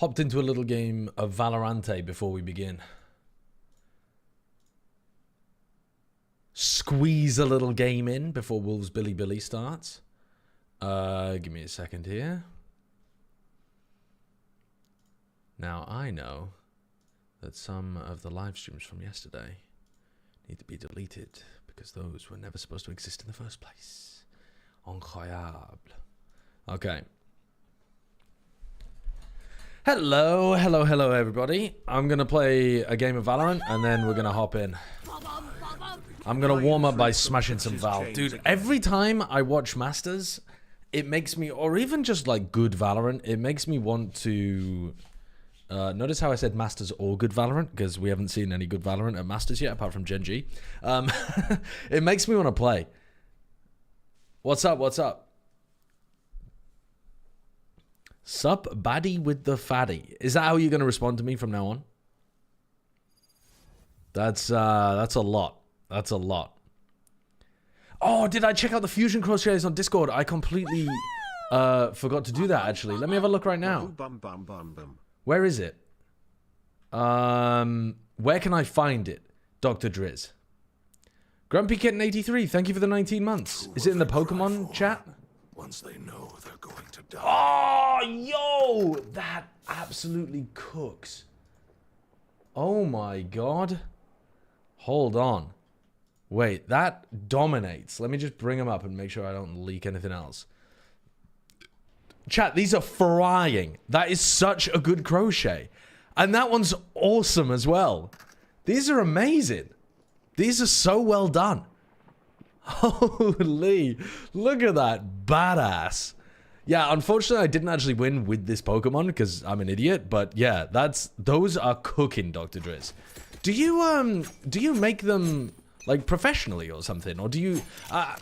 Hopped into a little game of Valorante before we begin. Squeeze a little game in before Wolves Billy Billy starts. Give me a second here. Now I know that some of the live streams from yesterday need to be deleted because those were never supposed to exist in the first place. Incroyable. Okay. Hello, hello, hello, everybody. I'm going to play a game of Valorant, and then we're going to hop in. I'm going to warm up by smashing some Val. Dude, every time I watch Masters, it makes me, or even just like good Valorant, it makes me want to... notice how I said Masters or good Valorant, because we haven't seen any good Valorant at Masters yet, apart from Gen G. It makes me want to play. What's up, what's up? Sup, baddie with the fatty. Is that how you're going to respond to me from now on? That's a lot. That's a lot. Oh, did I check out the fusion crochets on Discord? I completely forgot to do that, actually. Let me have a look right now. Where is it? Where can I find it? Dr. Driz. Grumpy Kitten 83, thank you for the 19 months. Is it in the Pokemon chat? Once they know they're going to die. Oh, yo! That absolutely cooks. Oh my god. Hold on. Wait, that dominates. Let me just bring them up and make sure I don't leak anything else. Chat, these are frying. That is such a good crochet. And that one's awesome as well. These are amazing. These are so well done. Holy, look at that badass. Yeah, unfortunately I didn't actually win with this Pokemon because I'm an idiot, but yeah, those are cooking, Dr. Driz. Do you make them like professionally or something, or do you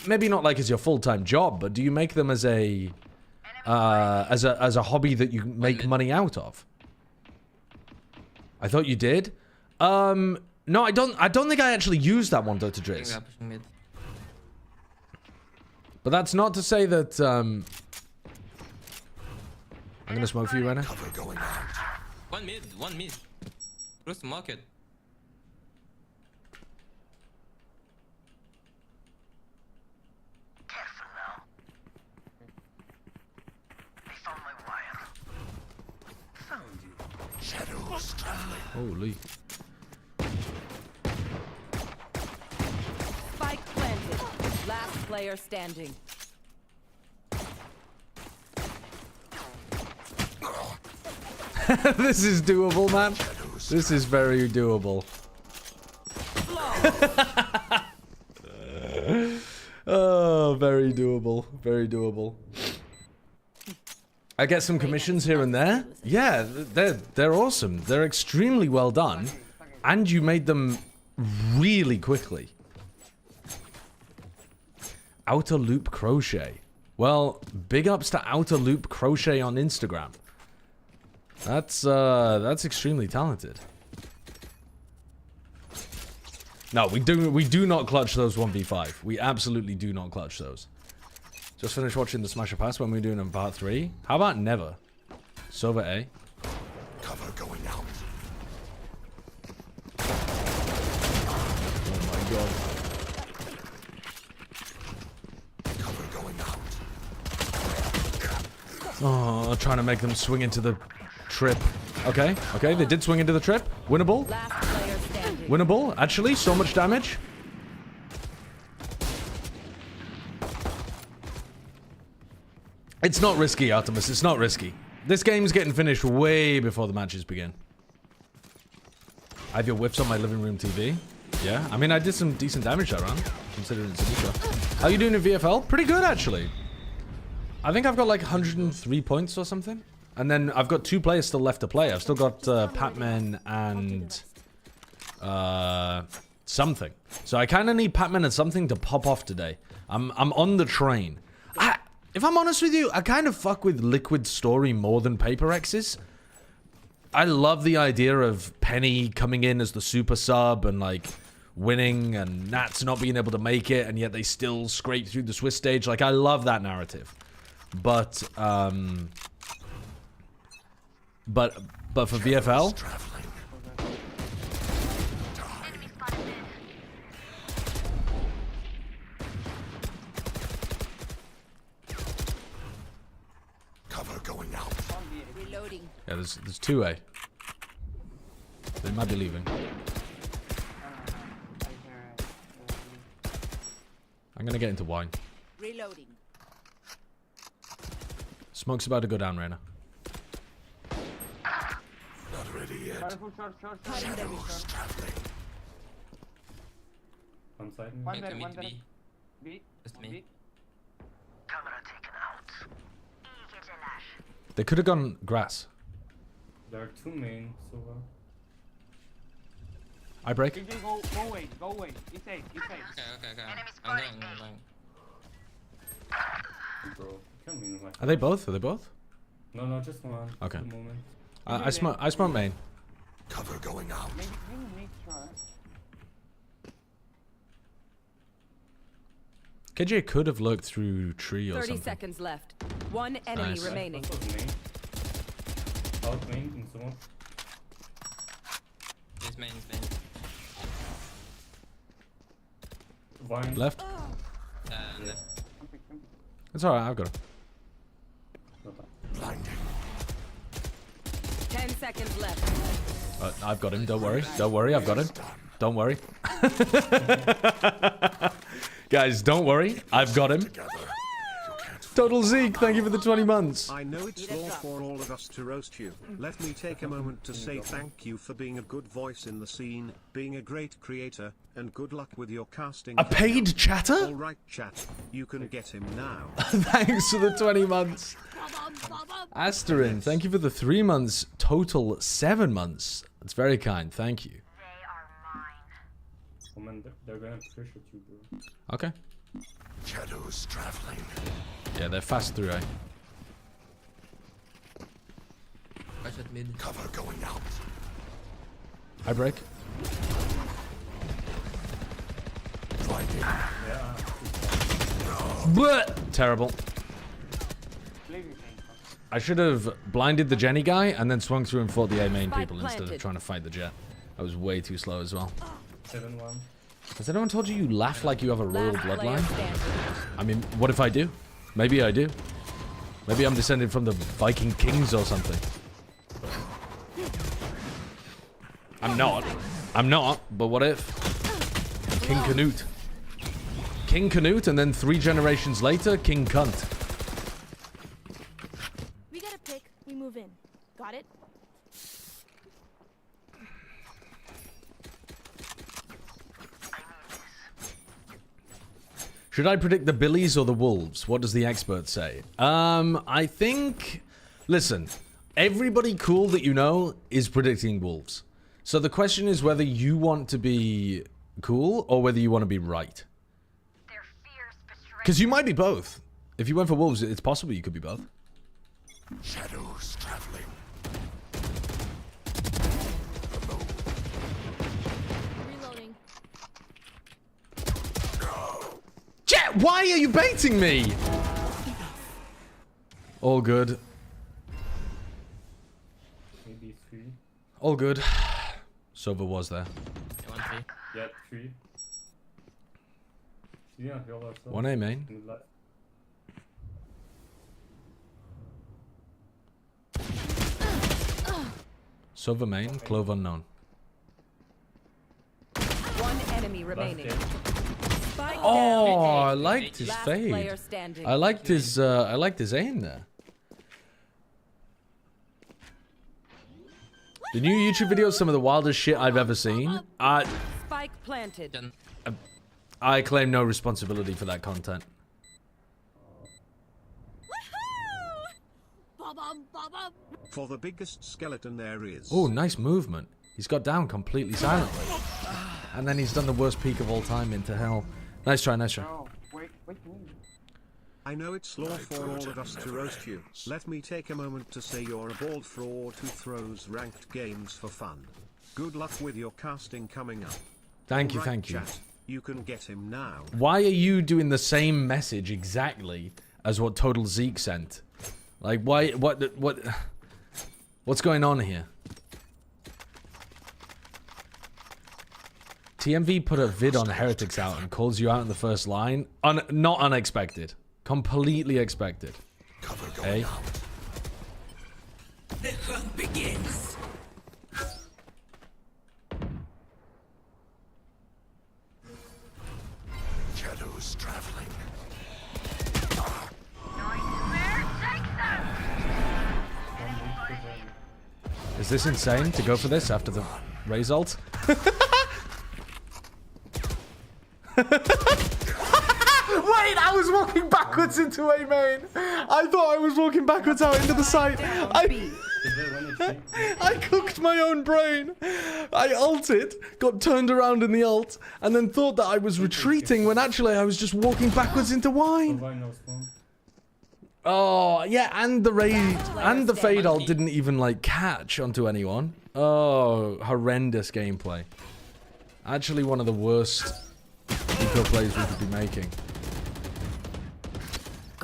maybe not like as your full-time job, but do you make them as a hobby that you make money out of? I thought you did. No, I don't think I actually used that one, Dr. Driz. But that's not to say that, I'm gonna smoke for you right now. Cover going out. One mid. Close to market. Careful now. They found my wire. Found you. Shadows traveling. Holy. Spike planted. Last player standing. This is doable, man. This is very doable. Oh, very doable. Very doable. I get some commissions here and there. Yeah, they're awesome. They're extremely well done. And you made them really quickly. Outer Loop Crochet. Well, big ups to Outer Loop Crochet on Instagram. That's extremely talented. No, we do not clutch those 1v5. We absolutely do not clutch those. Just finished watching the Smasher Pass when we were doing in part 3. How about never? Sova A. Cover going out. Oh my god. Cover going out. Oh, trying to make them swing into the trip. Okay, they did swing into the trip. Winnable. Last player standing. Winnable, actually. So much damage. It's not risky, Artemis. It's not risky. This game's getting finished way before the matches begin. I have your whiffs on my living room TV. Yeah, I mean, I did some decent damage that round, considering it's a new shot. How you doing in VFL? Pretty good, actually. I think I've got like 103 points or something. And then I've got 2 players still left to play. I've still got Patman and something. So I kind of need Patman and something to pop off today. I'm on the train. If I'm honest with you, I kind of fuck with Liquid Story more than PRX's. I love the idea of Penny coming in as the super sub and like winning and Nats not being able to make it and yet they still scrape through the Swiss stage. Like, I love that narrative. But but for VFL, Traveling. Enemy spotted mid. Cover going out. Reloading. yeah, there's 2A. They might be leaving. I'm gonna get into wine. Reloading. Smoke's about to go down, Reyna. Not ready yet. Careful, short. Shadows traveling. One side. One Can there, commit one there. B. B. Just me. B. Camera taken out. İyi geceler. They could have gone grass. There are 2 main, so I break. BG, go away. It's safe. Okay. Enemy I'm spotted going. bro. You can't mean like. Are they both? Are they both? No, just one. Okay. At the moment. I smoke main. Cover going out. Maybe make sure. KJ could have lurked through tree or 30 something. seconds left. One enemy Nice. remaining. That was main. Out main in smoke. It's main. Vine. Left. Left. It's alright, I've got it. Not that. Blinding. 10 seconds left. I've got him, don't worry. Don't worry, I've got him. Don't worry. Guys, don't worry. I've got him. Together. You can't Total Zeke, thank you for the 20 months. I know it's law for all of us to roast you. Let me take a moment to say thank you for being a good voice in the scene, being a great creator, and good luck with your casting. A paid chatter? Alright chat, you can get him now. Thanks for the 20 months. Asterin, thank you for the 3 months. Total 7 months. That's very kind, thank you. They are mine. Oh man, they're gonna push at you, bro. Okay. Shadows traveling. Yeah, they're fast through, eh? Rush at mid. Cover going out. I break. Blinding. Blech! Terrible. I should have blinded the Jenny guy and then swung through and fought the A main Spike people instead of planted. trying to fight the jet. I was way too slow as well. 7-1. Has anyone told you laugh like you have a royal Last player bloodline? standing. I mean, what if I do? Maybe I do. Maybe I'm descended from the Viking kings or something. I'm not, but what if? King Canute. King Canute, and then 3 generations later, King Cunt. We get a pick, we move in. Got it? Should I predict the Billies or the Wolves? What does the expert say? I think... Listen, everybody cool that you know is predicting Wolves. So the question is whether you want to be cool or whether you want to be right. They're fierce, but straight. Because you might be both. If you went for Wolves, it's possible you could be both. Shadows traveling. Reloading. Jet, why are you baiting me? All good. Maybe 3. All good. Sova was there. Yeah, 1-3. Yeah, 3. Yeah, heal that. 1A main. In the left. Sova main, Clove unknown. One enemy Last remaining. game. Spike Oh, I down. liked his Last fade. player standing. I liked his aim there. The new YouTube video is some of the wildest shit I've ever seen. Spike planted. Done. I claim no responsibility for that content. For the biggest skeleton there is. Oh, nice movement. He's got down completely silently. And then he's done the worst peak of all time into hell. Nice try, nice try. No, wait. I know it's law for all of us to roast you. Let me take a moment to say you're a bald fraud who throws ranked games for fun. Good luck with your casting coming up. Thank you, Alright, thank you. chat, you can get him now. Why are you doing the same message exactly as what Total Zeke sent? Like, why, what What's going on here? TMV put a vid on Heretics out and calls you out in the first line. Not unexpected. Completely expected. Cover going out. The hunt begins. Shadows traveling. Is this insane to go for this after the Raze ult? Wait, I was walking backwards into A main. I thought I was walking backwards out into the site. I cooked my own brain. I ulted, got turned around in the ult, and then thought that I was retreating when actually I was just walking backwards into wine. Oh, yeah, and the raid and the fade ult didn't even like catch onto anyone. Oh, horrendous gameplay. Actually one of the worst eco plays we could be making.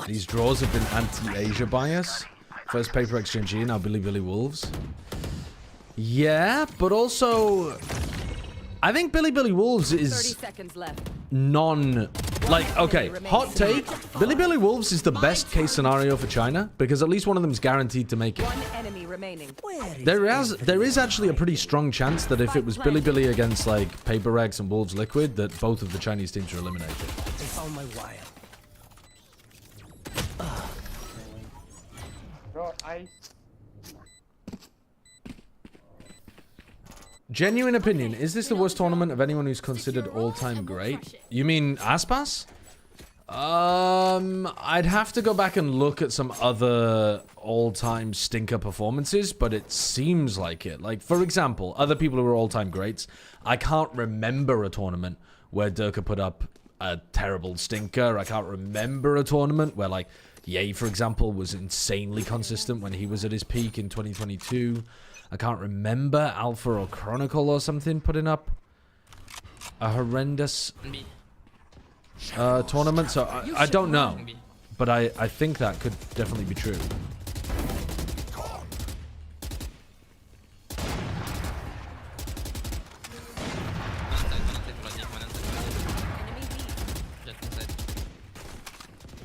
These draws have been anti-Asia bias. First paper exchange here, now Billy Wolves. Yeah, but also I think Billy Wolves 30 is seconds left. like, okay, hot take. Billy Wolves is the best case scenario for China because at least one of them is guaranteed to make it. One enemy remaining. There is actually a pretty strong chance that if it was Billy against like PRX and Wolves Liquid, that both of the Chinese teams are eliminated. I found my wire. Bro, I Genuine opinion, is this the worst tournament of anyone who's considered all-time great? You mean Aspas? I'd have to go back and look at some other all-time stinker performances, but it seems like it. Like, for example, other people who are all-time greats, I can't remember a tournament where Durka put up a terrible stinker. I can't remember a tournament where, like, Ye, for example, was insanely consistent when he was at his peak in 2022. I can't remember Alpha or Chronicle or something putting up a horrendous tournament. So I don't know, but I think that could definitely be true.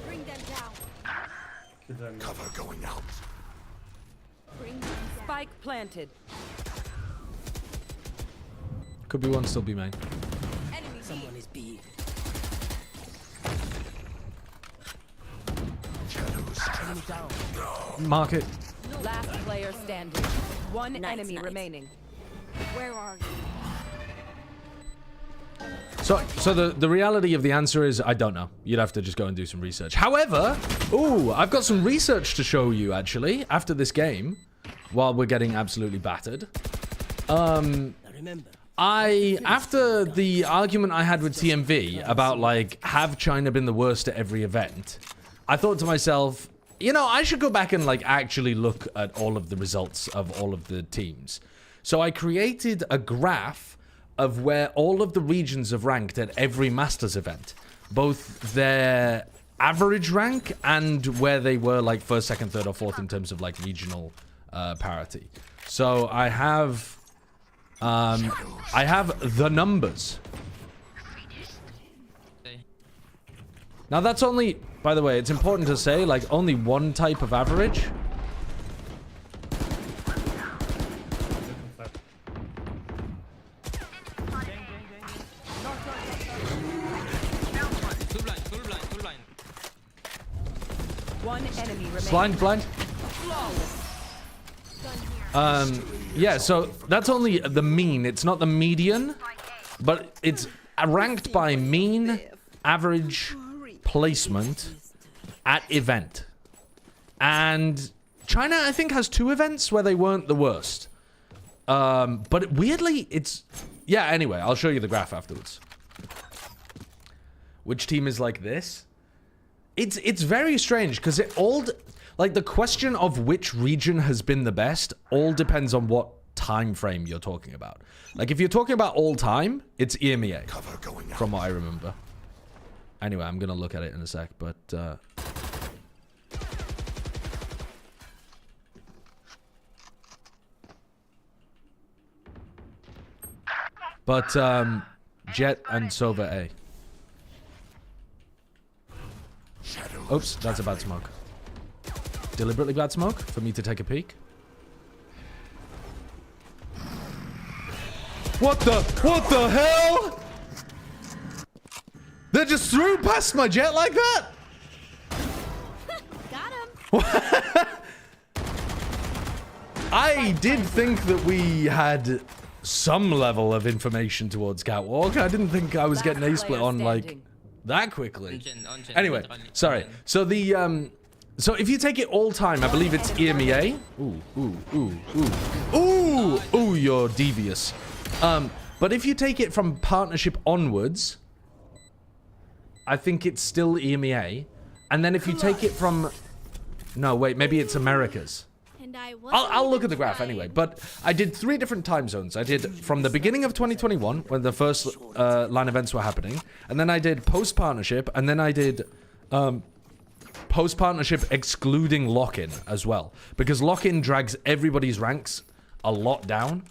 Bring them down. Cover going out. Bring them down. Spike planted. Could be one, still be main. Enemy Someone is B. Shadows Enemy down. Mark it. Last player standing. One enemy remaining. Where are you? So the reality of the answer is I don't know. You'd have to just go and do some research. However, ooh, I've got some research to show you actually after this game, while we're getting absolutely battered. Now remember. After the argument I had with TMV about like, have China been the worst at every event, I thought to myself, you know, I should go back and like actually look at all of the results of all of the teams. So I created a graph of where all of the regions have ranked at every Masters event, both their average rank and where they were like first, second, third, or fourth in terms of like regional parity. So I have the numbers. Now that's only, by the way, it's important to say, like only one type of average. Full blind. One enemy remaining. Blind. Yeah, so that's only the mean. It's not the median, but it's ranked by mean, average, placement at event. And China, I think, has 2 events where they weren't the worst. But weirdly, it's... Yeah, anyway, I'll show you the graph afterwards. Which team is like this? It's very strange, because it all... Like, the question of which region has been the best all depends on what time frame you're talking about. Like, if you're talking about all time, it's EMEA, Cover going out. from what I remember. Anyway, I'm going to look at it in a sec, but... But Jet and Sova A. Oops, that's a bad smoke. Deliberately bad smoke for me to take a peek. What the hell? They just threw past my Jet like that? Got him. I did think that we had some level of information towards Catwalk. I didn't think I was getting A-split on like that quickly. Anyway, sorry. So the so if you take it all time, I believe it's EMEA. Ooh, you're devious. But if you take it from partnership onwards, I think it's still EMEA. And then if you take it from, no, wait, maybe it's Americas. I'll look at the graph anyway, but I did 3 different time zones. I did from the beginning of 2021, when the first LAN events were happening, and then I did post-partnership, and then I did post-partnership excluding lock-in as well, because lock-in drags everybody's ranks a lot down,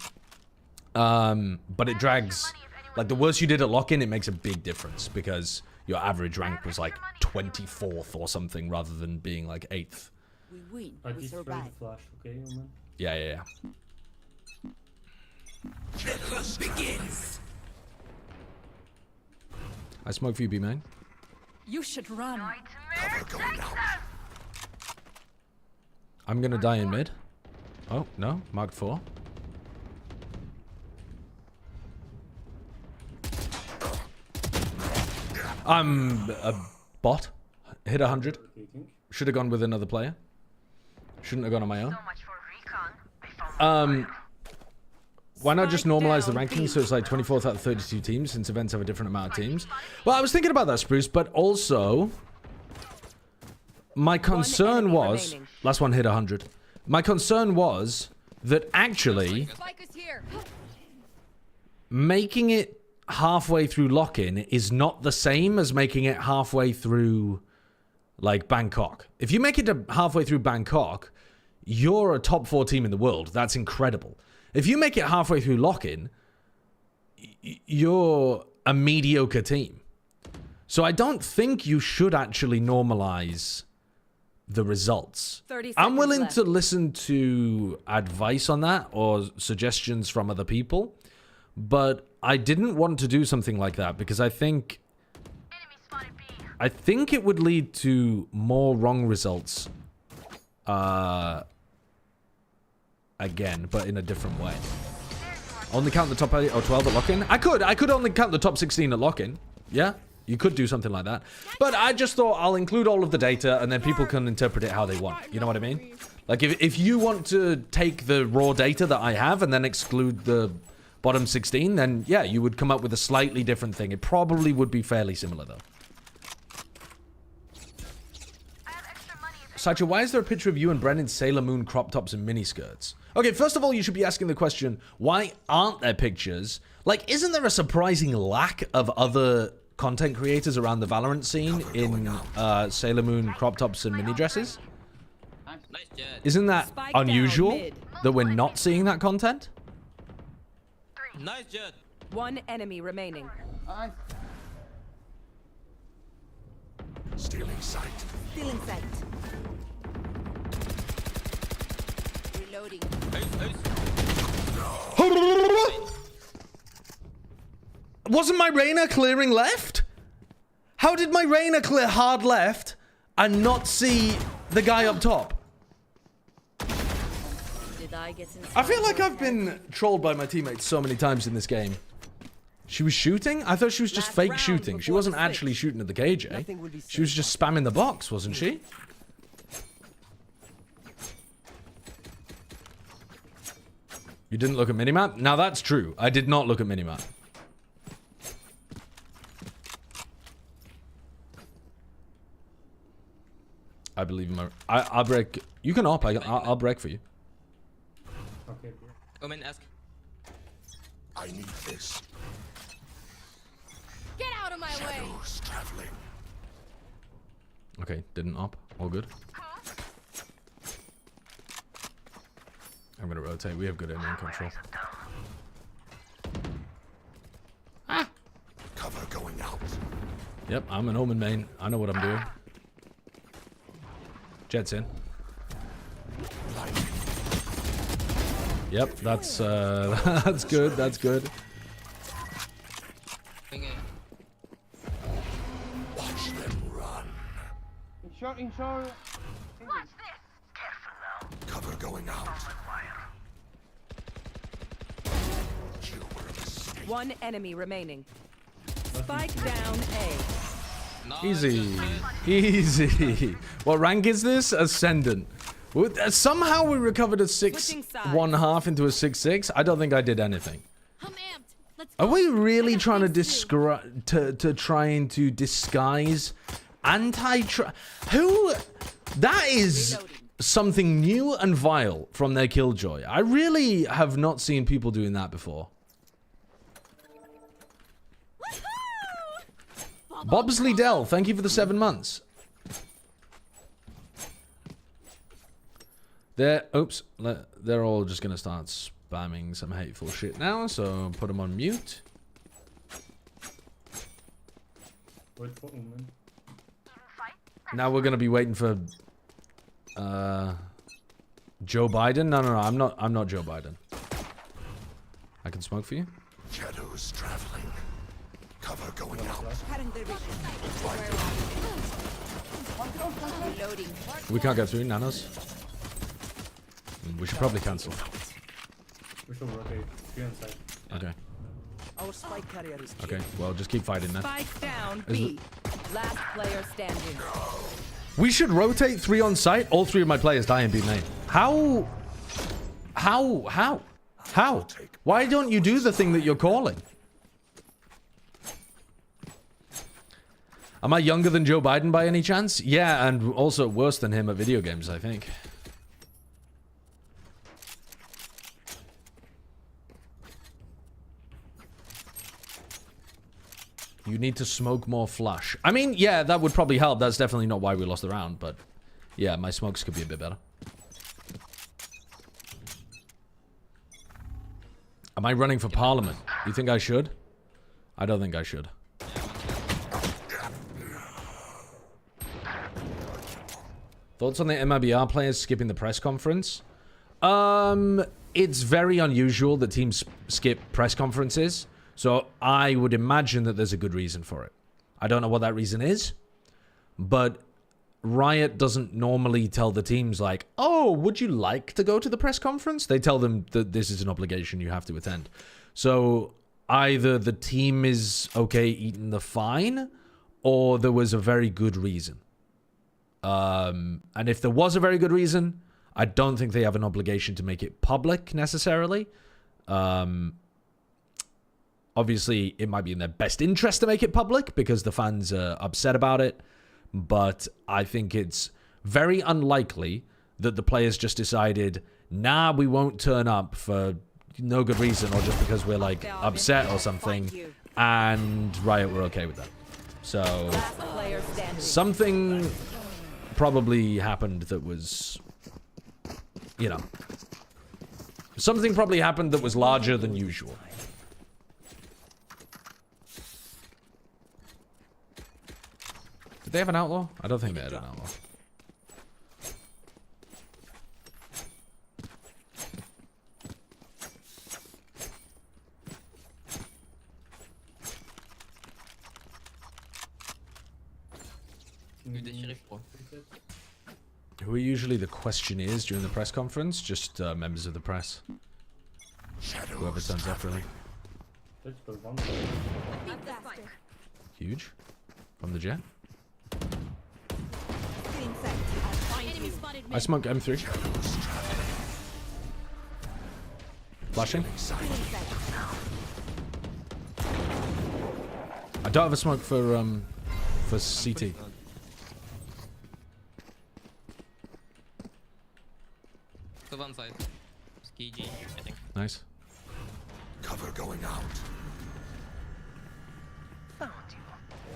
but it drags, like the worse you did at lock-in, it makes a big difference, because your average rank was like 24th or something, rather than being like 8th. We win. I We destroyed survive. the flash, okay, Omen? Yeah. I smoke for you, B-man. You should run. Cover going out. I'm gonna die in mid. Oh, no. Mark 4. I'm a bot. Hit 100. Should have gone with another player. Shouldn't have gone on my own. Why not just normalize the rankings so it's like 24th out of 32 teams, since events have a different amount of teams? Well, I was thinking about that, Spruce, but also my concern was... Last one hit 100. My concern was that actually Spike is here. making it halfway through lock-in is not the same as making it halfway through, like, Bangkok. If you make it to halfway through Bangkok, you're a top 4 team in the world. That's incredible. If you make it halfway through lock-in, you're a mediocre team. So I don't think you should actually normalize the results. 30 I'm willing seconds to listen to advice on that or suggestions from other people, but I didn't want to do something like that because I think it would lead to more wrong results again, but in a different way. Only count the top 8 or 12 at lock-in? I could only count the top 16 at lock-in. Yeah, you could do something like that. But I just thought I'll include all of the data and then people can interpret it how they want. You know what I mean? Like if you want to take the raw data that I have and then exclude the bottom 16, then yeah, you would come up with a slightly different thing. It probably would be fairly similar though. Sacha, why is there a picture of you and Brennan Sailor Moon crop tops and miniskirts? Okay, first of all, you should be asking the question, why aren't there pictures? Like, isn't there a surprising lack of other content creators around the Valorant scene in Sailor Moon crop tops and mini dresses? Nice jet. Isn't that Spike down unusual mid. that we're not seeing that content? Nice jet. One enemy remaining. Nice. Stealing sight. Still in sight. Reloading. Wasn't my Reyna clearing left? How did my Reyna clear hard left and not see the guy up top? Did I get in? I feel like I've been trolled by my teammates so many times in this game. She was shooting? I thought she was just Last fake round shooting. She before wasn't the switch. actually shooting at the KJ. Nothing will be She was just spamming the box, wasn't she? You didn't look at minimap? Now that's true. I did not look at minimap. I believe in my... I'll break... You can op. I'll break for you. Okay, bro. Omen, ask. I need this. Get out of my way. Shadows traveling. Okay, didn't op. All good. I'm gonna rotate. We have good aiming control. Yep, I'm an Omen main. I know what I'm doing. Jet's in. Yep, that's that's good. That's good. Watch them run. In short. Cover going out. You were a mistake. One enemy remaining. Spike down A. Nice. Easy, easy. What rank is this? Ascendant. Somehow we recovered a Switching sides. 6-1/2 into a 6-6. I don't think I did anything. I'm amped. Let's Are go. we really I got trying to things to do. trying to disguise who? That is something new and vile from their Killjoy. I really have not seen people doing that before. Bobsley Dell, thank you for the 7 months. Oops, they're all just gonna start spamming some hateful shit now, so put them on mute. Wait for Omen. Now we're gonna be waiting for Joe Biden. No, I'm not Joe Biden. I can smoke for you. Shadows traveling. Cover going out. Cutting their vision. Reloading. We can't get through nanos. We should probably cancel. We should rotate. 3 on side. Okay. Our spike carrier is Okay. Well, just keep fighting then. Spike down Is B. Last player standing. We should rotate 3 on site. All 3 of my players die in B main. How? Why don't you do the thing that you're calling? Am I younger than Joe Biden by any chance? Yeah, and also worse than him at video games, I think. You need to smoke more flush. I mean, yeah, that would probably help. That's definitely not why we lost the round, but yeah, my smokes could be a bit better. Am I running for parliament? You think I should? I don't think I should. Thoughts on the MIBR players skipping the press conference? It's very unusual that teams skip press conferences. So I would imagine that there's a good reason for it. I don't know what that reason is, but Riot doesn't normally tell the teams like, oh, would you like to go to the press conference? They tell them that this is an obligation you have to attend. So either the team is okay eating the fine, or there was a very good reason. And if there was a very good reason, I don't think they have an obligation to make it public necessarily. Obviously, it might be in their best interest to make it public because the fans are upset about it. But I think it's very unlikely that the players just decided, nah, we won't turn up for no good reason or just because we're like upset or something. And Riot were okay with that. So Last player standing. something probably happened that was, you know, something probably happened that was larger than usual. Did they have an outlaw? I don't think they had an outlaw. Who are usually the questionnaires during the press conference? Just members of the press. Whoever turns up, really. Let's go one. Huge. From the jet. I smoke M3. Flashing. I don't have a smoke for CT. To one side. Ski G, I think. Nice. Cover going out.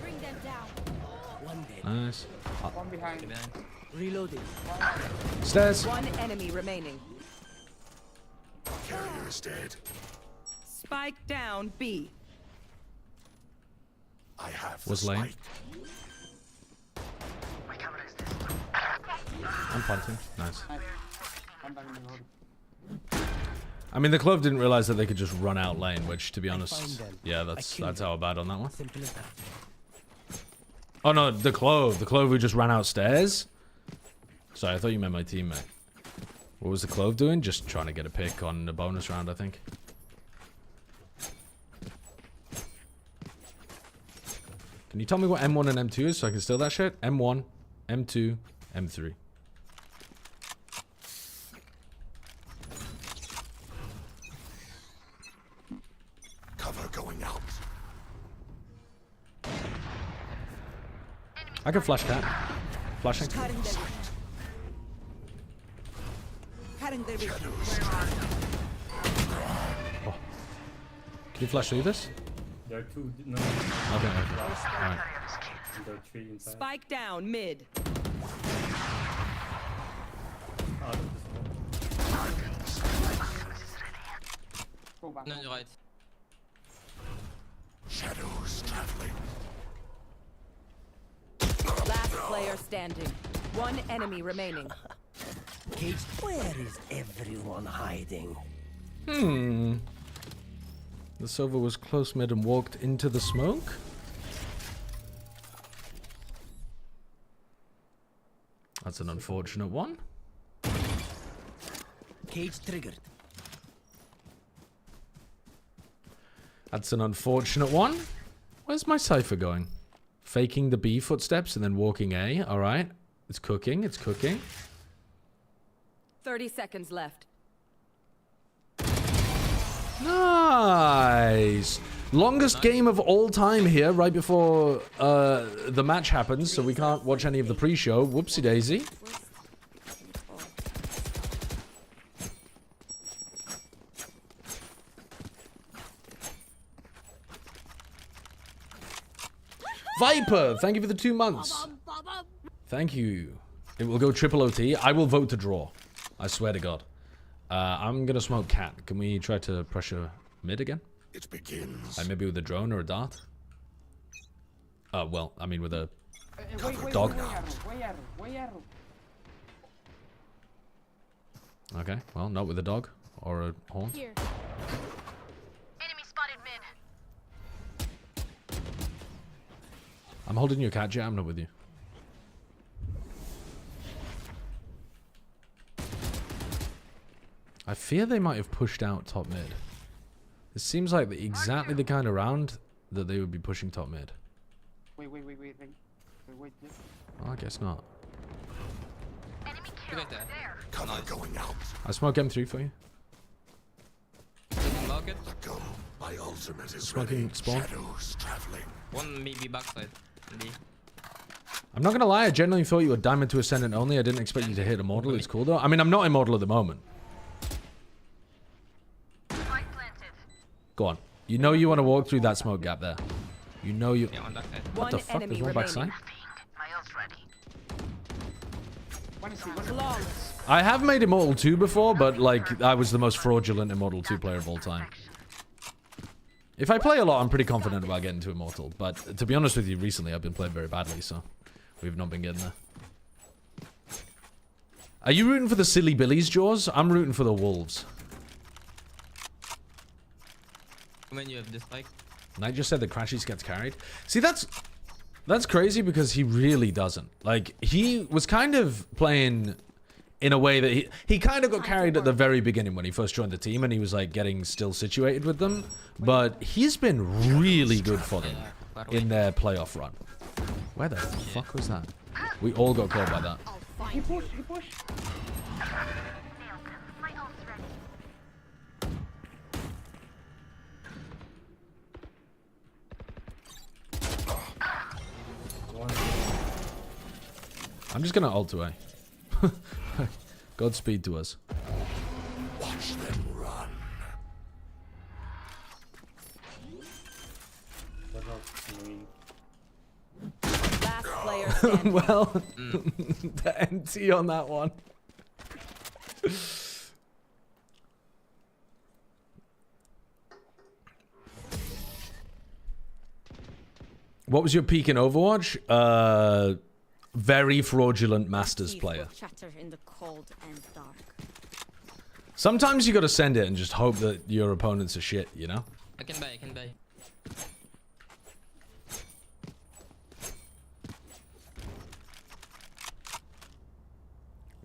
Bring them down. Nice. One behind. Behind. Reloading. Stairs. One enemy remaining. Carrier is dead. Spike down B. I have the Was lane. spike. My camera is this. I'm planting. Nice. I'm back in the road. I mean, the Clove didn't realize that they could just run out lane, which, to be find honest, them. yeah, I that's kill how bad on that one. Simple as that. Oh no, the Clove who just ran out stairs. Sorry, I thought you meant my teammate. What was the Clove doing? Just trying to get a pick on the bonus round, I think. Can you tell me what M1 and M2 is so I can steal that shit? M1, M2, M3. Cover going out. I can flash cat. Flashing. Cutting their vision. Can you flash through this? There are two. No. Okay. Alright. There are three inside. Spike down mid. Out of the smoke. Go back. No, you're right. Shadows traveling. Last player standing. One enemy remaining. Cage, where is everyone hiding? The Silver was close mid and walked into the smoke. That's an unfortunate one. Cage triggered. That's an unfortunate one. Where's my Cypher going? Faking the B footsteps and then walking A. Alright. It's cooking. It's cooking. 30 seconds left. Nice. Longest game of all time here, right before the match happens, so we can't watch any of the pre-show. Whoopsie daisy. Viper, thank you for the 2 months. Thank you. It will go triple OT. I will vote to draw. I swear to God. I'm gonna smoke cat. Can we try to pressure mid again? It begins. Maybe with a drone or a dart? Well, I mean with a... Wait, Dog. Way arrow. Okay, well, not with a dog or a horn. Here. Enemy spotted mid. I'm holding your cat, Jet. I'm not with you. I fear they might have pushed out top mid. It seems like exactly the kind of round that they would be pushing top mid. Wait. Yeah. Well, I guess not. Enemy You kill. guys there. There. Cover going out. I smoke M3 for you. Taking market. Go. My ultimate is Smoking ready. spawn. Shadows traveling. One maybe backside. B. I'm not gonna lie, I genuinely thought you were Diamond to Ascendant only. I didn't expect you to hit Immortal. It's cool though. I mean, I'm not Immortal at the moment. Spike planted. Go on. You know you want to walk through that smoke gap there. You know you... Yeah, on that side. What the fuck? enemy There's one backside? remaining. My ult's ready. One is he. Flawless. I have made Immortal 2 before, but like, I was the most fraudulent Immortal 2 player of all time. If I play a lot, I'm pretty confident about getting to Immortal. But to be honest with you, recently I've been playing very badly, so we've not been getting there. Are you rooting for the silly billies, Jaws? I'm rooting for the wolves. When you have this like. Knight just said that Crashies gets carried. See, that's crazy because he really doesn't. Like, he was kind of playing in a way that he kind of got carried at the very beginning when he first joined the team and he was like getting still situated with them. But he's been really good for them in their playoff run. Where the fuck was that? We all got caught by that. He pushed. Nailed them. My ult's ready. I'm just gonna ult away. Godspeed to us. Watch them run. That's not annoying. Last player standing. Well, the NT on that one. What was your peak in Overwatch? Very fraudulent Masters player. Chatter in the cold and dark. Sometimes you gotta send it and just hope that your opponents are shit, you know? I can buy, I can buy.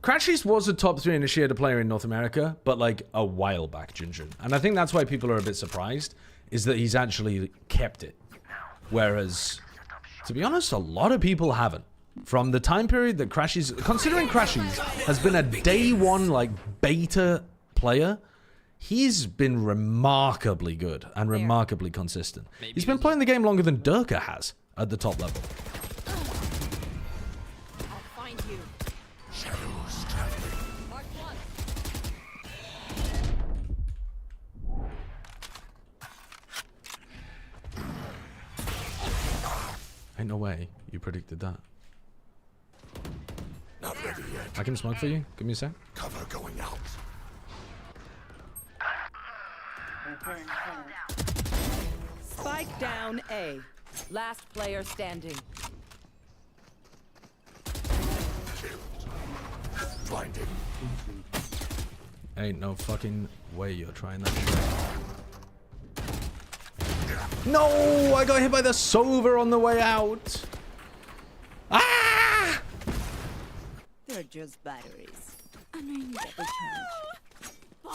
Crashies was a top 3 initiator player in North America, but like a while back, Ginger. And I think that's why people are a bit surprised, is that he's actually kept it. Whereas, to be honest, a lot of people haven't. From the time period that Crashies, considering Crashies has been a day one like beta player, he's been remarkably good and remarkably consistent. He's been playing the game longer than Durka has at the top level. I'll find you. Shadows traveling. Mark one. Ain't no way you predicted that. Not ready yet. I can smoke for you. Give me a sec. Cover going out. Spike down A. Last player standing. Blinding. Ain't no fucking way you're trying that shit. No! I got hit by the Sova on the way out. Ah! They're just batteries. And I need a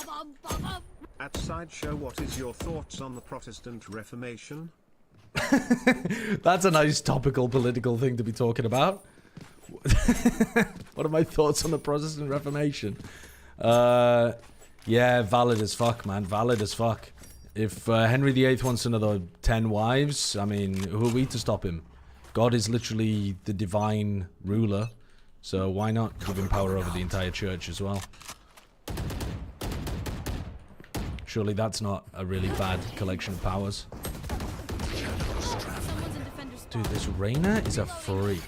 recharge. At Sideshow, what is your thoughts on the Protestant Reformation? That's a nice topical political thing to be talking about. What are my thoughts on the Protestant Reformation? Yeah, valid as fuck, man. Valid as fuck. If Henry VIII wants another 10 wives, I mean, who are we to stop him? God is literally the divine ruler, so why not give him power over the entire church as well? Surely that's not a really bad collection of powers. Dude, this Reyna is a freak.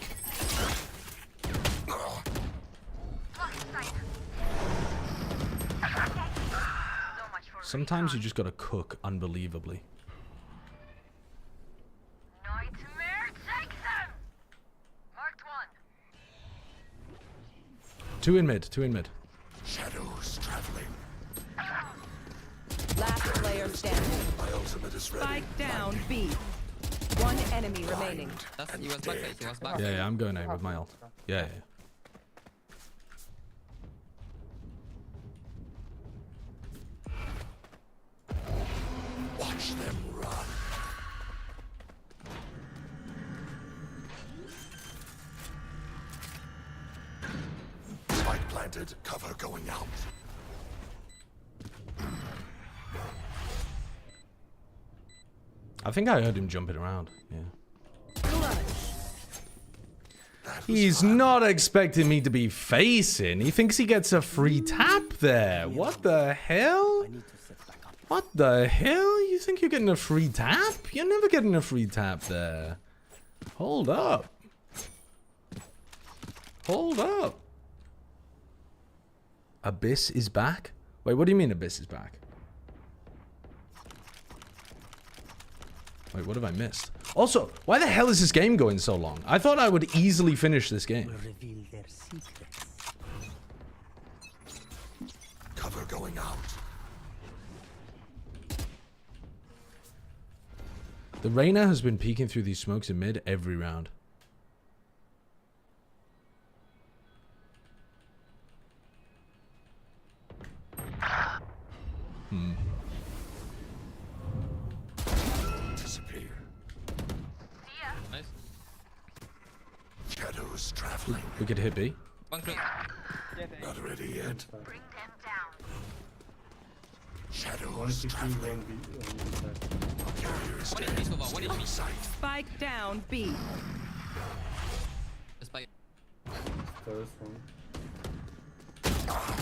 Sometimes you just gotta cook unbelievably. Nightmare takes them. Marked one. 2 in mid, 2 in mid. Shadows traveling. Last player standing. My ultimate is ready. Spike down B. One enemy remaining. That's, he was back, he was back. Yeah, I'm going A with my ult. Yeah. Watch them run. Spike planted. Cover going out. I think I heard him jumping around. Yeah. He's not expecting me to be facing. He thinks he gets a free tap there. What the hell? What the hell? You think you're getting a free tap? You're never getting a free tap there. Hold up. Hold up. Abyss is back? Wait, what do you mean Abyss is back? Wait, what have I missed? Also, why the hell is this game going so long? I thought I would easily finish this game. Reveal their secrets. Cover going out. The Reyna has been peeking through these smokes in mid every round. Disappear. Nice. Shadows traveling. We could hit B. One close. Not ready yet. Bring them down. Shadows 160, traveling. 1B, 1B. Carrier is What is dead. this over? What is Still in this? sight. Spike down B. The spike. First one.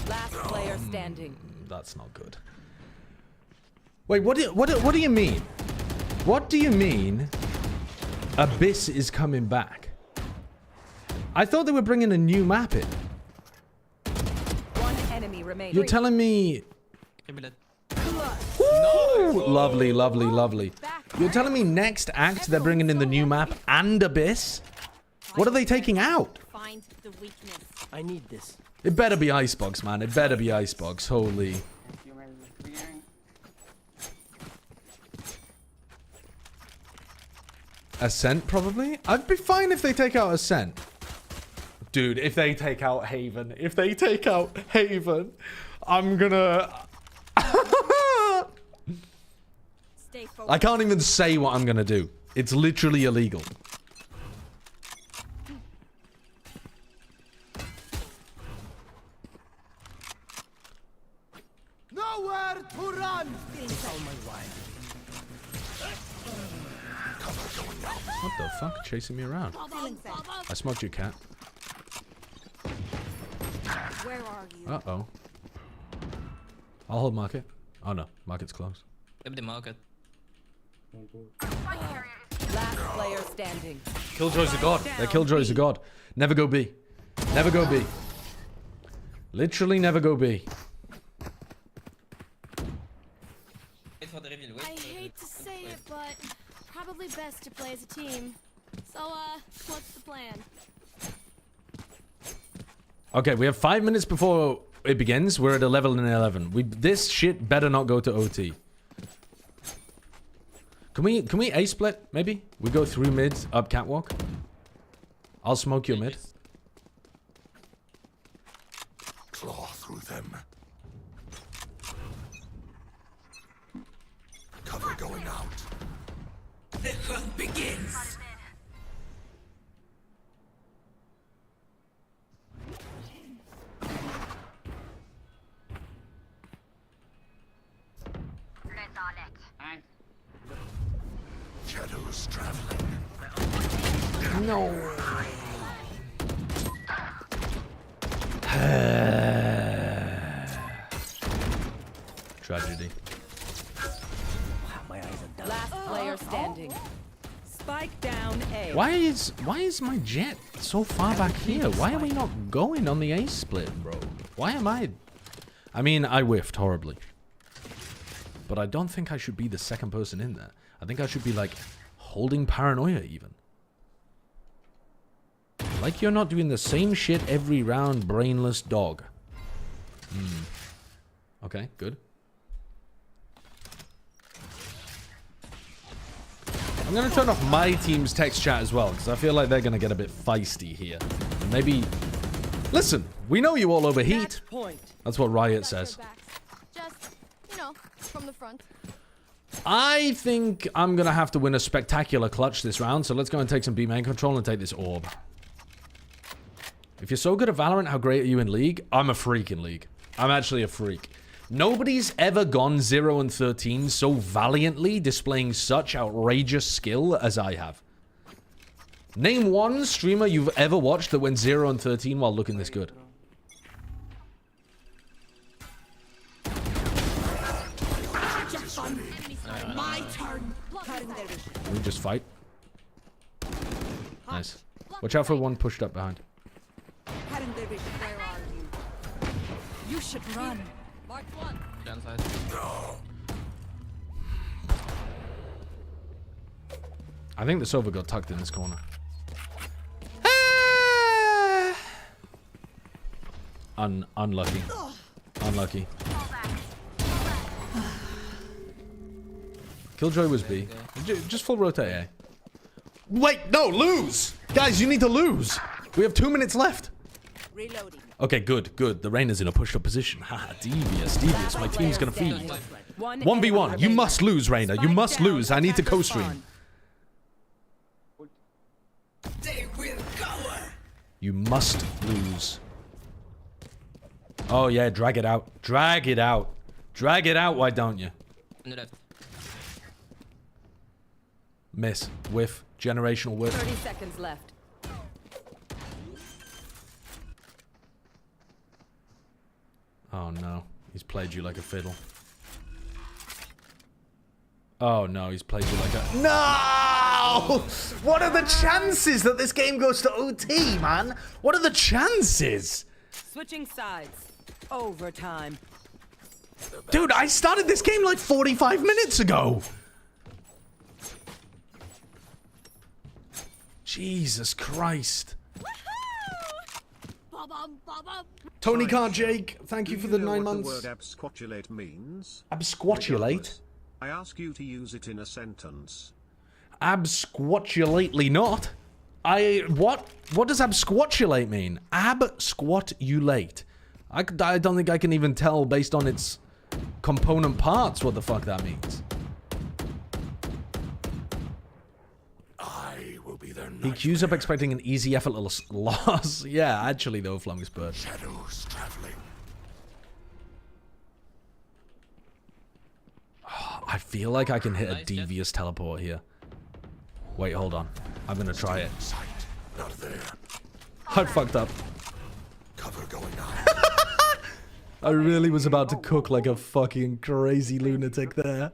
Last player standing. That's not good. Wait, what do you mean? What do you mean Abyss is coming back? I thought they were bringing a new map in. One enemy remaining. You're telling me... Give me that. Woo! Lovely, lovely, lovely. You're telling me next act they're bringing in the new map and Abyss? What are they taking out? Find the weakness. I need this. It better be Icebox, man. It better be Icebox. Holy. Ascent, probably? I'd be fine if they take out Ascent. Dude, if they take out Haven. If they take out Haven, I'm gonna... Stay focused. I can't even say what I'm gonna do. It's literally illegal. Nowhere to run! What the fuck? Chasing me around. I smoked you, cat. Where are you? Uh-oh. I'll hold market. Oh no, market's closed. Maybe the market. Last player standing. Killjoy's a god. Their Killjoy's a god. Never go B. Never go B. Literally never go B. Wait for the reveal. Wait I for the hate to say wait. it, but probably best to play as a team. So, what's the plan? Okay, we have 5 minutes before it begins. We're at 11 and 11. This shit better not go to OT. Can we A split maybe? We go through mid up catwalk. I'll smoke your mid. Claw through them. Cover going out. The hunt begins. Shadows traveling. No. Tragedy. My eyes are done. Last player standing. Spike down A. Why is my jet so far back here? Why are we not going on the A split, bro? Why am I? I mean, I whiffed horribly. But I don't think I should be the second person in there. I think I should be like holding paranoia even. Like you're not doing the same shit every round, brainless dog. Okay, good. I'm going to turn off my team's text chat as well, because I feel like they're going to get a bit feisty here. And maybe... Listen, we know you all overheat. Point. That's what Riot says. Just, you know, from the front. I think I'm going to have to win a spectacular clutch this round, so let's go and take some B main control and take this orb. If you're so good at Valorant, how great are you in League? I'm a freak in League. I'm actually a freak. Nobody's ever gone 0 and 13 so valiantly, displaying such outrageous skill as I have. Name one streamer you've ever watched that went 0 and 13 while looking this good. My turn. We just fight. Nice. Watch out for one pushed up behind. Where are you? You should run. Mark one. Downside. I think the Sova got tucked in this corner. Unlucky. Unlucky. Killjoy was B. Just full rotate A. Wait, no, lose! Guys, you need to lose! We have 2 minutes left. Reloading. Okay, good, good. The Reyna's in a pushed up position. Haha, devious, devious. My team's gonna feed. 1v1. You must lose, Reyna. You must lose. I need to co-stream. They will cower. You must lose. Oh, yeah, drag it out. Drag it out. Drag it out, why don't you? On the left. Miss. Whiff. Generational whiff. 30 seconds left. Oh, no. He's played you like a fiddle. Oh, no. He's played you like a... No! What are the chances that this game goes to OT, man? What are the chances? Switching sides. Overtime. Dude, I started this game like 45 minutes ago. Jesus Christ. Ba-bum, ba-bum. Tony Car Jake, thank you for the 9 What months. the word absquatulate means? Absquatulate? Regardless, I ask you to use it in a sentence. Absquatulately not. What? What does absquatulate mean? Absquatulate. I don't think I can even tell based on its component parts what the fuck that means. I will be their He queues up expecting an easy, effortless loss. Yeah, actually though, Flumgus Bird. shadows traveling. I feel like I can hit a Nice, Jet. devious teleport here. Wait, hold on. I'm gonna try it. Sight, not there. I fucked up. Cover going out. I really was about to cook like a fucking crazy lunatic there.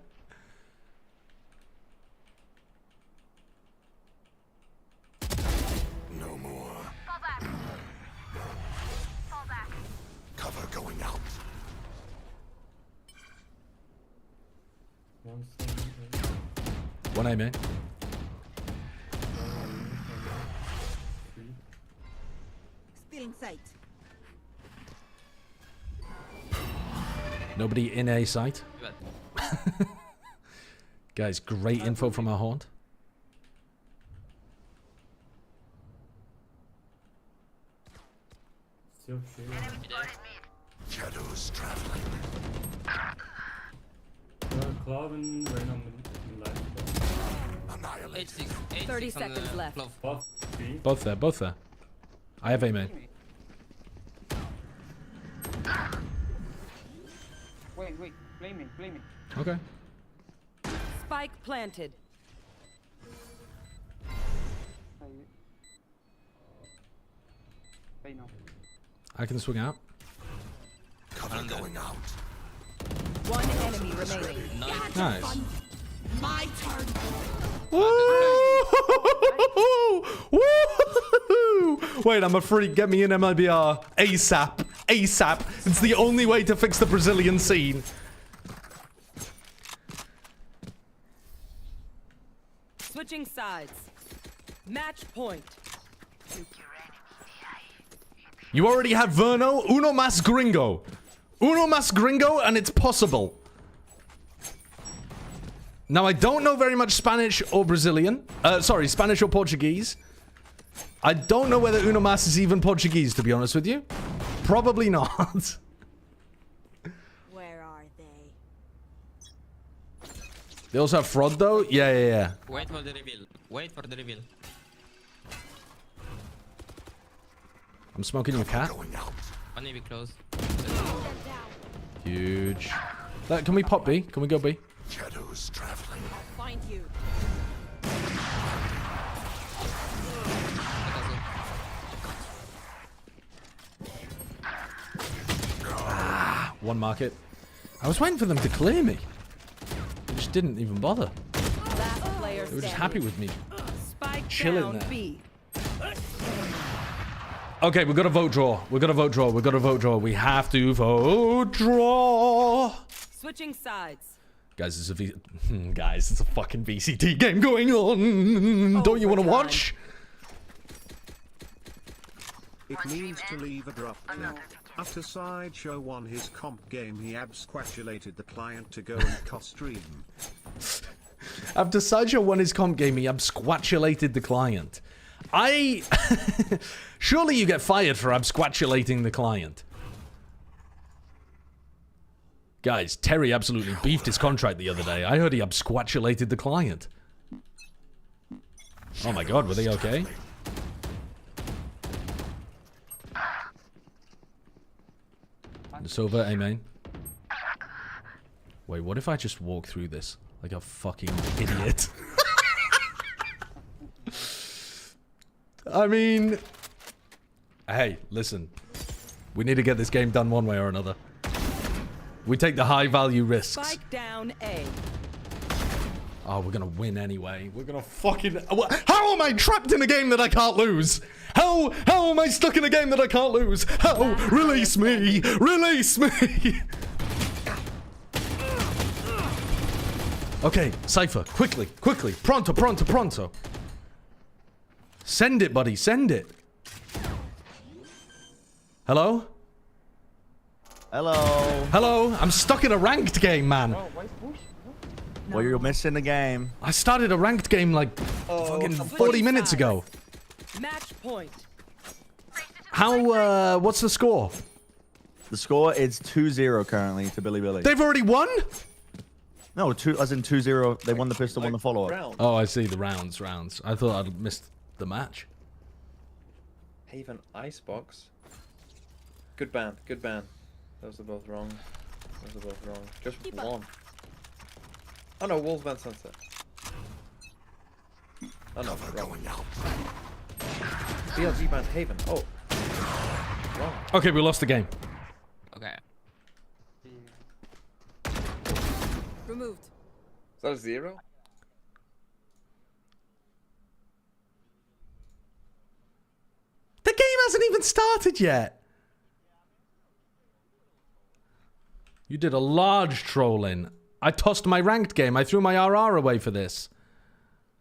No more. Cover going out. One thing. One A, man. Still in sight. Nobody in A site. Bad. Guys, great info from our haunt. Still shooting. Shadows traveling. Cloud and rain on the left. Annihilate. 86. 86 30 on seconds the left. Clove. Both B. Both there, both there. I have A, man. Wait, play me. Okay. Spike planted. Play no. I can swing out. Cover going out. One enemy remaining. Nice. My turn. Wait, I'm a freak. Get me in MIBR. ASAP. ASAP. It's the only way to fix the Brazilian scene. Switching sides. Match point. You already have Verno. Uno mas gringo. Uno mas gringo, and it's possible. Now, I don't know very much Spanish or Brazilian. Sorry, Spanish or Portuguese. I don't know whether Uno mas is even Portuguese, to be honest with you. Probably not. Where are they? They also have fraud, though? Yeah. Wait for the reveal. Wait for the reveal. I'm smoking your cat. Going out. One maybe close. Huge. Can we pop B? Can we go B? Shadows traveling. Find you. One market. I was waiting for them to clear me. They just didn't even bother. Last player They were just standing. happy with me. Spike chilling down there. B. Okay, we've got to vote draw. We've got to vote draw. We've got to vote draw. We have to vote draw. Switching sides. Guys, it's a fucking VCT game going on. Don't you want to watch? It means to leave a drop clip. After Sideshow won his comp game, he absquatulated the client to go and co-stream. After Sideshow won his comp game, he absquatulated the client. Surely you get fired for absquatulating the client. Guys, Terry absolutely beefed his contract the other day. I heard he absquatulated the client. Oh my god, were they okay? It's over, amen. Wait, what if I just walk through this like a fucking idiot? I mean... Hey, listen. We need to get this game done one way or another. We take the high value risks. Spike down A. Oh, we're gonna win anyway. We're gonna fucking... How am I trapped in a game that I can't lose? How am I stuck in a game that I can't lose? How? Release me! Release me! Okay, Cypher, quickly. Pronto. Send it, buddy. Send it. Hello? Hello. Hello? I'm stuck in a ranked game, man. Well, you're missing the game. I started a ranked game like fucking 40 minutes ago. Match point. How, what's the score? The score is 2-0 currently to Billy Billy. They've already won? No, as in 2-0. They won the pistol, won the follow-up. Oh, I see. The rounds. I thought I'd missed the match. Haven Icebox. Good ban. Those are both wrong. Just one. Oh no, Wolves ban Sunset. Oh no, Going out. BLG banned Haven. Oh. Wrong. Okay, we lost the game. Okay. Removed. Is that a 0? The game hasn't even started yet. You did a large trolling. I tossed my ranked game. I threw my RR away for this.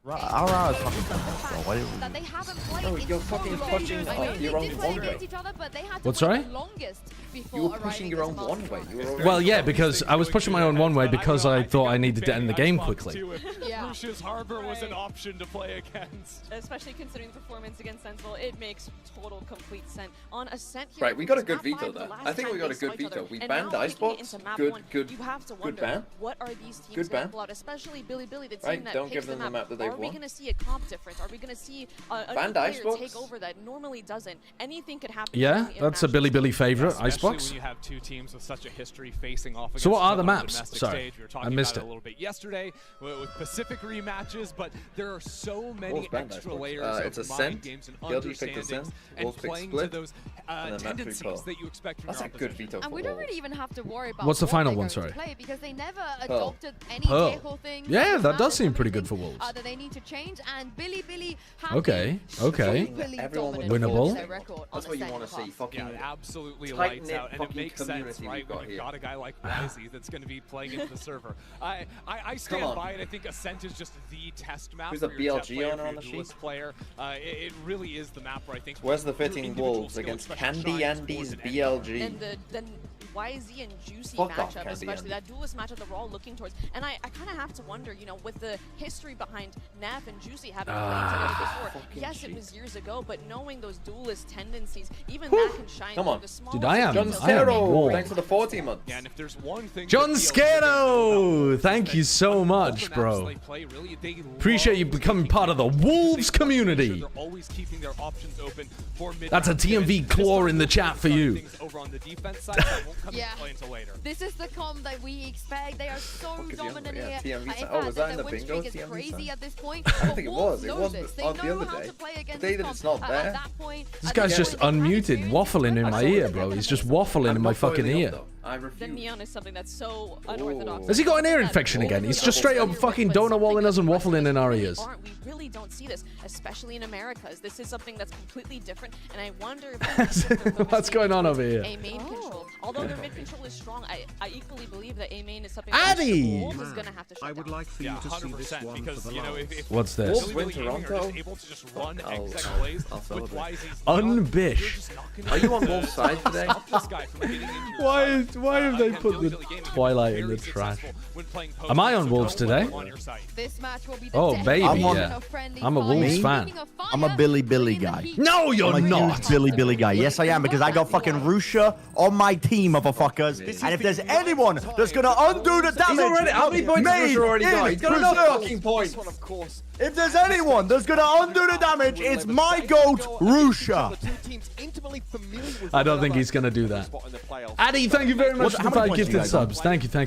RR is fucking fantastic. Why did That they haven't played No, in you're so fucking long. pushing I mean, your they own did play one against way. each other, but they had to What, wait sorry? the longest before You were pushing your own arriving one at way. this You were already Well, yeah, because I was pushing my own one way because I thought I needed to end the game quickly. Yeah. Lucius Harbor was an option to play against. Especially considering the performance against Sentinel, it makes total complete sense. On Ascent here, Right, we got a it's good map veto five, the there. last I think we time got a they good saw each other. veto. We And banned now taking it Icebox. into map Good, one, good, you have to good wonder, ban. what are these teams Good going ban. to pull out? Especially Billy Billy, the team Right, that don't picks give them the map that they've Are we won. going to see a comp difference? Are we going to see a Banned new player Icebox? take over that normally doesn't? Anything could happen. Yeah, that's a Billy Billy favorite, Especially Icebox. when you have two teams with such a history facing off against So what are each the other on maps? domestic Sorry, stage. We were talking I missed about it. a little bit yesterday with Pacific rematches, but there are so many Wolves banned extra Icebox. layers It's of Ascent. mind games and BLG picked understandings Ascent. and Wolves picked playing to Split. those And then map tendencies 3 that you expect from That's your a good opposition. veto And for we don't Wolves. really even have to worry about What's the what final they're one, going sorry? to play because they never adopted any Pearl. vehicle things. Yeah, that does There's seem so pretty many good for things, Wolves. that they need to change, and Billy Billy have Okay, been okay. superly Everyone with dominant Winnable. with their record That's on what you Ascent want to see. class. Fucking Yeah, absolutely tight-knit lights out, and it fucking makes sense, community right? we've got When you've here. got a guy like YZ that's going to be playing into the server. I stand on. by it. I think Ascent is just the test map Who's for the your BLG jet player, owner for on your the duelist sheet? player. It really is the map where I think. Where's the your fitting individual Wolves skill, against especially Candy shines Andy's more than BLG? And the YZ and Juicy Fuck off, matchup, Candy especially Andy. that duelist matchup that we're all looking towards. And I kind of have to wonder, you know, with the history behind Naf and Juicy having played together before. Fucking Yes, it cheat. was years ago, but knowing those duelist tendencies, even that can shine Come through on. the small. Dude, I am John warm. Scaro, thanks for the 40 months. Yeah, and if there's one thing John that BLG does know about Scaro! Wolves Thank is you that so on all much, the maps bro. they play, really, they Appreciate you love becoming taking part of the advantage because Wolves they want to make sure community. they're always keeping their options open for mid-round That's a TMV wins. claw This in the time, chat for we'll you. start things over on the defense side, that won't come Yeah. into play until later. This is the comp that we expect. They are so Fuck is the dominant other- yeah, here. TMV In side. fact, Oh, was that in their the win bingo, streak is TMV crazy side? at this point. I don't but think it Wolves was. It know was this. They the know other how day. to play The against day that this it's comp. not there. At that point, This at guy's this just point, they've had unmuted, experience waffling in with my it. ear, bro. He's just waffling in my fucking ear. I The refuse. neon is something that's so unorthodox. Has he got an ear infection again? He's just straight up fucking donut walling us and waffling in our ears. We really don't see this, especially in Americas. This is something that's completely different, and I wonder if What's going on over here? A main control. Although their mid control is strong, I equally believe that A main is something Addy! that Wolves is gonna have to shut I would down. like for you to see this 100%, one because, for the you know, last. if What's this? Wolves Billy win Billy Gaming are Toronto. just able to just run I'll exact plays I'll with celebrate. YZ's Unbish. you're just not gonna Are you on be able Wolves' to side today? stop this guy from getting into your Why side. have they Again, put Billy the Billy Gaming Twilight in very the trash? successful when playing post, Am I on so Wolves don't let today? them on your side. This match will be the Oh, death baby, of yeah. a friendly I'm a fire. Wolves Me? fan. Speaking of fire, I'm a Billy Billy bring the guy. heat. No, you're I'm a not. huge Billy Billy guy. Yes, I am, because I got fucking Rusha on my team, motherfuckers. And if there's anyone that's gonna undo the damage, How many points has made Rusha already got? in He's got enough Brazil. fucking points. If there's anyone that's gonna undo the damage, it's my goat, Rusha. I don't think he's gonna do that. Addy, thank you very much How for the many 5 points you gifted guys on? subs.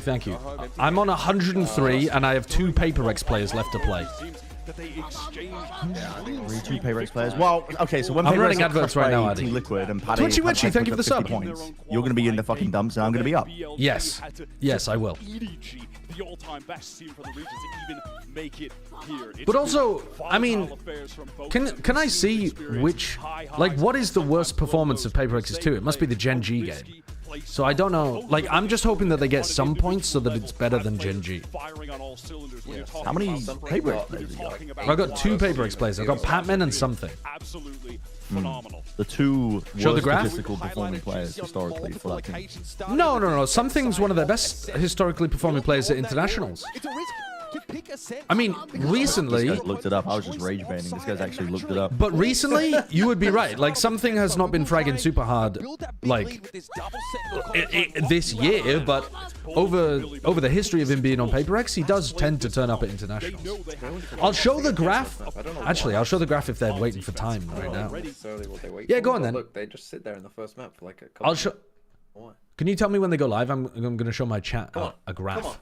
Thank you. I'm on 103 and I have 2 PRX players left to play. 2 PRX players. Well, okay, so when I'm PRX running got adverts crushed right by now, Addy. Team Liquid and Paddy, Twitchy Witchy, thank you for the 50 sub. points, you're gonna be in the fucking dumps, and I'm gonna be up. Yes. Yes, I will. The all-time best team for the region to even make it here. But also, I mean, can I see which, like, what is the worst performance of PRX's 2? It must be the Gen G game. So I don't know. Like, I'm just hoping that they get some points so that it's better than Genji. How many paper X players have you got? I've got 2 paper X players. I've got Patman and something. Absolutely phenomenal. The 2 Show the worst graph? statistical performing players historically for that team. No. Something's one of the best historically performing players at internationals. I mean, recently... This guy's looked it up. I was just rage baiting. This guy's actually looked it up. But recently, you would be right. Like, something has not been fragging super hard, like, this year, but over the history of him being on Paper X, he does tend to turn up at internationals. I'll show the graph. Actually, I'll show the graph if they're waiting for time right now. Yeah, go on then. Look, they just sit there in the first map for like a couple. I'll show... Can you tell me when they go live? I'm going to show my chat a graph. Come on.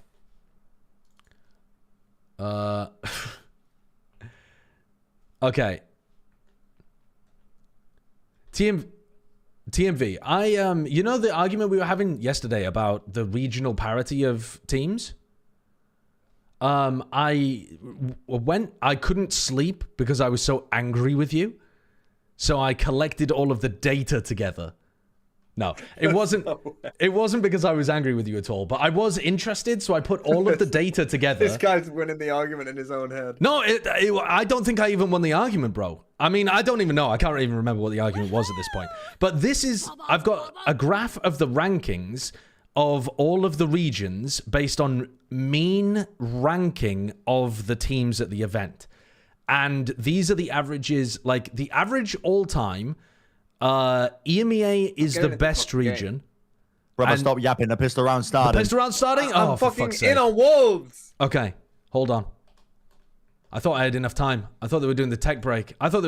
Okay. TMV. You know the argument we were having yesterday about the regional parity of teams? I couldn't sleep because I was so angry with you. So I collected all of the data together. No, it wasn't. It wasn't because I was angry with you at all. But I was interested, so I put all of the data together. This guy's winning the argument in his own head. No, I don't think I even won the argument, bro. I mean, I don't even know. I can't even remember what the argument was at this point. But this is... I've got a graph of the rankings of all of the regions based on mean ranking of the teams at the event. And these are the averages. Like, the average all-time... EMEA is the best region. Brother, stop yapping. The pistol round starting. The pistol round starting? I'm fucking in on Wolves. Okay, hold on. I thought I had enough time. I thought they were doing the tech break. Some of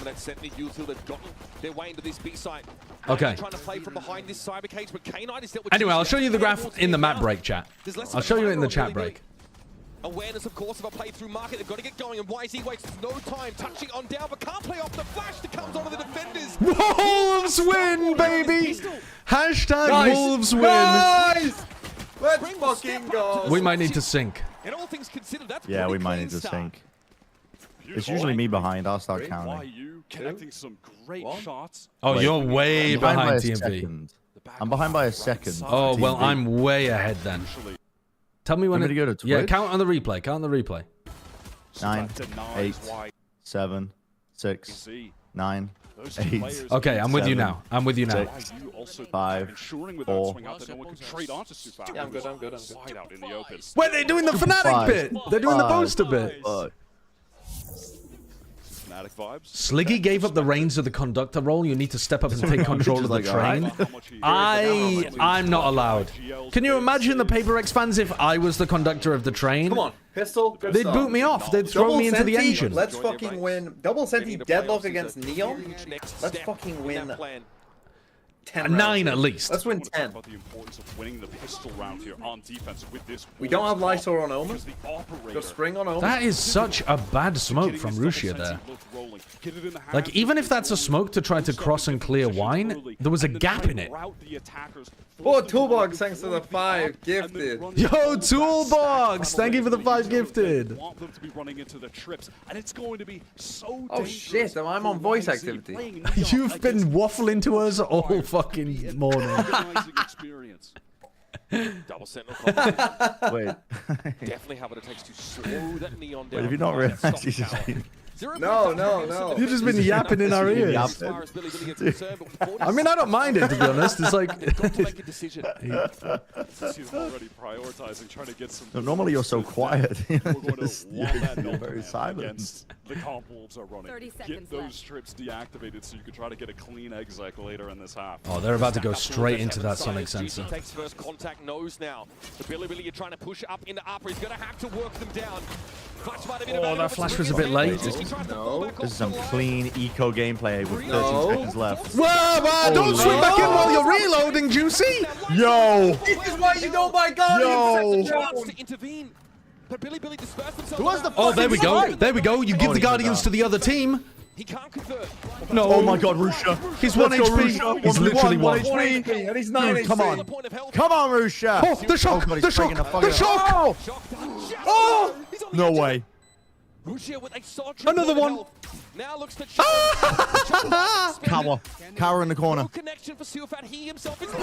that sent me until they've gotten their way into this B site. Okay. Trying to play from behind this cyber cage, but K9 is still... Anyway, I'll show you the graph in the map break chat. I'll show you it in the chat break. Awareness, of course, of a play through market. They've got to get going, and YZ waits no time, touching on down, but can't play off the flash that comes onto the defenders. Wolves win, baby! Hashtag nice. Wolves win. Nice! Let's fucking go. We might need to sync. Yeah, we might need to sync. It's usually me behind. I'll start counting. Connecting some great shots. Oh, wait, you're way behind TMV. I'm behind by a second. Oh, well, I'm way ahead then. Tell me when to go to Twitch? Yeah, count on the replay. 9, 8, 7, 6, 9, 8. Okay, I'm with you now. 5, 4. Yeah, I'm good. Wait, they're doing the Fnatic bit. They're doing the poster bit. Sliggy gave up the reins of the conductor role. You need to step up and take control of the train. I'm not allowed. Can you imagine the Paper X fans if I was the conductor of the train? Come on, pistol. They'd boot me off. They'd throw me into the engine. Let's fucking win. Double Senti deadlock against Neon. Let's fucking win. 9 at least. Let's win 10. About the importance of winning the pistol round here on defense with this. We don't have Lysor on Omen. Got Spring on Omen. That is such a bad smoke from Rusia there. Like, even if that's a smoke to try to cross and clear wine, there was a gap in it. Oh, Toolbox, thanks for the 5 gifted. Yo, Toolbox, thank you for the 5 gifted. Oh shit, I'm on voice activity. You've been waffling to us all fucking morning. Double sentinel. Wait. Definitely have what it takes to slow that Neon down. Wait, have you not realized he's just been... No. You've just been yapping in our ears. I mean, I don't mind it, to be honest. It's like... Normally you're so quiet. You're very silent. The comp wolves are running. Get those trips deactivated so you can try to get a clean exec later in this half. Oh, they're about to go straight into that sonic sensor. Takes first contact, knows now. The Billy, you're trying to push up into upper. He's going to have to work them down. Oh, that flash was a bit late. No. This is some clean eco gameplay with 13 seconds left. Whoa, don't swing back in while you're reloading, Juicy! Yo! This is why you don't buy Guardians! Oh, there we go. There we go. You give the Guardians to the other team. He can't convert. No. Oh my god, Rusha. He's 1 HP. He's literally 1 HP. And he's 9 Come on. Come on, Rusha. Oh, the shock. The shock. The shock. Oh! No way. Rusia with a solid Another one. Now looks to Cower. Cower in the corner. no connection for Silfat. He himself is No!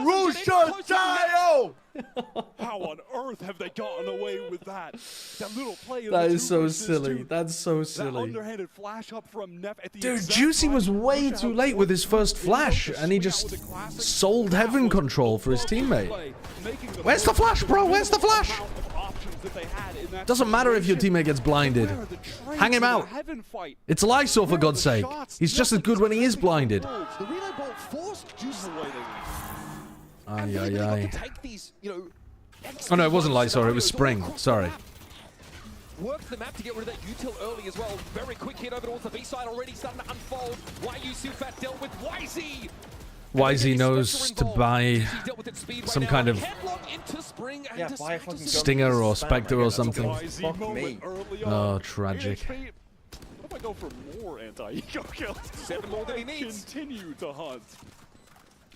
Rusha Tayo! How on earth have they gotten away with that? That little play. That is so silly. That's so That silly. underhanded flash up from Neff at the Dude, exact Juicy time was way Russia too had late with his first been flash, able to and he swing out just with a classic sold heaven control for his teammate. Where's the flash, bro? Where's the flash? Doesn't matter if your teammate gets blinded. Hang him out. It's Lysol, for God's sake. He's just as good when he is blinded. The relay bolt forced Juicy away. Ay, ay, ay. Take these, you know, Oh no, it wasn't Lysol, it was Spring. Sorry. Worked the map to get rid of that util early as well. Very quick hit over towards the B side already starting to unfold. YU Silfat dealt with YZ. YZ knows to buy some kind of Yeah, buy a fucking Stinger or Spectre or something. Fuck me. Oh, tragic. What if I go for more anti-eco kills? 7 more than he needs. Continue to hunt.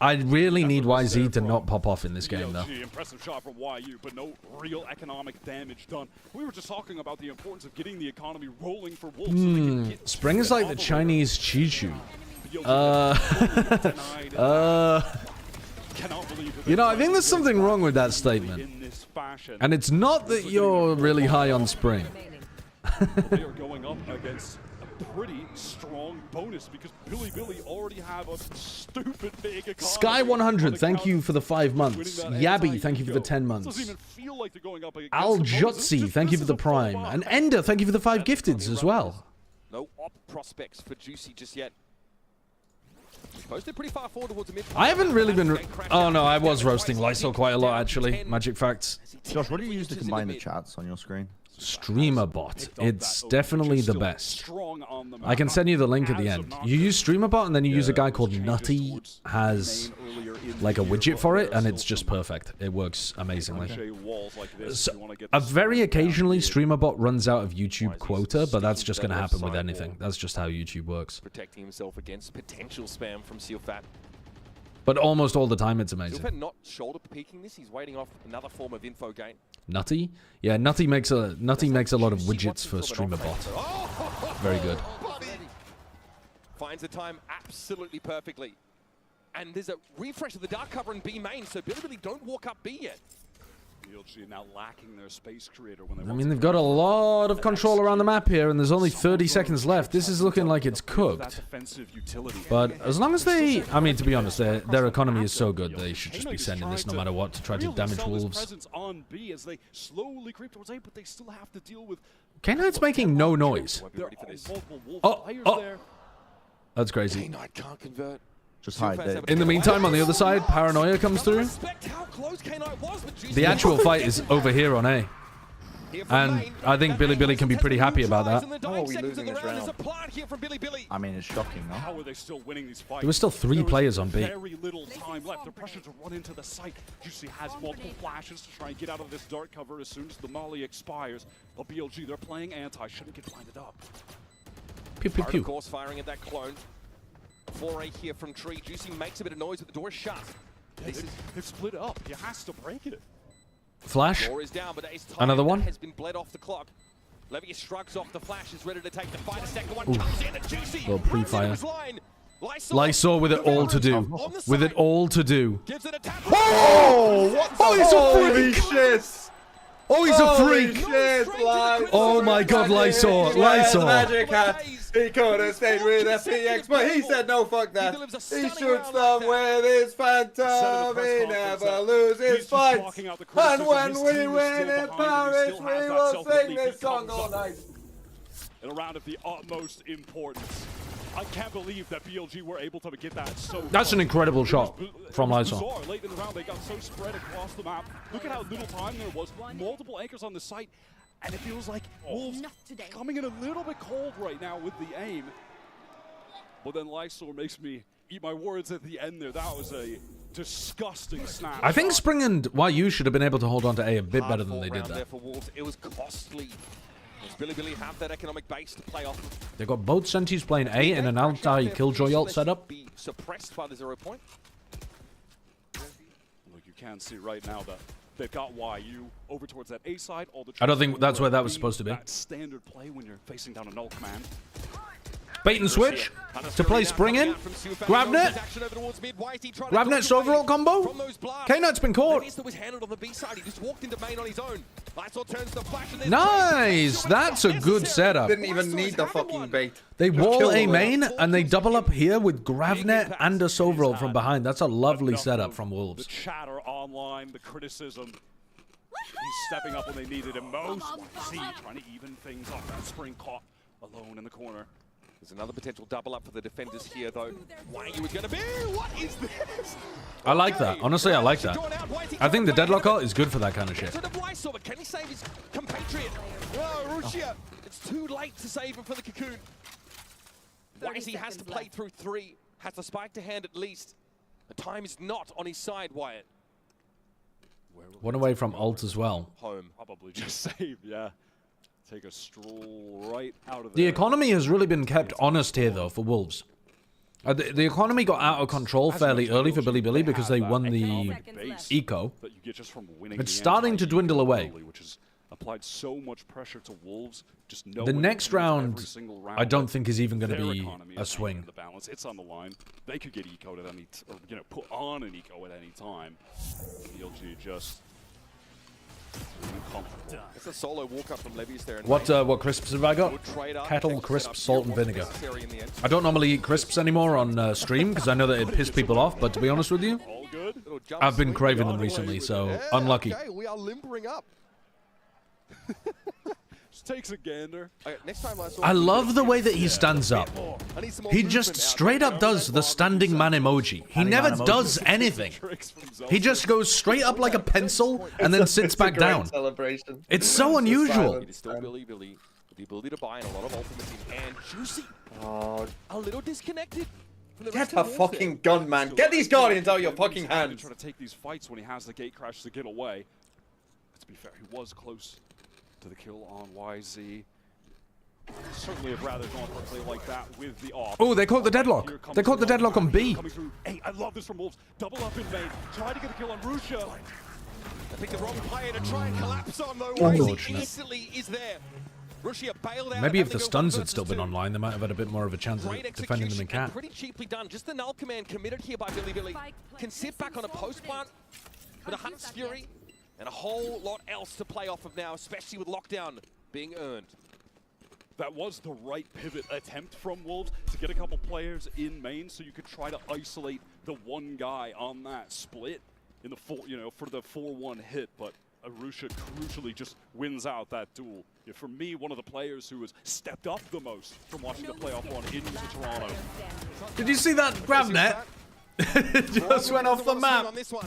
I really need YZ to not pop off in this game, though. BLG, impressive shot from YU, but no real economic damage done. We were just talking about the importance of getting the economy rolling for Wolves. So they can get Spring is like the Chinese Chi-Chu. You know, I think there's something wrong with that statement. And it's not that you're really high on Spring. They are going up against a pretty strong bonus because Billy already have a stupid big economy. Sky100, thank you for the 5 months. Yabby, thank you for the 10 months. Al Jutsi, thank you for the Prime. And Ender, thank you for the 5 gifteds as well. No op prospects for Juicy just yet. Posted pretty far forward towards the mid. I haven't really been... Oh no, I was roasting Lysol quite a lot, actually. Magic facts. Josh, what do you use to combine the chats on your screen? StreamerBot. It's definitely the best. I can send you the link at the end. You use StreamerBot and then you use a guy called Nutty, has like a widget for it, and it's just perfect. It works amazingly. So, very occasionally StreamerBot runs out of YouTube quota, but that's just going to happen with anything. That's just how YouTube works. Protecting himself against potential spam from Silfat. But almost all the time, it's amazing. Silfat not shoulder peeking this. He's waiting off another form of info gain. Nutty? Yeah, Nutty makes a lot of widgets for StreamerBot. Very good. Finds the time absolutely perfectly. And there's a refresh of the dark cover in B main, so Billy don't walk up B yet. BLG now lacking their space creator when they I mean, they've got a lot of control around the map here, and there's only 30 seconds left. This is looking like it's cooked. But as long as they... I mean, to be honest, their economy is so good, they should just be sending this no matter what to try to damage Wolves. K-Knight's making no noise. Oh! That's crazy. K-Knight can't convert. Just hide there. In the meantime, on the other side, Paranoia comes through. The actual fight is over here on A. And I think Billy can be pretty happy about that. How are we losing this round? I mean, it's shocking, no? How are they still winning these fights? There were still 3 players on B. Very little time left. The pressure to run into the site. Juicy has multiple flashes to try and get out of this dark cover as soon as the molly expires. But BLG, they're playing anti. Shouldn't get blinded up. Pew pew pew. Of course, firing at that clone. 4A here from Tree. Juicy makes a bit of noise, but the door is shut. They've split up. He has to break it. Flash. Door is down, but ace time Another one. has been bled off the clock. Levius shrugs off the flash, is ready to take the fight. A second one comes in, and Juicy little pre-fire. Lysol with it all to do. With it all to do. gives it a tap. Oh! What the Oh, he's a freak! shit! Oh, he's a freak! Shit, Oh my God, Lysol! Lysol! Magic hat. He could have stayed with FPX, but he said no, fuck that. He shoots them with his phantom. He never loses fights. And when we win in Paris, we will sing this song all night. In a round of the utmost importance. I can't believe that BLG were able to get that so That's an incredible shot from Lysol. Bizarre. Late in the round, they got so spread across the map. Look at how little time there was. Multiple anchors on the site. And it feels like Wolves coming in a little bit cold right now with the aim. But then Lysol makes me eat my words at the end there. That was a disgusting snap. I think Spring and YU should have been able to hold on to A a bit better than they did that. For Wolves. It was costly. Does Billy have that economic base to play off? They've got both sentis playing A in an anti-killjoy ult setup. Be suppressed by the 0 point. Look, you can see right now that They've got YU over towards that A side. All the I don't think that's where that was being supposed to be. That standard play when you're facing down a null command. Bait and switch to play Spring in. Grab net. Grab net's overall combo. K-Nut's been caught. Nice. That's a good setup. Didn't even need the fucking bait. They wall A main and they double up here with Gravnet and a Sovereign from behind. That's a lovely setup from Wolves. The chatter online, the criticism. He's stepping up when they needed him most. Z trying to even things up. That Spring caught alone in the corner. There's another potential double up for the defenders here, though. YU is going to be. What is this? I like that. Honestly, I like that. I think the deadlock ult is good for that kind of shit. Can he save his compatriot? Oh, Rushia. It's too late to save him for the cocoon. YZ has to play through 3. Has a spike to hand at least. The time is not on his side, Wyatt. One away from ult as well. Home. Probably just save, yeah. Take a stroll right out of there. The economy has really been kept honest here, though, for Wolves. The economy got out of control fairly early for Billy because they won the eco. It's starting to dwindle away. Which has applied so much pressure to Wolves. Just The next round, I don't think is even going to be a swing. The balance, it's on the line. They could get eco'd at any, or put on an eco at any time. BLG just. It's a solo walk up from Levius there. What crisps have I got? Kettle, crisps, salt, and vinegar. I don't normally eat crisps anymore on stream because I know that it pissed people off, but to be honest with you, I've been craving them recently, so unlucky. Okay, we are limbering up. Just takes a gander. Okay, next time I love the way that he stands up. He just straight up does the standing man emoji. He never does anything. He just goes straight up like a pencil and then sits back down. It's so unusual. It is still Billy with the ability to buy and a lot of ultimate in and Juicy. A little disconnected. Get a fucking gun, man. Get these Guardians out of your fucking hands. Trying to take these fights when he has the gate crash to get away. To be fair, he was close to the kill on YZ. Certainly have rather gone for a play like that with the off. Oh, they caught the deadlock. They caught the deadlock on B. Hey, I love this from Wolves. Double up in main. Try to get a kill on Rusha. I think the wrong player to try and collapse on though. YZ instantly is there. Russia bailed out. Maybe if the stuns had still been online, they might have had a bit more of a chance of defending them in cat. Pretty cheaply done. Just the null command committed here by Billy. Can sit back on a post plant with a Hunt's Fury and a whole lot else to play off of now, especially with lockdown being earned. That was the right pivot attempt from Wolves to get a couple players in main so you could try to isolate the one guy on that split in the for the 4-1 hit, but Arusha crucially just wins out that duel. Yeah, for me, one of the players who has stepped up the most from watching the playoff run into Toronto. Did you see that grab net? It just went off the map. On this one.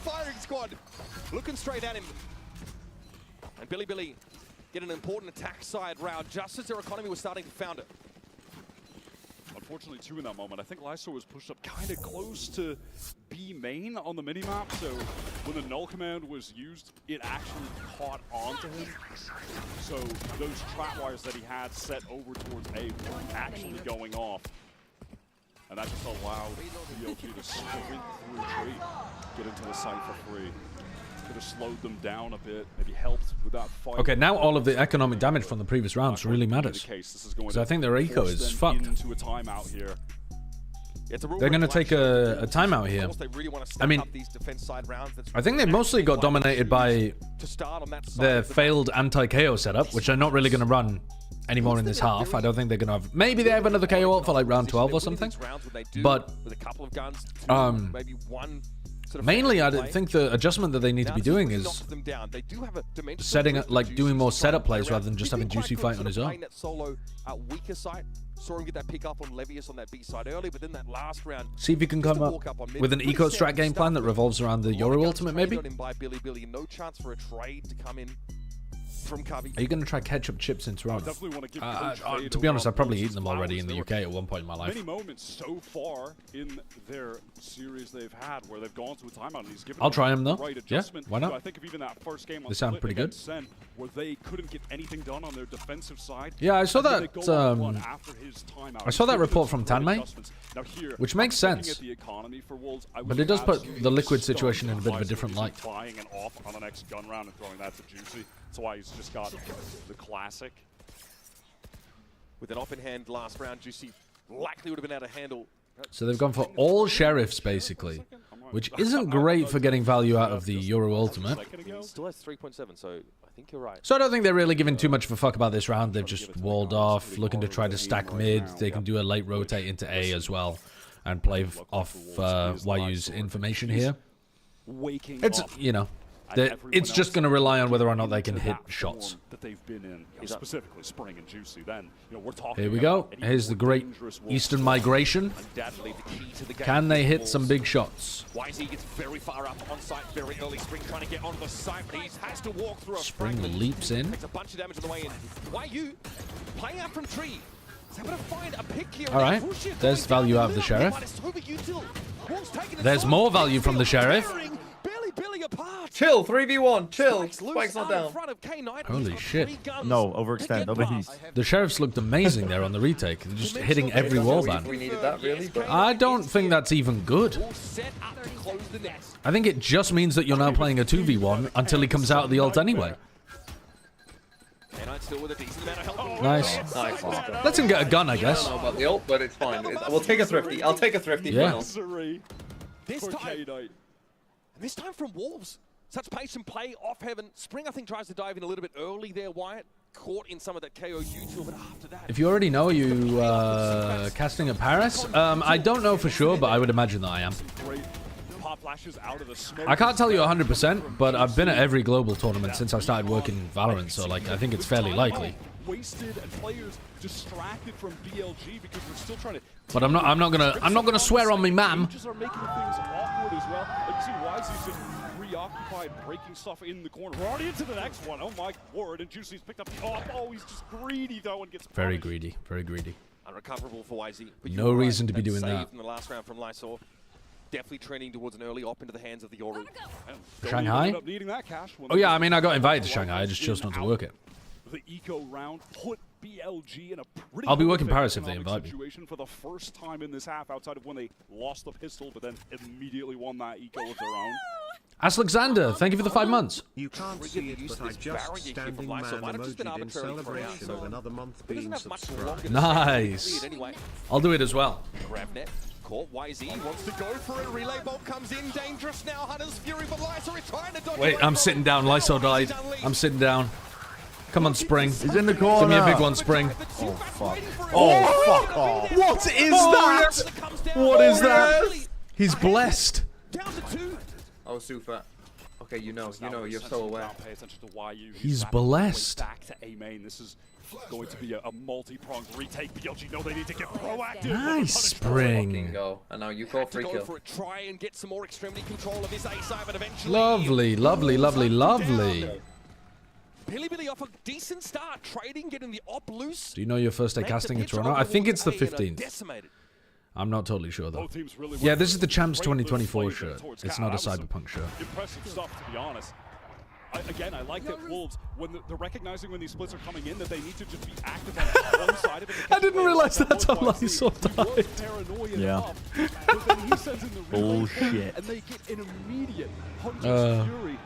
Firing squad looking straight at him. And Billy get an important attack side round just as their economy was starting to founder. Unfortunately, too, in that moment, I think Lyso was pushed up kind of close to B main on the minimap, so when the null command was used, it actually caught onto him. So those trap wires that he had set over towards A weren't actually going off. And that just allowed BLG to sprint through tree, get into the site for free. Could have slowed them down a bit, maybe helped with that fight. Okay, now all of the economic damage from the previous rounds really matters. Because I think their eco is fucked. Into a timeout here. They're going to take a timeout here. I mean, I think they mostly got dominated by their failed anti-KO setup, which are not really going to run anymore in this half. I don't think they're going to have... Maybe they have another KO ult for like round 12 or something. But... mainly, I think the adjustment that they need to be doing is setting up, like doing more setup plays rather than just having Juicy fight on his own. Saw him get that pick up on Levius on that B side early, but then that last round, see if you can come up with an eco strat game plan that revolves around the Yoru ultimate, maybe. By Billy. No chance for a trade to come in. from Covey. Are you going to try ketchup chips in Toronto? Definitely want to give Coach To be honest, I've probably those eaten them already in the flowers. UK at one point in my life. Many moments so far in their series they've had where they've gone to a timeout and he's given I'll try them though. the right Yeah, adjustment. why not? I think of even that first game on They sound Split pretty good. against Sen, where they couldn't get anything done on their defensive side. Yeah, I saw And then that, they go on one after his timeout. I saw that He's given report them from great Tanmay, adjustments. Now here, which makes looking sense. at the economy for Wolves, I But was it does put absolutely the liquid stunned situation in a bit of a by different light. buying an off on the next gun round and throwing that to Juicy. That's why he's just got the classic. With an off in hand last round, Juicy likely would have been able to handle. So they've gone for all sheriffs, basically, which isn't great for getting value out of the Euro Ultimate. He still has 3.7, so I think you're right. So I don't think they're really giving too much of a fuck about this round. They've just walled off, looking to try to stack mid. They can do a late rotate into A as well and play off YU's information here. It's, you know, it's just going to rely on whether or not they can hit shots. That they've been in, specifically Spring and Juicy. Then, we're talking. Here we go. Here's the great Eastern migration. Can they hit some big shots? YZ gets very far up on site very early. Spring trying to get onto the site, but he has to walk through a Spring fragment. leaps in. Takes a bunch of damage on the way in. YU playing out from tree. He's able to find a pick here. All right. There's value out of the sheriff. There's more value from the sheriff. Chill, 3v1, chill. Spike's not down. Holy shit. No, overextend, overheat. The sheriffs looked amazing there on the retake. They're just hitting every wallbang. We needed that, really. But I don't think that's even good. I think it just means that you're now playing a 2v1 until he comes out of the ult anyway. Nice. Nice. Let him get a gun, I guess. I don't know about the ult, but it's fine. We'll take a thrifty. I'll take a thrifty. Yeah. This time from Wolves. Such patient play off heaven. Spring, I think, tries to dive in a little bit early there, Wyatt. Caught in some of that KO U2, but after that... If you already know, are you casting at Paris? I don't know for sure, but I would imagine that I am. I can't tell you 100%, but I've been at every global tournament since I started working Valorant, so like I think it's fairly likely. Wasted and players distracted from BLG because we're still trying to. But I'm not gonna swear on me, ma'am. Just are making things awkward as well. Like you see, Wisey's just preoccupied breaking stuff in the corner. We're already into the next one. Oh my word! And Juicy's picked up the off. Oh, he's just greedy though and gets Very greedy, very greedy. Unrecoverable for YZ. But No reason to be doing that. In the last round from Lysor. Definitely trending towards an early op into the hands of the Yoru. Shanghai? Oh yeah, I mean I got invited to Shanghai. I just chose not to work it. The eco round put BLG in a pretty I'll be working Paris if they invite me. situation for the first time in this half, outside of when they lost the pistol, but then immediately won that eco of their own. Alexander, thank you for the 5 months. You can't see it, but I just standing man emojied in celebration of another month being subscribed. Nice. I'll do it as well. Gravnet caught. YZ wants to go for it. Relay bolt comes in. Dangerous now. Hunter's Fury, but Lysor is trying to dodge. Wait, I'm sitting down. Lysol died. I'm sitting down. Come on, Spring. He's in the corner. Give me a big one, Spring. Oh, fuck. Oh, fuck off. What is that? What is that? He's blessed. Oh, super. Okay, you know, you're so aware. Pay attention to YU. He's blessed. Back to A main. This is going to be a multi-pronged retake. BLG know they need to get proactive. Nice, Spring. Go. And now you call free kill. For it. Try and get some more extremity control of his A side, but eventually. Lovely, lovely, lovely, lovely. Billy off a decent start, trading, getting the op loose. Do you know your first day casting in Toronto? I think it's the 15th. I'm not totally sure though. Yeah, this is the Champs 2024 shirt. It's not a Cyberpunk shirt. Impressive stuff, to be honest. Again, I like that Wolves, when they're recognizing when these splits are coming in, that they need to just be active on one side of it. I didn't realize that's how Lysol died. Yeah. Bullshit. And they get an immediate 100 Fury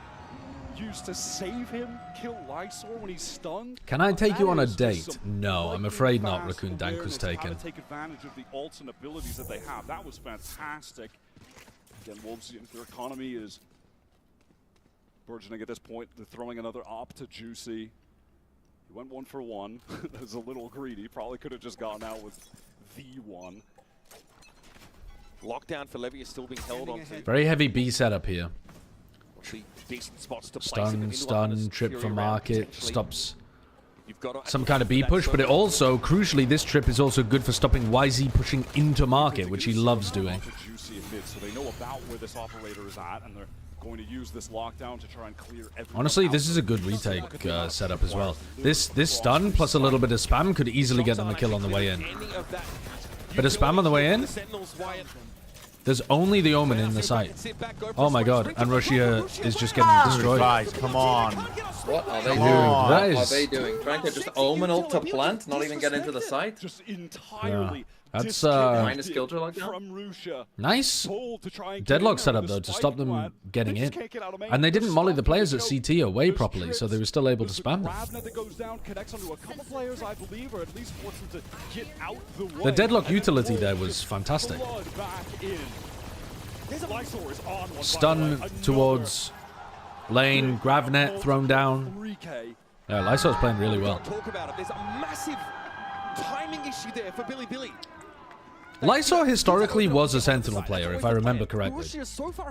used to save him, kill Lysor when he's stunned. Can I take you on a date? No, I'm afraid not. Raccoon Dank was taken. Take advantage of the ults and abilities that they have. That was fantastic. Again, Wolves, their economy is burgeoning at this point. They're throwing another op to Juicy. He went 1 for 1. That was a little greedy. Probably could have just gotten out with the one. Lockdown for Levy is still being held on. Very heavy B setup here. Decent spots to Stun, trip for market, stops some kind of B push, but it also, crucially, this trip is also good for stopping YZ pushing into market, which he loves doing. So they know about where this operator is at, and they're Going to use this lockdown to try and clear everyone. Honestly, this is a good retake setup as well. This stun plus a little bit of spam could easily get them a kill on the way in. Bit of spam on the way in. There's only the Omen in the site. Oh my god, and Russia is just getting destroyed. Guys, come on. What are they Dude, doing? that What are is... they doing? Trying to just Omen ult to plant, not even get into the site? Just entirely. That's minus killjoy lockdown. Nice deadlock setup though to stop them getting in, and they didn't molly the players at CT away properly, so they were still able to spam them. The deadlock utility there was fantastic. Stun towards lane, Gravnet thrown down. Yeah, Lysor's playing really well. Talk about it. There's a massive timing issue there for Billy. Lysor historically was a Sentinel player, if I remember correctly.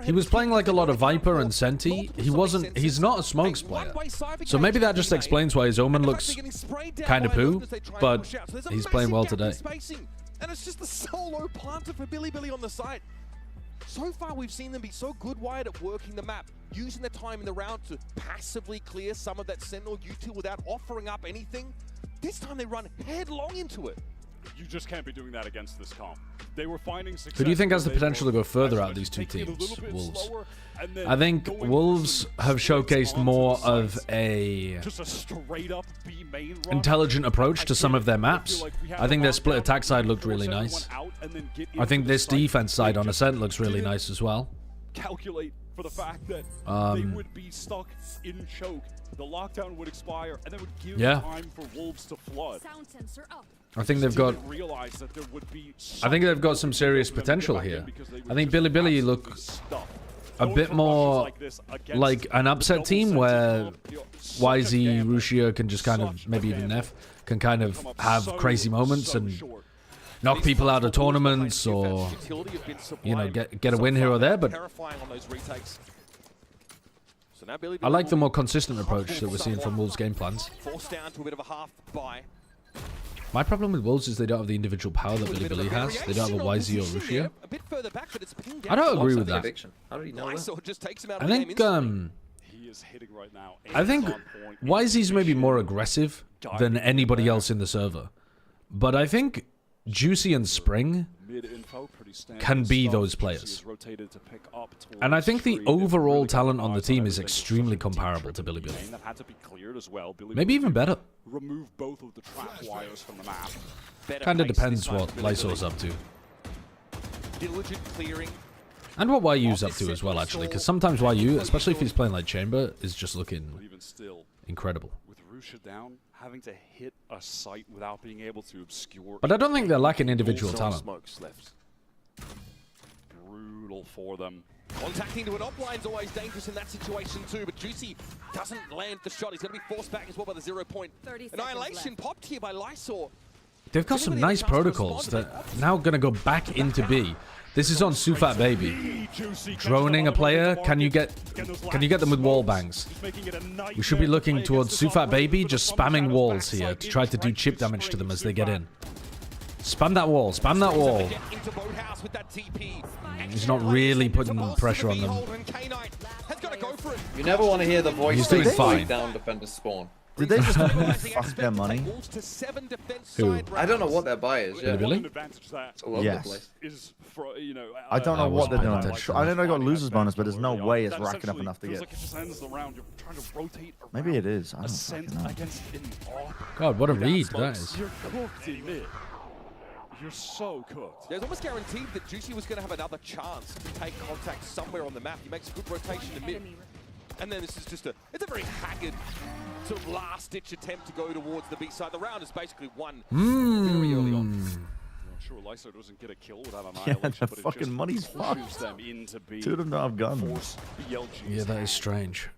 He was playing like a lot of Viper and Senti. He's not a Smokes player. So maybe that just explains why his Omen looks kind of poo, but he's playing well today. And it's just the solo planter for Billy on the side. So far, we've seen them be so good wired at working the map, using their time in the round to passively clear some of that Sentinel util without offering up anything. This time they run headlong into it. You just can't be doing that against this comp. They were finding success. Who do you think has the potential to go further out of these two teams? Wolves. I think Wolves have showcased more of a intelligent approach to some of their maps. I think their split attack side looked really nice. I think this defense side on Ascent looks really nice as well. Calculate for the fact that they would be stuck in choke. The lockdown would expire, and then would give time for Wolves to flood. I think they've got. I think they've got some serious potential here. I think Billy look a bit more like an upset team where YZ, Rushia can just kind of, maybe even Neff, can kind of have crazy moments and knock people out of tournaments or, you know, get a win here or there. But I like the more consistent approach that we're seeing from Wolves' game plans. My problem with Wolves is they don't have the individual power that Billy has. They don't have a YZ or Rushia. I don't agree with that. I think YZ's maybe more aggressive than anybody else in the server. But I think Juicy and Spring can be those players. And I think the overall talent on the team is extremely comparable to Billy. Maybe even better. Remove both of the trap wires from the map. Kind of depends what Lysor's up to. Diligent clearing. And what YU's up to as well, actually. Because sometimes YU, especially if he's playing like Chamber, is just looking incredible. With Rusha down, having to hit a site without being able to obscure. But I don't think they're lacking individual talent. Brutal for them. Contacting to an upline's always dangerous in that situation too, but Juicy doesn't land the shot. He's going to be forced back as well by the 0 point. Annihilation popped here by Lysor. They've got some nice protocols that are now going to go back into B. This is on Sufat Baby. Droning a player, can you get them with wall bangs? We should be looking towards Sufat Baby, just spamming walls here to try to do chip damage to them as they get in. Spam that wall, spam that wall. He's not really putting pressure on them. You never want to hear the voice. He's doing fine. Down defenders spawn. Did they just fuck their money? Who? I don't know what their buy is. Yeah. Really? It's all over the place. I don't know what they're doing. I know they got losers bonus, but there's no way it's racking up enough to get. Maybe it is. I don't fucking know. God, what a read that is. You're so cooked. There's almost guaranteed that Juicy was going to have another chance to take contact somewhere on the map. He makes a good rotation to mid. And then this is just it's a very haggard sort of last-ditch attempt to go towards the B side. The round is basically won very early on. I'm sure Lysor doesn't get a kill without Annihilation, Yeah, the but fucking money's fucked. them into B. Two of them don't have guns. Yeah, that is strange.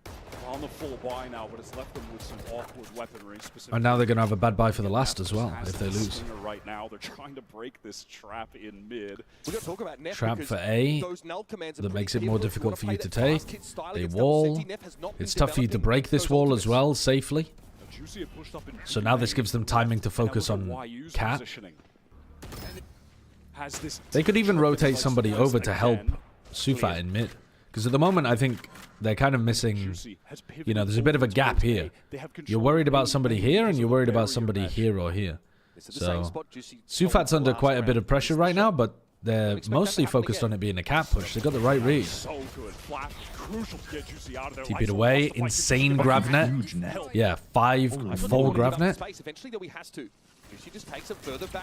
On the full buy now, but it's left them with some awkward weaponry. And now they're going to have a bad buy for the last as well, if they lose. Right now, they're trying to break this trap in mid. We're going to talk about Neff Trap for A, that makes it more difficult for you to take. A wall. It's tough for you to break this wall as well, safely. So now this gives them timing to focus on Cat. They could even rotate somebody over to help Sufat in mid. Because at the moment, I think they're kind of missing, you know, there's a bit of a gap here. You're worried about somebody here, and you're worried about somebody here or here. So, Sufat's under quite a bit of pressure right now, but they're mostly focused on it being a cap push. They got the right read. Keep it away. Insane grav net. Yeah, 4 grav net.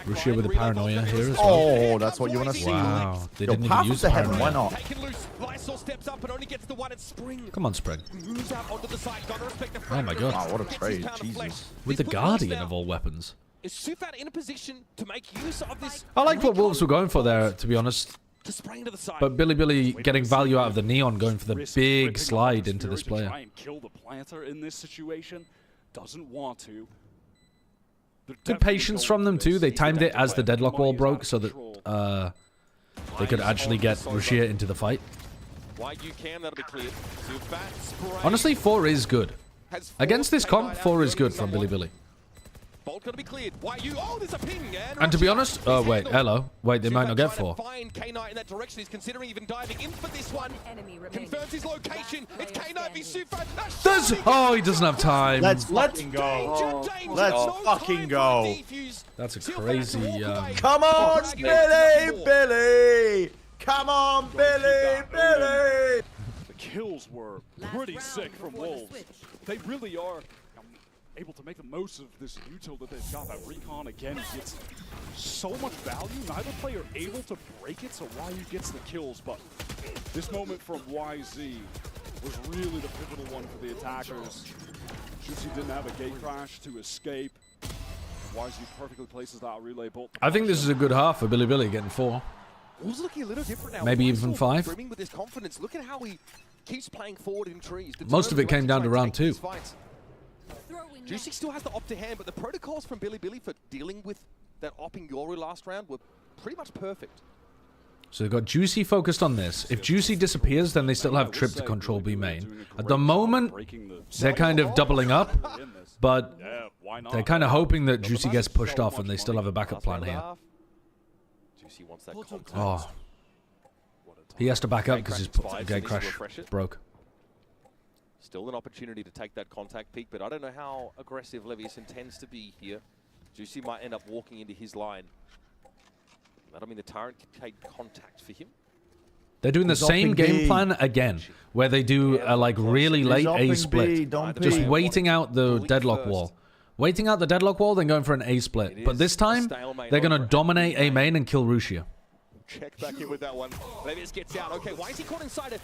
Russia with the paranoia here as well. Oh, that's what you want to see. Wow. They didn't even use the heaven. Why not? Come on, Spring. Oh my god. Wow, what a trade. Jesus. With the Guardian of all weapons. Is Sufat in a position to make use of this? I like what Wolves were going for there, to be honest. But Billy getting value out of the Neon, going for the big slide into this player. Try and kill the planter in this situation. Doesn't want to. Good patience from them too. They timed it as the deadlock wall broke so that they could actually get Russia into the fight. Honestly, 4 is good. Against this comp, 4 is good from Billy. Bolt gonna be cleared. Why you? Oh, there's a ping, and to be honest, oh wait, hello, wait, they might not get 4. Find K-Knight in that direction. He's considering even diving in for this one. Confirms his location. It's K-Knight v Sufat. Oh, he doesn't have time. Let's fucking go. Let's fucking go. That's a crazy. Come on, Billy! Come on, Billy! The kills were pretty sick from Wolves. They really are able to make the most of this util that they've got. That recon again gets so much value. Neither player able to break it, so YU gets the kills. But this moment from YZ was really the pivotal one for the attackers. Juicy didn't have a gate crash to escape. YZ perfectly places that relay bolt. I think this is a good half for Billy getting 4. Wolves looking a little different now. Maybe even 5. With this confidence. Look at how he keeps playing forward in trees. Most of it came down to round 2. Juicy still has the op to hand, but the protocols from Billy for dealing with that opping Yoru last round were pretty much perfect. So they've got Juicy focused on this. If Juicy disappears, then they still have Trip to control B main. At the moment, they're kind of doubling up, but they're kind of hoping that Juicy gets pushed off and they still have a backup plan here. Juicy wants that contact. Oh. He has to back up because his gate crash broke. Still an opportunity to take that contact peak, but I don't know how aggressive Levius intends to be here. Juicy might end up walking into his line. That'll mean the Tyrant can take contact for him. They're doing the same game plan again, where they do a like really late A split. Just waiting out the deadlock wall. Waiting out the deadlock wall, then going for an A split. But this time, they're going to dominate A main and kill Russia. Check back in with that one. Levius gets out. Okay, why is he caught inside it?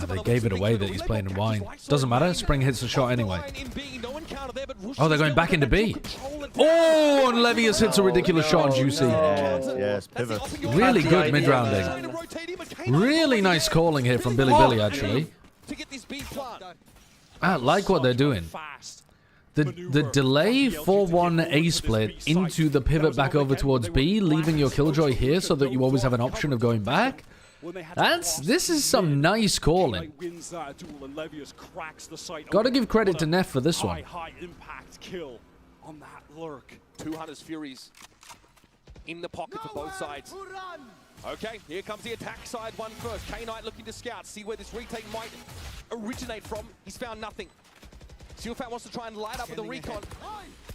They gave it away that he's playing in wine. Doesn't matter. Spring hits the shot anyway. Oh, they're going back into B. Oh, and Levius hits a ridiculous shot on Juicy. Yes, pivot. Really good mid-rounding. Really nice calling here from Billy, actually. I like what they're doing. The delay 4-1 A split into the pivot back over towards B, leaving your Killjoy here so that you always have an option of going back. This is some nice calling. Gotta give credit to Neff for this one. High impact kill on that lurk. 200's Furies in the pocket for both sides. Okay, here comes the attack side one first. K-Knight looking to scout, see where this retake might originate from. He's found nothing. Sufat wants to try and light up with a recon.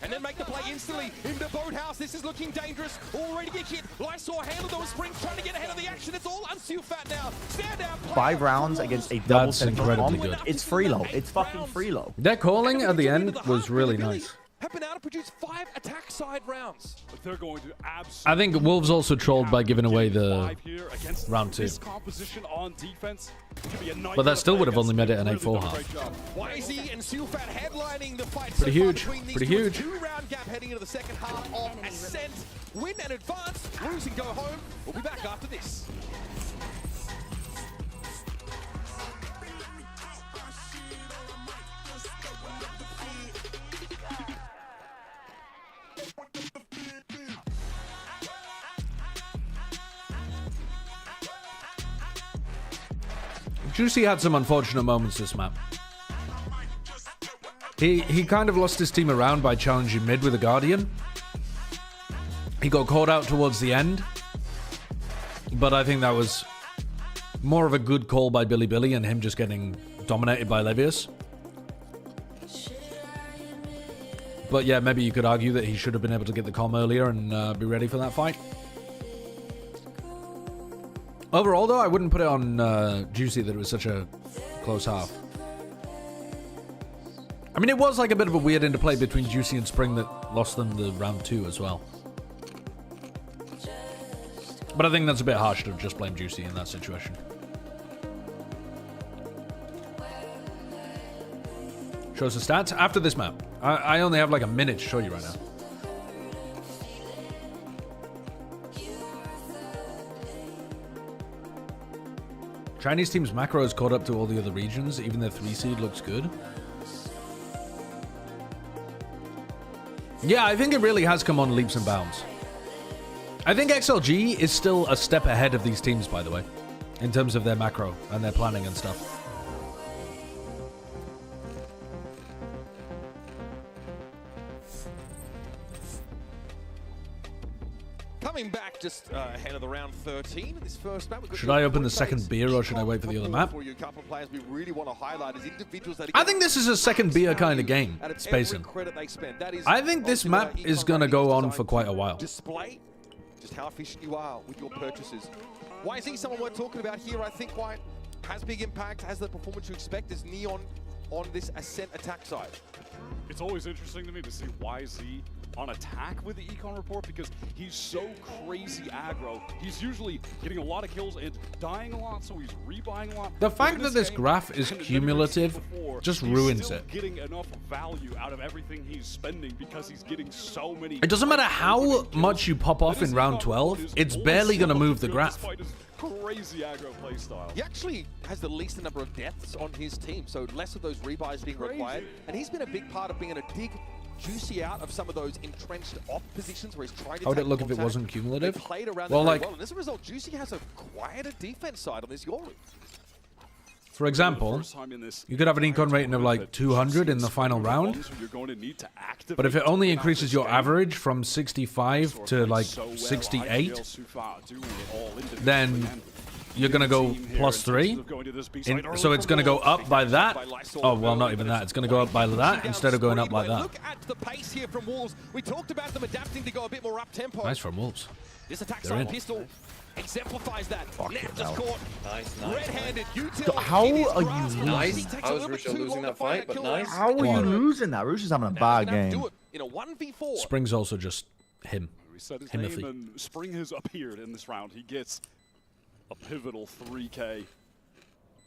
And then make the play instantly into Boathouse. This is looking dangerous. Already get hit. Lysor handled those springs, trying to get ahead of the action. It's all on Sufat now. Stand down. 5 rounds against a double. That's incredibly good. It's freelo. It's fucking freelo. Their calling at the end was really nice. Have been able to produce 5 attack side rounds. But they're going to absolutely. I think Wolves also trolled by giving away the round 2. But that still would have only made it an 8-4 half. YZ and Sufat headlining the fight. Pretty huge. Pretty huge. 2-round gap heading into the second half of Ascent. Win and advance. Lose and go home. We'll be back after this. Juicy had some unfortunate moments this map. He kind of lost his team around by challenging mid with a Guardian. He got caught out towards the end. But I think that was more of a good call by Billy and him just getting dominated by Levius. But yeah, maybe you could argue that he should have been able to get the comm earlier and be ready for that fight. Overall, though, I wouldn't put it on Juicy that it was such a close half. I mean, it was like a bit of a weird interplay between Juicy and Spring that lost them the round 2 as well. But I think that's a bit harsh to just blame Juicy in that situation. Show us the stats after this map. I only have like a minute to show you right now. Chinese team's macro has caught up to all the other regions. Even their 3 seed looks good. Yeah, I think it really has come on leaps and bounds. I think XLG is still a step ahead of these teams, by the way, in terms of their macro and their planning and stuff. Coming back just ahead of the round 13 in this first map. Should I open the second beer or should I wait for the other map? I think this is a second beer kind of game, Spacing. I think this map is going to go on for quite a while. Display just how efficient you are with your purchases. Why is he someone we're talking about here? I think White has big impact, has the performance you expect as Neon on this Ascent attack side. It's always interesting to me to see YZ on attack with the Econ report because he's so crazy aggro. He's usually getting a lot of kills and dying a lot, so he's rebuying a lot. The fact that this graph is cumulative just ruins it. Getting enough value out of everything he's spending because he's getting so many. It doesn't matter how much you pop off in round 12, it's barely going to move the graph. Crazy aggro playstyle. He actually has the least number of deaths on his team, so less of those rebuys being required. And he's been a big part of being able to dig Juicy out of some of those entrenched off positions where he's trying to. How would it look if it wasn't cumulative? Played around well, like, and as a result, Juicy has a quieter defense side on this Yoru. For example, you could have an econ rating of like 200 in the final round, but if it only increases your average from 65 to like 68, then you're going to go +3. So it's going to go up by that. Oh, well, not even that. It's going to go up by that instead of going up like that. Look at the pace here from Wolves. We talked about them adapting to go a bit more up-tempo. Nice from Wolves. This attack side pistol exemplifies that. Now just caught. Nice. Red-handed. How are you losing? Nice. I was Russia losing that fight, but nice. How are you losing that? Rusha's having a bad game. In a 1v4. Spring's also just him. Himothy. And Spring has appeared in this round. He gets a pivotal 3K.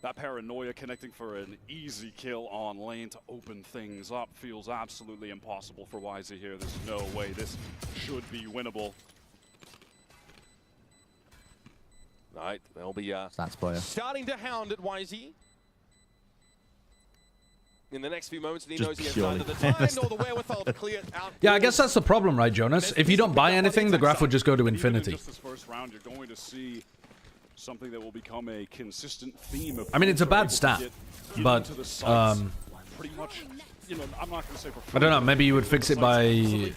That paranoia connecting for an easy kill on lane to open things up feels absolutely impossible for YZ here. There's no way this should be winnable. Right, they'll be Stats player. starting to hound at YZ. In the next few moments, and he knows he has neither the time nor the wherewithal to clear out. Yeah, I guess that's the problem, right, Jonas? If you don't buy anything, the graph would just go to infinity. Even in just this first round, you're going to see something that will become a consistent theme of. I mean, it's a bad stat, but pretty much, you know, I'm not going to say. I don't know. Maybe you would fix it by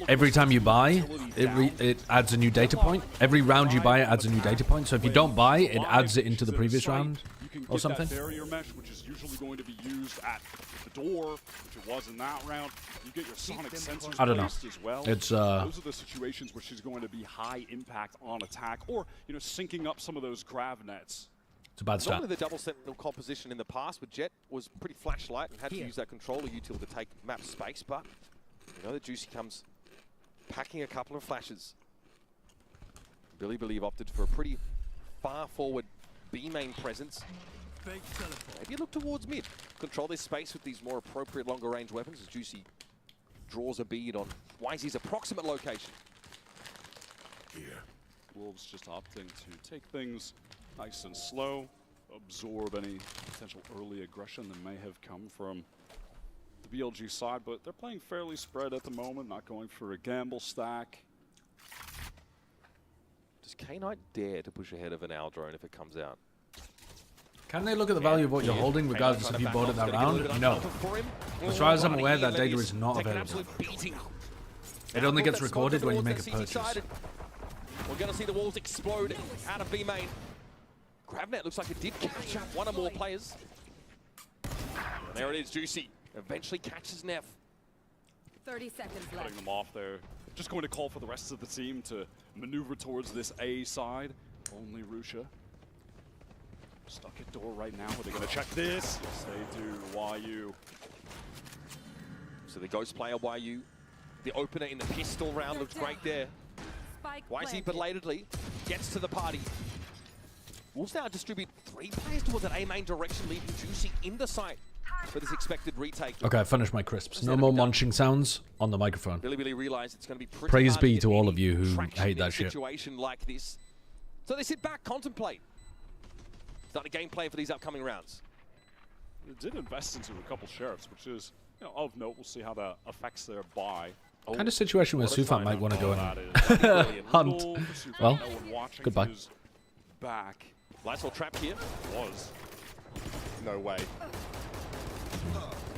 every time you buy, it adds a new data point. Every round you buy, it adds a new data point. So if you don't buy, it adds it into the previous round or something. Barrier mesh, which is usually going to be used at the door, which it was in that round. You get your sonic sensors I don't know. as well. It's those are the situations where she's going to be high impact on attack, or you know, syncing up some of those grav nets. It's a bad stat. Normally the double sentinel composition in the past with Jet was pretty flashlight and had to use that controller util to take map space, but you know that Juicy comes packing a couple of flashes. Billy Believe opted for a pretty far forward B main presence. Maybe look towards mid. Control this space with these more appropriate longer range weapons as Juicy draws a bead on YZ's approximate location. Here. Wolves just opting to take things nice and slow, absorb any potential early aggression that may have come from the BLG side, but they're playing fairly spread at the moment, not going for a gamble stack. Does K-Knight dare to push ahead of an Owl drone if it comes out? Can they look at the value of what you're holding, regardless if you bought it that round? No. As far as I'm aware, that data is not available. It only gets recorded when you make a purchase. We're going to see the walls explode out of B main. GravNet looks like it did catch up one or more players. And there it is, Juicy. Eventually catches Neff. 30 seconds left. Cutting them off there. Just going to call for the rest of the team to maneuver towards this A side. Only Rusha. Stuck at door right now. Are they going to check this? Yes, they do. YU. So the Ghost player, YU. The opener in the pistol round looks great there. YZ belatedly gets to the party. Wolves now distribute 3 players towards that A main direction, leaving Juicy in the site for this expected retake. Okay, I finished my crisps. No more munching sounds on the microphone. Billy realized it's going to be pretty Praise hard be get to all any of you who traction hate in a that shit. situation like this. So they sit back, contemplate. Start a game plan for these upcoming rounds. They did invest into a couple sheriffs, which is of note. We'll see how that affects their buy. Kind of situation where Sufan might want to go and hunt. Well, goodbye. Back. Lysol trapped here. Was. No way.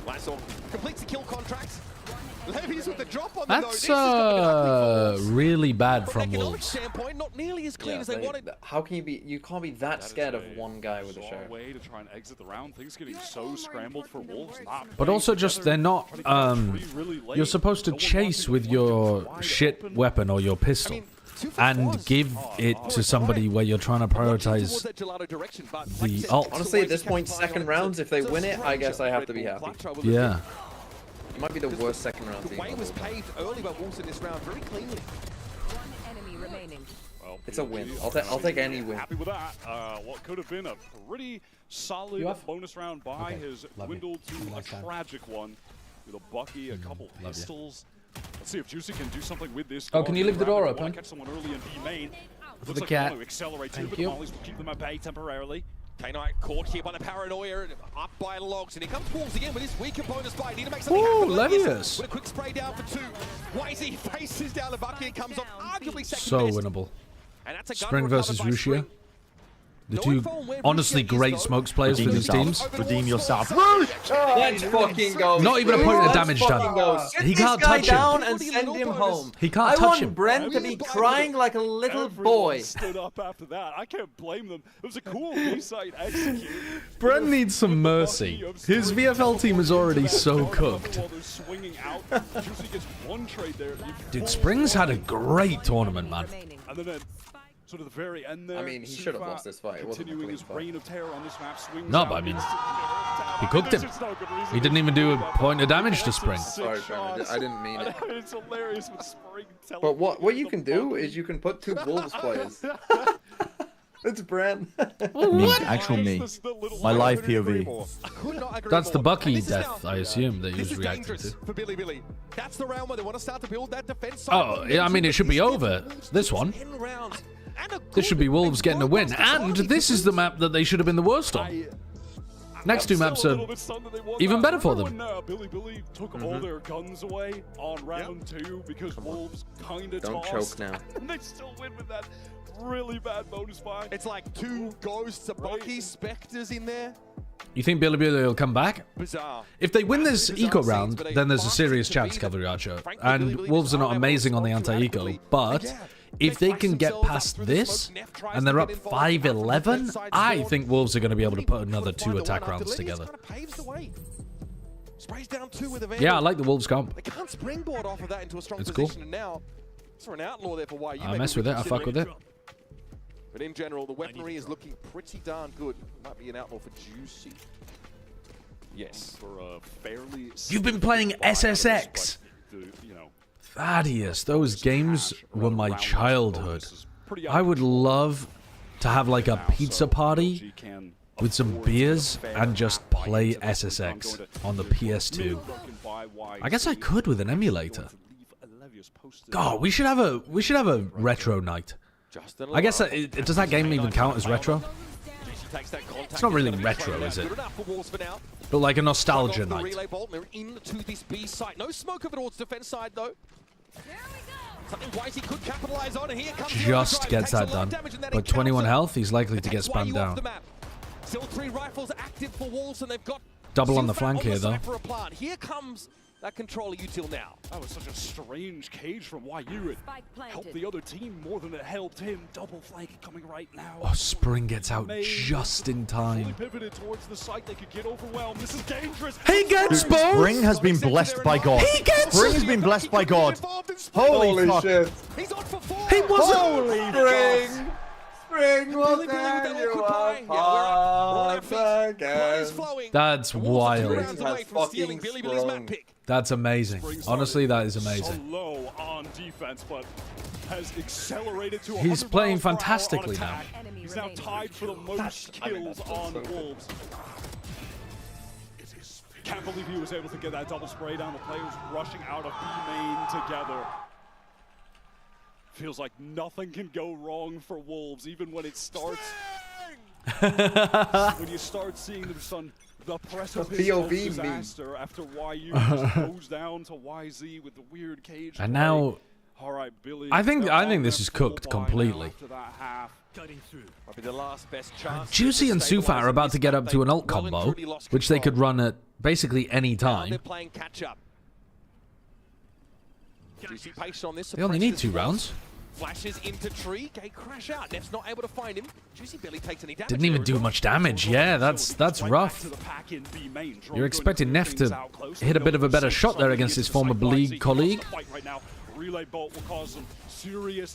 Lysol completes the kill contract. Levy's with the drop on the That's really bad from Wolves. Standpoint, not nearly as clean as they wanted. How can you be? You can't be that scared of one guy with a sheriff. Way to try and exit the round. Things getting so scrambled for Wolves. But also just they're not. You're supposed to chase with your shit weapon or your pistol, and give it to somebody where you're trying to prioritize the ult. Honestly, at this point, second rounds, if they win it, I guess I have to be happy. Yeah. It might be the worst second round. The way was paved early by Wolves in this round, very cleanly. One enemy remaining. Well, it's a win. I'll take any win. Happy with that. What could have been a pretty solid bonus round by has dwindled to a tragic one with a Bucky, a couple pistols. Let's see if Juicy can do something with this. Oh, can you leave the door open? Catch someone early in B main. For the cat. To accelerate too, Thank but you. the Mollies will keep them at bay temporarily. K-Knight caught here by the paranoia, up by Logs, and here comes Wolves again with his weaker bonus buy. Need to make something happen. Levius. With a quick spray down for 2. YZ faces down the Bucky and comes off arguably second So best. winnable. And that's a gun Spring versus recovered by Russia. Spring. The two honestly great smokes players for these teams. Redeem yourself. Let's fucking go. Not even a point of damage Let's done. fucking go. He Get can't this guy touch him. down and send him home. He can't I touch want him. Brent to be crying like a little boy. Stood up after that. I can't blame them. It was a cool B-side execute. Brent needs some mercy. His VFL team is already so cooked. While they're swinging out, Juicy gets one trade there. Dude, Springs had a great tournament, man. And then sort of the very end there. I mean, he should have lost this fight. It wasn't a continuing clean his fight. reign of terror on this map. Swings No, out, but I mean, instantly he cooked him. There's just no good reason He didn't even do a point of damage to Spring. Sorry, Brent. I didn't mean it. It's hilarious with Spring telling But what you can do is you can put 2 Wolves players. It's Brent. Me, actual me. My live POV. That's the Bucky death, I assume, that he was reacting to. For Billy. That's the round where they want to start to build that defense. Oh, yeah, I mean, it should be over. This one. 10 rounds. This should be Wolves getting a win. And this is the map that they should have been the worst on. Next 2 maps are even better for them. Billy took all their guns away on round 2 because Wolves kind of Don't tossed. choke now. And they still win with that really bad bonus buy. It's like 2 ghosts, a Bucky, Spectres in there. You think Billy will come back? Bizarre. If they win this eco round, then there's a serious chance, Cavalry Archer. And Wolves are not amazing on the anti-eco, but if they can get past this, and they're up 5-11, I think Wolves are going to be able to put another 2 attack rounds together. Sprays down 2 with a Yeah, I like the Wolves comp. They can't springboard off of that into a strong It's cool. position, and now it's for an outlaw there for YU. I mess with it, I fuck with it. But in general, the weaponry is looking pretty darn good. Might be an outlaw for Juicy. Yes. For a fairly You've been playing SSX. Thaddeus, those games were my childhood. I would love to have like a pizza party with some beers and just play SSX on the PS2. I guess I could with an emulator. God, we should have a retro night. I guess does that game even count as retro? It's not really retro, is it? But like a nostalgia night. Into this B site. No smoke over towards defense side though. Something Whitey could capitalize on, and here comes Just gets that done. But 21 health, he's likely to get spammed down. Still 3 rifles active for Wolves, and they've got Double on the flank here, though. Here comes that controller util now. That was such a strange cage from YU. It helped the other team more than it helped him. Double flank coming right now. Oh, Spring gets out just in time. Fully pivoted towards the site. They could get overwhelmed. This is dangerous. He gets both. Spring has been blessed by God. Spring has been blessed by God. Holy fuck. shit. He's on for 4. He wasn't. Holy Spring. Spring will tear you apart again. That's wild. Has fucking sprung. That's amazing. Honestly, that is amazing. So low on defense, but has accelerated to He's 100 playing miles per hour on fantastically now. attack. He's now tied for the most kills on Wolves. Can't believe he was able to get that double spray down. The players rushing out of B main together. Feels like nothing can go wrong for Wolves, even when it starts. When you start seeing them on the precipice of disaster after YU just goes down to YZ with the weird cage. And now, all right, Billy, I think this is cooked completely. Might be the last best chance. Juicy and Sufat are about to get up to an ult combo, which they could run at basically any time. They're playing catch up. Juicy patient on this. They only need 2 rounds. Flashes into tree. Gate crash out. Neff's not able to find him. Juicy barely takes any damage. Didn't even do much damage. Yeah, that's rough. You're expecting Neff to hit a bit of a better shot there against his former league colleague.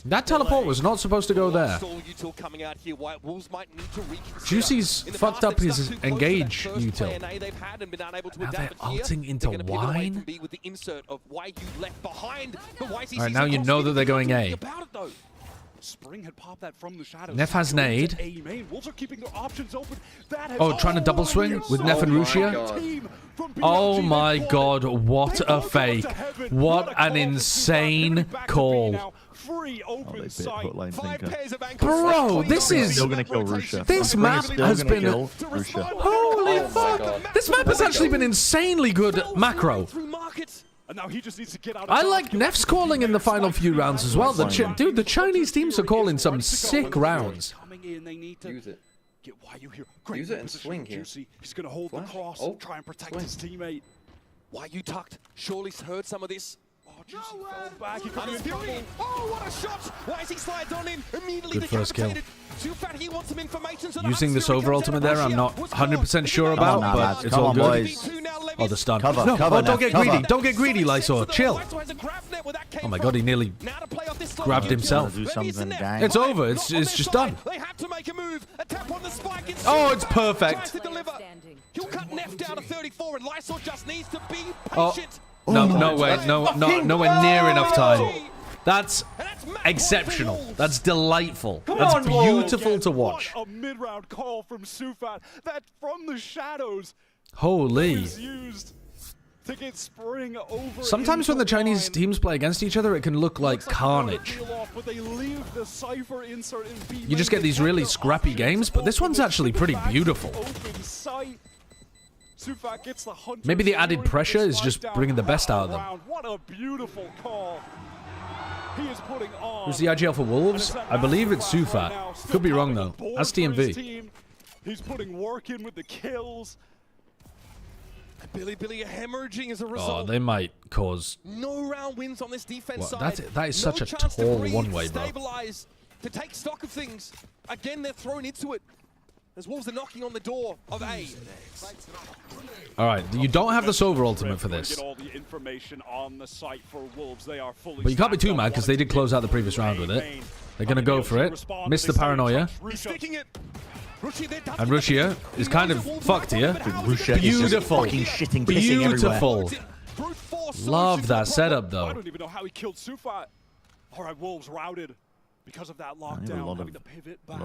That teleport was not supposed to go there. Juicy's fucked up his engage util. Now they're ulting into Wine? Alright, now you know that they're going A. Spring had popped that from the shadows. Neff has nade. Wolves are keeping their options open. Oh, trying to double swing with Neff and Rushia. Oh my god, what a fake. What an insane call. Bro, this is... Still gonna kill Rusha. This map has been... Holy fuck. This map has actually been insanely good macro. And now he just needs to get out of I like Neff's calling in the final few rounds as well. Dude, the Chinese teams are calling some sick rounds. Use it. Get YU here. Use it and swing here. He's going to hold the cross, try and protect his teammate. YU tucked. Surely's heard some of this. Juicy fell back. He could be in Fury. trouble. Oh, what a shot! Why is he slides on in? Immediately Good first kill. Sufat, he wants some information, so Using this over ultimate there, I'm not 100% sure about, but it's all good. Oh, the stun. Cover, no, cover, don't get cover. greedy. Don't get greedy, Lysor. Chill. Oh my god, he nearly grabbed himself. Do something, gang. It's over. It's just done. They have to make a move. A tap on the spike. Oh, it's perfect. He'll cut Neff down to 34, and Lysor just needs to be Oh. patient. No way. Nowhere near enough time. That's exceptional. That's delightful. That's beautiful to watch. What a mid-round call from Sufat. That from the shadows. Holy. Used to get Spring over. Sometimes when the Chinese teams play against each other, it can look like carnage. You just get these really scrappy games, but this one's actually pretty beautiful. Maybe the added pressure is just bringing the best out of them. What a beautiful call. He is putting on. Who's the IGL for Wolves? I believe it's Sufat. Could be wrong though. That's TMV. He's putting work in with the kills. Billy hemorrhaging as a result. Oh, they might cause... No round wins on this defense side. That is such a tall one-way, bro. Stabilize, to take stock of things. Again, they're thrown into it. As Wolves are knocking on the door of A. Alright, you don't have the Sova ultimate for this. But But you can't be too mad because they did close out the previous round with it. They're going to go for it. Miss the paranoia. And Rushia is kind of fucked here. Beautiful. Beautiful. Love that setup though. I don't even know how he killed Sufat. Alright, Wolves routed because of that lockdown. Having to pivot back.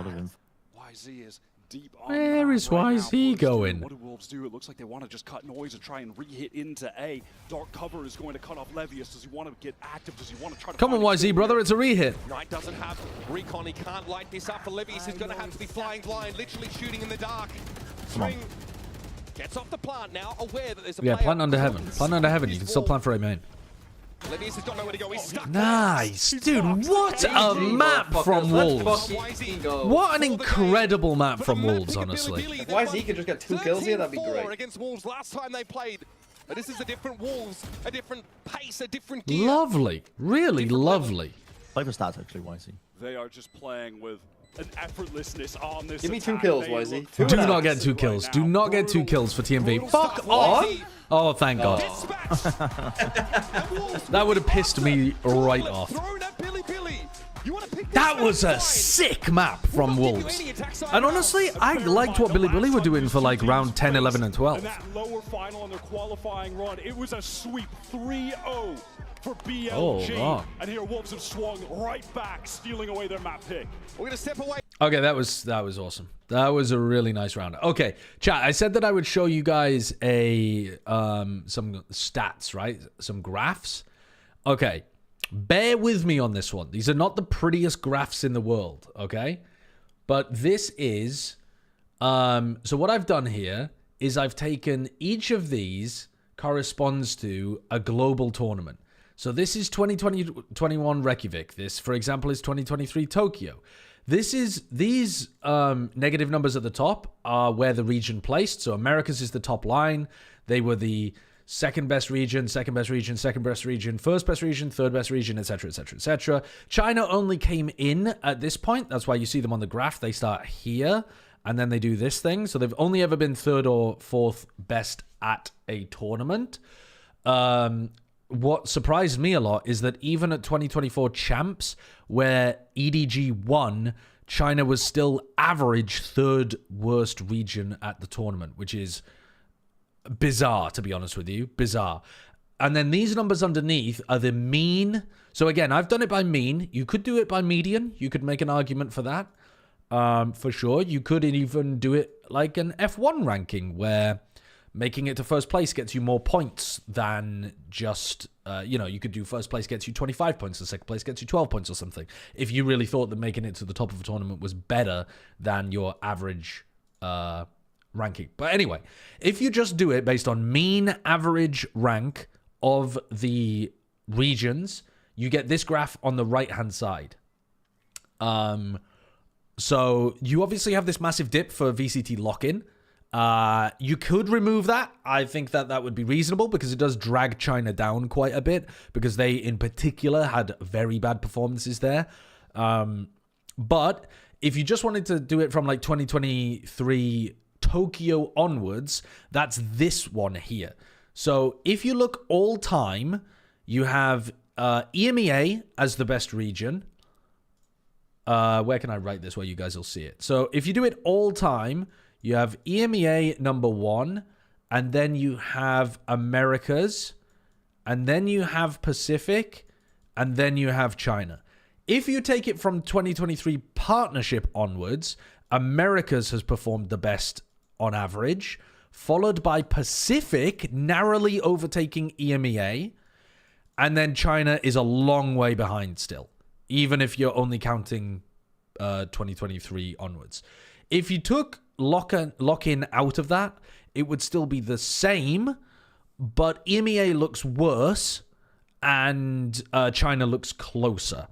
YZ is deep on Where is YZ going? What do Wolves do? It looks like they want to just cut noise and try and re-hit into A. Dark cover is going to cut off Levius. Does he want to get active? Does he want to try to... Come on, YZ, brother. It's a re-hit. Knight doesn't have recon. He can't light this up for Levius. He's going to have to be flying blind, literally shooting in the dark. Spring gets off the plant now, aware that there's a Yeah, plant under heaven. Plant under heaven. You can still plant for A main. Levius has got nowhere to go. He's stuck. Nice. Dude, what a map from Wolves. What an incredible map from Wolves, honestly. If YZ could just get 2 kills here, that'd be great. Against Wolves last time they played. This is a different Wolves, a different pace, a different gear. Lovely. Really lovely. Play for stats, actually, YC. They are just playing with an effortlessness on this. Give me 2 attack. kills, They YZ. look Do not get 2 kills. Do not get 2 kills for TMV. Fuck off! Oh, thank God. That would have pissed me right off. That was a sick map from Wolves. And honestly, I liked what Billy were doing for like round 10, 11, and 12. And that lower final on their qualifying run, it was a sweep 3-0 for BLG. Oh, wow. And here Wolves have swung right back, stealing away their map pick. We're going to step away. Okay, that was awesome. That was a really nice round. Okay, chat, I said that I would show you guys some stats, right? Some graphs. Okay. Bear with me on this one. These are not the prettiest graphs in the world, okay? But this is... so what I've done here is I've taken each of these corresponds to a global tournament. So this is 2021 Reykjavik. This, for example, is 2023 Tokyo. These negative numbers at the top are where the region placed. So Americas is the top line. They were the... second best region, second best region, second best region, first best region, third best region, etc., etc., etc. China only came in at this point. That's why you see them on the graph. They start here, and then they do this thing. So they've only ever been third or fourth best at a tournament. What surprised me a lot is that even at 2024 Champs, where EDG won, China was still average third worst region at the tournament, which is... bizarre, to be honest with you. Bizarre. And then these numbers underneath are the mean. So again, I've done it by mean. You could do it by median. You could make an argument for that. For sure. You could even do it like an F1 ranking where making it to first place gets you more points than just, you could do first place gets you 25 points and second place gets you 12 points or something. If you really thought that making it to the top of a tournament was better than your average ranking. But anyway, if you just do it based on mean average rank of the regions, you get this graph on the right-hand side. So you obviously have this massive dip for VCT lock-in. You could remove that. I think that would be reasonable because it does drag China down quite a bit because they, in particular, had very bad performances there. But if you just wanted to do it from like 2023 Tokyo onwards, that's this one here. So if you look all time, you have EMEA as the best region. Where can I write this where you guys will see it? So if you do it all time, you have EMEA number 1, and then you have Americas, and then you have Pacific, and then you have China. If you take it from 2023 partnership onwards, Americas has performed the best on average, followed by Pacific narrowly overtaking EMEA, and then China is a long way behind still, even if you're only counting 2023 onwards. If you took lock-in out of that, it would still be the same, but EMEA looks worse and China looks closer.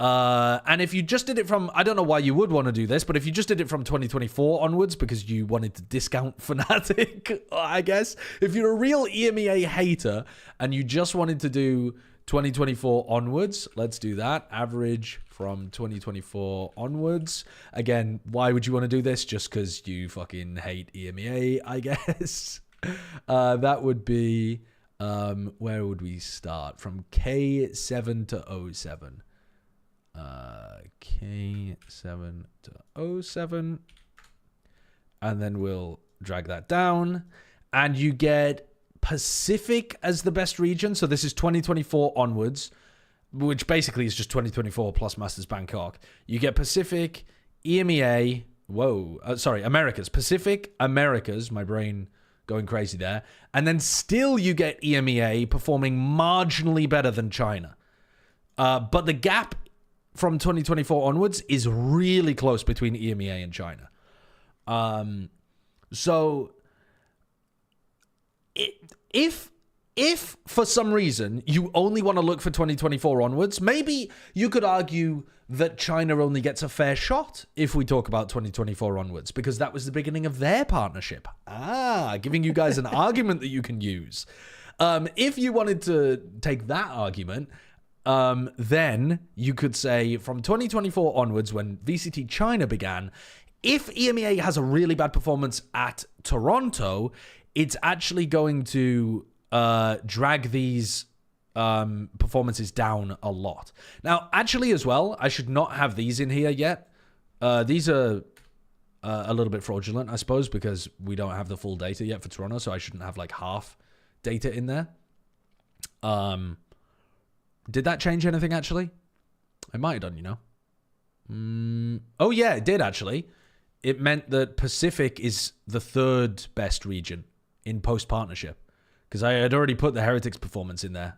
And if you just did it from, I don't know why you would want to do this, but if you just did it from 2024 onwards because you wanted to discount Fnatic, I guess. If you're a real EMEA hater and you just wanted to do 2024 onwards, let's do that. Average from 2024 onwards. Again, why would you want to do this? Just because you fucking hate EMEA, I guess. That would be, where would we start? From K7 to 07. K7 to 07, and then we'll drag that down, and you get Pacific as the best region. So this is 2024 onwards, which basically is just 2024 plus Masters Bangkok. You get Pacific, EMEA, Americas, Pacific, Americas, my brain going crazy there, and then still you get EMEA performing marginally better than China. But the gap from 2024 onwards is really close between EMEA and China. So if If for some reason you only want to look for 2024 onwards, maybe you could argue that China only gets a fair shot if we talk about 2024 onwards, because that was the beginning of their partnership. Giving you guys an argument that you can use. If you wanted to take that argument, then you could say from 2024 onwards, when VCT China began, if EMEA has a really bad performance at Toronto, it's actually going to drag these performances down a lot. Now, actually as well, I should not have these in here yet. These are a little bit fraudulent, I suppose, because we don't have the full data yet for Toronto, so I shouldn't have like half data in there. Did that change anything, actually? It might have done, you know. Oh, yeah, it did, actually. It meant that Pacific is the third best region in post-partnership, because I had already put the Heretics performance in there.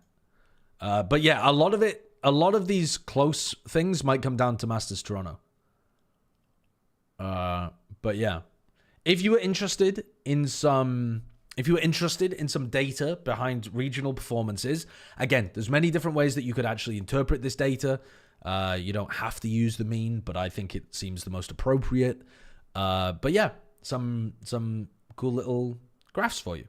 But yeah, a lot of these close things might come down to Masters Toronto. But yeah, if you were interested in some data behind regional performances, again, there's many different ways that you could actually interpret this data. You don't have to use the mean, but I think it seems the most appropriate. But yeah, some cool little graphs for you.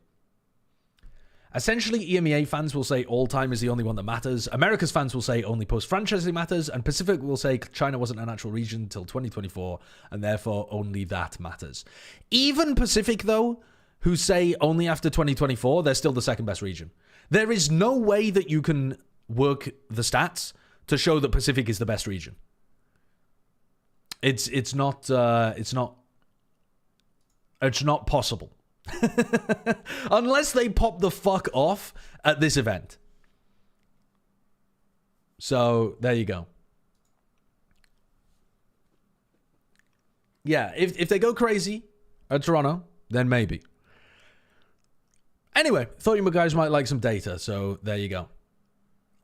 Essentially, EMEA fans will say all-time is the only one that matters. America's fans will say only post-franchising matters. And Pacific will say China wasn't an actual region until 2024, and therefore only that matters. Even Pacific, though, who say only after 2024, they're still the second best region. There is no way that you can work the stats to show that Pacific is the best region. It's not possible. Unless they pop the fuck off at this event. So there you go. Yeah, if they go crazy at Toronto, then maybe. Anyway, thought you guys might like some data, so there you go.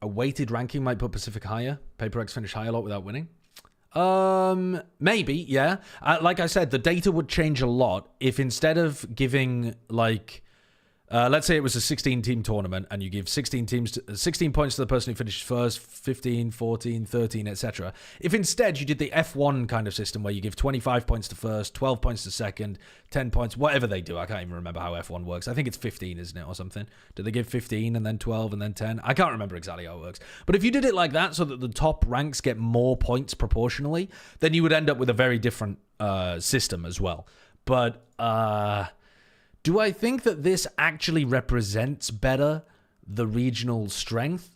A weighted ranking might put Pacific higher. PRX finish high a lot without winning. Maybe, yeah. Like I said, the data would change a lot if instead of giving like, let's say it was a 16-team tournament and you give 16 points to the person who finished first, 15, 14, 13, etc. If instead you did the F1 kind of system where you give 25 points to first, 12 points to second, 10 points, whatever they do. I can't even remember how F1 works. I think it's 15, isn't it, or something? Do they give 15 and then 12 and then 10? I can't remember exactly how it works. But if you did it like that so that the top ranks get more points proportionally, then you would end up with a very different system as well. But do I think that this actually represents better the regional strength?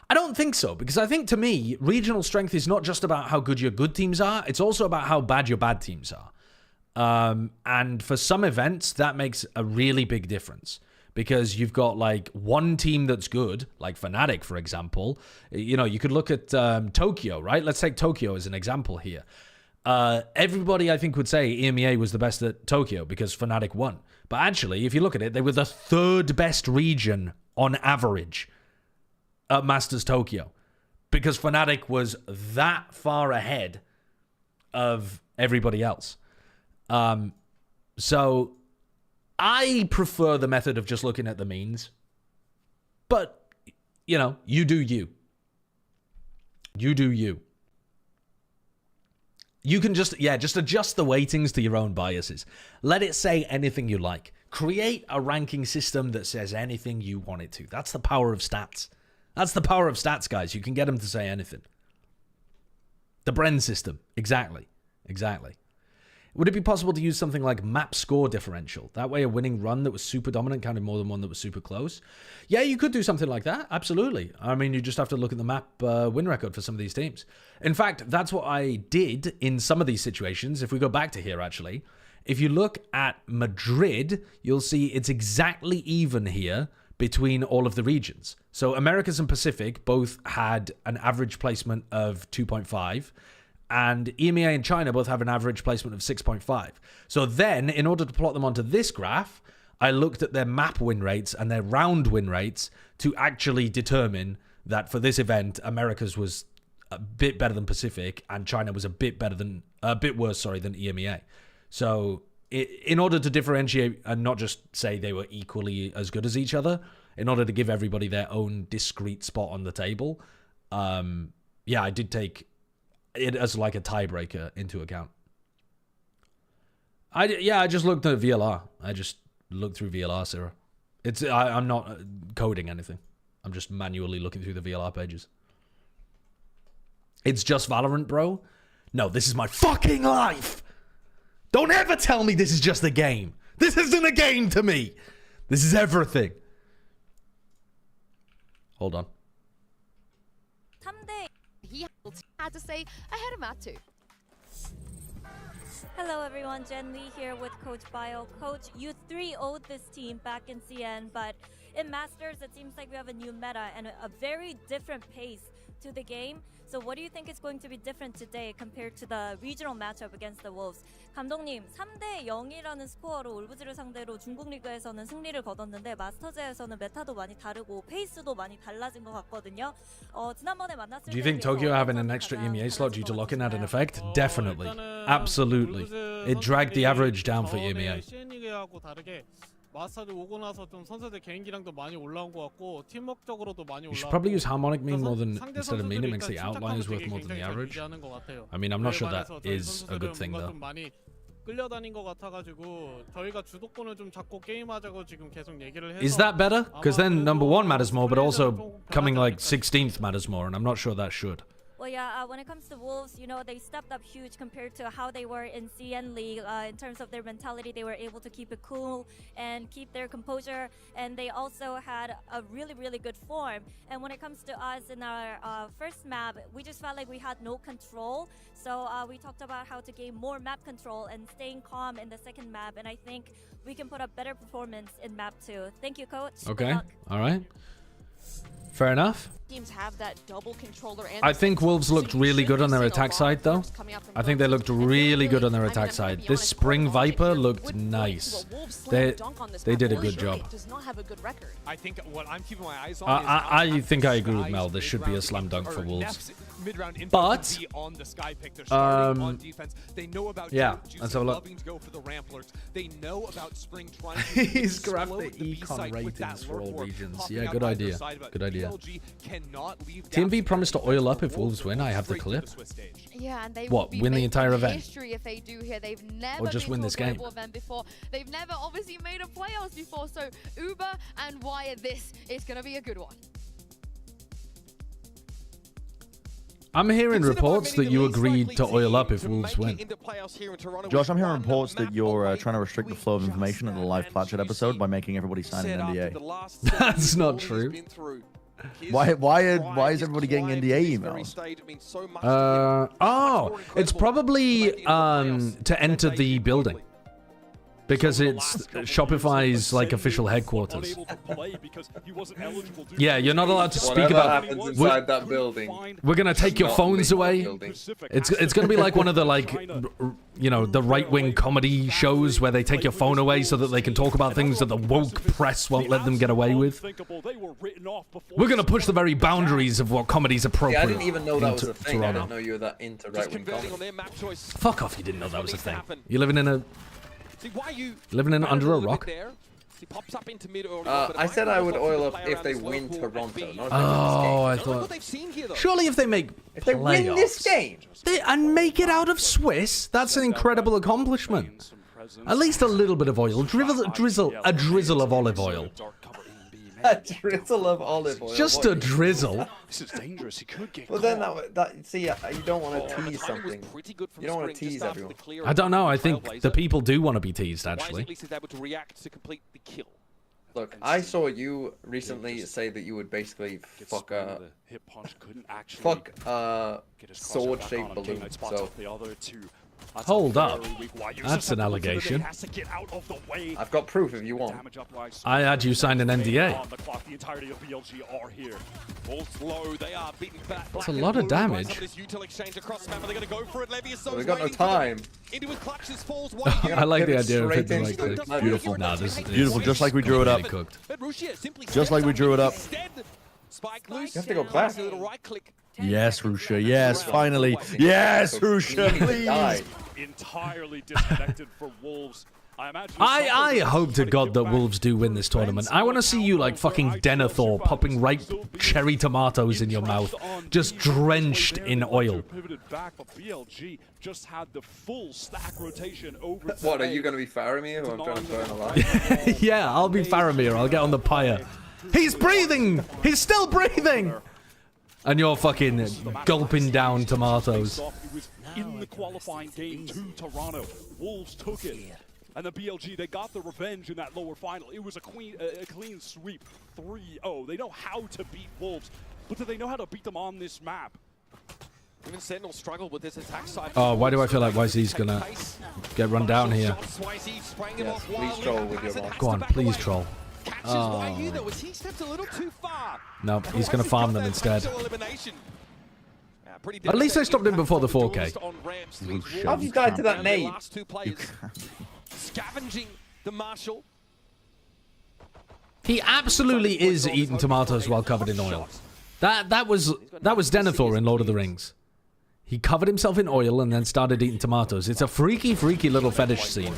I don't think so, because I think to me, regional strength is not just about how good your good teams are, it's also about how bad your bad teams are. And for some events, that makes a really big difference. Because you've got like one team that's good, like Fnatic, for example. You know, you could look at Tokyo, right? Let's take Tokyo as an example here. Everybody, I think, would say EMEA was the best at Tokyo because Fnatic won. But actually, if you look at it, they were the third best region on average at Masters Tokyo because Fnatic was that far ahead of everybody else. So I prefer the method of just looking at the means. But, you know, you do you. You do you. You can just adjust the weightings to your own biases. Let it say anything you like. Create a ranking system that says anything you want it to. That's the power of stats. That's the power of stats, guys. You can get them to say anything. The Bren system. Exactly. Exactly. Would it be possible to use something like map score differential? That way a winning run that was super dominant counted more than one that was super close? Yeah, you could do something like that. Absolutely. I mean, you just have to look at the map win record for some of these teams. In fact, that's what I did in some of these situations. If we go back to here, actually, if you look at Madrid, you'll see it's exactly even here between all of the regions. So Americas and Pacific both had an average placement of 2.5. And EMEA and China both have an average placement of 6.5. So then, in order to plot them onto this graph, I looked at their map win rates and their round win rates to actually determine that for this event, Americas was a bit better than Pacific and China was a bit worse than EMEA. So in order to differentiate and not just say they were equally as good as each other, in order to give everybody their own discrete spot on the table. Yeah, I did take it as like a tiebreaker into account. I just looked at VLR. I just looked through VLR, Sarah. I'm not coding anything. I'm just manually looking through the VLR pages. It's just Valorant, bro. No, this is my fucking life. Don't ever tell me this is just a game. This isn't a game to me. This is everything. Hold on. Someday he had to say ahead of Map 2. Hello everyone, Jen Lee here with Coach Bio. Coach, you 3-0'd this team back in CN, but in Masters it seems like we have a new meta and a very different pace to the game. So what do you think is going to be different today compared to the regional matchup against the Wolves? 감독님, 3대 0이라는 스코어로 울브즈를 상대로 중국 리그에서는 승리를 거뒀는데 마스터즈에서는 메타도 많이 다르고 페이스도 많이 달라진 것 같거든요. 지난번에 만났을 Do you think Tokyo having an extra EMEA slot due to locking had an effect? Definitely. Absolutely. It dragged the average down for EMEA. 마스터즈 오고 나서 좀 선수들 개인기량도 많이 올라온 것 같고 팀워크적으로도 많이 You should 올라왔고 probably use harmonic mean more than instead of mean. It makes the outliers worth more than the average. I mean, I'm not sure that is a good thing though. 끌려다닌 것 같아가지고 저희가 주도권을 좀 잡고 게임하자고 지금 계속 얘기를 해서. Is that better? Because then number 1 matters more, but also coming like 16th matters more, and I'm not sure that should. Well, yeah, when it comes to Wolves, you know, they stepped up huge compared to how they were in CN League. In terms of their mentality, they were able to keep it cool and keep their composure. And they also had a really, really good form. And when it comes to us in our first map, we just felt like we had no control. So we talked about how to gain more map control and staying calm in the second map. And I think we can put up better performance in map 2. Thank you, coach. Okay, all right. Fair enough. Teams have that double controller and I think Wolves looked really good on their attack side, though. I think they looked really good on their attack side. This Spring Viper looked nice. They did a good job. I think what I'm keeping my eyes on I think I agree with Mel. This should be a slam dunk for Wolves. But yeah, let's have a look. He's grabbed the econ ratings for all regions. Yeah, good idea. Good idea. TMV promised to oil up if Wolves win. I have the clip. Yeah, and they what? Win the entire event? History if they do here. They've never or just win this game. Event before. They've never obviously made a playoffs before. So Uber and Wyatt, this is going to be a good one. I'm hearing reports that you agreed to oil up if Wolves win. Josh, I'm hearing reports that you're trying to restrict the flow of information in the live Platchet episode by making everybody sign an NDA. That's not true. Why is everybody getting NDA emails? It's probably to enter the building. Because it's Shopify's like official headquarters. Yeah, you're not allowed to speak about. Happens inside that building. We're gonna take your phones away. It's gonna be like one of the the right-wing comedy shows where they take your phone away so that they can talk about things that the woke press won't let them get away with. We're gonna push the very boundaries of what comedy's appropriate. Yeah, I didn't even know that was a thing. Toronto. I didn't know you were that into right-wing comedy. Fuck off! You didn't know that was a thing. You're living in a. Under a rock? I said I would oil up if they win Toronto. Not I thought. Surely if they make they win this game and make it out of Swiss, that's an incredible accomplishment. At least a little bit of oil, a drizzle of olive oil. A drizzle of olive oil. Just a drizzle. This is dangerous. He could get. Well, then see, you don't want to tease something. You don't want to tease everyone. I don't know. I think the people do want to be teased. Actually. Look, I saw you recently say that you would basically fuck sword-shaped balloon. So. Hold up. That's an allegation. I've got proof if you want. I had you sign an NDA. That's a lot of damage. We've got no time. I like the idea of hitting right click. Beautiful. Nah, this is beautiful, just like we drew it up. Cooked. Just like we drew it up. You have to go back. Yes, Rusha. Yes, finally. Yes, Rusha. Please. entirely disconnected from Wolves. I hope to God that Wolves do win this tournament. I want to see you like fucking Denethor popping ripe cherry tomatoes in your mouth, just drenched in oil. BLG just had the full stack rotation over. What, are you going to be Faramir who I'm trying to burn alive? Yeah, I'll be Faramir. I'll get on the pyre. He's breathing! He's still breathing! And you're fucking gulping down tomatoes. It was in the qualifying game to Toronto. Wolves took it. And the BLG, they got the revenge in that lower final. It was a clean sweep, 3-0. They know how to beat Wolves, but do they know how to beat them on this map? Even Sentinel struggled with this attack side. Oh, why do I feel like YZ's gonna get run down here? Yes, please troll with your bomb. Go on, please troll. Oh. No, he's gonna farm them instead. At least I stopped him before the 4K. How have you died to that nade? Scavenging the Marshal. He absolutely is eating tomatoes while covered in oil. That was Denethor in Lord of the Rings. He covered himself in oil and then started eating tomatoes. It's a freaky, freaky little fetish scene.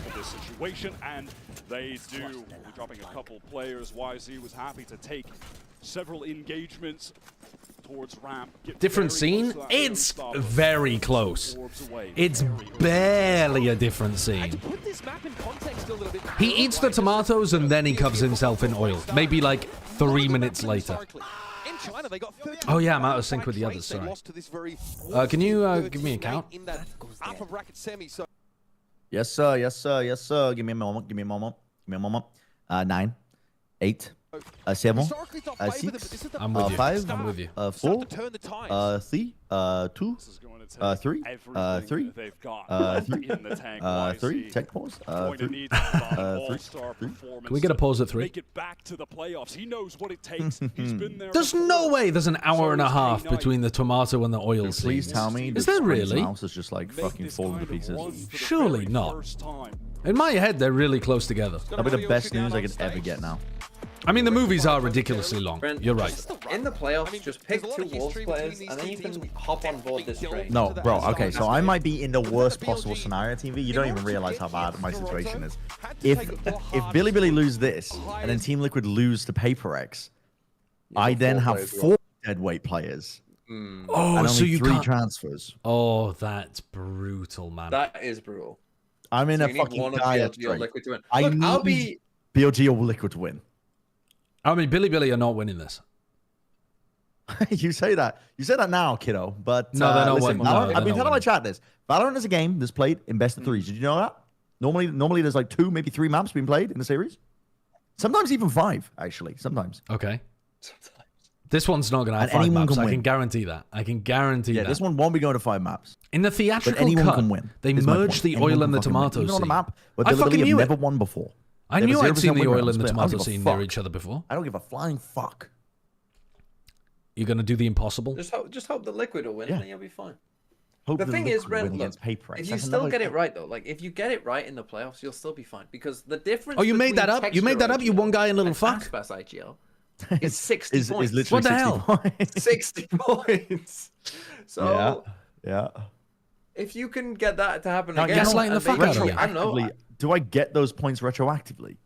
And they do. We'll be dropping a couple players. YZ was happy to take several engagements towards ramp. Different scene? It's very close. It's barely a different scene. He eats the tomatoes and then he covers himself in oil. Maybe like 3 minutes later. Oh yeah, I'm out of sync with the others, sorry. Can you give me a count? Yes, sir. Yes, sir. Yes, sir. Give me a moment. Give me a moment. Give me a moment. 9, 8, 7, 6, I'm with you. 5, I'm with you. 4, 3, 2, 3, 3, 3, tech pause, 3, 3. Can we get a pause at 3? Make it back to the playoffs. He knows what it takes. He's been there. There's no way there's an hour and a half between the tomato and the oil scene. Please tell me. Is there really? Mouse is just like fucking falling to pieces. Surely not. In my head, they're really close together. That'll be the best news I could ever get now. I mean, the movies are ridiculously long. Brent, You're right. In the playoffs, just pick 2 Wolves players, and then you can hop on board this train. No, bro, okay, so I might be in the worst possible scenario, TV. You don't even realize how bad my situation is. If Billy lose this, and then Team Liquid lose to PRX, I then have 4 deadweight players. Oh, and only so you 3 can't... transfers. Oh, that's brutal, man. That is brutal. I'm in so a fucking dire BLG or Liquid to win. I Look, need I'll be BLG or Liquid to win. I mean, Billy are not winning this. You say that. You say that now, kiddo. But no, they're not listen, winning. Valorant, I've been telling my chat this. Valorant is a game that's played in best of 3s. Did you know that? Normally there's like 2, maybe 3 maps being played in the series. Sometimes even 5, actually. Sometimes. Okay. This one's not going to have 5 maps. I can guarantee that. I can guarantee that. Yeah, this one won't be going to 5 maps. In the theatrical but anyone cut, can win. They merged the oil and the tomato scene. Even on a map, but I fucking knew it. Never won before. I knew I'd seen the oil and the tomato scene near each other before. I don't give a flying fuck. You're going to do the impossible? Just hope the Liquid will win, and then you'll be fine. Hope the thing is, Brent, look, PRX. if you still get it right, though, like, if you get it right in the playoffs, you'll still be fine. Because the difference... Oh, you made that up? You made that up, you one guy in little fuck? IGL is 60 points. Is literally what the hell? 60 points. So... Yeah. If you can get that to happen again... Gaslighting the fuck out of you. I don't know. Do I get those points retroactively?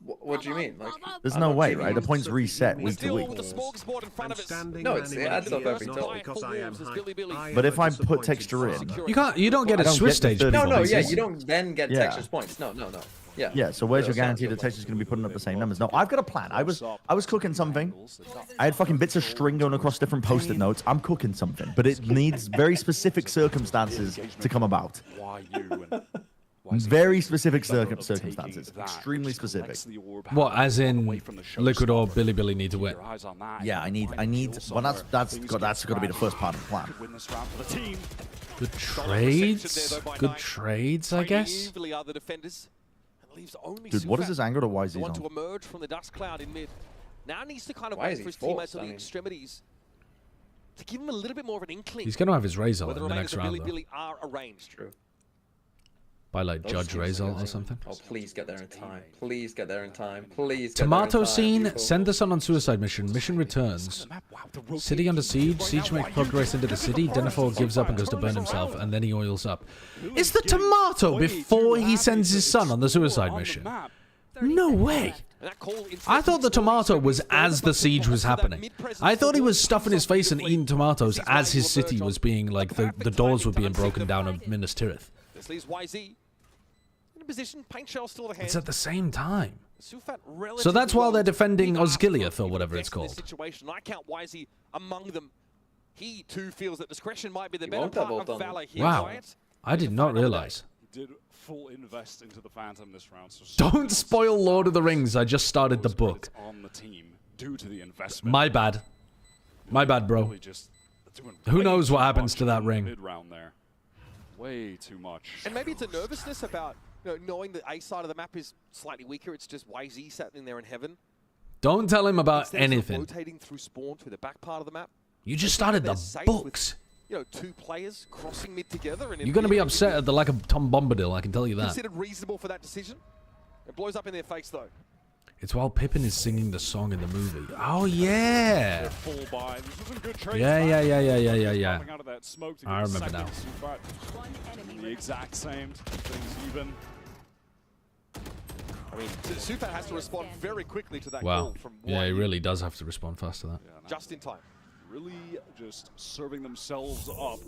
What do you mean? Like, there's no way, right? The points reset week to week. No, it adds up every time. But if I put texture in, you don't get a Swiss stage. No, yeah, you don't then get textures points. No. Yeah. Yeah, so where's your guarantee the texture's going to be putting up the same numbers? No, I've got a plan. I was cooking something. I had fucking bits of string going across different post-it notes. I'm cooking something, but it needs very specific circumstances to come about. Very specific circumstances. Extremely specific. What, as in Liquid or Billy need to win? Yeah, I need. Well, that's got to be the first part of the plan. Good trades. Good trades, I guess. Dude, what is this angle to YZ's on? To emerge from the dust cloud in mid. Now needs to kind of wait for his teammates on the extremities to give him a little bit more of an inkling. He's going to have his Razor in the next round. Billy are arranged. True. By like Those Judge teams are Razor or losing. something. Oh, please get there in time. Please get there in time. Please get Tomato there in time, scene. people. Send the sun on suicide mission. Mission returns. City under siege. Siege makes progress into the city. Denethor gives up and goes to burn himself, and then he oils up. Is the tomato before he sends his son on the suicide mission? No way. I thought the tomato was as the siege was happening. I thought he was stuffing his face and eating tomatoes as his city was being, like, the doors were being broken down of Minas Tirith. This leaves YZ in a position. Paint shell still to hand. It's at the same time. Sufat So that's while they're defending well Osgiliath or whatever it's in this called. situation. I count YZ among them. He too feels that discretion might be the You better won't have part all of done. valor here. Wow. Wyatt. I did not realize. He did full invest into the Phantom this round. So Don't spoil Lord of the Rings. I just started the book. on the team due to the investment. My bad. My bad, bro. Really just doing Who way knows too what happens much to that in the ring? mid-round there. Way too much. And maybe it's a nervousness about knowing that A side of the map is slightly weaker. It's just YZ sat in there in heaven. Don't tell him about Instead of anything. rotating through spawn to the back part of the map. You just they started they're the safe books. With, two players crossing mid together. And You're going to be upset at the lack of Tom Bombadil, I can tell you that. Considered reasonable for that decision. It blows up in their face though. It's while Pippin is singing the song in the movie. Oh, yeah. Full buy. This was some good trades. Yeah. Popping out of that smoke to I get remember second now. Sufat. The exact same. Things even. I mean, Sufat has to respond very quickly to that Wow. call from Yeah, he YZ. really does have to respond fast to that. Just in time. Really just serving themselves up.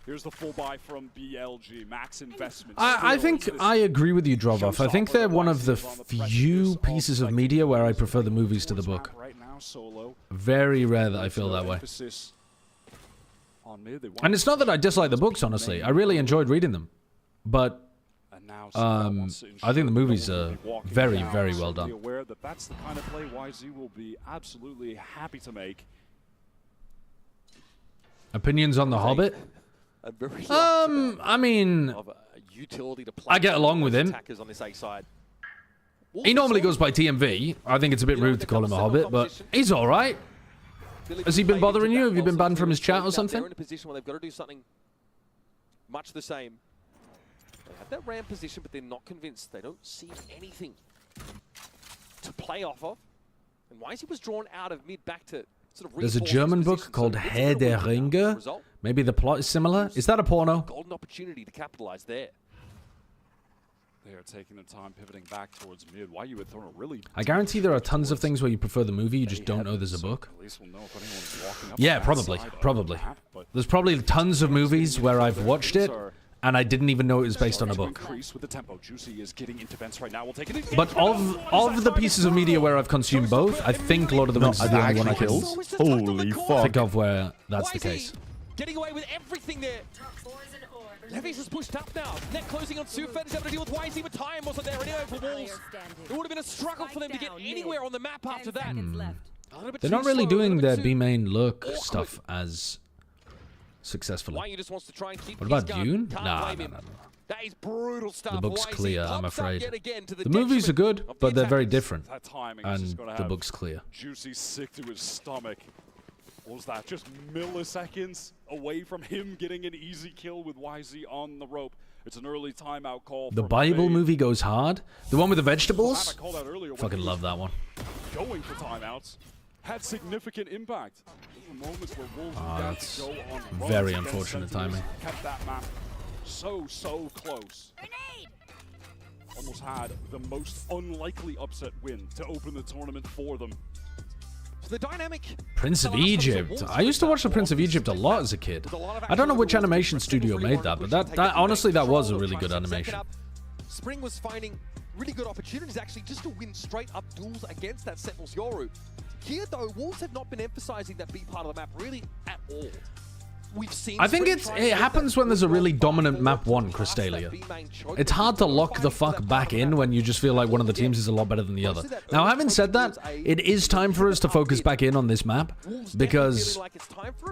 Here's the full buy from BLG. Max investment. I think I agree with you, Drovov. I think they're one of the few pieces of media where I prefer the movies to the book. Very rare that I feel that way. And it's not that I dislike the books, honestly. I really enjoyed reading them. But I think the movies are very, very well done. Be aware that that's the kind of play YZ will be absolutely happy to make. Opinions on The Hobbit? I mean, Of a utility to play I get along with him. attackers on this A side. He normally goes by TMV. I think it's a bit rude to call him a Hobbit, but he's all right. Has he been bothering you? Have you been banned from his chat or something? They're in a position where they've got to do something much the same. They have that ram position, but they're not convinced. They don't see anything to play off of. And YZ was drawn out of mid back to sort of There's a reinforce German his book position. called So it's a Herr bit der of a win now as a Ringe. result. Maybe the plot is similar. Is that a porno? Golden opportunity to capitalize there. They are taking the time pivoting back towards mid. Why you would throw a really... I guarantee there are tons of things where you prefer the movie, you just don't know there's a book. At least we'll know if anyone's walking up Yeah, that probably, side of the probably. map, but There's probably tons of movies where I've watched it, and I didn't even know it was based on a book. increase with the tempo. Juicy is getting into vents right now. We'll take it. But of the pieces of media where I've consumed both, I think Lord of the Rings is the only one I can Holy fuck. think of where that's the case. Getting away with everything there. Levis has pushed up now. Net closing on Sufat is able to deal with YZ, but time wasn't there anyway for Wolves. It would have been a struggle for them to get anywhere on the map after that. They're not really doing their B main look stuff as successfully. Why just wants to try and keep What about his gun. Dune? Can't Nah, blame no, him. no, no. That is brutal stuff. The book's YZ clear, I'm pops up afraid. yet again to The movies are good, detriment of but the they're very attackers. different. That timing is just And gonna the have book's clear. Juicy sick to his stomach. What was that? Just milliseconds away from him getting an easy kill with YZ on the rope. It's an early timeout call. The from Bible Fade. movie goes hard. The one with the vegetables? I called out earlier when Fucking he love was that one. Going for timeouts had significant impact. These were moments where Wolves Oh, were down that's to go on runs very against unfortunate Sentinels. timing. Kept that map so close. Almost had the most unlikely upset win to open the tournament for them. So the dynamic. Prince of Egypt. I used to watch the Prince of Egypt a lot as a kid. I don't know which animation studio made that, but that honestly, that was a really good animation. Spring was finding really good opportunities actually just to win straight up duels against that Sentinels Yoru. Here though, Wolves have not been emphasizing that B part of the map really at all. We've seen I think it happens when there's a really dominant map one, Crystalia. It's hard to lock the fuck back in when you just feel like one of the teams is a lot better than the other. Now, having said that, it is time for us to focus back in on this map because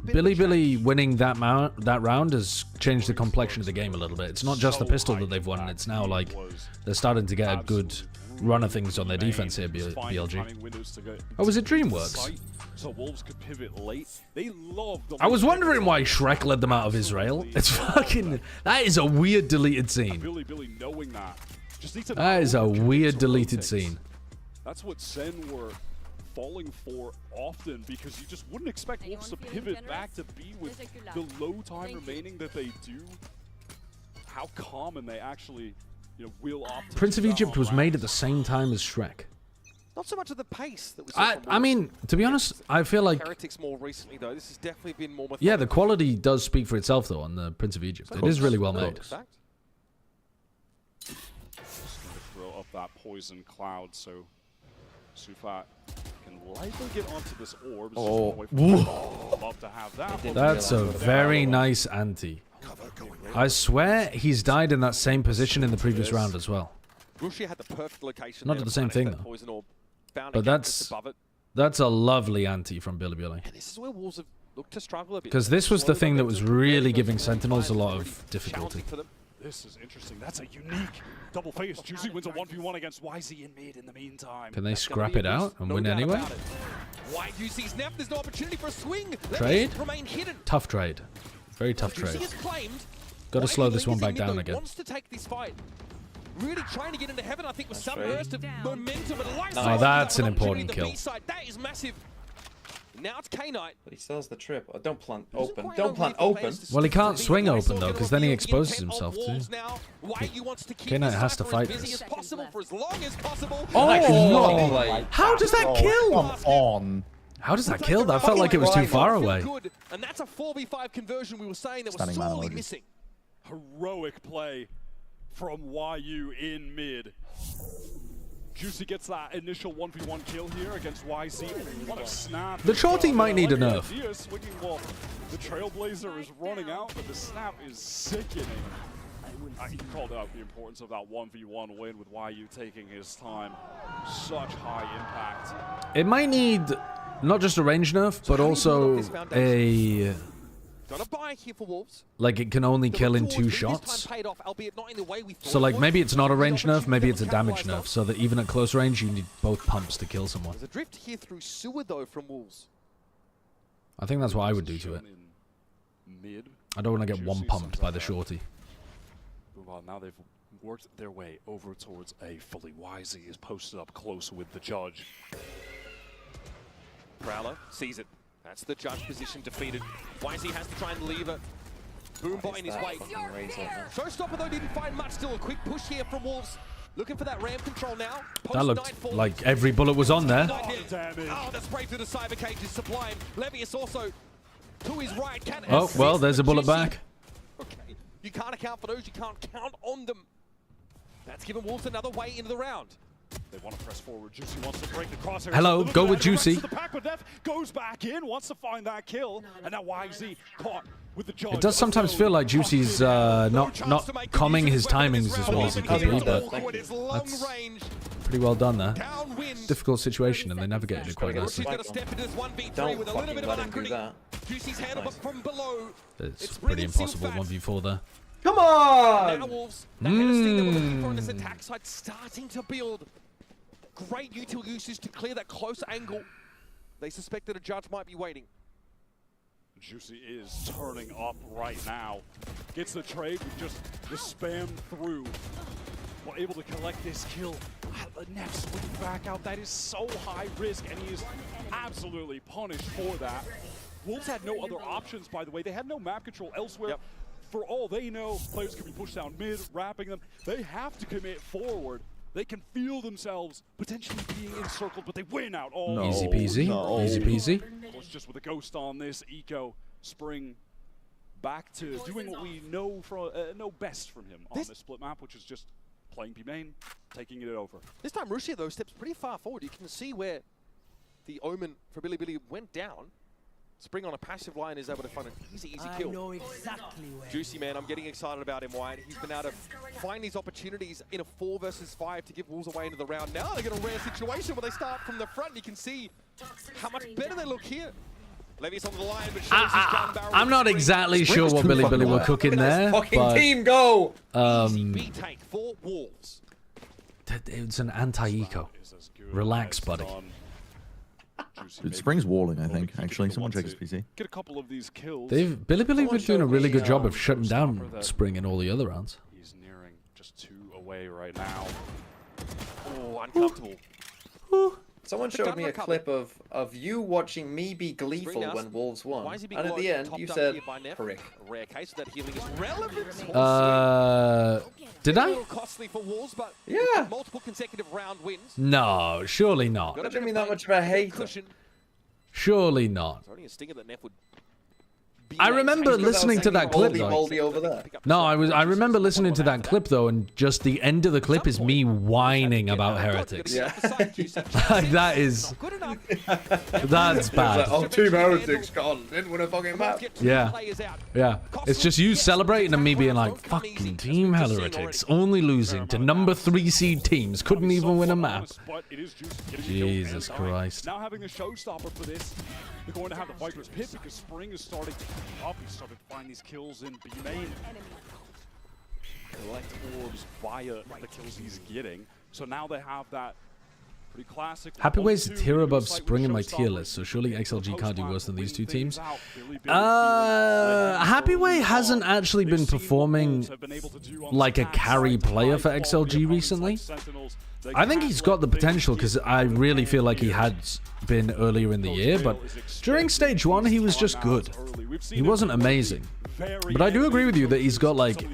Billy winning that round has changed the complexion of the game a little bit. It's not just the pistol that they've won, it's now like they're starting to get a good run of things on their defense here, BLG. Oh, was it DreamWorks? So Wolves could pivot late. They love the I was wondering why Shrek led them out of Israel. It's fucking... That is a weird deleted scene. Billy knowing that. That is a weird deleted scene. That's what Sen were falling for often, because you just wouldn't expect Wolves to pivot back to be with the low time remaining that they do. How common they actually, will opt to Prince of Egypt was made at the same time as Shrek. Not so much of the pace that was. I mean, to be honest, I feel like Heretics more recently though. This has definitely been more. Yeah, the quality does speak for itself though on the Prince of Egypt. It is really well made. Just gonna throw up that poison cloud so Sufat can likely get onto this orb. Love to have that. That's a very nice anti. I swear he's died in that same position in the previous round as well. Rushia had the perfect location. Not at the same thing though. But that's a lovely anti from Billy. And this is where Wolves have looked to struggle a bit. Because this was the thing that was really giving Sentinels a lot of difficulty. This is interesting. That's a unique double face. Juicy wins a 1v1 against YZ in mid in the meantime. Can they scrap it out and win anyway? There's no opportunity for a swing. Trade? Tough trade. Very tough trade. Got to slow this one back down again. Wants to take this fight. Really trying to get into heaven, I think, with some burst of momentum and life. Oh, that's an important kill. That is massive. Now it's K-Knight. But he still has the trip. Oh, don't plant open. Don't plant open. Well, he can't swing open though, because then he exposes himself too. K-Knight has to fight this. Oh! How does that kill? Come on. How does that kill? That felt like it was too far away. And that's a 4v5 conversion we were saying that was sorely missing. Heroic play from YU in mid. Juicy gets that initial 1v1 kill here against YZ. What a snap. The Shorty might need a nerf. The Trailblazer is running out, but the snap is sickening. He called out the importance of that 1v1 win with YU taking his time. Such high impact. It might need not just a range nerf, but also a... Got a buy here for Wolves. Like it can only kill in 2 shots. So like maybe it's not a range nerf, maybe it's a damage nerf, so that even at close range you need both pumps to kill someone. There's a drift here through sewer though from Wolves. I think that's what I would do to it. I don't want to get one pumped by the Shorty. Well, now they've worked their way over towards a fully YZ is posted up close with the judge. Prowler sees it. That's the judge position defeated. YZ has to try and leave it. Boombot in his way. Showstopper though didn't find much. Still a quick push here from Wolves. Looking for that ramp control now. That looked like every bullet was on there. Oh, the spray through the cyber cage is sublime. Levius also to his right. Oh, well, there's a bullet back. Okay, you can't account for those. You can't count on them. That's given Wolves another way into the round. They want to press forward. Juicy wants to break the crosshairs. Hello, go with Juicy. The pack, but Def goes back in, wants to find that kill, and now YZ caught with the judge. It does sometimes feel like Juicy's not calming his timings as well as he could be, but that's pretty well done there. Difficult situation, and they navigated it quite nicely. Don't fucking let him do that. It's pretty impossible 1v4 there. Come on! Now Wolves, the head of steam that we're looking for on this attack side starting to build. Great util usage to clear that close angle. They suspect that a judge might be waiting. Juicy is turning up right now. Gets the trade with just the spam through. We're able to collect this kill. The next swing back out, that is so high risk, and he is absolutely punished for that. Wolves had no other options, by the way. They had no map control elsewhere. Yep. For all they know, players can be pushed down mid, wrapping them. They have to commit forward. They can feel themselves potentially being encircled, but they win out all. No, easy peasy. No. Easy peasy. Of course, just with a ghost on this, Eco Spring back to doing what we know best from him on this split map, which is just playing P main, taking it over. This time, Rushia though steps pretty far forward. You can see where the omen for Billy went down. Spring on a passive line is able to find an easy kill. I know exactly where. Juicy, man, I'm getting excited about him, Wyatt. He's been able to find these opportunities in a 4 versus 5 to give Wolves away into the round. Now they get a rare situation where they start from the front. You can see how much better they look here. Levy's on the line, but I'm not exactly sure what Billy were cooking there, fucking but team go. Easy B take for Wolves. It's an anti-eco. Relax, buddy. Dude, Spring's walling, I think. Actually, someone check his PC. Get a couple of these kills. Billy been doing a really good job of shutting down Spring in all the other rounds. He's nearing just 2 away right now. Oh, uncomfortable. Someone showed me a clip of you watching me be gleeful when Wolves won, and at the end you said, "Prick." Rare case that healing is relevant. Did I? Costly for Wolves, but yeah, multiple consecutive round wins. No, surely not. Not doing me that much of a hater. Surely not. It's only a stinger that Neff would. I remember listening to that clip though. Over there. No, I remember listening to that clip though, and just the end of the clip is me whining about heretics. Yeah. Like that is that's bad. Like, oh, 2 heretics gone. Didn't win a fucking map. Yeah. Yeah. It's just you celebrating and me being like, fucking team heretics, only losing to number 3 seed teams, couldn't even win a map. Jesus Christ. Now having the showstopper for this, they're going to have the Viper's Pit because Spring is starting to up. He's started to find these kills in B main. Collect orbs via the kills he's getting. So now they have that pretty classic. Happy Way's a tier above Spring in my tier list, so surely XLG can't do worse than these 2 teams. Happy Way hasn't actually been performing like a carry player for XLG recently. I think he's got the potential because I really feel like he had been earlier in the year, but during stage 1 he was just good. He wasn't amazing. But I do agree with you that he's got like...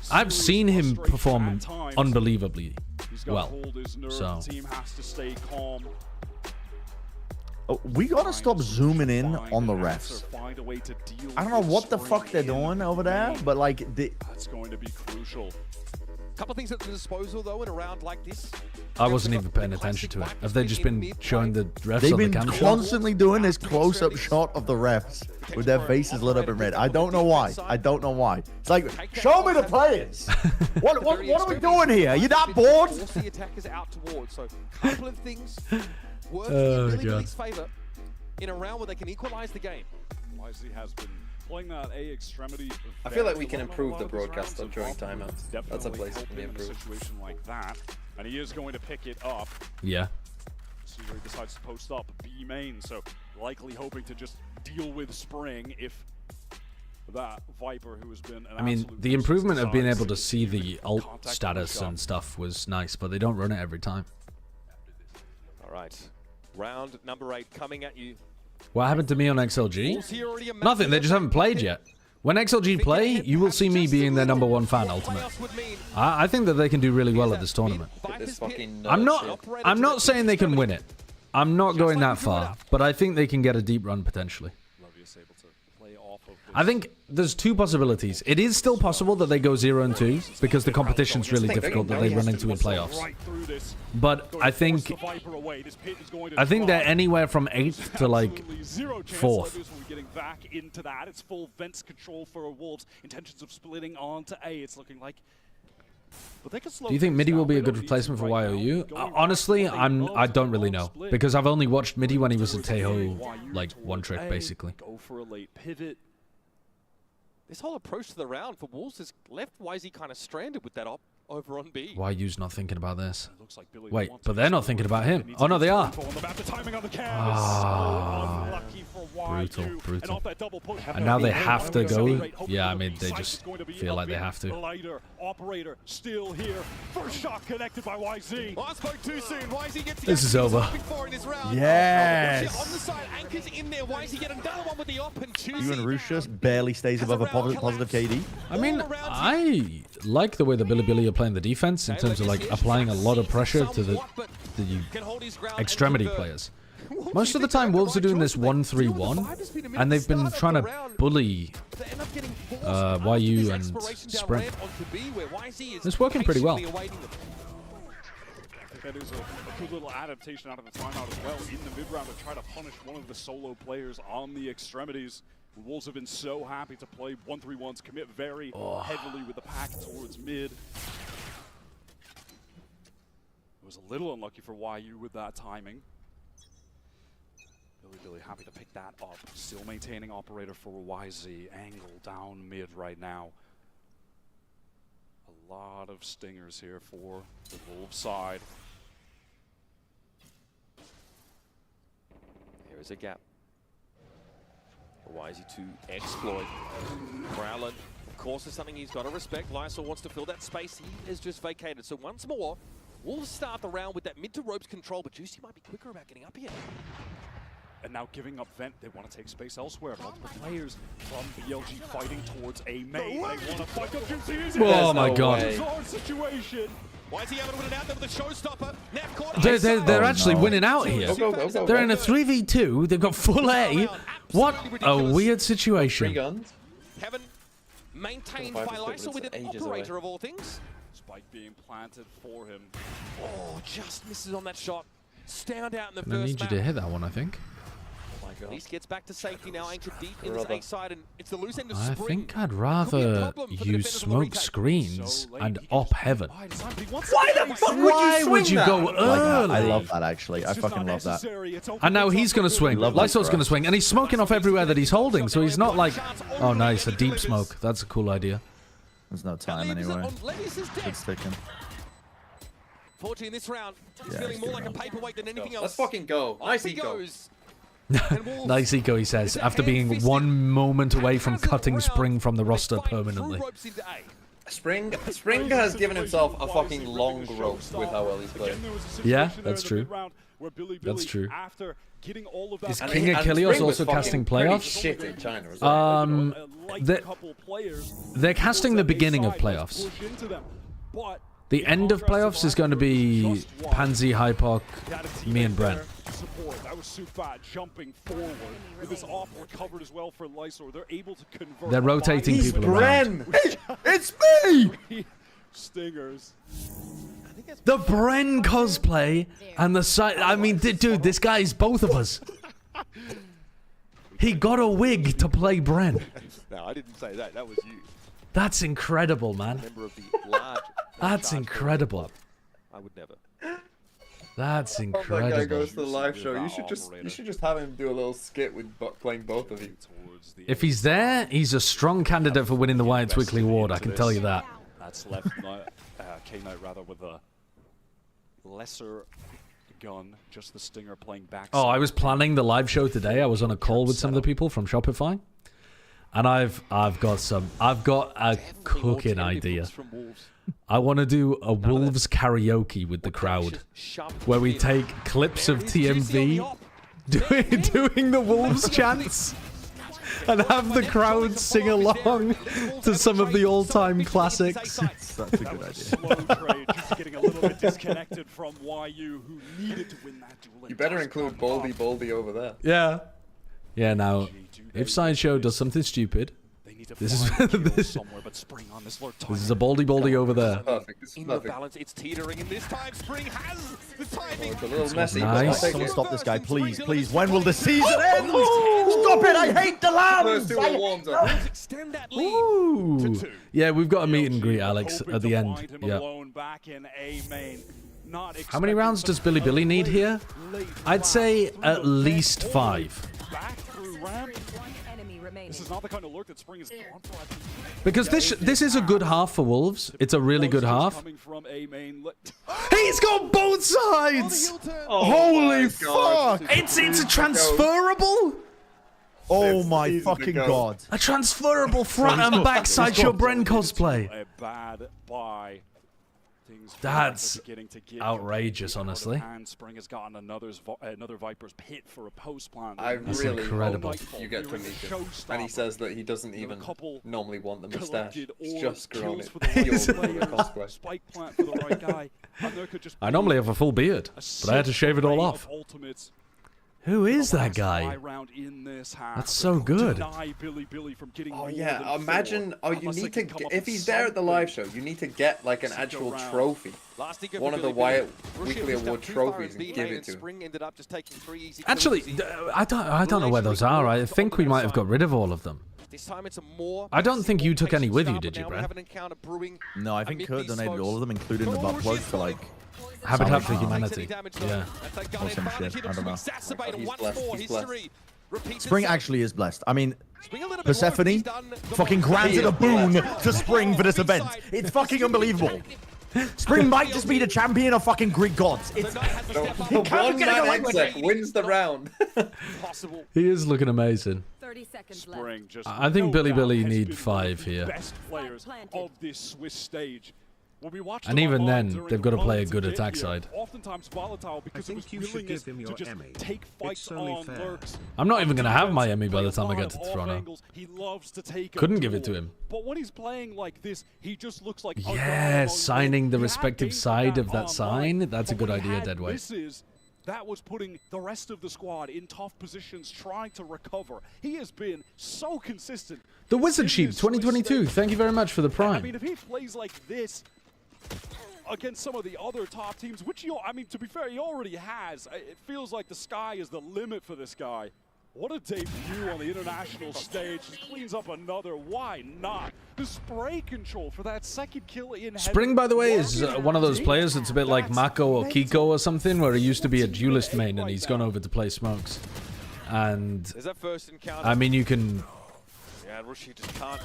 I've seen him perform unbelievably well. So... Oh, we gotta stop zooming in on the refs. I don't know what the fuck they're doing over there, but like... That's going to be crucial. Couple things at the disposal though in a round like this. I wasn't even paying attention to it. Have they just been showing the refs They've on the been camera? constantly doing this close-up shot of the refs with their faces lit up in red. I don't know why. I don't know why. It's like, show me the players. What are we doing here? Are you that bored? Force the attackers out towards. So couple of things working in Billy's favor in a round where they can equalize the game. YZ has been playing that A extremity. I feel like we can improve the broadcast during timeouts. That's a place that can be improved. Situation like that, and he is going to pick it up. Yeah. So he decides to post up B main, so likely hoping to just deal with Spring if that Viper, who has been I mean, the improvement of being able to see the ult status and stuff was nice, but they don't run it every time. All right, round number 8 coming at you. What happened to me on XLG? Nothing, they just haven't played yet. When XLG play, you will see me being their #1 fan, ultimate. I think that they can do really well at this tournament. I'm not saying they can win it. I'm not going that far, but I think they can get a deep run potentially. I think there's 2 possibilities. It is still possible that they go 0-2 because the competition's really difficult that they run into in playoffs. But I think they're anywhere from 8th to like 4th. Getting back into that, it's full vents control for Wolves. Intentions of splitting onto A. It's looking like. Do you think MIDI will be a good replacement for YOU? Honestly, I don't really know because I've only watched MIDI when he was a Teho like one trick basically. Go for a late pivot. This whole approach to the round for Wolves has left YZ kind of stranded with that op over on B. YU's not thinking about this. Wait, but they're not thinking about him. Oh no, they are. Brutal. And now they have to go. Yeah, I mean, they just feel like they have to. Operator still here. First shot connected by YZ. I spoke too soon. YZ gets this is over. Yes. On the side, anchors in there. YZ get another one with the op and 2. Even Rushus barely stays above a positive KD. I mean, I like the way the Billy are playing the defense in terms of like applying a lot of pressure to the extremity players. Most of the time, Wolves are doing this 1-3-1, and they've been trying to bully YU and Sprint. It's working pretty well. I think that is a good little adaptation out of the timeout as well in the mid-round to try to punish one of the solo players on the extremities. The Wolves have been so happy to play 1-3-1s, commit very heavily with the pack towards mid. It was a little unlucky for YU with that timing. Billy happy to pick that up. Still maintaining operator for YZ. Angle down mid right now. A A lot of stingers here for the Wolves side. Here is a gap. Wisey to exploit. Growlin, of course, is something he's got to respect. Lysol wants to fill that space. He is just vacated. So once more, Wolves start the round with that mid to ropes control, but Juicy might be quicker about getting up here. And now giving up vent, they want to take space elsewhere. Multiple players from BLG fighting towards a main. They want to fuck up Juicy. Oh my god. Bizarre situation. Why is he able to win it out there with a showstopper? They're actually winning out here. They're in a 3v2. They've got full A. What a weird situation. 3 guns. Heaven maintained by Lysol with an operator of all things. Spike being planted for him. Oh, just misses on that shot. Stand out in the I first need you to hit that one, I think. At least gets back to safety now, anchored deep in his A side, and it's the loose end of I Spring. think I'd rather use smoke screens and op heaven. Why the fuck Why would you go early? I love that, actually. I fucking love that. And now he's going to swing. Lysol's going to swing. And he's smoking off everywhere that he's holding. So he's not like, oh, nice, a deep smoke. That's a cool idea. There's no time anyway. It's ticking. Fortunately, in this round, he's feeling more like a paperweight than anything else. Let's fucking go. Nice eco. Nice eco, he says, after being 1 moment away from cutting Spring from the roster permanently. Spring has given himself a fucking long rope with how well he's played. Yeah, that's true. That's true. Is King Achilles also casting playoffs? Shit in China as well. They're casting the beginning of playoffs. The end of playoffs is going to be Pansy, Hypoc, me and Brent. That was Sufat jumping forward with his off recovered as well for Lysor. They're able to convert. They're rotating people around. It's me! Stingers. The Bren cosplay and the side. I mean, dude, this guy is both of us. He got a wig to play Bren. No, I didn't say that. That was you. That's incredible, man. Member of the large. That's incredible. I would never. That's When that guy incredible. goes to the live show, you should just have him do a little skit with playing both of you. If he's there, he's a strong candidate for winning the Wyatt's Weekly Award. I can tell you that. That's left K-Knight rather with a lesser gun, just the Stinger playing back. Oh, I was planning the live show today. I was on a call with some of the people from Shopify, and I've got a cooking idea. I want to do a Wolves karaoke with the crowd, where we take clips of TMV doing the Wolves chants, and have the crowd sing along to some of the all-time classics. That's a good idea. Slow trade, just getting a little bit disconnected from YU, who needed to win that duel. You better include Baldy over there. Yeah. Yeah, now, if Sideshow does something stupid, this is a Baldy over there. Perfect. In the balance, it's teetering, and this time Spring has the timing. It's a little messy. Nice. Someone stop this guy, please, please. When will the season end? Stop it! I hate the lambs! Extend that lead Ooh. to 2. Yeah, we've got a meet and greet, Alex, at the end. Yeah. How many rounds does Billy Billy need here? I'd say at least 5. This is not the kind of lurk that Spring is gone for. Because this is a good half for Wolves. It's a really good half. He's got both sides! Holy fuck! It's a transferable? Oh my fucking god. A transferable front and back Sideshow Bren cosplay. A bad buy. That's outrageous, honestly. Spring has gotten another Viper's pit for a post plan. I That's really incredible. hope you get to meet him. And he says that he doesn't even normally want the mustache. It's just grown it purely for the cosplay. Spike plant for the right guy. I normally have a full beard, but I had to shave it all off. Who is that guy? That's so good. Oh yeah, imagine. Oh, you need to. If he's there at the live show, you need to get like an actual trophy, one of the Wyatt Weekly Award trophies, and give it to him. Actually, I don't know where those are. I think we might have got rid of all of them. I don't think you took any with you, did you, Brad? No, I think Kurt donated all of them, including the butt plug for like Habitat for Humanity. Yeah. Or some shit. I don't know. He's blessed. Spring actually is blessed. I mean, Persephone fucking granted a boon to Spring for this event. It's fucking unbelievable. Spring might just be the champion of fucking Greek gods. It's the one-man exec wins the round. He is looking amazing. 30 seconds Spring just I think Billy has need been 5 here. Best players of this Swiss stage. When we watched And them even online then, during they've the got to play a run-ins good of attack India, side. Oftentimes volatile because I it was think you should willingness give him to your just Emmy. take fights It's only on fair. lurks. I'm not even going to have my Emmy by the Play time I far get to off Toronto. angles. He loves to take a Couldn't give it to duel. him. But when he's playing like this, he just looks like a god Yeah, among signing men. the He had respective games side of online, that sign. That's a but good when he idea, had Deadweight. misses, that was putting the rest of the squad in tough positions trying to recover. He has been so consistent. The Wizard Sheep 2022. Thank you very much for the I prime. mean, if he plays like this against some of the other top teams, which I mean, to be fair, he already has. It feels like the sky is the limit for this guy. What a debut on the international stage. Just cleans up another. Why not? The spray control for that second kill in Spring, by the way, is one of those players that's a bit like Mako or Kiko or something, where he used to be a duelist main and he's gone over to play smokes. And There's that first encounter. I mean, you can. Yeah, Rushi just can't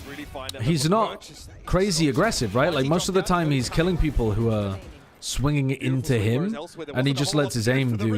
really find that He's level of not purchase. crazy aggressive, right? Like most of the time, he's killing people who are swinging into him, and he just lets his aim do.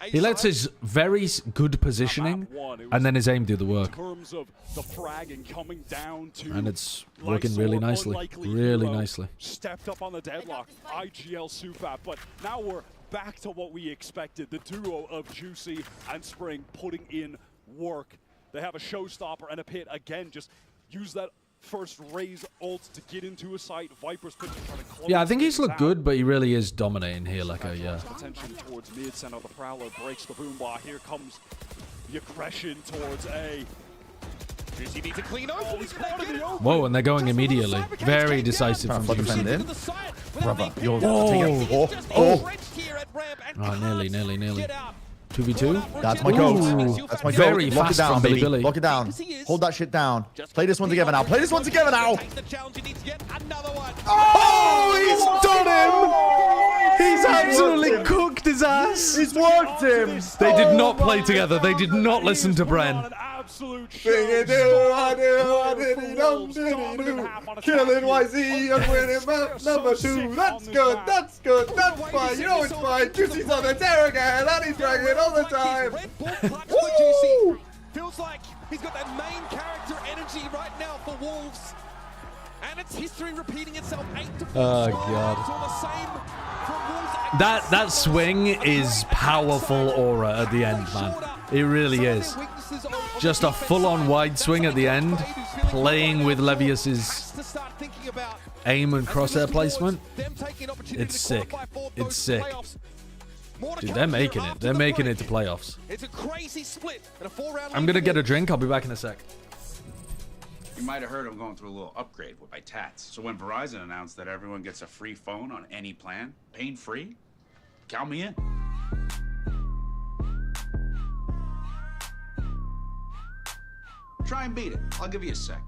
He lets his very good positioning, and then his aim do the work. terms of the frag and coming down to And it's working really nicely. Really nicely. Stepped up on the deadlock, IGL Sufat, but now we're back to what we expected. The duo of Juicy and Spring putting in work. They have a showstopper and a pit again. Just use that first raise ult to get into a site. Viper's pitch trying to close. Yeah, I think he's things looked out. good, but he really is dominating here like a Attention towards mid. Send out the Prowler, breaks the boom bar. Here comes the aggression towards A. Juicy needs to clean over. He's gonna get it. Whoa, and they're going immediately. Very decisive from Flood Juicy. defend in. Brother, you're taking it. Oh. Nearly. 2v2? That's my goat. Ooh. That's my goat. Very Lock it fast down, from baby. Billy. Lock it down. Hold that shit down. Play this one together now. Play this one together now. Oh, he's done him! He's absolutely cooked his ass! He's worked him! They did not play together. They did not listen to Bren. Absolute Killing YZ, I'm winning map number 2. That's good, that's good, that's fine. You know it's fine. Juicy's on the tear again, and he's dragging it all the time. Woo! Feels like he's got that main character energy right now for Wolves. And it's history repeating itself. 8-4. Oh, God. It's all the same from Wolves. That swing is powerful aura at the end, man. It really is. Just a full-on wide swing at the end, playing with Levius's aim and crosshair placement. It's sick. It's sick. Dude, they're making it. They're making it to playoffs. It's a crazy split in a 4-round. I'm gonna get a drink. I'll be back in a sec. You might have heard I'm going through a little upgrade with my tats. So when Verizon announced that everyone gets a free phone on any plan, pain-free, count me in. Try and beat it. I'll give you a sec.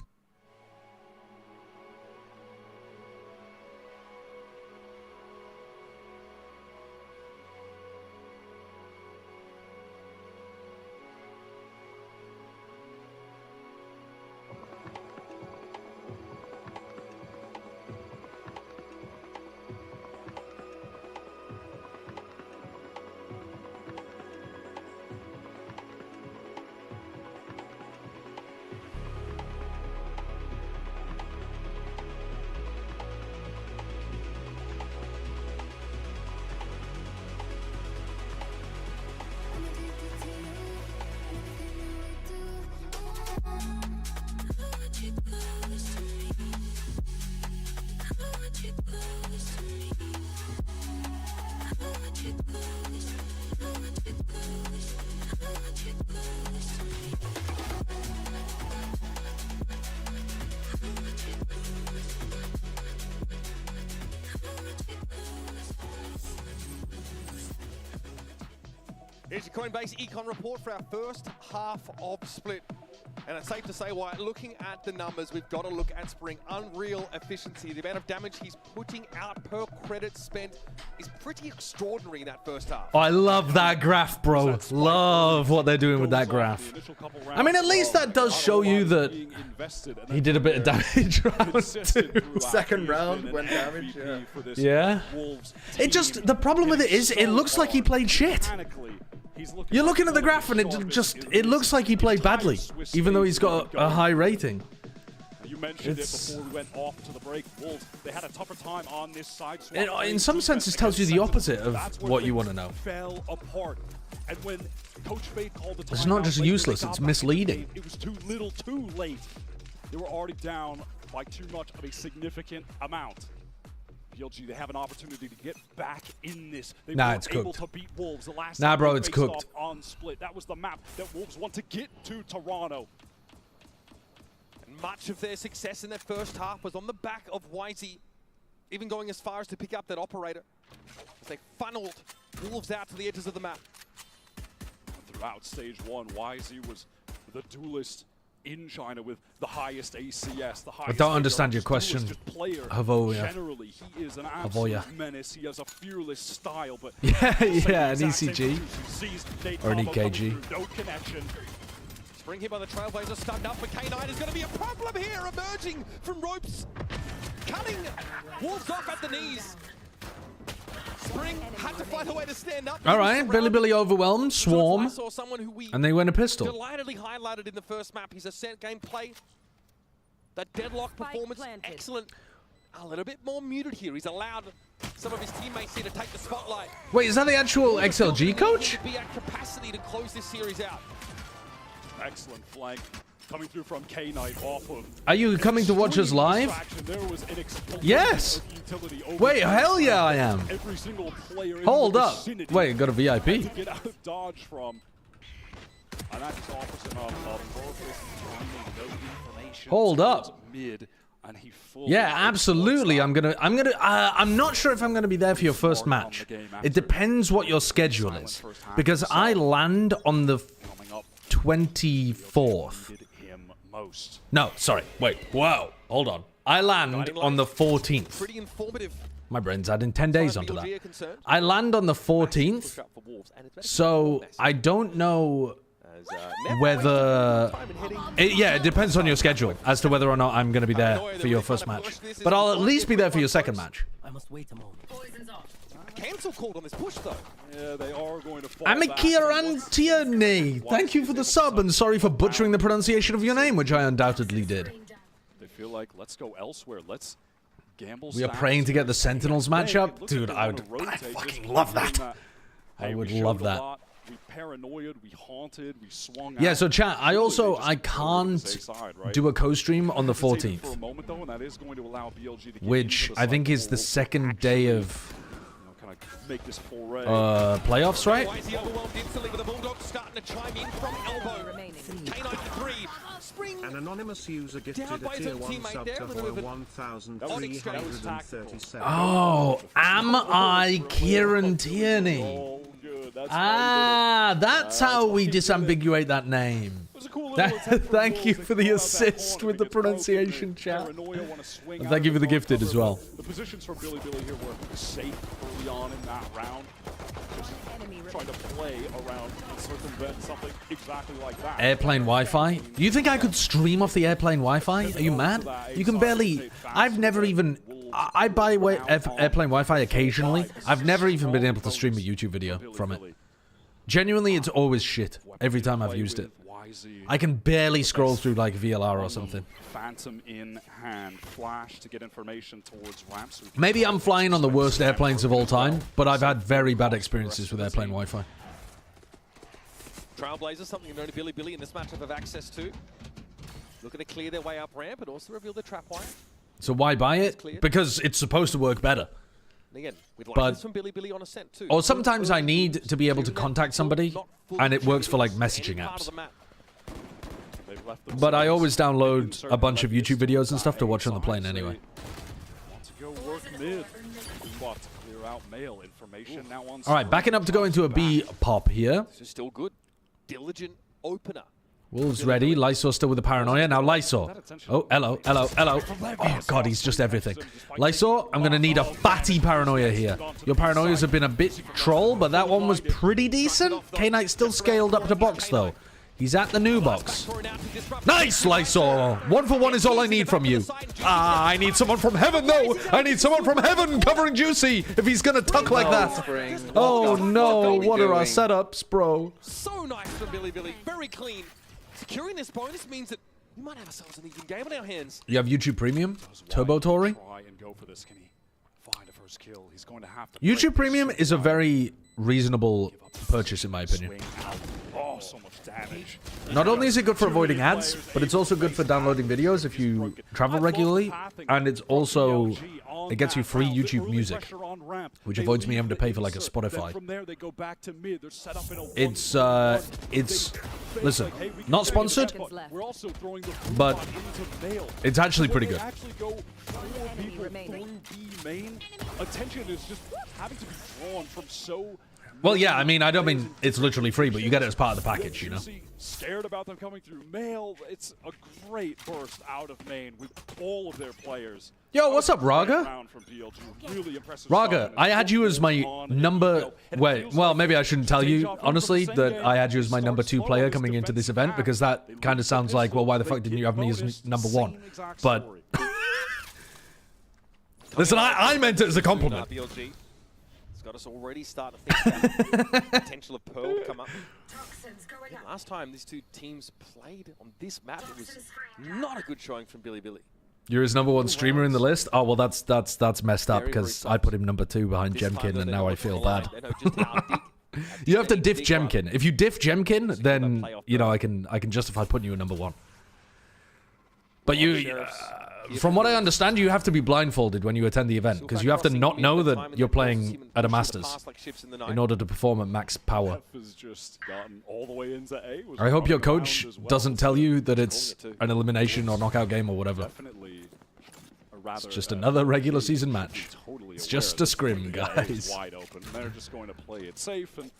Here's your Coinbase Econ report for our first half of Split. And it's safe to say, Wyatt, looking at the numbers, we've got to look at Spring. Unreal efficiency. The amount of damage he's putting out per credit spent is pretty extraordinary in that first half. Oh, I love that graph, bro. Love what they're doing with that graph. I mean, at least that does show you that he did a bit of damage round 2. Second round went damage, yeah. It just, the problem with it is, it looks like he played shit. You're looking at the graph and it looks like he played badly, even though he's got a high rating. You mentioned it before we went off to the break. Wolves, they had a tougher time on this side. In some senses, tells you the opposite of what you want to know. Fell apart. And when Coach Fade called the It's not just useless, it's misleading. It was too little, too late. They were already down by too much of a significant amount. BLG, they have an opportunity to get back in this. They nah, were it's able cooked. to beat Wolves the last nah, time bro, they it's faced cooked. off on Split. That was the map that Wolves want to get to Toronto. And much of their success in their first half was on the back of Wisey, even going as far as to pick up that operator as they funneled Wolves out to the edges of the map. Throughout stage 1, Wisey was the duelist in China with the highest ACS, the highest. I don't understand your question, Havoya. Generally, he is an absolute menace. He has a fearless style, but yeah, an ECG or an EKG. No connection. Spring here by the Trailblazer, stunned up for K9 is going to be a problem here, emerging from ropes, cutting Wolves off at the knees. Spring had to find a way to stand up. All right, Billy overwhelmed, swarm, and they went a pistol. Delightedly highlighted in the first map. His ascent gameplay, that deadlock performance, excellent. A little bit more muted here. He's allowed some of his teammates here to take the spotlight. Wait, is that the actual XLG coach? Be at capacity to close this series out. Excellent flank coming through from K9 off of. Are you coming to watch us live? Yes. Wait, hell yeah, I am. Every single player hold up. Wait, got a VIP. To get out of dodge from. And that's opposite of no information. Hold up. Mid. And he fully yeah, absolutely. I'm not sure if I'm gonna be there for your first match. It depends what your schedule is, because I land on the 24th. No, sorry. Wait. Whoa. Hold on. I land on the 14th. Pretty informative. My brain's adding 10 days onto that. I land on the 14th, so I don't know whether... it depends on your schedule as to whether or not I'm going to be there for your first match. But I'll at least be there for your second match. I must wait a moment. Cancel called on this push though. Yeah, they are going to fall I'm a Kierantierne. Thank you for the sub and sorry for butchering the pronunciation of your name, which I undoubtedly did. They feel like let's go elsewhere. Let's gamble. We are praying to get the Sentinels matchup. Dude, I fucking love that. I would love that. We paranoid, we haunted, we swung yeah, out. so chat, I can't do a co-stream on the 14th, which I think is the second day of playoffs, right? An anonymous user gifted a tier 1 sub to Hoy 1337. Oh, am I Kieran Tierney? That's how we disambiguate that name. Thank you for the assist with the pronunciation, chat. And thank you for the gifted as well. The positions for Billy here were safe early on in that round. Just trying to play around and circumvent something exactly like that. Airplane Wi-Fi? Do you think I could stream off the airplane Wi-Fi? Are you mad? You can barely... I've never even... I buy airplane Wi-Fi occasionally. I've never even been able to stream a YouTube video from it. Genuinely, it's always shit every time I've used it. I can barely scroll through like VLR or something. Phantom in hand, flash to get information towards ramps. Maybe I'm flying on the worst airplanes of all time, but I've had very bad experiences with airplane Wi-Fi. Trailblazers, something known to Billy in this matchup have access to. Looking to clear their way up ramp, but also reveal the trap wire. So why buy it? Because it's supposed to work better. And again, we'd like this from Billy on Ascent too. Or sometimes I need to be able to contact somebody, and it works for like messaging apps. But I always download a bunch of YouTube videos and stuff to watch on the plane anyway. Alright, backing up to go into a B pop here. This is still good. Diligent opener. Wolves ready. Lysor still with the paranoia. Now Lysor. Oh, hello. Oh, God, he's just everything. Lysor, I'm going to need a fatty paranoia here. Your paranoias have been a bit troll, but that one was pretty decent. K-Knight's still scaled up to box, though. He's at the new box. Nice, Lysor. 1 for 1 is all I need from you. Ah, I need someone from heaven, though. I need someone from heaven covering Juicy if he's going to tuck like that. Oh, no. What are our setups, bro? So nice from Billy. Very clean. Securing this bonus means that we might have ourselves an even game on our hands. You have YouTube Premium? Turbo Tori? YouTube Premium is a very reasonable purchase, in my opinion. Oh, so much damage. Not only is it good for avoiding ads, but it's also good for downloading videos if you travel regularly, and it's also, it gets you free YouTube music, which avoids me having to pay for like a Spotify. It's listen, not sponsored, but it's actually pretty good. Attention is just having to be drawn from so. Well, yeah, I mean it's literally free, but you get it as part of the package, you know. Scared about them coming through mail. It's a great burst out of main with all of their players. Yo, what's up, Raga? Raga, I had you as my number... Wait, well, maybe I shouldn't tell you, honestly, that I had you as my number 2 player coming into this event, because that kind of sounds like, well, why the fuck didn't you have me as number 1? But... Listen, I meant it as a compliment. BLG. It's got us already starting to think about the potential of Pearl to come up. Last time these two teams played on this map, it was not a good showing from Billy. You're his number 1 streamer in the list? Oh, well, that's messed up, because I put him number 2 behind Jemkin, and now I feel bad. You have to diff Jemkin. If you diff Jemkin, then, you know, I can justify putting you at number 1. But you... from what I understand, you have to be blindfolded when you attend the event, because you have to not know that you're playing at a Masters in order to perform at max power. I hope your coach doesn't tell you that it's an elimination or knockout game or whatever. It's just another regular season match. It's just a scrim, guys. They're just going to play it safe and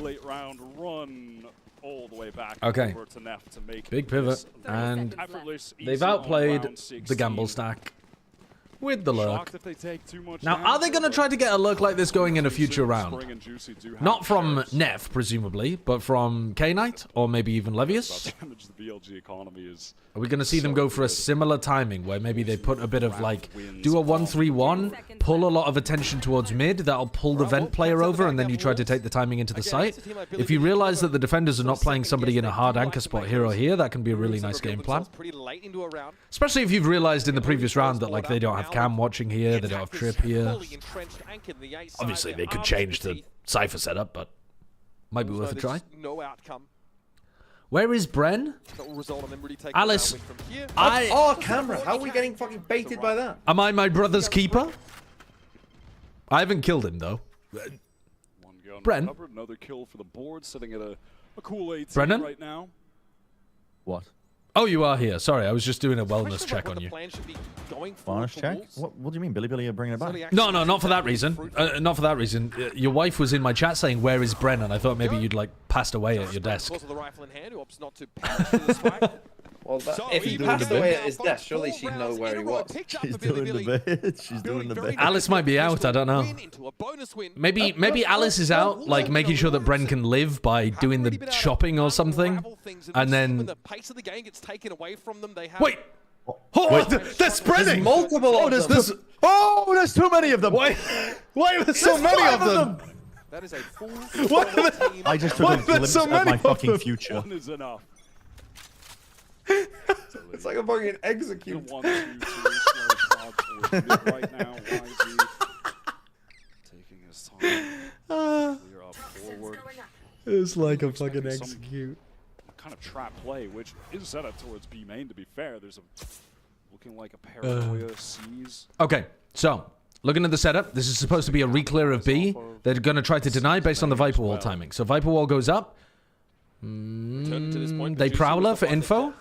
late round run all the way back. Okay. Over to Neff to make big pivot, and they've outplayed the gamble stack with the lurk. Now, are they going to try to get a lurk like this going in a future round? Not from Neff, presumably, but from K-Knight, or maybe even Levius? Are we going to see them go for a similar timing, where maybe they put a bit of, like, do a 1-3-1, pull a lot of attention towards mid, that'll pull the vent player over, and then you try to take the timing into the site? If you realize that the defenders are not playing somebody in a hard anchor spot here or here, that can be a really nice game plan. Especially if you've realized in the previous round that, like, they don't have Cam watching here, they don't have Trip here. Obviously, they could change the Cypher setup, but might be worth a try. Where is Bren? Alice, Oh, camera! How are we getting fucking baited by that? Am I my brother's keeper? I haven't killed him, though. Bren? Another kill for the board, sitting at a cool 18 Brennan? right now. What? Oh, you are here. Sorry, I was just doing a wellness check on you. Wellness check? What do you mean? Billy are bringing it back? No, not for that reason. Not for that reason. Your wife was in my chat saying, "Where is Bren?" And I thought maybe you'd, like, passed away at your desk. Well, if he passed away at his desk, surely she'd know where he was. She's doing the bit. She's doing the bit. Alice might be out. I don't know. Maybe Alice is out, like, making sure that Bren can live by doing the shopping or something. And then... Wait! Oh, they're spreading! There's multiple of them. There's too many of them! Why are there so many of them? That is a full team. I just took a glimpse of my fucking future. One is enough. It's like a fucking execute. 1, 2, 3, slow right now. YG taking his time. Clear up forward. It's like a fucking execute. Kind of trap play, which is set up towards B main. To be fair, there's a looking like a paranoia sees. Okay, so looking at the setup, this is supposed to be a re-clear of B. They're going to try to deny based on the Viper Wall timing. So Viper Wall goes up. They Prowler for info.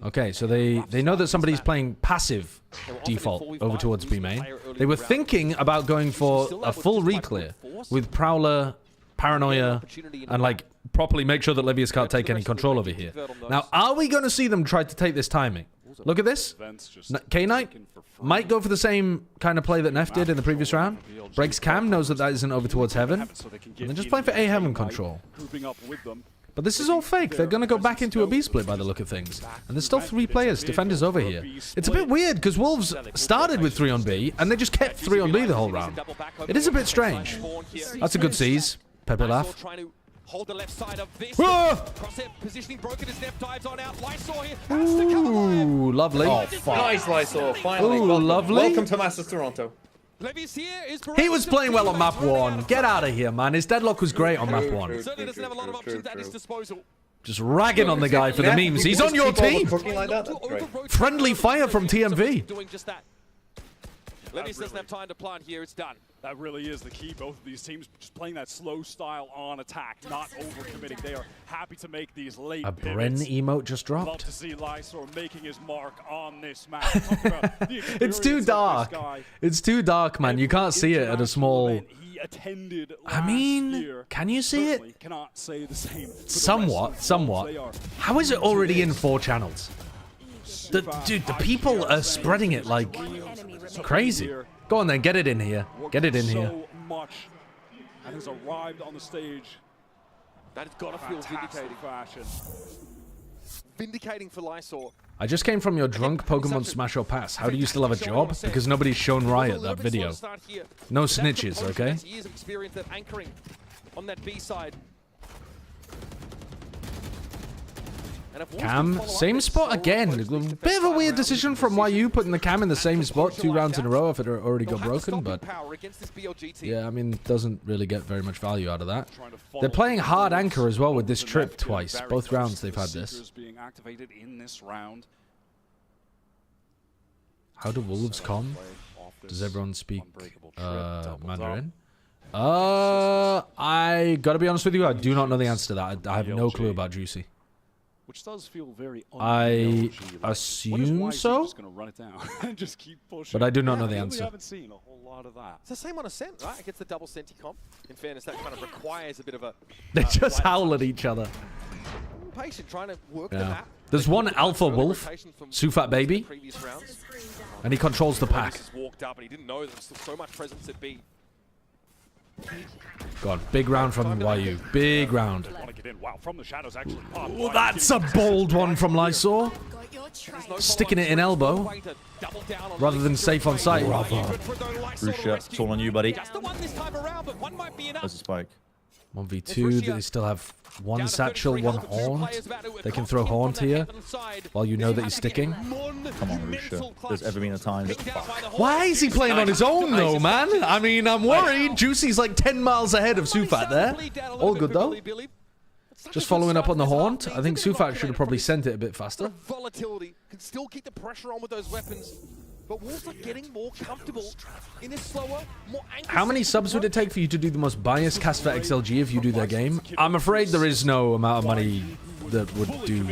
Okay, so they know that somebody's playing passive default over towards B main. They were thinking about going for a full re-clear with Prowler paranoia, and like properly make sure that Livius can't take any control over here. Now, are we going to see them try to take this timing? Look at this. K-Knight might go for the same kind of play that Neff did in the previous round. Breaks cam, knows that isn't over towards heaven. And they're just playing for A heaven control. But this is all fake. They're going to go back into a B split by the look of things. And there's still 3 players, defenders over here. It's a bit weird because Wolves started with 3 on B and they just kept 3 on B the whole round. It is a bit strange. That's a good seize. Pepe laugh. Hold the left side of this. Crosshair positioning broken as Neff dives on out. Lysor here has to cover. Ooh, lovely. Oh, nice, Lysor. Finally. Ooh, lovely. Welcome to Masters Toronto. He was playing well on map 1. Get out of here, man. His deadlock was great on map 1. Certainly doesn't have a lot of options at his disposal. Just ragging on the guy for the memes. He's on your team. Friendly fire from TMV. Doing just that. Levius doesn't have time to plant here. It's done. That really is the key. Both of these teams just playing that slow style on attack, not overcommitting. They are happy to make these late Bren emote just dropped. Love to see Lysor making his mark on this map. It's too dark. It's too dark, man. You can't see it at a small... I mean, can you see it? Cannot say the same. Somewhat. How is it already in 4 channels? Dude, the people are spreading it like crazy. Go on then, get it in here. Get it in here. So much and has arrived on the stage. That has got to feel vindicating. Vindicating for Lysor. I just came from your drunk Pokemon Smash or Pass. How do you still have a job? Because nobody's shown Riot that video. No snitches, okay? Years of experience at anchoring on that B side. Cam, same spot again. A bit of a weird decision from YU putting the cam in the same spot 2 rounds in a row if it already got broken, but yeah, I mean, doesn't really get very much value out of that. They're playing hard anchor as well with this trip twice. Both rounds they've had this. How do Wolves com? Does everyone speak Mandarin? I gotta be honest with you, I do not know the answer to that. I have no clue about Juicy. Which does feel very I assume so, just keep pushing. but I do not know the answer. Haven't seen a whole lot of that. It's the same on Ascent, right? It gets the double Senti comp. In fairness, that kind of requires a bit of a... They just howl at each other. Patient, trying to work the map. There's one alpha wolf, Sufat baby, and he controls the pack. Walked up and he didn't know there was so much presence at B. God, big round from YU. Big round. Wow, from the shadows actually. Oh, that's a bold one from Lysor. Sticking it in elbow rather than safe on sight. Rusha, it's all on you, buddy. There's a spike. 1v2, they still have 1 satchel, 1 haunt. They can throw haunt here while you know that he's sticking. Come on, Rusha. There's ever been a time that... Why is he playing on his own though, man? I mean, I'm worried. Juicy's like 10 miles ahead of Sufat there. All good though. Just following up on the haunt. I think Sufat should have probably sent it a bit faster. Volatility can still keep the pressure on with those weapons. But Wolves are getting more comfortable in this slower, more anxious... How many subs would it take for you to do the most biased cast for XLG if you do their game? I'm afraid there is no amount of money that would do...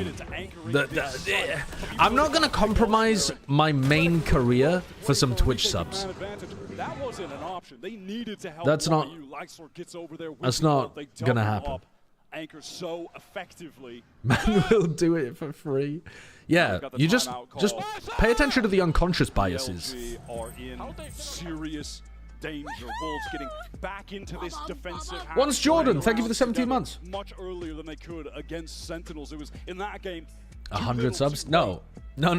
I'm not going to compromise my main career for some Twitch subs. That wasn't an option. They needed to help. That's not going to happen. Anchor so effectively. Man will do it for free. Yeah, you just pay attention to the unconscious biases. Are in serious danger. Wolves getting back into this defensive. Once Jordan, thank you for the 17 months. Much earlier than they could against Sentinels. It was in that game. 100 subs? No. No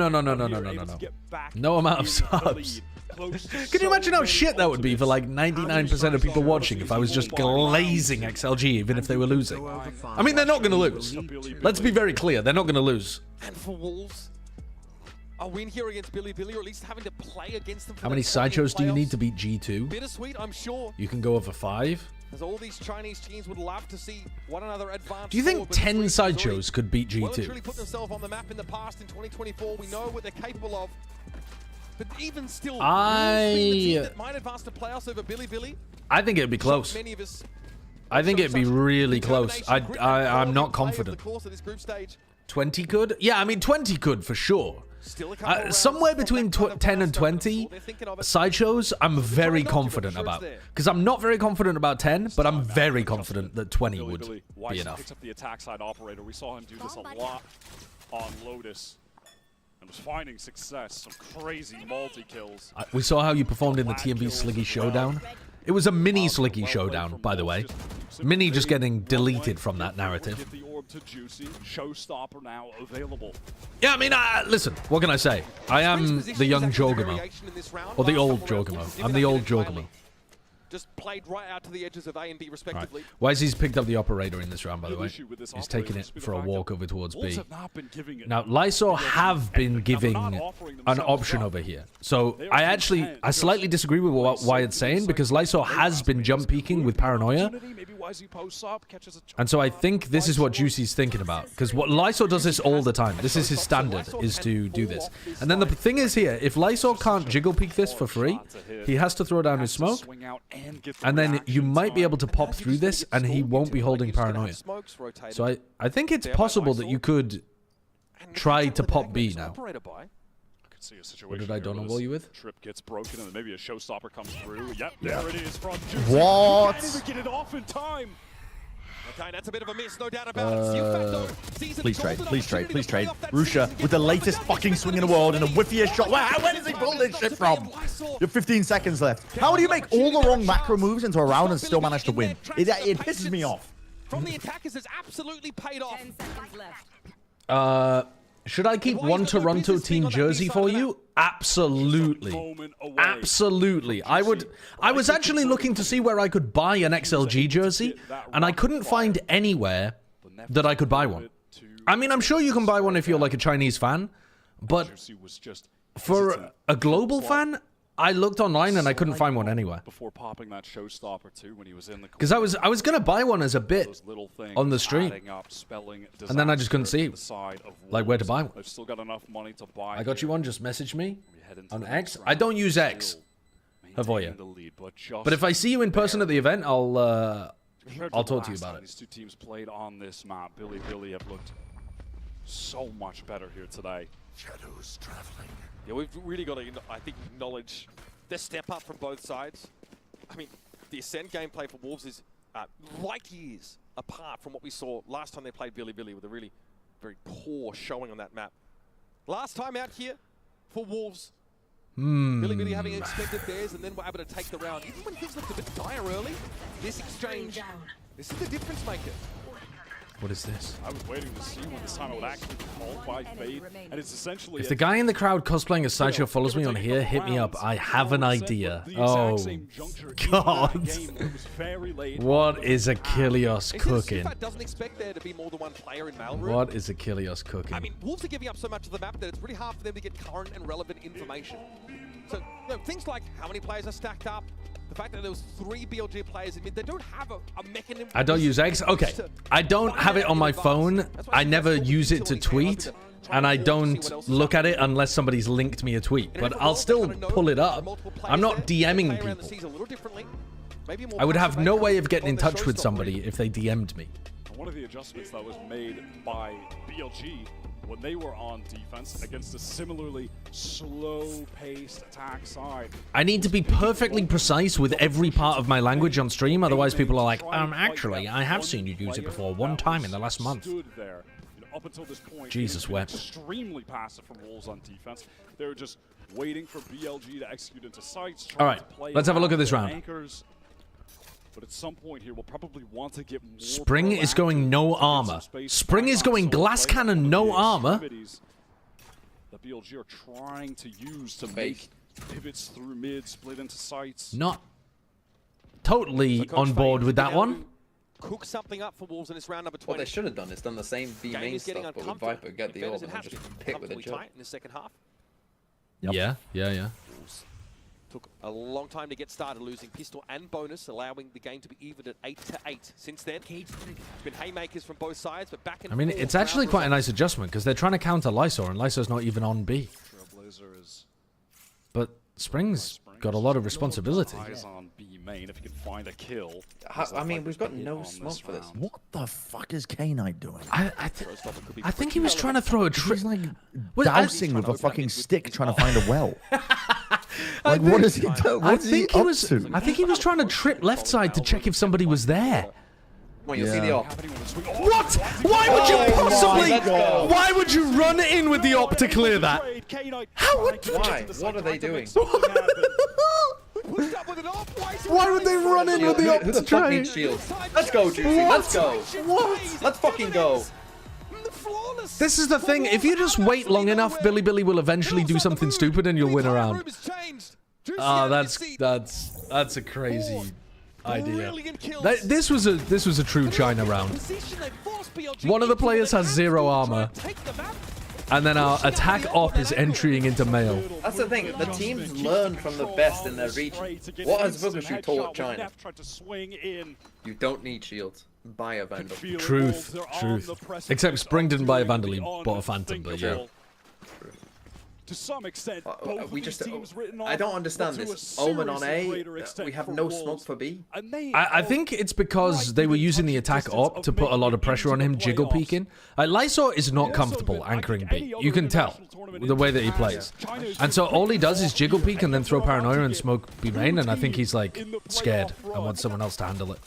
amount of subs. Can you imagine how shit that would be for like 99% of people watching if I was just glazing XLG even if they were losing? I mean, they're not going to lose. Let's be very clear, they're not going to lose. And for Wolves, a win here against Billy, or at least having to play against them. How many sideshows do you need to beat G2? Bittersweet, I'm sure. You can go over 5. As all these Chinese teams would love to see one another advance. Do you think 10 sideshows could beat G2? Well, it's really put themselves on the map in the past in 2024. We know what they're capable of. But even still, that might advance to playoffs over Billy. I think it'd be close. I think it'd be really close. I'm not confident. 20 could? Yeah, I mean 20 could for sure. Somewhere between 10 and 20 sideshows, I'm very confident about. Because I'm not very confident about 10, but I'm very confident that 20 would be enough. Picks up the attack side operator. We saw him do this a lot on Lotus. And was finding success. Some crazy multi-kills. We saw how you performed in the TMV Sliggy Showdown. It was a mini Sliggy Showdown, by the way. Mini just getting deleted from that narrative. Get the orb to Juicy. Showstopper now available. Yeah, I mean, listen, what can I say? I am the young Jorgamo. Or the old Jorgamo. I'm the old Jorgamo. Just played right out to the edges of A and B respectively. Right. Weisy's picked up the operator in this round, by the way. He's taking it for a walk over towards B. Now, Lysor have been giving an option over here. So I slightly disagree with what Wyatt's saying, because Lysor has been jump peeking with Paranoia. And so I think this is what Juicy's thinking about. Because what Lysor does this all the time. This is his standard, is to do this. And then the thing is here, if Lysor can't jiggle peek this for free, he has to throw down his smoke. And then you might be able to pop through this, and he won't be holding Paranoia. So I think it's possible that you could try to pop B now. What did I Donald you with? Trip gets broken, and then maybe a showstopper comes through. Yep, there it is from Juicy. What? Can't even get it off in time. Okay, that's a bit of a miss, no doubt about it. Please trade, please trade, please trade. Rusha with the latest fucking swing in the world and a whiffier shot. Where does he pull this shit from? You have 15 seconds left. How do you make all the wrong macro moves into a round and still manage to win? It pisses me off. From the attackers, it's absolutely paid off. 10 seconds left. Should I keep one Toronto team jersey for you? Absolutely. Absolutely. I was actually looking to see where I could buy an XLG jersey, and I couldn't find anywhere that I could buy one. I mean, I'm sure you can buy one if you're like a Chinese fan, but for a global fan, I looked online and I couldn't find one anywhere. Before popping that showstopper too, when he was in the because I was gonna buy one as a bit on the stream, and then I just couldn't see like where to buy one. I've still got enough money to buy. I got you one. Just message me on X. I don't use X, Havoya. But if I see you in person at the event, I'll talk to you about it. These two teams played on this map. Billy have looked so much better here today. Shadows traveling. Yeah, we've really got to, I think, acknowledge the step up from both sides. I mean, the Ascent gameplay for Wolves is light years apart from what we saw last time they played Billy with a really very poor showing on that map. Last time out here for Wolves, Billy having expected theirs and then were able to take the round. Even when things looked a bit dire early, this exchange, this is the difference maker. What is this? I was waiting to see when this time it would actually be called by Fade, and it's essentially. If the guy in the crowd cosplaying as Sideshow follows me on here, hit me up. I have an idea. Oh, God. What is Achilles cooking? Doesn't expect there to be more than one player in Mailroom. What is Achilles cooking? I mean, Wolves are giving up so much of the map that it's really hard for them to get current and relevant information. So, things like how many players are stacked up, the fact that there was 3 BLG players in mid, they don't have a mechanism. I don't use X. Okay, I don't have it on my phone. I never use it to tweet, and I don't look at it unless somebody's linked me a tweet. But I'll still pull it up. I'm not DMing people. I would have no way of getting in touch with somebody if they DM'd me. One of the adjustments that was made by BLG when they were on defense against a similarly slow-paced attack side. I need to be perfectly precise with every part of my language on stream, otherwise people are like, actually, I have seen you use it before one time in the last month. Up until this point, Jesus wept. Extremely passive from Wolves on defense. They're just waiting for BLG to execute into sites. All right, let's have a look at this round. Anchors. But at some point here, we'll probably want to get more. Spring is going no armor. Spring is going glass cannon, no armor. The BLG are trying to use to make pivots through mid, split into sites. Not totally on board with that one. Cook something up for Wolves in this round number 20. What they should have done is done the same B main stuff, but with Viper, get the orb and then just pick with a jump. In the second half. Yep. Yeah. Took a long time to get started, losing pistol and bonus, allowing the game to be evened at 8-8. Since then, it's been haymakers from both sides, but back and I mean, it's actually quite a nice adjustment because they're trying to counter Lysor, and Lysor's not even on B. But Spring's got a lot of responsibility. Eyes on B main if he can find a kill. I mean, we've got no smoke for this. What the fuck is K-Knight doing? I think he was trying to throw a trick. He's like dousing with a fucking stick trying to find a well. Like, what is he doing? I think he was trying to trip left side to check if somebody was there. Well, you'll see the op. What? Why would you possibly? Why would you run in with the op to clear that? How would? Why? What are they doing? Why would they run in with the op Who to the fuck try? needs shields? Let's go, Juicy. Let's go. What? Let's fucking go. This is the thing. If you just wait long enough, Billy will eventually do something stupid and you'll win a round. Oh, that's a crazy idea. This was a true China round. One of the players has 0 armor, and then our attack op is entering into male. That's the thing. The teams learn from the best in their region. What has Vugashu taught China? You don't need shields. Buy a Vandal. Truth. Except Spring didn't buy a Vandal, he bought a Phantom, but yeah. To some extent, I don't understand this. Omen on A, we have no smoke for B. I think it's because they were using the attack op to put a lot of pressure on him jiggle peeking. Lysor is not comfortable anchoring B. You can tell the way that he plays. And so all he does is jiggle peek and then throw paranoia and smoke B main, and I think he's like scared and wants someone else to handle it.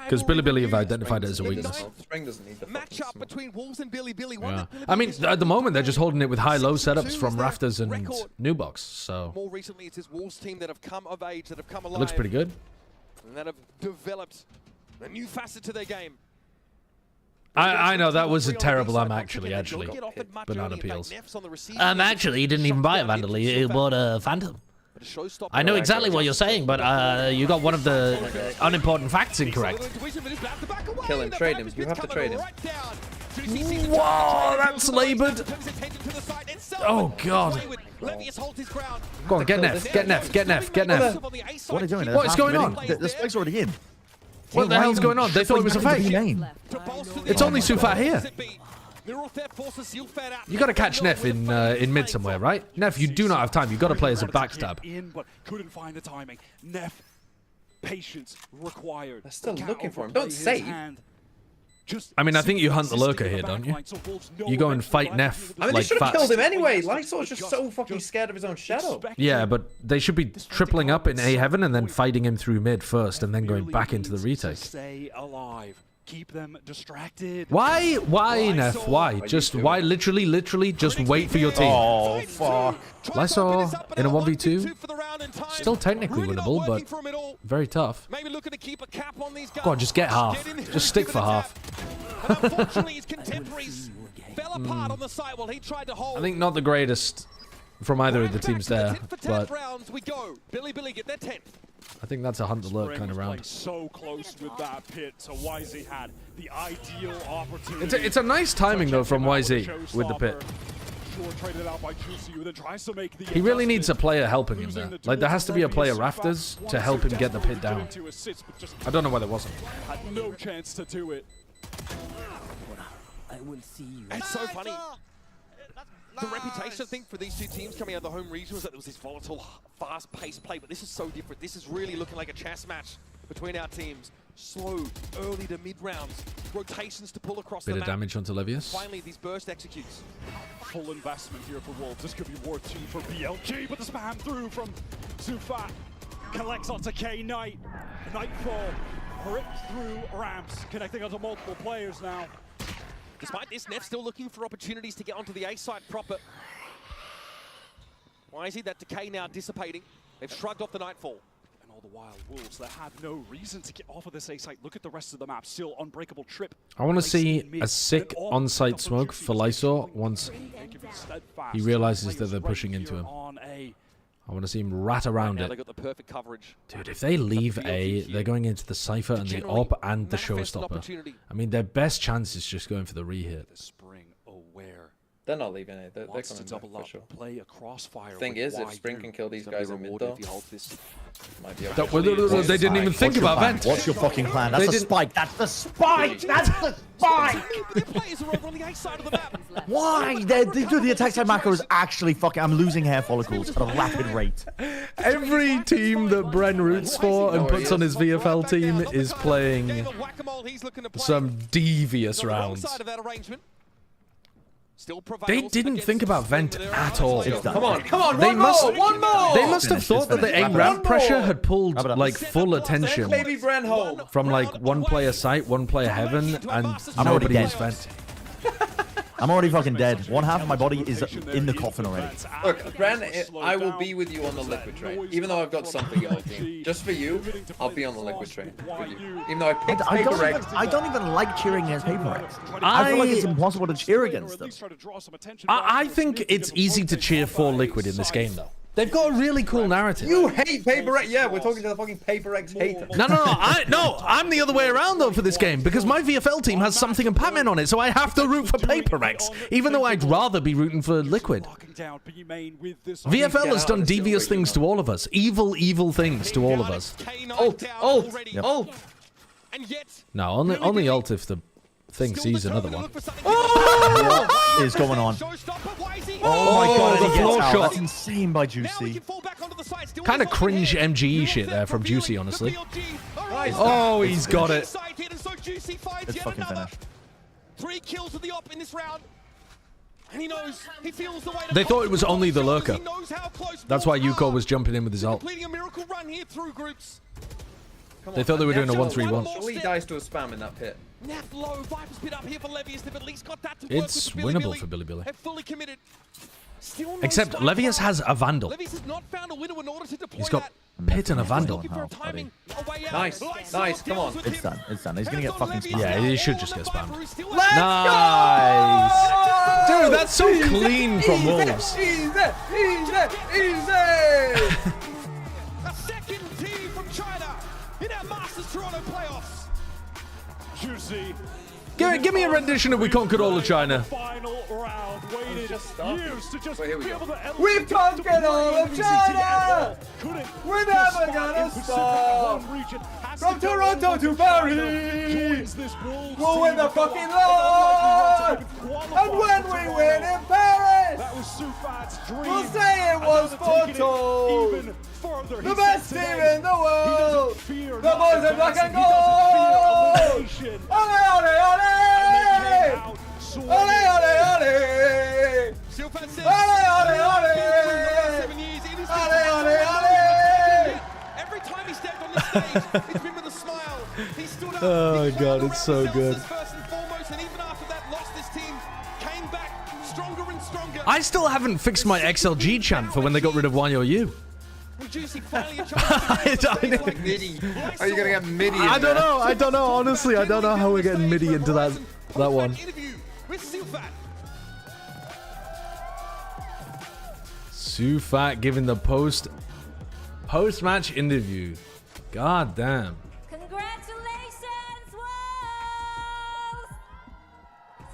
Because Billy have identified it as a weakness. Spring doesn't need the matchup between Wolves and Billy. Yeah. I mean, at the moment they're just holding it with high-low setups from Rafters and New Box, so more recently it's his Wolves team that have come of age, that have come alive. It looks pretty good. And that have developed a new facet to their game. I know that was a terrible actually. Banana peels. Actually, he didn't even buy a Vandal, he bought a Phantom. I know exactly what you're saying, but you got one of the unimportant facts incorrect. Kill him, trade him. You have to trade him. Whoa, that's labored. Oh god. Go on, get Neff, get Neff, get Neff, get Neff. What are you doing? What is going on? The spike's already in. What the hell's going on? They thought it was a fake. It's only Sufat here. You got to catch Neff in mid somewhere, right? Neff, you do not have time. You got to play as a backstab. In, but couldn't find the timing. Neff, patience required. They're still looking for him. Don't save. I mean, I think you hunt the lurker here, don't you? You go and fight Neff. I mean, they should have killed him anyway. Lysor's just so fucking scared of his own shadow. Yeah, but they should be tripling up in A heaven and then fighting him through mid first, and then going back into the retake. Stay alive. Keep them distracted. Why, Neff? Why? Just why? Literally, just wait for your team. Oh fuck! Lysor in a 1v2, still technically winnable, but very tough. Go on, just get half. Just stick for half. I think not the greatest from either of the teams there, but I think that's a hunt the lurk kind of round. So close with that pit, so YZ had the ideal opportunity. It's a nice timing though from YZ with the pit. He really needs a player helping him there. Like there has to be a player Rafters to help him get the pit down. I don't know why there wasn't. Had no chance to do it. I will see you. It's so funny. The reputation thing for these two teams coming out of the home region was that there was this volatile, fast-paced play, but this is so different. This is really looking like a chess match between our teams. Slow, early to mid-rounds, rotations to pull across the map. Bit of damage onto Levius. Finally, these burst executes. Full investment here for Wolves. This could be worth 2 for BLG, but the spam through from Sufat collects onto K-Knight. Nightfall ripped through ramps, connecting onto multiple players now. Despite this, Neff still looking for opportunities to get onto the A site proper. Why is he that decay now dissipating? They've shrugged off the Nightfall. And all the while, Wolves, they have no reason to get off of this A site. Look at the rest of the map, still unbreakable trip. I want to see a sick on-site smoke for Lysor once he realizes that they're pushing into him. I want to see him rat around it. They got the perfect coverage. Dude, if they leave A, they're going into the Cypher and the Op and the Showstopper. I mean, their best chance is just going for the re-hit. Spring aware. They're not leaving it. They're Wants coming to double back up, for sure. play a crossfire. Thing with is, if Spring YU. can kill these He's gonna be guys in mid rewarded though, if he holds this. might be a They didn't even think about vent. What's your fucking plan? That's They the didn't- spike. That's the spike. That's the spike. Their players are over on the A side of the map. Why? The attack side macro is actually fucking. I'm losing hair follicles at a rapid rate. Every team that Bren roots for and puts on his VFL team is playing some devious rounds. They didn't think about vent at all. Come on, come on, They one must, more, one more! They must have thought that the aim ramp pressure had pulled Wrap it up. like full attention Baby Bren home. from like one player site, one player heaven, and I'm nobody already was dead. vent. I'm already fucking dead. One half of my body is in the coffin already. Look, Bren, I will be with you on the liquid train, even though I've got something in my team. Just for you, I'll be on the liquid train with you. Even though I picked Paper X. I don't even like cheering against Paper X. I feel like it's impossible to cheer against them. I think it's easy to cheer for Liquid in this game, though. They've got a really cool narrative. You hate Paper X. Yeah, we're talking to the fucking Paper X hater. No, I'm the other way around though for this game because my VFL team has something and Pac-Man on it, so I have to root for Paper X, even though I'd rather be rooting for Liquid. VFL has done devious things to all of us, evil things to all of us. Ult. No, only ult if the thing sees another one. What is going on? Oh my god, the floor shot. That's insane by Juicy. Kind of cringe MGE shit there from Juicy, honestly. Oh, he's got it. It's fucking finished. 3 kills with the op in this round. And he knows, he feels the weight of They thought it was only the lurker. He knows how close That's why Yuko was jumping in with his ult. completing a miracle run here through groups. They thought they were doing a 1-3-1. Surely he dies to a spam in that pit. Nap low, Viper's pit up here for Levius. They've at least got that to It's work with winnable Billy. for Billy Billy. They're fully committed. Still no Except spike. Levius has a Vandal. Levius has not found a window in order to deploy He's got that. Pit and a Vandal. Looking for a timing, a way out. Nice, nice, come on. It's done. It's done. He's gonna get fucking spammed. Yeah, he should just get spammed. Let's Nice! go! Dude, that's so clean from Wolves. Easy! A second team from China in our Masters Toronto playoffs. Juicy. Give me a rendition of We Conquered All of China. Final round waited years to just Wait, here we be go. able to elevate We've conquered all of China! We're never gonna stop! From Toronto to Paris! We'll win the fucking lot! And when we win in Paris, that was Sufat's dream. we'll say it was foretold! The best team in the world! The boys in black and gold! Ole, ole, ole! Ole, ole, ole! Ole, ole, ole! Ole, ole, ole! Every time he stepped on this stage, it's been with a smile. He stood up. Oh god, it's so good. First and foremost, and even after that loss, this team came back stronger and stronger. I still haven't fixed my XLG chant for when they got rid of YOU. Juicy finally a chance Are you gonna get MIDI? I don't know. Honestly, I don't know how we're getting MIDI into that one. interview with Sufat. Sufat giving the post-match interview. God damn. Congratulations, Wolves!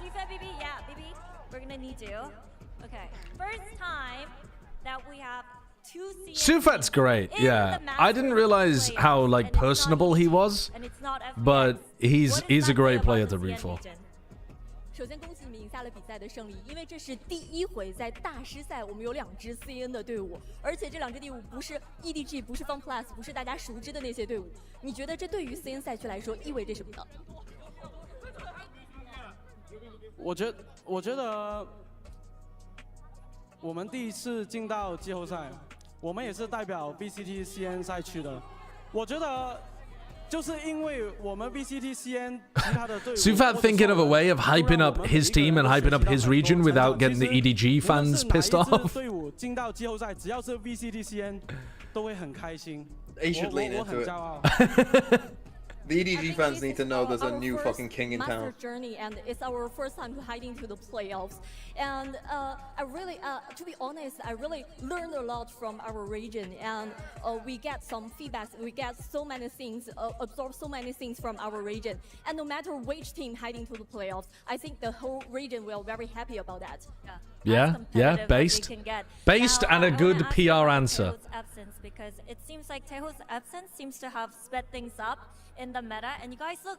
Sifa, BB, yeah, BB, we're gonna need you. Okay, first time that we have two Sufat's great, yeah. I didn't realize how like personable he was, but he's a great player to root for. 首先恭喜你们赢下了比赛的胜利，因为这是第一回在大师赛我们有2支 CN 的队伍，而且这2支队伍不是 EDG， 不是 FunPlus， 不是大家熟知的那些队伍。你觉得这对于 CN 赛区来说意味着什么呢？我觉得我们第一次进到季后赛，我们也是代表 VCT CN 赛区的。我觉得就是因为我们 VCT CN 其他的队伍 Sufat thinking of a way of hyping up his team and hyping up his region without getting the EDG fans pissed off. 队伍进到季后赛，只要是 VCT CN 都会很开心。He should lean 我 into 很 it. 骄傲。The EDG fans need to know there's a new fucking king in town. Journey, and it's our first time to heading to the playoffs. And I really, to be honest, I really learned a lot from our region, and we get some feedbacks. We get so many things, absorb so many things from our region. And no matter which team heading to the playoffs, I think the whole region will be very happy about that. Yeah, based and a good PR answer. Absence, because it seems like Teho's absence seems to have sped things up in the meta, and you guys look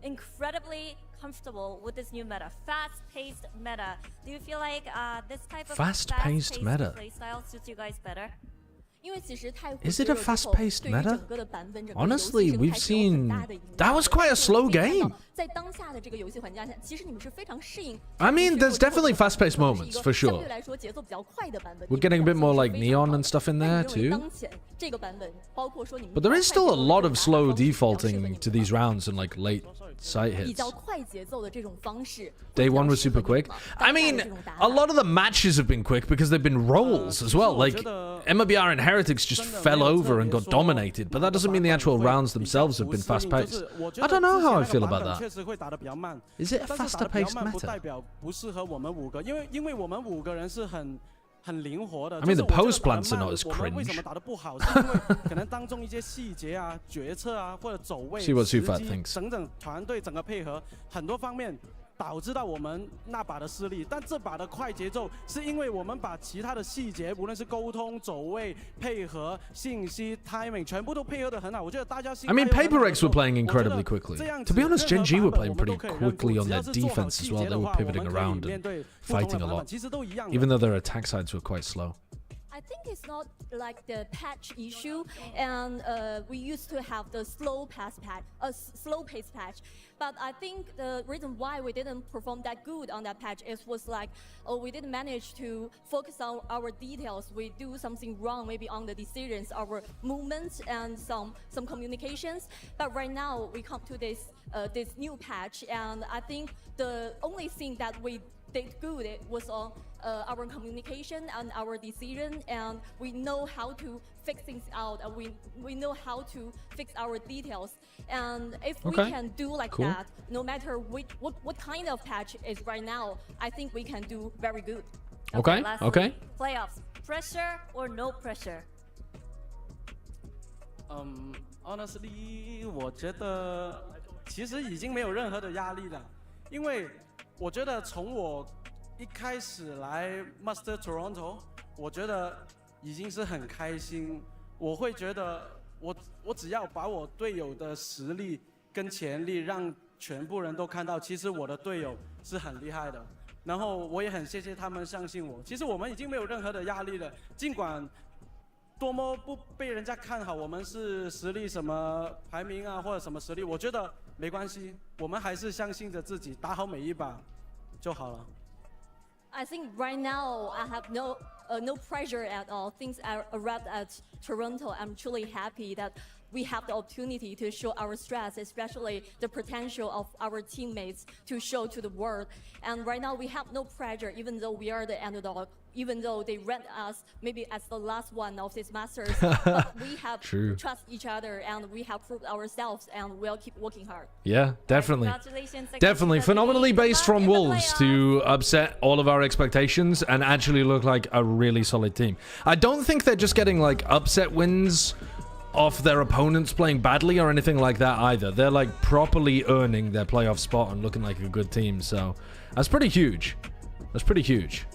incredibly comfortable with this new meta, fast-paced meta. Do you feel like this type of fast-paced meta playstyle suits you guys better? Is it a fast-paced meta? Honestly, we've seen... That was quite a slow game. I mean, there's definitely fast-paced moments, for sure. We're getting a bit more like Neon and stuff in there, too. But there is still a lot of slow defaulting to these rounds and like late site hits. Day one was super quick. I mean, a lot of the matches have been quick because they've been rolls as well. Like, MBR and Heretics just fell over and got dominated, but that doesn't mean the actual rounds themselves have been fast-paced. I don't know how I feel about that. Is it a faster-paced meta? I mean, the post plants are not as cringe. See what Sufat thinks. 导致到我们那把的失利，但这把的快节奏是因为我们把其他的细节，无论是沟通、走位、配合、信息、timing， 全部都配合得很好。我觉得大家。I mean, PRX were playing incredibly quickly. To be honest, Gen G were playing pretty quickly on their defense as well. They were pivoting around and fighting a lot, even though their attack sides were quite slow. I think it's not like the patch issue, and we used to have the slow pace patch. But I think the reason why we didn't perform that good on that patch was like, we didn't manage to focus on our details. We do something wrong, maybe on the decisions, our movements, and some communications. But right now we come to this new patch, and I think the only thing that we did good was on our communication and our decision, and we know how to fix things out, and we know how to fix our details. And if we can do like that, no matter what kind of patch is right now, I think we can do very good. Okay. Playoffs, pressure or no pressure? Honestly, 我觉得其实已经没有任何的压力了，因为我觉得从我一开始来 Master Toronto， 我觉得已经是很开心。我会觉得我只要把我队友的实力跟潜力让全部人都看到，其实我的队友是很厉害的。然后我也很谢谢他们相信我。其实我们已经没有任何的压力了，尽管多么不被人家看好，我们是实力什么排名啊或者什么实力，我觉得没关系，我们还是相信着自己，打好每一把就好了。I think right now I have no pressure at all. Things are arrived at Toronto. I'm truly happy that we have the opportunity to show our strengths, especially the potential of our teammates to show to the world. And right now we have no pressure, even though we are the underdog, even though they ranked us maybe as the last one of this Masters. But we have trust each other, and we have proved ourselves, and we'll keep working hard. Yeah, definitely. Congratulations. Definitely. Phenomenally based from Wolves to upset all of our expectations and actually look like a really solid team. I don't think they're just getting like upset wins off their opponents playing badly or anything like that either. They're like properly earning their playoff spot and looking like a good team. So that's pretty huge. That's pretty huge.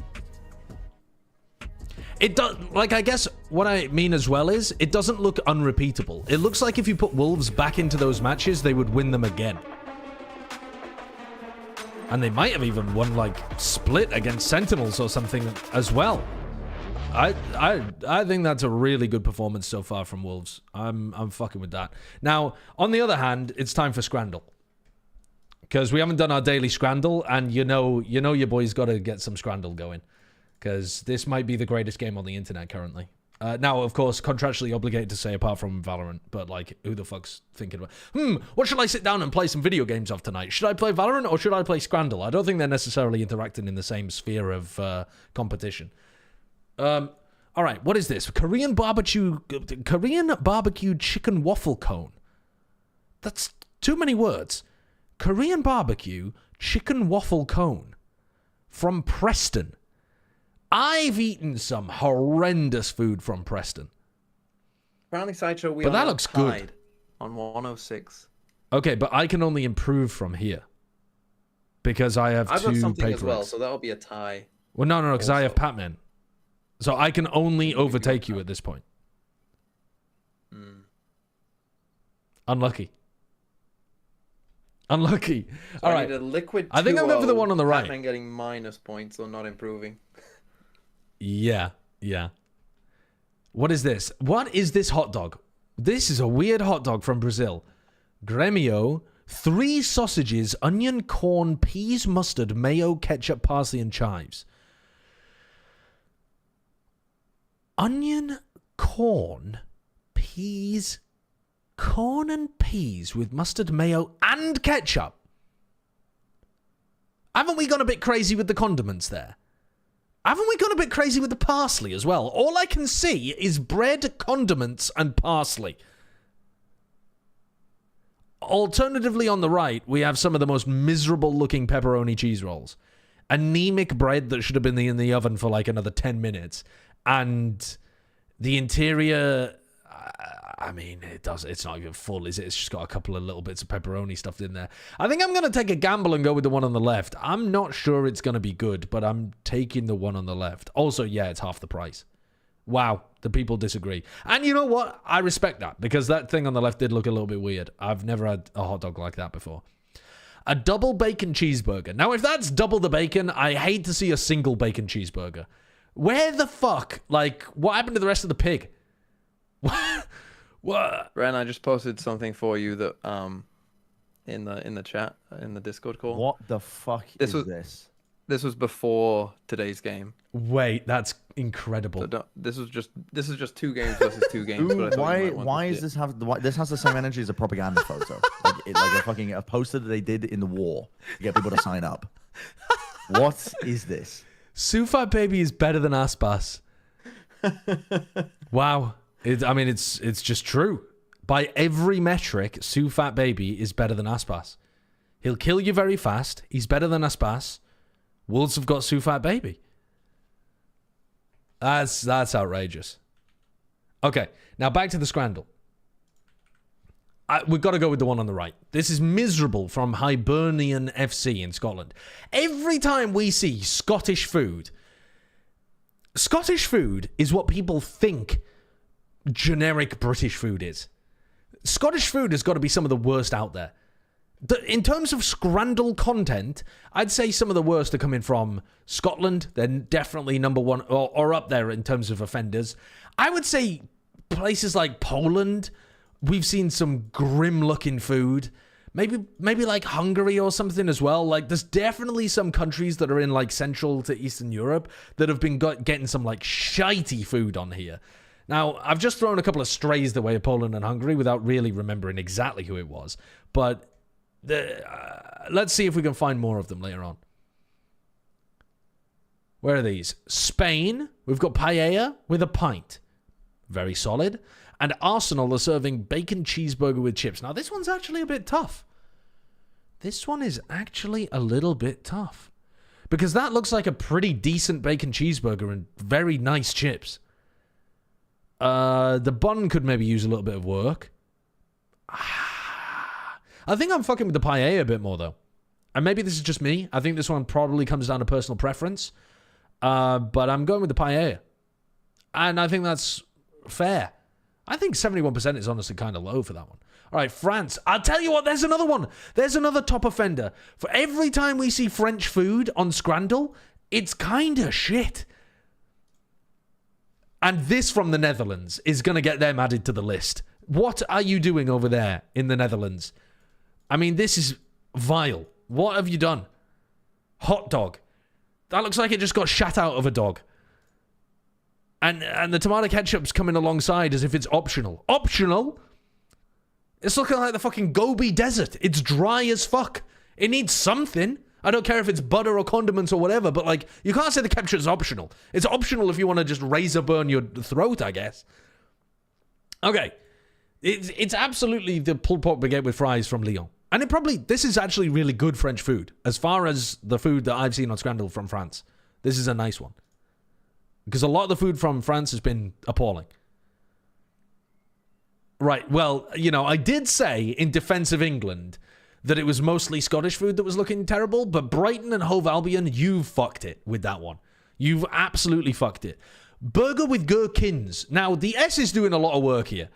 It does, like, I guess what I mean as well is it doesn't look unrepeatable. It looks like if you put Wolves back into those matches, they would win them again. And they might have even won like split against Sentinels or something as well. I think that's a really good performance so far from Wolves. I'm fucking with that. Now, on the other hand, it's time for Scramble. Because we haven't done our daily Scramble, and you know your boy's got to get some Scramble going. Because this might be the greatest game on the internet currently. Now, of course, contractually obligated to say apart from Valorant, but like, who the fuck's thinking about, what should I sit down and play some video games of tonight? Should I play Valorant or should I play Scramble? I don't think they're necessarily interacting in the same sphere of competition. All right, what is this? Korean barbecue chicken waffle cone. That's Too many words. Korean barbecue chicken waffle cone from Preston. I've eaten some horrendous food from Preston. Apparently, Sideshow, we But are that now looks good. tied on 106. Okay, but I can only improve from here. Because I have I've got two something as paper well, eggs. so that'll be a tie. Well, no, because I have Pac-Man. So I can only overtake you at this point. Unlucky. Unlucky. So All I right. need a liquid I think I'm going for the 2-0, one on the right. Pac-Man getting minus points or not improving. Yeah. What is this? What is this hot dog? This is a weird hot dog from Brazil. Gremio, 3 sausages, onion, corn, peas, mustard, mayo, ketchup, parsley, and chives. Onion, corn, peas, corn and peas with mustard, mayo, and ketchup. Haven't we gone a bit crazy with the condiments there? Haven't we gone a bit crazy with the parsley as well? All I can see is bread, condiments, and parsley. Alternatively, on the right, we have some of the most miserable-looking pepperoni cheese rolls. Anemic bread that should have been in the oven for like another 10 minutes. And the interior, I mean, it's not even full, is it? It's just got a couple of little bits of pepperoni stuffed in there. I think I'm going to take a gamble and go with the one on the left. I'm not sure it's going to be good, but I'm taking the one on the left. Also, yeah, it's half the price. Wow, the people disagree. And you know what? I respect that, because that thing on the left did look a little bit weird. I've never had a hot dog like that before. A double bacon cheeseburger. Now, if that's double the bacon, I hate to see a single bacon cheeseburger. Where the fuck? Like, what happened to the rest of the pig? What? Ren, I just posted something for you that in the chat, in the Discord call. What the fuck is this? This was before today's game. Wait, that's incredible. So this is just 2 games versus 2 games. Ooh, why is this this has the same energy as a propaganda photo? like a poster that they did in the war to get people to sign up. What is this? Sufat Baby is better than Aspas. Wow. I mean, it's just true. By every metric, Sufat Baby is better than Aspas. He'll kill you very fast. He's better than Aspas. Wolves have got Sufat Baby. That's outrageous. Okay, now back to the Scramble. We've got to go with the one on the right. This is miserable from Hibernian FC in Scotland. Every time we see Scottish food is what people think generic British food is. Scottish food has got to be some of the worst out there. In terms of Scramble content, I'd say some of the worst are coming from Scotland. They're definitely number one or up there in terms of offenders. I would say places like Poland, we've seen some grim-looking food. Maybe like Hungary or something as well. Like, there's definitely some countries that are in like Central to Eastern Europe that have been getting some like shitey food on here. Now, I've just thrown a couple of strays the way of Poland and Hungary without really remembering exactly who it was. But let's see if we can find more of them later on. Where are these? Spain, we've got paella with a pint. Very solid. And Arsenal are serving bacon cheeseburger with chips. Now, this one's actually a bit tough. This one is actually a little bit tough. Because that looks like a pretty decent bacon cheeseburger and very nice chips. The bun could maybe use a little bit of work. I think I'm fucking with the paella a bit more, though. And maybe this is just me. I think this one probably comes down to personal preference. But I'm going with the paella. And I think that's fair. I think 71% is honestly kind of low for that one. All right, France. I'll tell you what, there's another one. There's another top offender. For every time we see French food on Scramble, it's kind of shit. And this from the Netherlands is going to get them added to the list. What are you doing over there in the Netherlands? I mean, this is vile. What have you done? Hot dog. That looks like it just got shat out of a dog. And the tomato ketchup's coming alongside as if it's optional. Optional? It's looking like the fucking Gobi Desert. It's dry as fuck. It needs something. I don't care if it's butter or condiments or whatever, but like, you can't say the ketchup's optional. It's optional if you want to just razor burn your throat, I guess. Okay. It's absolutely the pulled pork baguette with fries from Lyon. And this is actually really good French food. As far as the food that I've seen on Scramble from France, this is a nice one. Because a lot of the food from France has been appalling. Right, well, you know, I did say in defense of England that it was mostly Scottish food that was looking terrible, but Brighton and Hove Albion, you've fucked it with that one. You've absolutely fucked it. Burger with gherkins. Now, the S is doing a lot of work here.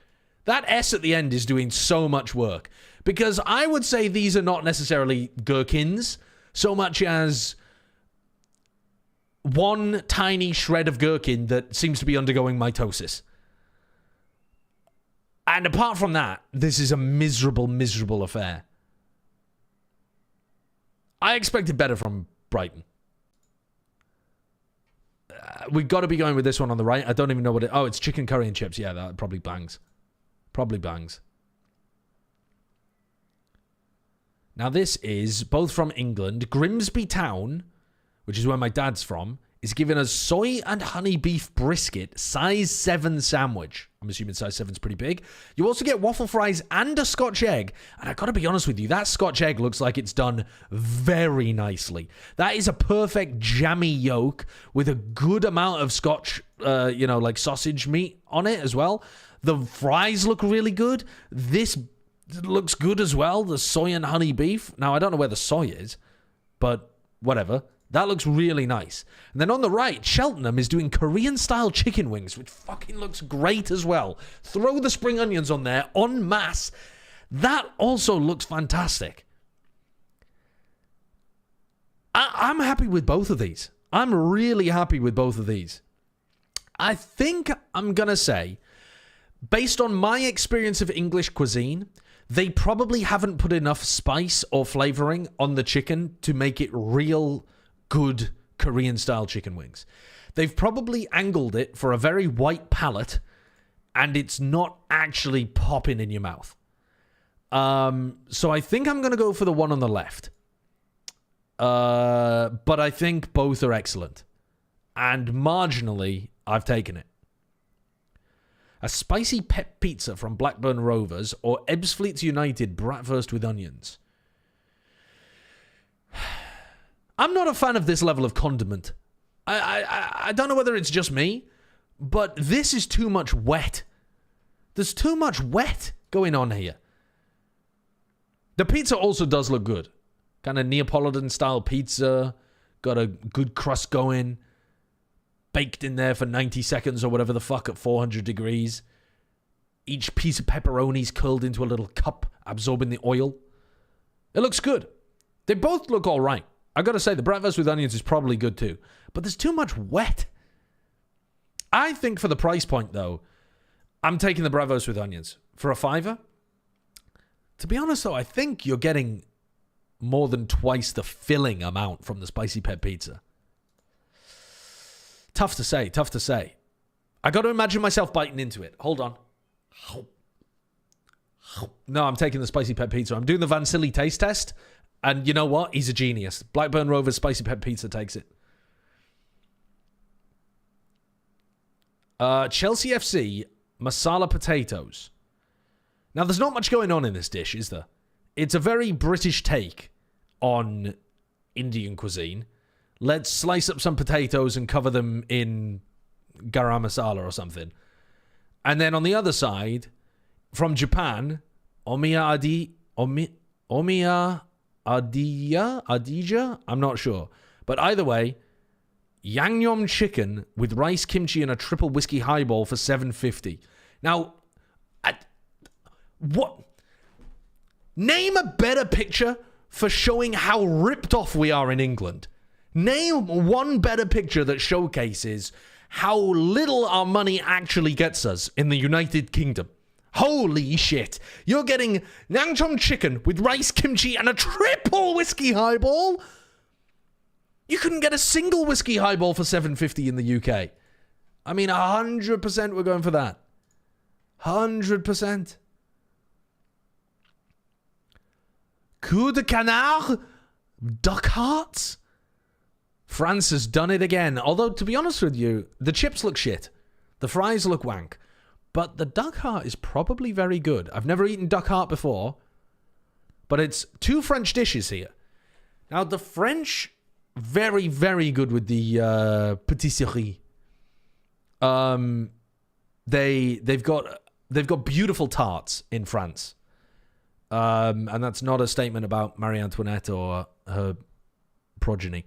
That S at the end is doing so much work. Because I would say these are not necessarily gherkins, so much as one tiny shred of gherkin that seems to be undergoing mitosis. And apart from that, this is a miserable, miserable affair. I expected better from Brighton. We've got to be going with this one on the right. I don't even know what it... Oh, it's chicken curry and chips. Yeah, that probably bangs. Probably bangs. Now, this is both from England. Grimsby Town, which is where my dad's from, is giving us soy and honey beef brisket, size 7 sandwich. I'm assuming size 7's pretty big. You also get waffle fries and a Scotch egg. And I gotta be honest with you, that Scotch egg looks like it's done very nicely. That is a perfect jammy yolk with a good amount of Scotch, like sausage meat on it as well. The fries look really good. This looks good as well, the soy and honey beef. Now, I don't know where the soy is, but whatever. That looks really nice. And then on the right, Cheltenham is doing Korean-style chicken wings, which fucking looks great as well. Throw the spring onions on there en masse. That also looks fantastic. I'm happy with both of these. I'm really happy with both of these. I think I'm going to say, based on my experience of English cuisine, they probably haven't put enough spice or flavoring on the chicken to make it real good Korean-style chicken wings. They've probably angled it for a very white palate, and it's not actually popping in your mouth. So I think I'm going to go for the one on the left. But I think both are excellent. And marginally, I've taken it. A spicy pep pizza from Blackburn Rovers or Ebbsfleet United bratwurst with onions. I'm not a fan of this level of condiment. I don't know whether it's just me, but this is too much wet. There's too much wet going on here. The pizza also does look good. Kind of Neapolitan-style pizza. Got a good crust going. Baked in there for 90 seconds or whatever the fuck at 400 degrees. Each piece of pepperoni's curled into a little cup, absorbing the oil. It looks good. They both look all right. I gotta say, the bratwurst with onions is probably good too. But there's too much wet. I think for the price point, though, I'm taking the bratwurst with onions. For a $5. To be honest, though, I think you're getting more than twice the filling amount from the spicy pep pizza. Tough to say, tough to say. I got to imagine myself biting into it. Hold on. No, I'm taking the spicy pep pizza. I'm doing the Vansili taste test. And you know what? He's a genius. Blackburn Rovers spicy pep pizza takes it. Chelsea FC masala potatoes. Now, there's not much going on in this dish, is there? It's a very British take on Indian cuisine. Let's slice up some potatoes and cover them in garam masala or something. And then on the other side, from Japan, omiya adija? I'm not sure. But either way, yangnyeom chicken with rice, kimchi, and a triple whiskey highball for $7.50. Now, what? Name a better picture for showing how ripped off we are in England. Name one better picture that showcases how little our money actually gets us in the United Kingdom. Holy shit. You're getting yangnyeom chicken with rice, kimchi, and a triple whiskey highball? You couldn't get a single whiskey highball for $7.50 in the UK. I mean, 100% we're going for that. 100%. Coup de canard? Duck hearts? France has done it again. Although, to be honest with you, the chips look shit. The fries look wank. but the duck heart is probably very good. I've never eaten duck heart before, but it's 2 French dishes here. Now, the French, very, very good with the pâtisserie. They've got beautiful tarts in France. And that's not a statement about Marie Antoinette or her progeny.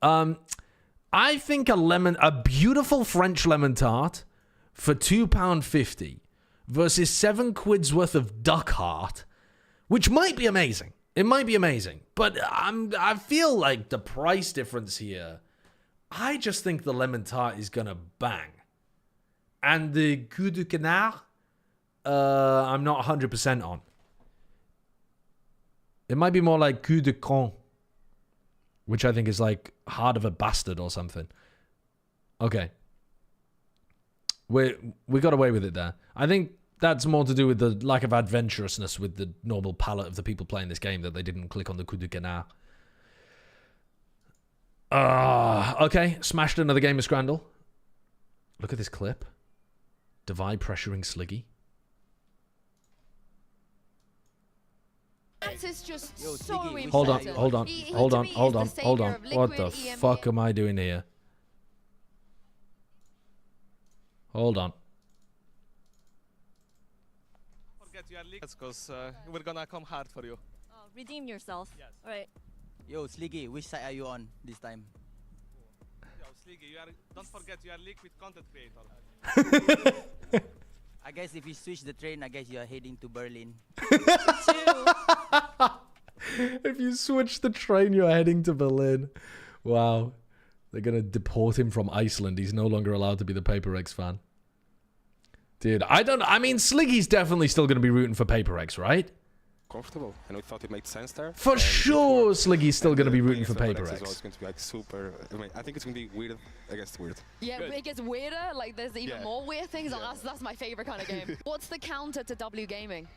I think a beautiful French lemon tart for £2.50 versus £7 worth of duck heart, which might be amazing. It might be amazing, but I feel like the price difference here, I just think the lemon tart is gonna bang. And the coup de canard, I'm not 100% on. It might be more like coup de con, which I think is like heart of a bastard or something. Okay. We got away with it there. I think that's more to do with the lack of adventurousness with the normal palette of the people playing this game, that they didn't click on the coup de canard. Okay, smashed another game of Scramble. Look at this clip. Divide pressuring Sliggy. That is just so important. Hold on. What the fuck am I doing here? Hold on. Forget you are leaks, because we're gonna come hard for you. Oh, redeem yourself. Yes. All right. Yo, Sliggy, which side are you on this time? Yo, Sliggy, don't forget you are liquid content creator. I guess if you switch the train, I guess you are heading to Berlin. If you switch the train, you're heading to Berlin. Wow. They're going to deport him from Iceland. He's no longer allowed to be the PRX fan. Dude, I mean, Sliggy's definitely still going to be rooting for PRX, right? Comfortable, and we thought it made sense there. For sure, Sliggy's still going to be rooting for PRX. It's going to be like super. I mean, I think it's going to be weird. I guess weird. Yeah, it gets weirder. Like there's even more weird things. Yeah. That's my favorite kind of game. What's the counter to W gaming?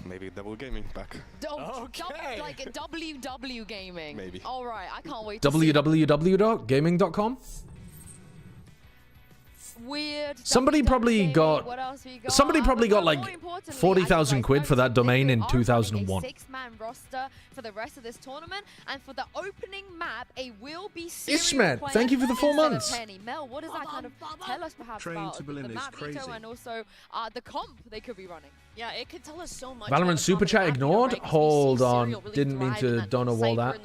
Maybe double gaming back. Okay. Like WW gaming. Maybe. All right, I can't wait. www.gaming.com. Weird. Somebody probably got like 40,000 quid for that domain in 2001. 6-man roster for the rest of this tournament, and for the opening map, a will be Ishmet, thank you for the 4 months. Mel, what does that kind of tell us perhaps about the map veto and also the comp they could be running? Yeah, it could tell us so much. Valorant super chat ignored. Hold on, didn't mean to Donna wall that.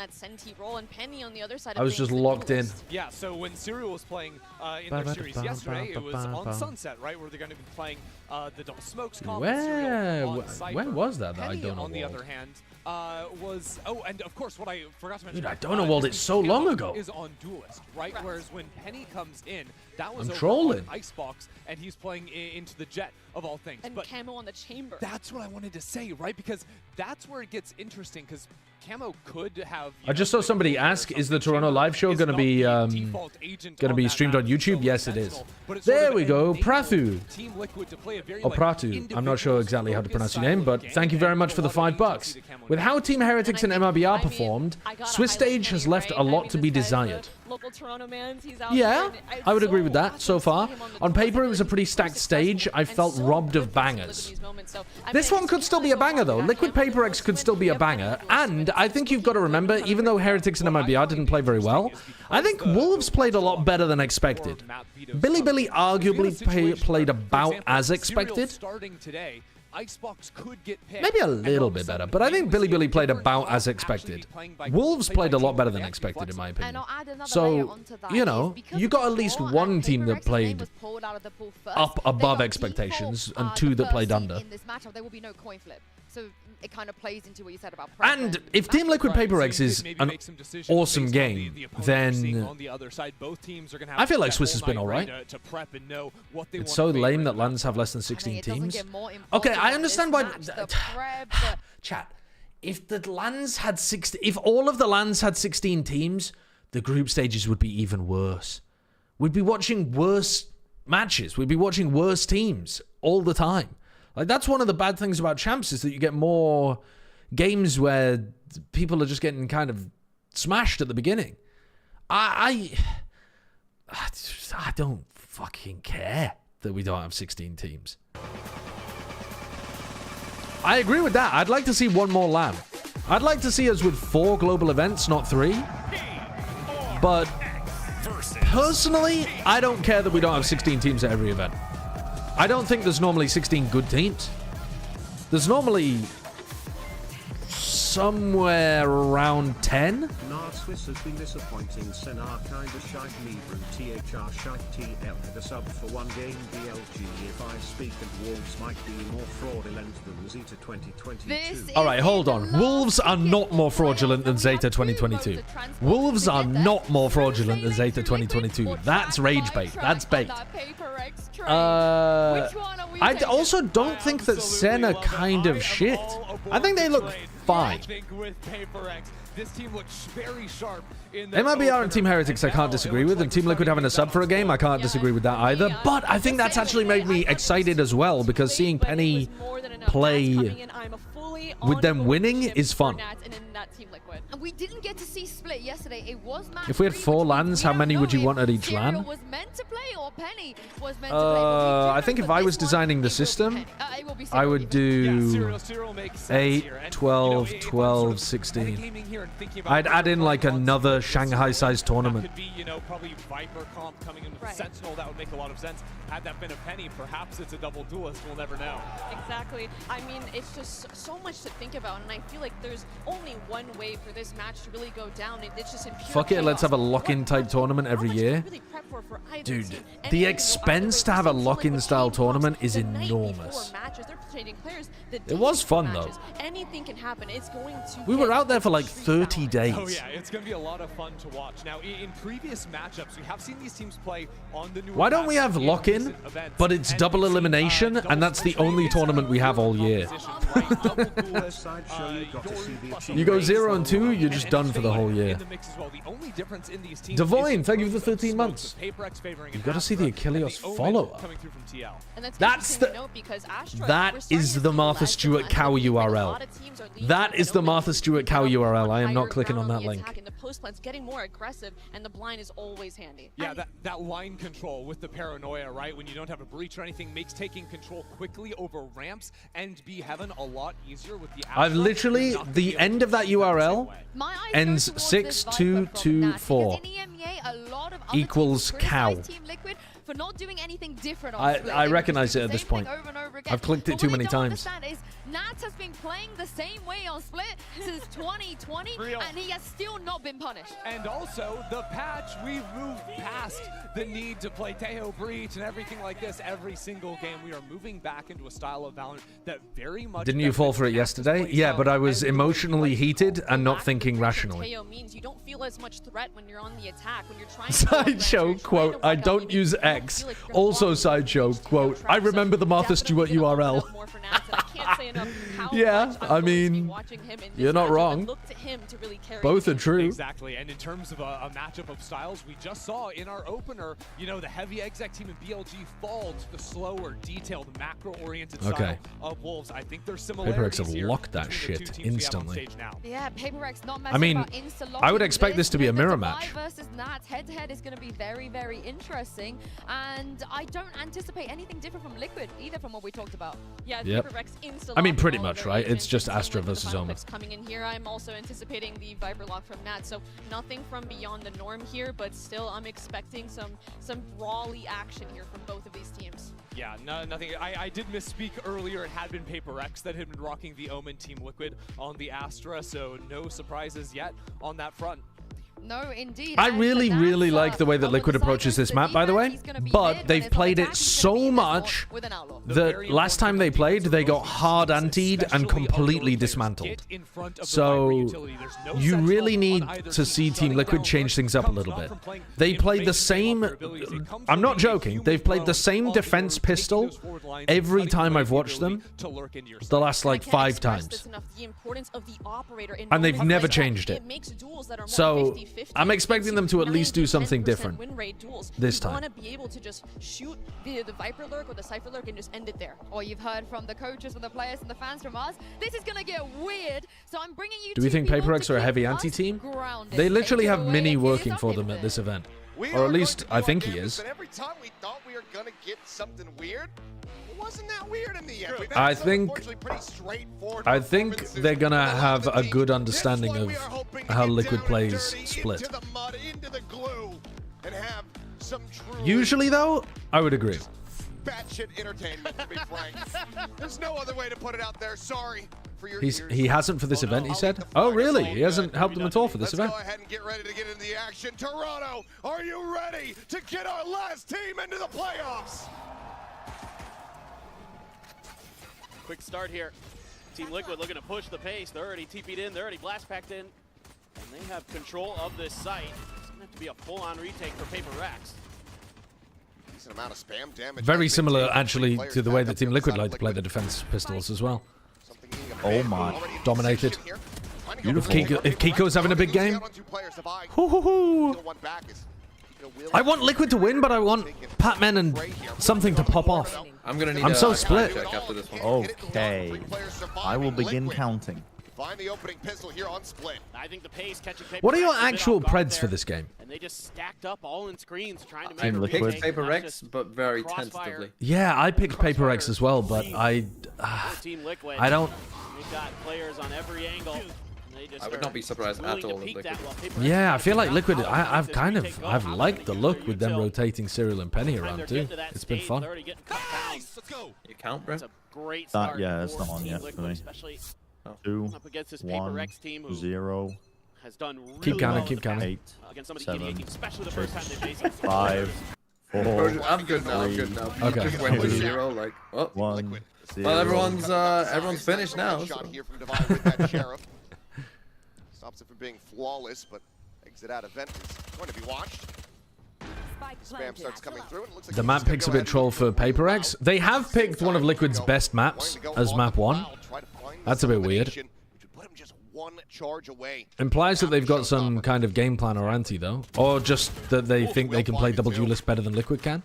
I was just locked in. Yeah, so when Serial was playing in their series yesterday, it was on Sunset, right, where they're going to be playing the Double Smokes comp. Where was that I don't know? On the other hand, was and of course what I forgot to mention. Dude, I don't know walled it so long ago. Is on Duelist, right? Whereas when Penny comes in, that was I'm trolling. Icebox, and he's playing into the Jet of all things. And Camo on the Chamber. That's what I wanted to say, right? Because that's where it gets interesting. Because Camo could have. I just saw somebody ask, "Is the Toronto live show going to be streamed on YouTube?" Yes, it is. There we go, Prathu. Or Pratu. I'm not sure exactly how to pronounce your name, but thank you very much for the $5. With how Team Heretics and MRBR performed, Swiss Stage has left a lot to be desired. Local Toronto man, he's out Yeah, I would agree with that so far. On paper, it was a pretty stacked stage. I felt robbed of bangers. This one could still be a banger, though. Liquid PRX could still be a banger. And I think you've got to remember, even though Heretics and MIBR didn't play very well, I think Wolves played a lot better than expected. Billy arguably played about as expected. Icebox could get picked. Maybe a little bit better, but I think Billy played about as expected. Wolves played a lot better than expected, in my opinion. So, you know, you got at least one team that played up above expectations and 2 that played under. In this matchup, there will be no coin flip. So it kind of plays into what you said about and if Team Liquid PRX is an awesome game, then I feel like Swiss has been alright. It's so lame that LANs have less than 16 teams. Okay, I understand why. Chat. If the LANs had if all of the LANs had 16 teams, the group stages would be even worse. We'd be watching worse matches. We'd be watching worse teams all the time. Like, that's one of the bad things about Champs, is that you get more games where people are just getting kind of smashed at the beginning. I don't fucking care. that we don't have 16 teams. I agree with that. I'd like to see one more LAN. I'd like to see us with 4 global events, not 3. But personally, I don't care that we don't have 16 teams at every event. I don't think there's normally 16 good teams. There's normally somewhere around 10. Nah, Swiss has been disappointing. Senar kinda shite Libra and THR shite TL had a sub for 1 game BLG if I speak, and Wolves might be more fraudulent than Zeta 2022. Alright, hold on. Wolves are not more fraudulent than Zeta 2022. Wolves are not more fraudulent than Zeta 2022. That's rage bait. That's bait. I also don't think that Sen are kind of shit. I think they look fine. This team looks very sharp in MIBR and Team Heretics I can't disagree with, and Team Liquid having a sub for a game, I can't disagree with that either. But I think that's actually made me excited as well, because seeing Penny play with them winning is fun. And we didn't get to see Split yesterday. It was If we had 4 LANs, how many would you want at each LAN? was meant to play or Penny was meant to play. I think if I was designing the system, I would do 8, 12, 12, 16. I'd add in like another Shanghai-sized tournament. Could be, you know, probably Viper comp coming in with Sentinel. That would make a lot of sense. Had that been a Penny, perhaps it's a double duelist. We'll never know. Exactly. I mean, it's just so much to think about, and I feel like there's only one way for this match to really go down. It's just in pure Fuck it, let's have a lock-in type tournament every year. Dude, the expense to have a lock-in style tournament is enormous. It was fun though. Anything can happen. It's going to. We were out there for like 30 days. Oh yeah, it's going to be a lot of fun to watch. Now, in previous matchups, we have seen these teams play on the new. Why don't we have lock-in, but it's double elimination, and that's the only tournament we have all year? You go 0 and 2, you're just done for the whole year. Devoyne, thank you for the 13 months. You've got to see the Achilles follow-up. That is the Martha Stewart cow URL. That is the Martha Stewart cow URL. I am not clicking on that link. The post plant's getting more aggressive, and the blind is always handy. Yeah, that line control with the paranoia, right? When you don't have a breach or anything, makes taking control quickly over ramps and B Heaven a lot easier with the. I've literally, the end of that URL ends 6224 equals cow. For not doing anything different on I recognize it at this point. I've clicked it too many times. Nats has been playing the same way on Split since 2020, and he has still not been punished. And also, the patch, we've moved past the need to play Tejo Breach and everything like this every single game. We are moving back into a style of Valorant that very much... Didn't you fall for it yesterday? Yeah, but I was emotionally heated and not thinking rationally. Tejo means you don't feel as much threat when you're on the attack, when you're trying Sideshow, quote, I don't use X. Also Sideshow, quote, I remember the Martha Stewart URL. Yeah, I mean, you're not wrong. Both are true. Exactly, and in terms of a matchup of styles, we just saw in our opener, you know, the heavy exec team in BLG fall to the slower, detailed, macro-oriented style of Wolves. I think there's similarities PaperX have locked that shit instantly. Yeah, PaperX not messing I mean, about insta-locking. I would expect this to be a mirror match. Versus Nats head-to-head is going to be very, very interesting, and I don't anticipate anything different from Liquid either from what we talked about. Yeah, yep. PaperX insta-lock. I mean, pretty much, right? It's just Astra versus Oma. Coming in here, I'm also anticipating the Viper lock from Nat, so nothing from beyond the norm here, but still I'm expecting some brawly action here from both of these teams. Yeah, nothing. I did misspeak earlier. It had been PaperX that had been rocking the Omen Team Liquid on the Astra, so no surprises yet on that front. No, indeed. I really like the way that Liquid approaches this map, by the way, but they've played it so much that last time they played, they got hard antied and completely dismantled. So you really need to see Team Liquid change things up a little bit. They played the same, I'm not joking, they've played the same defense pistol every time I've watched them, the last like 5 times. And they've never changed it. So I'm expecting them to at least do something different this time. You want to be able to just shoot the Viper lurk or the Cypher lurk and just end it there. Or you've heard from the coaches and the players and the fans from us. This is going to get weird. So I'm bringing you. Do we think PaperX are a heavy anti-team? They literally have Mini working for them at this event. Or at least I think he is. But every time we thought we were gonna get something weird, it wasn't that weird in the end. I think they're gonna have a good understanding of how Liquid plays Split. Usually, though, I would agree. Batshit entertainment, to be frank. There's no other way to put it out there. Sorry for your ears. He hasn't for this event, he said. Oh, really? He hasn't helped them at all for this event. Let's go ahead and get ready to get into the action. Toronto, are you ready to get our last team into the playoffs? Quick start here. Team Liquid looking to push the pace. They're already TP'd in. They're already blast packed in. And they have control of this site. It's going to have to be a full-on retake for PRX. Amount of spam damage. Very similar, actually, to the way that Team Liquid like to play the defense pistols as well. Oh my. Dominated. Beautiful. If Kiko's having a big game. I want Liquid to win, but I want Patman and something to pop off. I'm so split. After this one. Okay. I will begin counting. Find the opening pistol here on Split. I think the pace catching PRX. What are your actual preds for this game? And they just stacked up all in screens trying to Team make Liquid. PRX, but very tentatively. Yeah, I picked PRX as well, but I don't. They've got players on every angle. I would not be surprised at all if Liquid. Yeah, I feel like Liquid. I've liked the look with them rotating Cyril and Penny around too. It's been fun. You count, bro? Yeah, it's not on yet for me. 2, 1, 0. Has done really keep counting, well keep counting. 8, against some of the 7, EDA teams, especially the first time they faced them. 5, 4. I'm good now. I'm good now. Okay. You just went to 0, like, oh. 1, 0. Well, everyone's finished now. Shot here from Divine with that Sheriff. Stops it from being flawless, but exit out event is going to be watched. Spam starts coming through. And it looks like The map pick's a bit troll for PRX. They have picked one of Liquid's best maps as map 1. That's a bit weird. Implies that they've got some kind of game plan or anti, though. Or just that they think they can play double duelist better than Liquid can.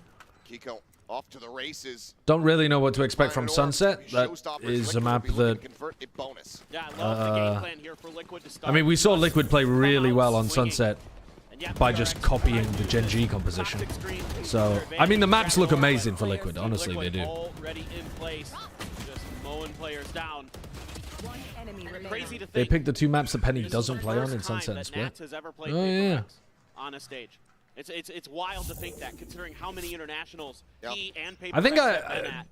Kiko off to the races. Don't really know what to expect from Sunset. That is a map that... I mean, we saw Liquid play really well on Sunset by just copying the Gen G composition. So, I mean, the maps look amazing for Liquid. Honestly, they do. Already in place, just mowing players down. Crazy to think. They picked the 2 maps that Penny doesn't play on in Sunset and Split. Oh, yeah. On a stage. It's wild to think that, considering how many internationals he and PRX I think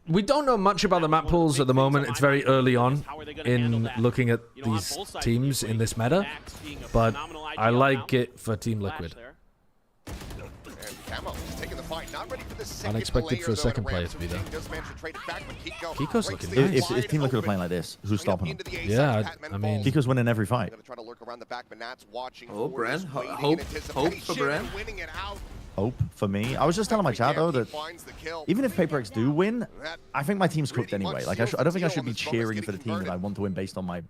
we don't know much about the map pools at the moment. It's very early on in looking at these teams in this meta, but I like it for Team Liquid. Unexpected for a second player to be there. Kiko's looking nice. If Team Liquid are playing like this, who's stopping them? Yeah, I mean... Kiko's winning every fight. Oh, Bren. Hope for Bren. Hope for me. I was just telling my chat, though, that even if PRX do win, I think my team's cooked anyway. Like, I don't think I should be cheering for the team that I want to win based on my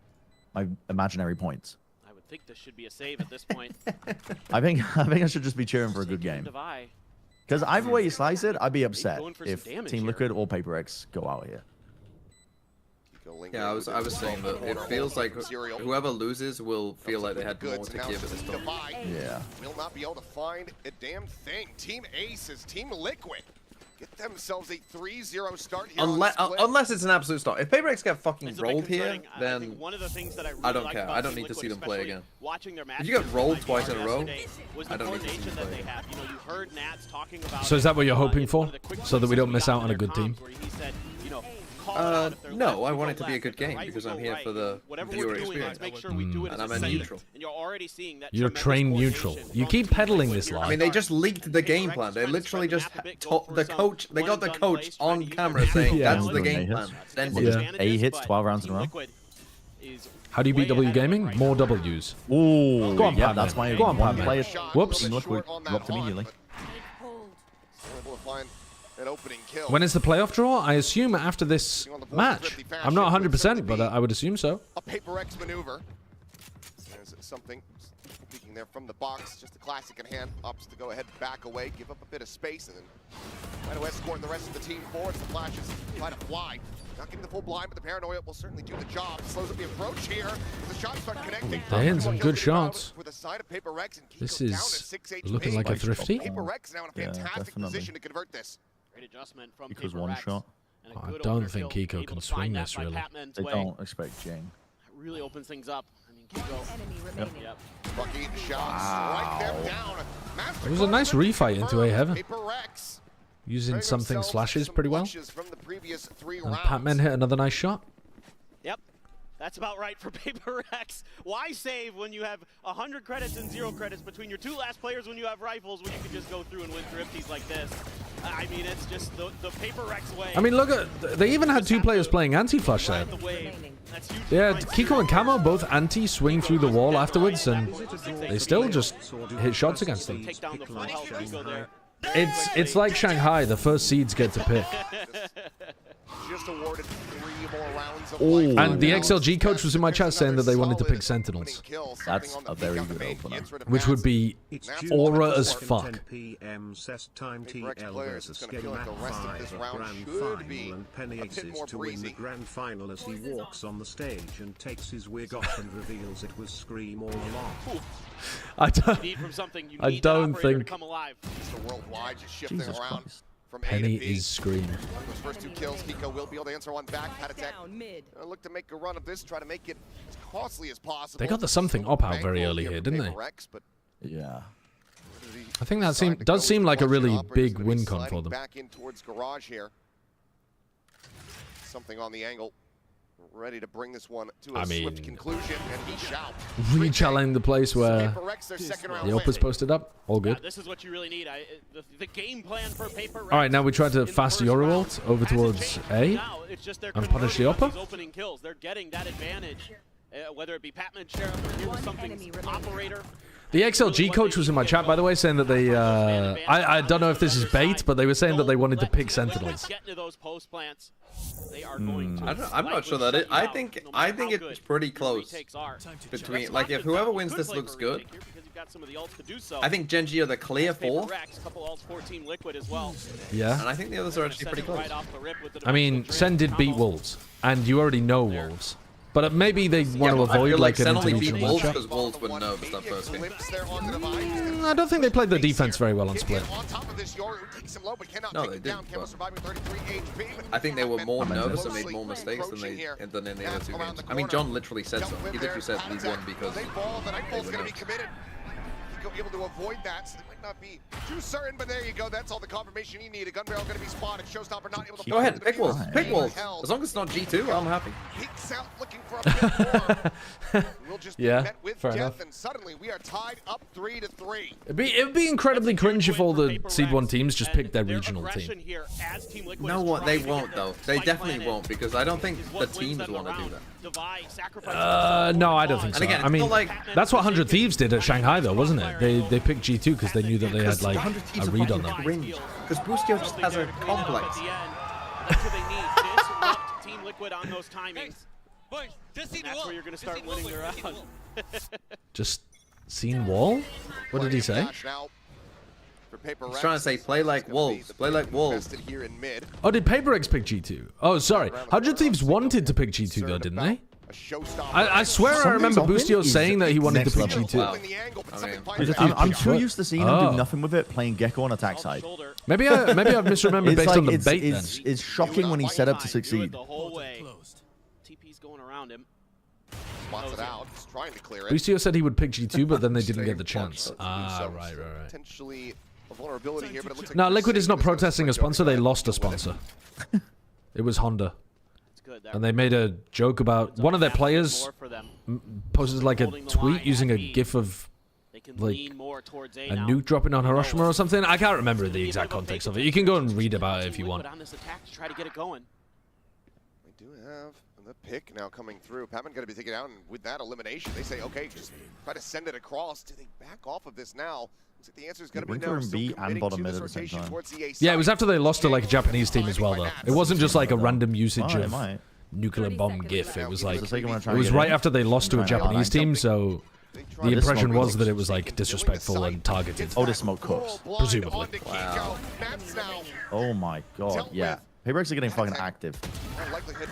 imaginary points. I would think this should be a save at this point. I think I should just be cheering for a good game. Because either way you slice it, I'd be upset if Team Liquid or PRX go out here. Yeah, I was saying that it feels like whoever loses will feel like they had more to give at this time. Yeah. Will not be able to find a damn thing. Team Ace is Team Liquid. Get themselves a 3-0 start here. Unless it's an absolute stop. If PRX get fucking rolled here, then one of the things that I don't care. I don't need to see them play again. If you get rolled twice in a row, I don't need to see them play again. So is that what you're hoping for? So that we don't miss out on a good team? No, I want it to be a good game because I'm here for the viewer experience. And I'm a neutral. You're trained neutral. You keep peddling this lie. I mean, they just leaked the game plan. They literally just the coach. They got the coach on camera saying that's the game plan. Yeah. 8 hits, 12 rounds in a row. How do you beat W Gaming? More W's. Ooh, go on, yeah, Pat, that's my go on, one Pat, player. Whoops. Team Liquid dropped immediately. An opening kill. When is the playoff draw? I assume after this match. I'm not 100%, but I would assume so. A PRX maneuver. There's something Speaking there from the box, just a classic in hand. Opts to go ahead, back away, give up a bit of space, and then try to escort the rest of the team forward. The flashes try to fly. Not getting the full blind, but the paranoia will certainly do the job. Slows up the approach here. The shots start connecting. They're hitting some good shots. With a side of PRX and This is looking like a thrifty. PRX now in a fantastic position to convert this. Great adjustment from Because one shot. I don't think Kiko can swing this really. They don't expect Jing. Really opens things up. I mean, Kiko. Yep. Bucky shots right there down. It was a nice refight into A Heaven. Using something slashes pretty well. And Patman hit another nice shot. Yep. That's about right for PRX. Why save when you have 100 credits and 0 credits between your two last players when you have rifles when you can just go through and win thrifties like this? I mean, it's just the PRX way. I mean, look at... They even had 2 players playing anti-flash there. Yeah, Kiko and Camo both anti-swing through the wall afterwards, and they still just hit shots against them. It's like Shanghai. The first seeds get to pick. Just awarded 3 more rounds of And the XLG coach was in my chat saying that they wanted to pick Sentinels. That's a very good opener. Which would be aura as fuck. 10 PM CES time TL versus Game Map 5 Grand Final, and Penny aces to win the Grand Final as he walks on the stage and takes his wig off and reveals it was Scream all along. I don't think worldwide just shifting around. Penny is Scream. Those first 2 kills, Kiko will be able to answer one back. Pat attack. Look to make a run of this, try to make it as costly as possible. They got the something up out very early here, didn't they? Yeah. I think that does seem like a really big win con for them. Back in towards garage here. Something on the angle. Ready to bring this one to a swift conclusion, and he shall. Re-challenging the place where the Opus posted up. All good. This is what you really need. The game plan for PRX. All right, now we try to fast Euro ult over towards A and punish the Oppa. Opening kills. They're getting that advantage, whether it be Patman, Sheriff, or something operator. The XLG coach was in my chat, by the way, saying that they... I don't know if this is bait, but they were saying that they wanted to pick Sentinels. Get into those post plants. They are going to I'm not sure that I think it's pretty close between, like, if whoever wins this looks good. I think Genji are the clear 4. Yeah. And I think the others are actually pretty close. I mean, Sen did beat Wolves, and you already know Wolves. But maybe they want to avoid like an interregional matchup. Because Wolves were nervous that first game. I don't think they played the defense very well on Split. No, they didn't. I think they were more nervous and made more mistakes than in the other 2 games. I mean, John literally said so. He literally said we won because they were nervous. Able to avoid that, so they might not be too certain, but there you go. That's all the confirmation you need. A gun barrel going to be spotted. Showstopper not able to. Go ahead, pick Wolves. Pick Wolves. As long as it's not G2, I'm happy. Peeks out looking for a bit more. We'll just be met with fair death, enough. and suddenly we are tied up 3-3. It'd be incredibly cringe if all the Seed 1 teams just picked their regional team. No, what they won't though. They definitely won't because I don't think the teams want to do that. No, I don't think so. And again, I mean, like, that's what 100 Thieves did at Shanghai, though, wasn't it? They picked G2 because they knew that they had like a read on them. Because Boostio just has a complex. That's what they need. Disrupt Team Liquid on those timings. That's where you're going to start winning the round. Just seen wall? What did he say? He's trying to say play like Wolves. Play like Wolves. Oh, did PRX pick G2? Oh, sorry. 100 Thieves wanted to pick G2 though, didn't they? I swear I remember Boostio saying that he wanted to pick G2. I'm too used to seeing him do nothing with it, playing Gecko on attack side. Maybe I've misremembered based on the bait then. It's shocking when he's set up to succeed. TP's going around him. Spots it out. He's trying to clear it. Boostio said he would pick G2, but then they didn't get the chance. Ah, right. Potentially a vulnerability here, but it looks like no, Liquid is not protesting a sponsor. They lost a sponsor. It was Honda. And they made a joke about one of their players posted like a tweet using a gif of like a nuke dropping on Hiroshima or something. I can't remember the exact context of it. You can go and read about it if you want. On this attack to try to get it going. We do have the pick now coming through. Patman going to be taken out, and with that elimination, they say, okay, just try to send it across. Do they back off of this now? The answer is going to be no. B and bottom mid at the same time. Yeah, it was after they lost to like a Japanese team as well, though. It wasn't just like a random usage of nuclear bomb gif. It was like it was right after they lost to a Japanese team, so The impression was that it was like disrespectful and targeted. Oh, this smoke cooks. Presumably. Wow. Oh my god, yeah. PRX are getting fucking active. Likelihood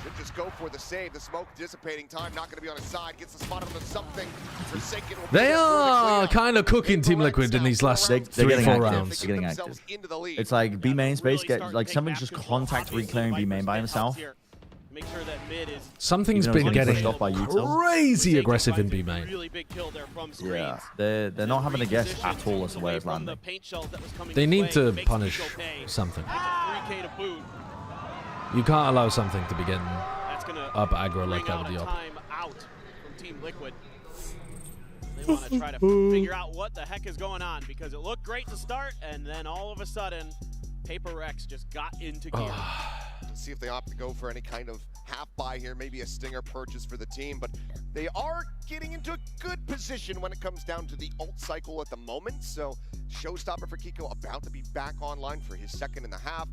should just go for the save. The smoke dissipating. Time not going to be on his side. Gets the spot on something. Forsaken. They are kind of cooking Team Liquid in these last 3-4 rounds. They're getting active. It's like B main space, get like something's just contact reclearing B main by himself. Make sure that mid is Something's been getting crazy aggressive in B main. really big kill there from Yeah, they're not having a guess at all as to where it's landing. They need to punish something. You can't allow something to be getting up aggro like that with the op. Out from Team Liquid. They want to try to figure out what the heck is going on because it looked great to start and then all of a sudden PRX just got into gear. See if they opt to go for any kind of half buy here, maybe a stinger purchase for the team, but they are getting into a good position when it comes down to the ult cycle at the moment. So showstopper for Kiko about to be back online for his second in the half.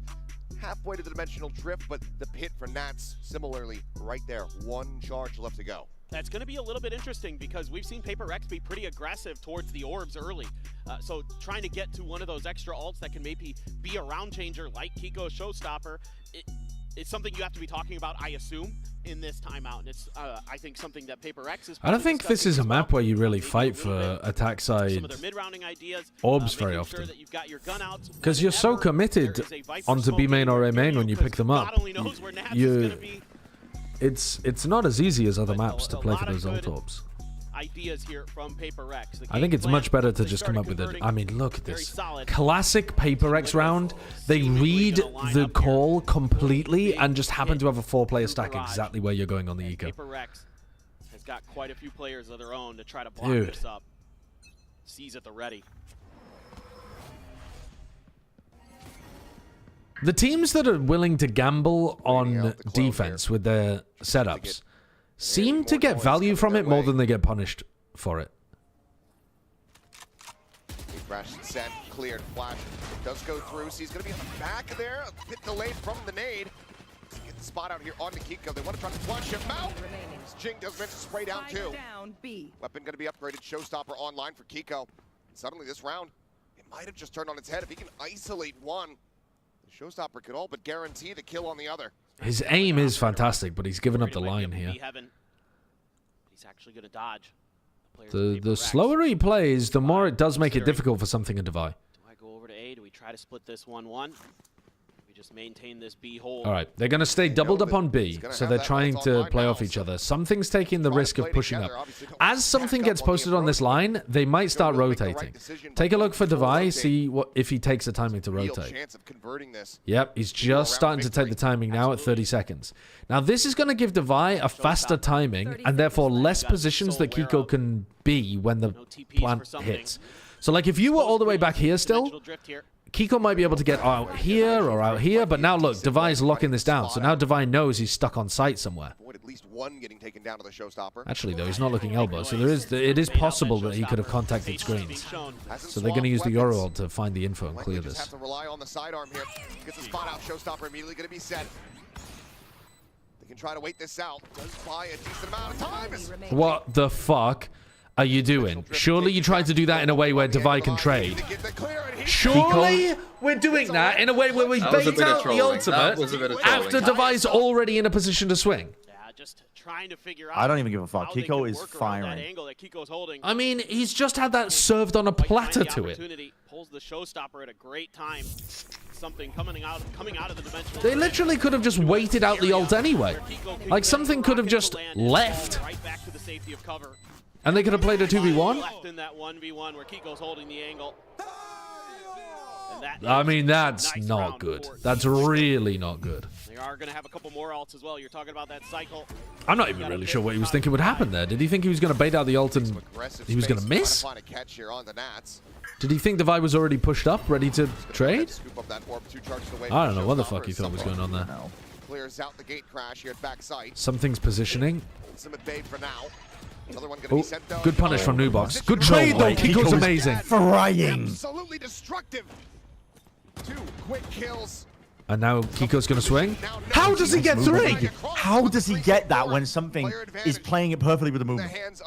Halfway to the dimensional drift, but the pit for Nats similarly right there. One charge left to go. That's going to be a little bit interesting because we've seen PRX be pretty aggressive towards the orbs early. So trying to get to one of those extra ults that can maybe be a round changer like Kiko's showstopper, it's something you have to be talking about, I assume, in this timeout. And it's, I think, something that PRX is. I don't think this is a map where you really fight for attack side orbs very often. Because you're so committed onto B main or A main when you pick them up. It's not as easy as other maps to play for those ult orbs. Ideas here from PRX. I think it's much better to just come up with it. I mean, look at this. Classic PRX round. They read the call completely and just happen to have a 4-player stack exactly where you're going on the eco. PRX has got quite a few players of their own to try to block this up. Sees at the ready. The teams that are willing to gamble on defense with their setups seem to get value from it more than they get punished for it. Crash set, cleared, flash. Does go through. He's going to be in the back there. A bit delayed from the nade. Get the spot out here on the Kiko. They want to try to flush him out. Jing does manage to spray down too. Weapon going to be upgraded. Showstopper online for Kiko. And suddenly this round, it might have just turned on its head. If he can isolate one, the Showstopper could all but guarantee the kill on the other. His aim is fantastic, but he's given up the line here. He's actually going to dodge. The slower he plays, the more it does make it difficult for something to Devi. Do I go over to A? Do we try to split this 1-1? We just maintain this B hold. All right, they're going to stay doubled up on B, so they're trying to play off each other. Something's taking the risk of pushing up. As something gets posted on this line, they might start rotating. Take a look for Devi, see if he takes the timing to rotate. Yep, he's just starting to take the timing now at 30 seconds. Now, this is going to give Devi a faster timing, and therefore less positions that Kiko can be when the plant hits. So, like, if you were all the way back here still, Kiko might be able to get out here or out here, but now look, Devi's locking this down. So now Devi knows he's stuck on site somewhere. At least one getting taken down to the Showstopper. Actually, though, he's not looking elbow, so it is possible that he could have contacted screens. So they're going to use the Euro ult to find the info and clear this. Have to rely on the sidearm here. Gets the spot out. Showstopper immediately going to be set. They can try to wait this out. Does buy a decent amount of time. What the fuck are you doing? Surely you tried to do that in a way where Devi can trade. Surely we're doing that in a way where we bait out the ultimate after Devi's already in a position to swing. Yeah, just trying to figure out. I don't even give a fuck. Kiko is firing. I mean, he's just had that served on a platter to it. Pulls the Showstopper at a great time. Something coming out of the dimensional. They literally could have just waited out the ult anyway. Like, something could have just left. Right back to the safety of cover. And they could have played a 2v1? Left in that 1v1 where Kiko's holding the angle. I mean, that's not good. That's really not good. They are going to have a couple more ults as well. You're talking about that cycle. I'm not even really sure what he was thinking would happen there. Did he think he was going to bait out the ult and he was going to miss? Did he think Devi was already pushed up, ready to trade? I don't know what the fuck he thought was going on there. Clears out the gate crash here at backside. Something's positioning. For now. Oh, good punish from Nubox. Good trade though. Kiko's amazing. Frying. Absolutely destructive. 2 quick kills. And now Kiko's going to swing. How does he get 3? How does he get that when something is playing it perfectly with the movement? It's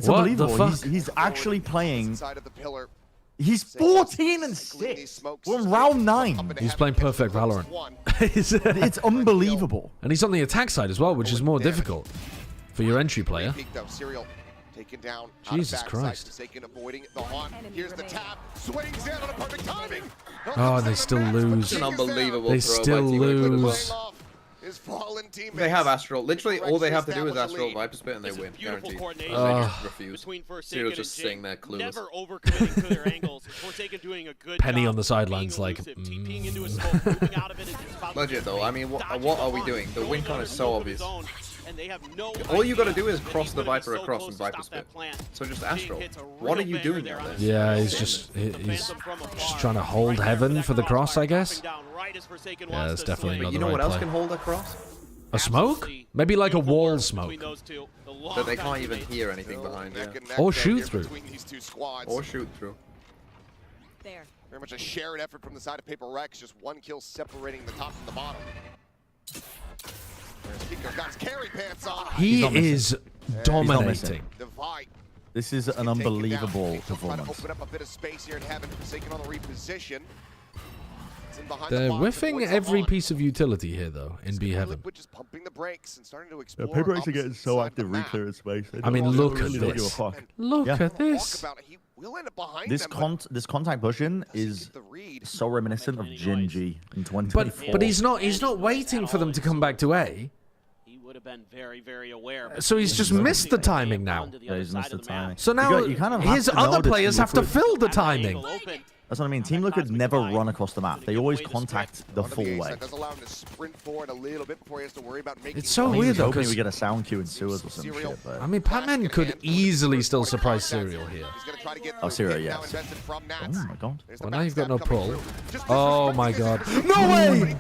What unbelievable. the fuck? He's actually playing. He's 14 and 6. We're on round 9. He's playing perfect Valorant. It's unbelievable. And he's on the attack side as well, which is more difficult for your entry player. Taken down. Jesus Christ. Avoiding the haunt. Here's the tap. Swings in on a perfect timing. Oh, and they still lose. It's an unbelievable They throw still by Team Liquid as well. lose. His fallen teammates. They have Astral. Literally, all they have to do is Astral Viper Spit and they win. Guaranteed. They just refuse. Cereal's just sitting there clueless. Never overcommitting to their angles. Forsaken doing a good Penny job on the sidelines, like. Legit though. I mean, what are we doing? The win con is so obvious. And they have no All you gotta do is cross the Viper across and Viper Spit. So just Astral. What are you doing out there? Yeah, he's just trying to hold heaven for the cross, I guess. Yeah, that's definitely not But you the know right what else play. can hold across? A smoke? Maybe like a wall smoke. That they can't even hear anything behind. Yeah. Or shoot through. Or shoot through. There. Very much a shared effort from the side of PRX. Just one kill separating the top from the bottom. Kiko's got his carry pants on. He is dominating. This is an unbelievable performance. Open up a bit of space here and having Forsaken on the reposition. They're whiffing every piece of utility here, though, in B Heaven. Just pumping the brakes and starting to explore. PRX are getting so active reclearing space. I mean, look at this. Look at this. This contact pushing is so reminiscent of Jin G in 2024. But he's not waiting for them to come back to A. He would have been very, very aware. So he's just missed the timing now. Yeah, he's missed the timing. So now you kind of have his to know other that players Team have to Liquid- fill the timing. That's what I mean. Team Liquid never run across the map. They always contact the full way. Does allow him to sprint forward a little bit before he has to worry about making. It's so I mean, weird though, hoping because we get a sound cue in sewers or some shit. But I mean, Pac-Man could easily still surprise Serial here. oh, Serial, yes. Oh my god. Well, now you've got no pull. Oh my god. No way!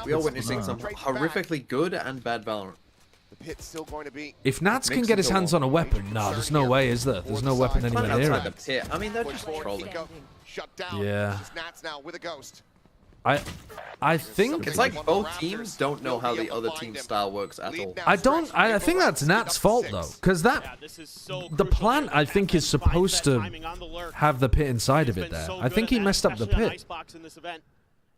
We are witnessing some horrifically good and bad Valorant. The pit's still going to be. If Nats can get his hands on a weapon, nah, there's no way, is there? There's no weapon anywhere near Outside him. the pit. I mean, they're just trolling. Shut down. Yeah. Nats now with a ghost. I think It's like both teams don't know how the other team's style works at all. I think that's Nat's fault though, because the plant I think is supposed to have the pit inside of it there. I think he messed up the pit.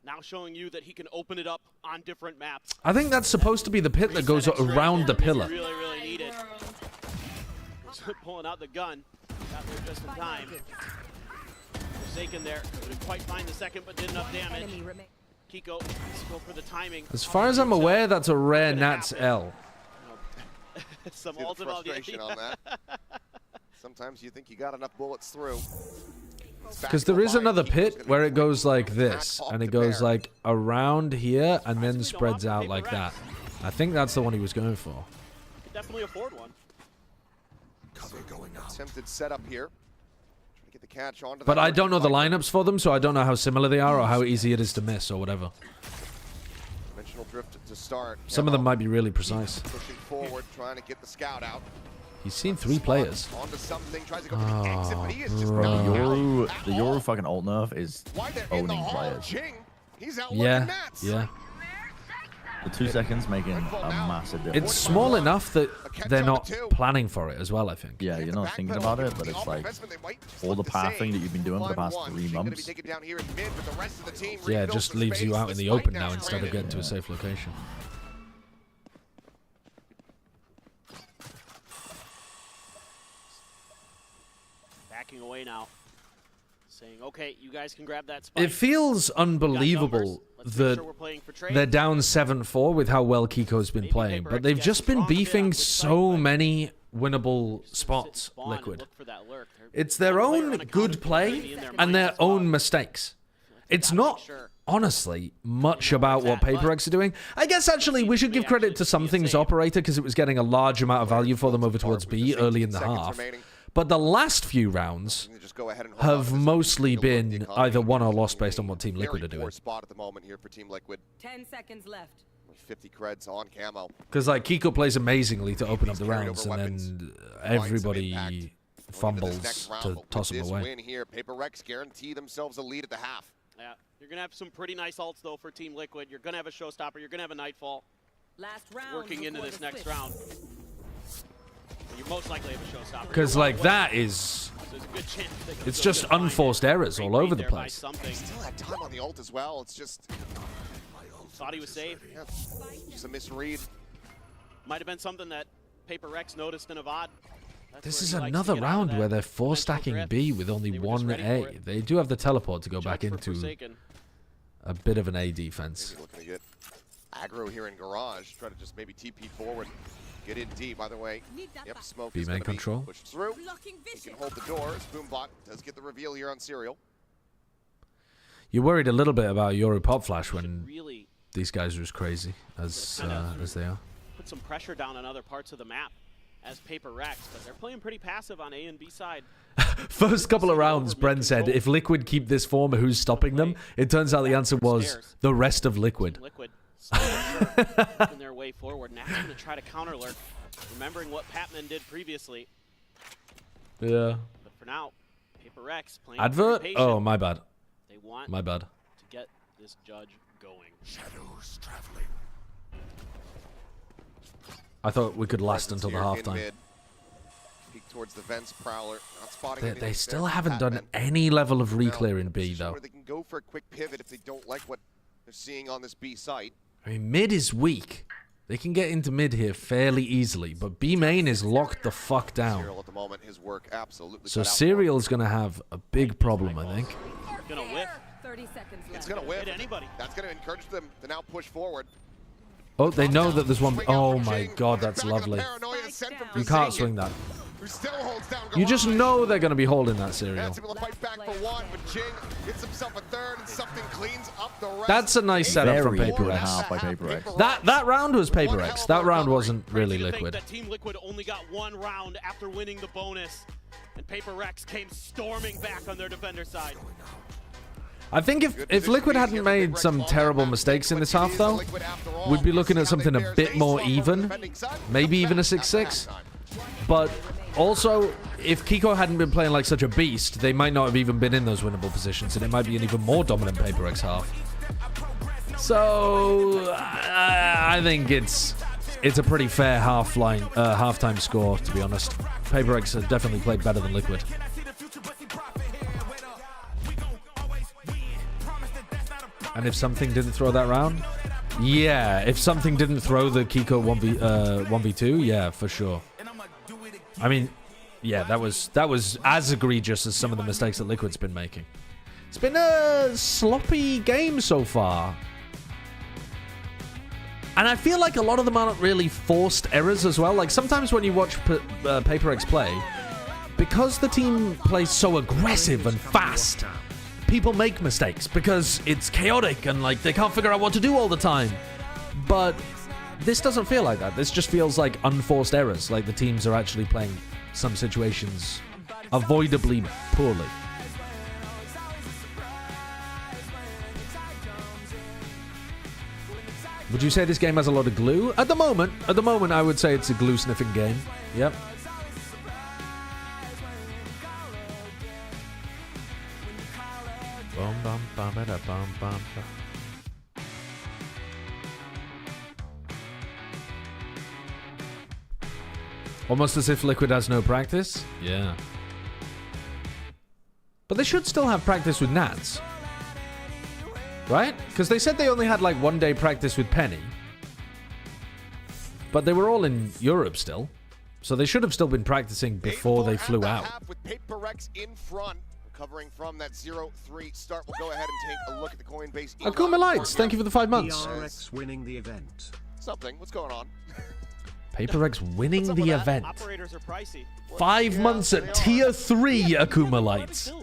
Now showing you that he can open it up on different maps. I think that's supposed to be the pit that goes around the pillar. Really, really need it. Pulling out the gun. Got there just in time. Forsaken there. Couldn't quite find the second, but did enough damage. Kiko, let's go for the timing. As far as I'm aware, that's a rare Nats L. Some See the ultimate frustration on that. Sometimes you think you got enough bullets through. Because there is another pit where it goes like this, and it goes like around here and then spreads out like that. I think that's the one he was going for. Could definitely afford one. Cover going out. Attempted setup here. Trying to get the catch onto But that I don't know the lineups for them, so I don't know how similar they are or how easy it is to miss or whatever. Dimensional drift to start. Some of them might be really precise. Pushing forward, trying to get the scout out. He's seen 3 players. Onto something, tries to go for the exit, but he is just The not Yoru, out. the Yoru fucking alt nerf is owning players. He's out Yeah, yeah. The 2 seconds making a massive difference. It's small enough that they're not planning for it as well, I think. Yeah, you're not thinking about it, but it's like all the pathing that you've been doing for the past 3 months. Yeah, it just leaves you out in the open now instead of getting to a safe location. Backing away now. Saying, okay, you guys can grab that spike. It feels unbelievable that they're down 7-4 with how well Kiko's been playing, but they've just been beefing so many winnable spots, Liquid. It's their own good play and their own mistakes. It's not, honestly, much about what PRX are doing. I guess, actually, we should give credit to some things Operator, because it was getting a large amount of value for them over towards B early in the half. But the last few rounds have mostly been either won or lost based on what Team Liquid are doing. Spot at the moment here for Team Liquid. 10 seconds left. 50 creds on camo. Because like Kiko plays amazingly to open up the rounds, and then everybody fumbles to toss them away. Win here, PRX guarantee themselves a lead at the half. Yeah, you're gonna have some pretty nice ults though for Team Liquid. You're gonna have a showstopper. You're gonna have a Nightfall. Last round working into this next round. You most likely have a showstopper. Because like that is, it's just unforced errors all over the place. Still had time on the ult as well. It's just thought he was safe. Yeah, just a misread. Might have been something that PRX noticed in a VOD. This is another round where they're 4-stacking B with only one A. They do have the teleport to go back into a bit of an A defense. Maybe looking to get aggro here in Garage. Try to just maybe TP forward, get in deep. Either way, yep, smoke B is main gonna be control. pushed through. He can hold the doors. Boombot does get the reveal here on Serial. You're worried a little bit about Yoru Pop Flash when these guys are as crazy as they are. Put some pressure down on other parts of the map as PRX, but they're playing pretty passive on A and B side. First couple of rounds, Bren said, if Liquid keep this form, who's stopping them? It turns out the answer was the rest of Liquid. Liquid working their way forward. Nat's going to try to counter lurk, remembering what Patman did previously. Yeah. But for now, PRX playing Advert? patient. Oh, my bad. They want my bad. to get this judge going. Shadows traveling. I thought we could last until the halftime. Peek towards the vents, Prowler. Not spotting They still haven't done any level of re-clear in B, though. They can go for a quick pivot if they don't like what they're seeing on this B site. I mean, mid is weak. They can get into mid here fairly easily, but B main is locked the fuck down. Serial at the moment, his work absolutely So cut out. Serial is going to have a big problem, I think. Gonna whiff. 30 seconds left. It's gonna whiff. Hit anybody. That's gonna encourage them to now push forward. Oh, they know that there's one. Oh my god, that's lovely. You can't swing that. You just know they're going to be holding that Serial. That's a nice setup from PRX. That round was PRX. That round wasn't really Liquid. That Team Liquid only got one round after winning the bonus, and PRX came storming back on their defender side. I think if Liquid hadn't made some terrible mistakes in this half, though, we'd be looking at something a bit more even. Maybe even a 6-6. But also, if Kiko hadn't been playing like such a beast, they might not have even been in those winnable positions, and it might be an even more dominant PRX half. So, I think it's a pretty fair halftime score, to be honest. PRX have definitely played better than Liquid. And if something didn't throw that round? Yeah, if something didn't throw the Kiko 1v2, yeah, for sure. I mean, yeah, that was as egregious as some of the mistakes that Liquid's been making. It's been a sloppy game so far. And I feel like a lot of them aren't really forced errors as well. Like, sometimes when you watch PRX play, because the team plays so aggressive and fast, people make mistakes because it's chaotic and like they can't figure out what to do all the time. But this doesn't feel like that. This just feels like unforced errors. Like the teams are actually playing some situations avoidably poorly. Would you say this game has a lot of glue? At the moment, I would say it's a glue sniffing game. Yep. Almost as if Liquid has no practice? Yeah. But they should still have practice with Nats. Right? Because they said they only had like 1 day practice with Penny. But they were all in Europe still. So they should have still been practicing before they flew out. With PRX in front, recovering from that 0-3 start. We'll go ahead and take a look at the Coinbase. Akuma Lights, thank you for the 5 months. PRX winning the event. Something. What's going on? PRX winning the event. Operators are pricey. 5 months at tier 3 Akuma Lights.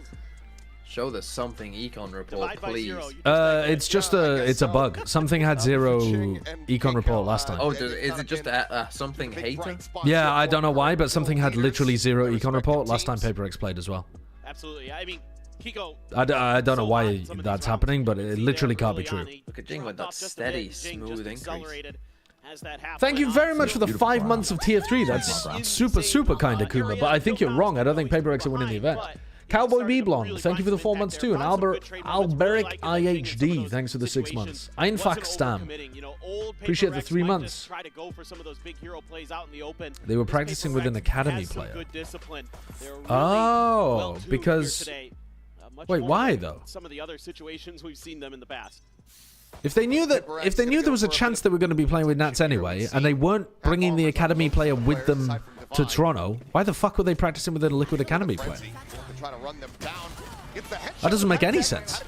Show the something econ report, please. It's just it's a bug. Something had 0 econ report last time. Oh, is it just a something hater? Yeah, I don't know why, but something had literally 0 econ report last time PRX played as well. Absolutely. I mean, Kiko. I don't know why that's happening, but it literally can't be true. Look at Jing with that steady, smooth increase. as that happens. Thank you very much for the 5 months of tier 3. That's super, super kind of Kuma. But I think you're wrong. I don't think Paper X are winning the event. Cowboy B Blonde, thank you for the 4 months too. And Alberic IHD, thanks for the 6 months. Einfach Stam, appreciate the 3 months. They were practicing with an academy player. Oh, because... Wait, why though? Some of the other situations we've seen them in the past. If they knew there was a chance they were going to be playing with Nats anyway, and they weren't bringing the academy player with them to Toronto, why the fuck were they practicing with a Liquid academy player? That doesn't make any sense.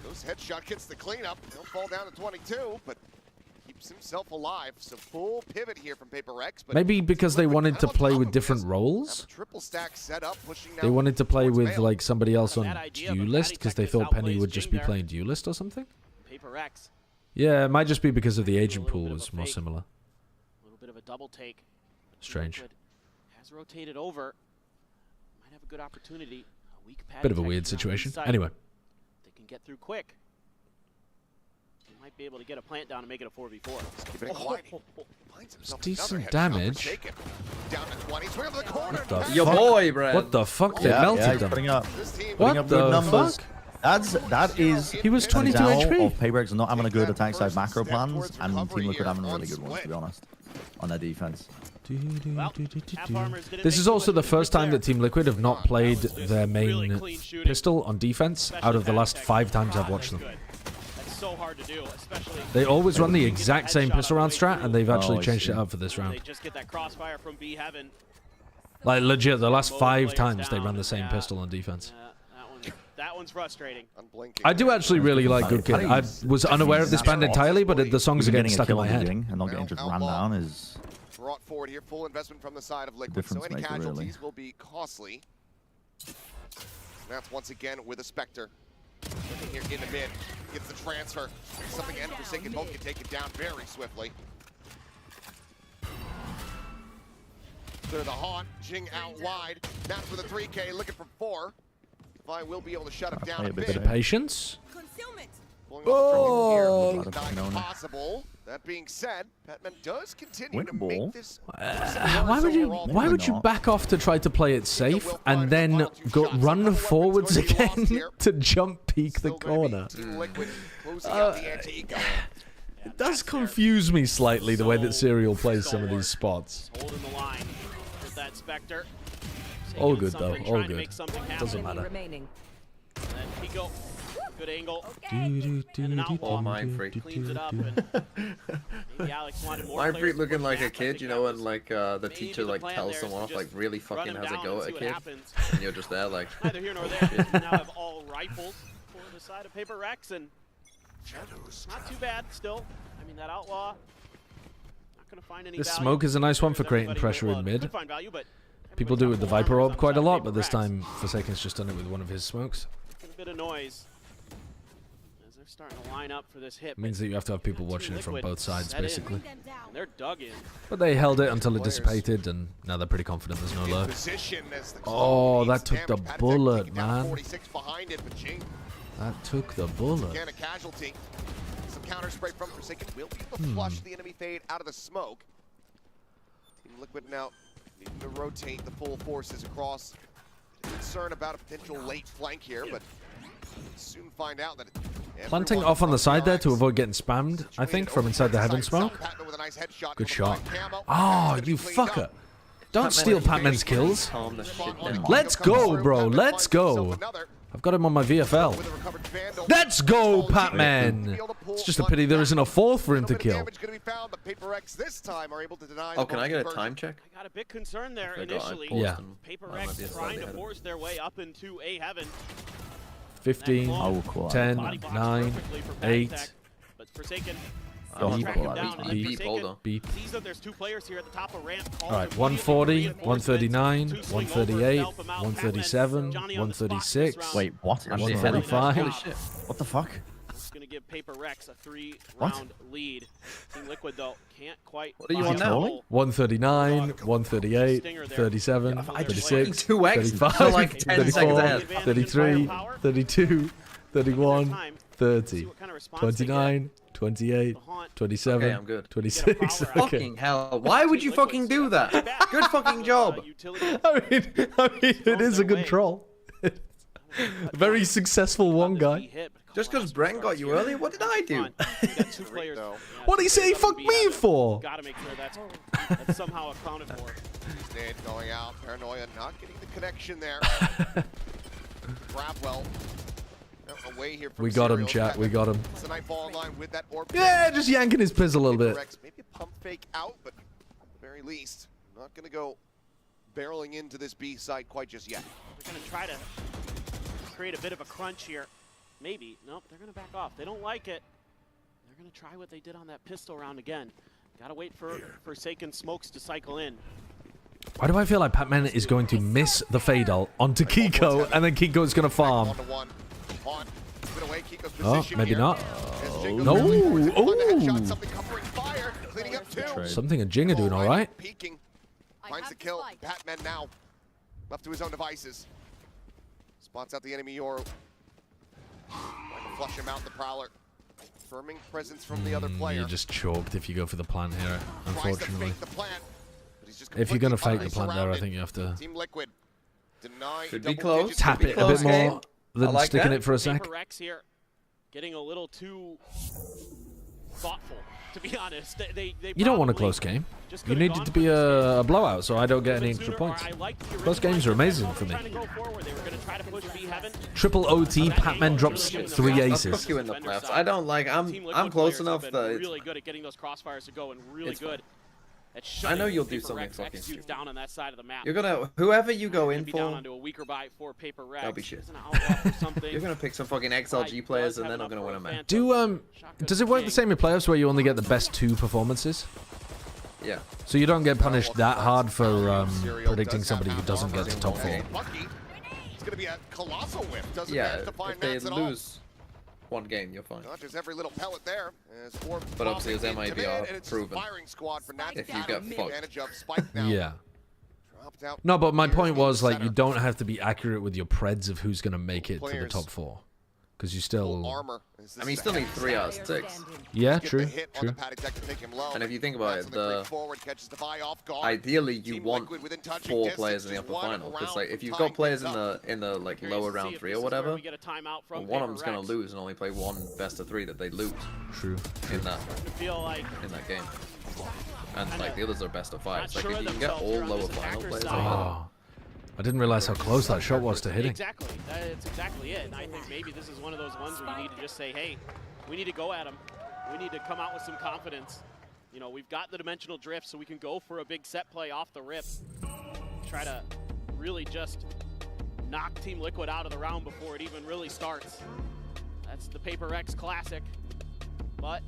Goes headshot, gets the cleanup. He'll fall down to 22, but keeps himself alive. So full pivot here from Paper X. Maybe because they wanted to play with different roles. Triple stack set up, pushing They wanted to play with like somebody else on Duelist because they thought Penny would just be playing Duelist or something. Paper X. Yeah, it might just be because of the agent pool was more similar. A little bit of a double take. Strange. Has rotated over. Might have a good opportunity. A weak pad Bit of a weird situation. Anyway. They can get through quick. They might be able to get a plant down and make it a 4v4. It's decent damage. Down to 20. Swing up the corner. What the Your fuck? boy, Brad. What the fuck? They melted them. Putting up What good the numbers. fuck? That is He was 22 an example HP. of Paper X not having a good attack side macro plans, and Team Liquid having really good ones, to be honest, on their defense. This is also the first time that Team Liquid have not played their main pistol on defense out of the last 5 times I've watched them. So hard to do, especially They always run the exact same pistol round strat, and they've actually changed it up for this round. They just get that crossfire from B Heaven. Like legit, the last 5 times they run the same pistol on defense. That one's frustrating. I do actually really like Good Kid. I was unaware of this band entirely, but the songs are getting stuck in my head. And not getting just ran down is brought forward here, full investment from the side of Liquid, so any casualties will be costly. That's once again with a Spectre. Looking here in the mid, gets the transfer. Something and Forsaken both can take it down very swiftly. Clear the Haunt, Jing out wide. That's for the 3K, looking for 4. I will be able to shut him down a Bit of patience. Oh, not possible. That being said, Batman does continue to make this. Why would you back off to try to play it safe and then run forwards again to jump peek the corner? It does confuse me slightly the way that Serial plays some of these spots. Holding the line with that Spectre. All good though, all good. Doesn't matter. Pico, good angle. Oh, Mind Freak. Cleans it up. Maybe Alex wanted more Mind Freak players looking to like a back. I kid, think you that know, was when like the maybe teacher the like plan tells there someone is off, like just really fucking run him has a down go and at a see what kid, happens. and you're just there like. Neither here nor there. We now have all rifles for the side of Paper X, and not too bad still. I mean, that outlaw not gonna find any This value. smoke is a nice one for creating pressure in mid. Could find value, but People do it with the Viper Orb quite a lot, but this time Forsaken's just done it with one of his smokes. a bit of noise as they're starting to line up for this hit. It means that you have to have people watching it from both sides, basically. And they're dug in. But they held it until it dissipated, and now they're pretty confident there's no low. Oh, that took the bullet, man. That took the bullet. Again, a casualty. Some counter spray from Forsaken will be able to flush the enemy fade out of the smoke. Team Liquid now needing to rotate the full forces across. Concern about a potential late flank here, but soon find out that Planting off on the side there to avoid getting spammed, I think, from inside the heaven smoke. Good shot. Oh, you fucker. Don't steal Patman's kills. Let's go, bro. Let's go. I've got him on my VFL. Let's go, Patman. It's just a pity there isn't a fourth for him to kill. Oh, can I get a time check? I got a bit concerned there initially. Yeah. Paper X trying to force their way up into A heaven. 15, 10, 9, 8. But Forsaken Beep. sees that there's two players here at the top of ramp. Alright, 140, 139, 138, 137, 136. Wait, what? 145. What the fuck? It's going to give Paper Rex a 3-round lead. Team Liquid, though, can't quite. What are you on now? 139, 138, 37, 36, 2x, 35, so like 10 seconds 34, ahead. 33, 32, 31, 30, 29, 28, 27, Okay, I'm good. 26. Okay. Fucking hell. Why would you fucking do that? Good fucking job. I mean, it is a good troll. Very successful one guy. Just because Brent got you early, what did I do? What did he say he fucked me for? Gotta make sure that's somehow accounted for. Nade going out. Paranoia not getting the connection there. Grabwell. Away here from We got him, Serial. chat. We got him. It's a nightfall line with that orb. Yeah, just yanking his piss a little bit. PRX, maybe a pump fake out, but at the very least, not going to go barreling into this B site quite just yet. They're going to try to create a bit of a crunch here. Maybe. Nope, they're going to back off. They don't like it. They're going to try what they did on that pistol round again. Got to wait for Forsaken Smokes to cycle in. Why do I feel like Pac-Man is going to miss the Fatal onto Kiko, and then Kiko is going to farm? Oh, maybe not. No. Oh. Something a Jing are doing all right. Peeking. Finds the kill. Pac-Man now left to his own devices. Spots out the enemy Yoru. Trying to flush him out, the Prowler. Firming presence from the other player. You're just chalked if you go for the plant here, unfortunately. The plant, but he's just If you're going to fake the plant there, I think you have to Team Liquid deny Should be close. tap it a bit more than like sticking that. it for a sec. PRX here getting a little too thoughtful, to be honest. You don't want a close game. You need it to be a blowout, so I don't get any extra points. Close games are amazing for me. Triple OT, Pac-Man drops 3 aces. I'll cook you in the playoffs. I don't like. I'm close enough that it's, really good at getting those crossfires to go and really good. I know you'll do something fucking executes stupid. down on that side of the map. You're gonna whoever you go in Be down for. onto a weaker buy for PRX. That'll be shit. As an outlaw or something. You're gonna pick some fucking XLG players and then I'm gonna win a match. Does it work the same in playoffs where you only get the best 2 performances? Yeah. So you don't get punished that hard for predicting somebody who doesn't get to top 4. It's going to be a colossal whip. Doesn't Yeah, manage to find if they Nats at all. lose one game, you're fine. Dodges every little pellet there. But obviously, as MIB are proven, if you get fucked. Yeah. No, but my point was, like, you don't have to be accurate with your preds of who's going to make it to the top 4. Because you still... I mean, you still need 3 out of 6. Yeah, true, true. And if you think about it, ideally you want 4 players in the upper final. Because like, if you've got players in the like lower round 3 or whatever, well, one of them's gonna lose and only play 1 best of 3 that they lose. True. In that game. And like the others are best of 5. It's like if you can get all lower final players. Oh. I didn't realize how close that shot was to hitting. Exactly. That's exactly it. And I think maybe this is one of those ones where you need to just say, hey, we need to go at them. We need to come out with some confidence. You know, we've got the dimensional drift, so we can go for a big set play off the rip. Try to really just knock Team Liquid out of the round before it even really starts. That's the PRX classic. But,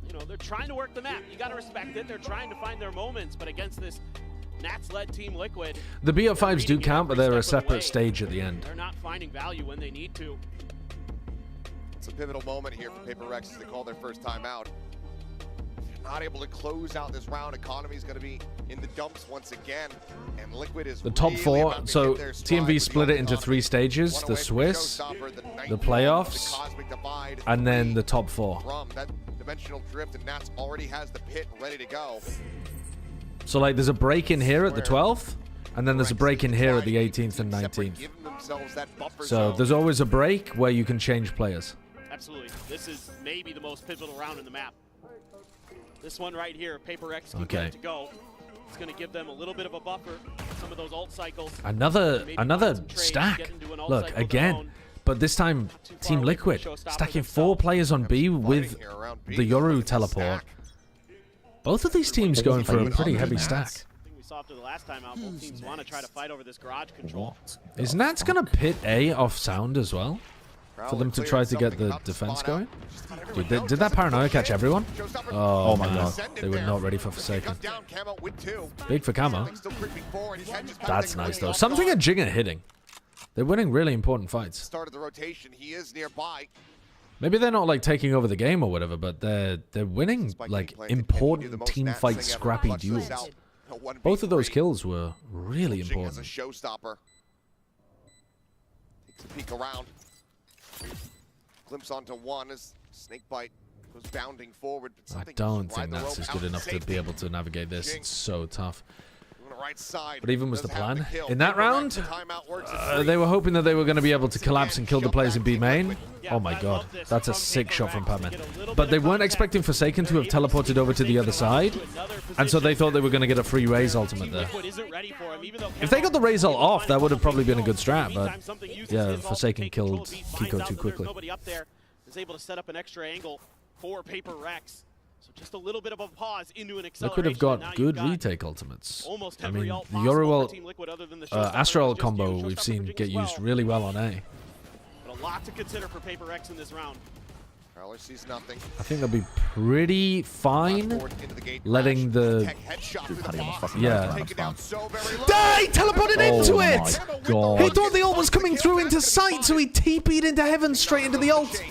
you know, they're trying to work the map. You got to respect it. They're trying to find their moments, but against this Nats-led Team Liquid, The BO5s do count, but they're a separate stage at the end. they're not finding value when they need to. It's a pivotal moment here for PRX as they call their first time out. If you're not able to close out this round, economy is going to be in the dumps once again, and Liquid is The top really 4, about to so get their stride TMV with split the it into 3 stages, the Swiss, the playoffs, Cosmic Divide, and then the top 4. Rum. That dimensional drift, and Nats already has the pit ready to go. So like there's a break in here at the 12th, and then there's a break in here at the 18th and 19th. So there's always a break where you can change players. Absolutely. This is maybe the most pivotal round in the map. This one right here, PRX can Okay. get it to go. It's going to give them a little bit of a buffer. Some of those ult cycles. Another stack. Look, again, but this time Team Liquid stacking 4 players on B with the Yoru teleport. Both of these teams going for a pretty heavy stack. We saw after the last time out, both teams want to try to fight over this garage control. Is Nats going to pit A off sound as well? For them to try to get the defense going? Dude, did that paranoia catch everyone? Oh my god. They were not ready for Forsaken. Big for Camo. That's nice though. Something at Jing are hitting. They're winning really important fights. Started the rotation. He is nearby. Maybe they're not like taking over the game or whatever, but they're winning like important team fight scrappy duels. Both of those kills were really important. As a showstopper. Takes a peek around. Glimpse onto one as Snakebite goes bounding forward. But I don't think Nats is good enough to be able to navigate this. It's so tough. But even was the plan. In that round, they were hoping that they were going to be able to collapse and kill the players in B main. Oh my god, that's a sick shot from Padman. But they weren't expecting Forsaken to have teleported over to the other side, and so they thought they were going to get a free Raze ultimate there. If they got the Raze ult off, that would have probably been a good strat, but yeah, Forsaken killed Kiko too quickly. Nobody up there is able to set up an extra angle for PRX. So just a little bit of a pause into an acceleration. Liquid have got good retake ultimates. I mean, the Yoruel Astral combo we've seen get used really well on A. But a lot to consider for PRX in this round. Prowler sees nothing. I think they'll be pretty fine letting the... Yeah. Die! Teleported into it! God. He thought the ult was coming through into sight, so he TP'd into heaven straight into the ult.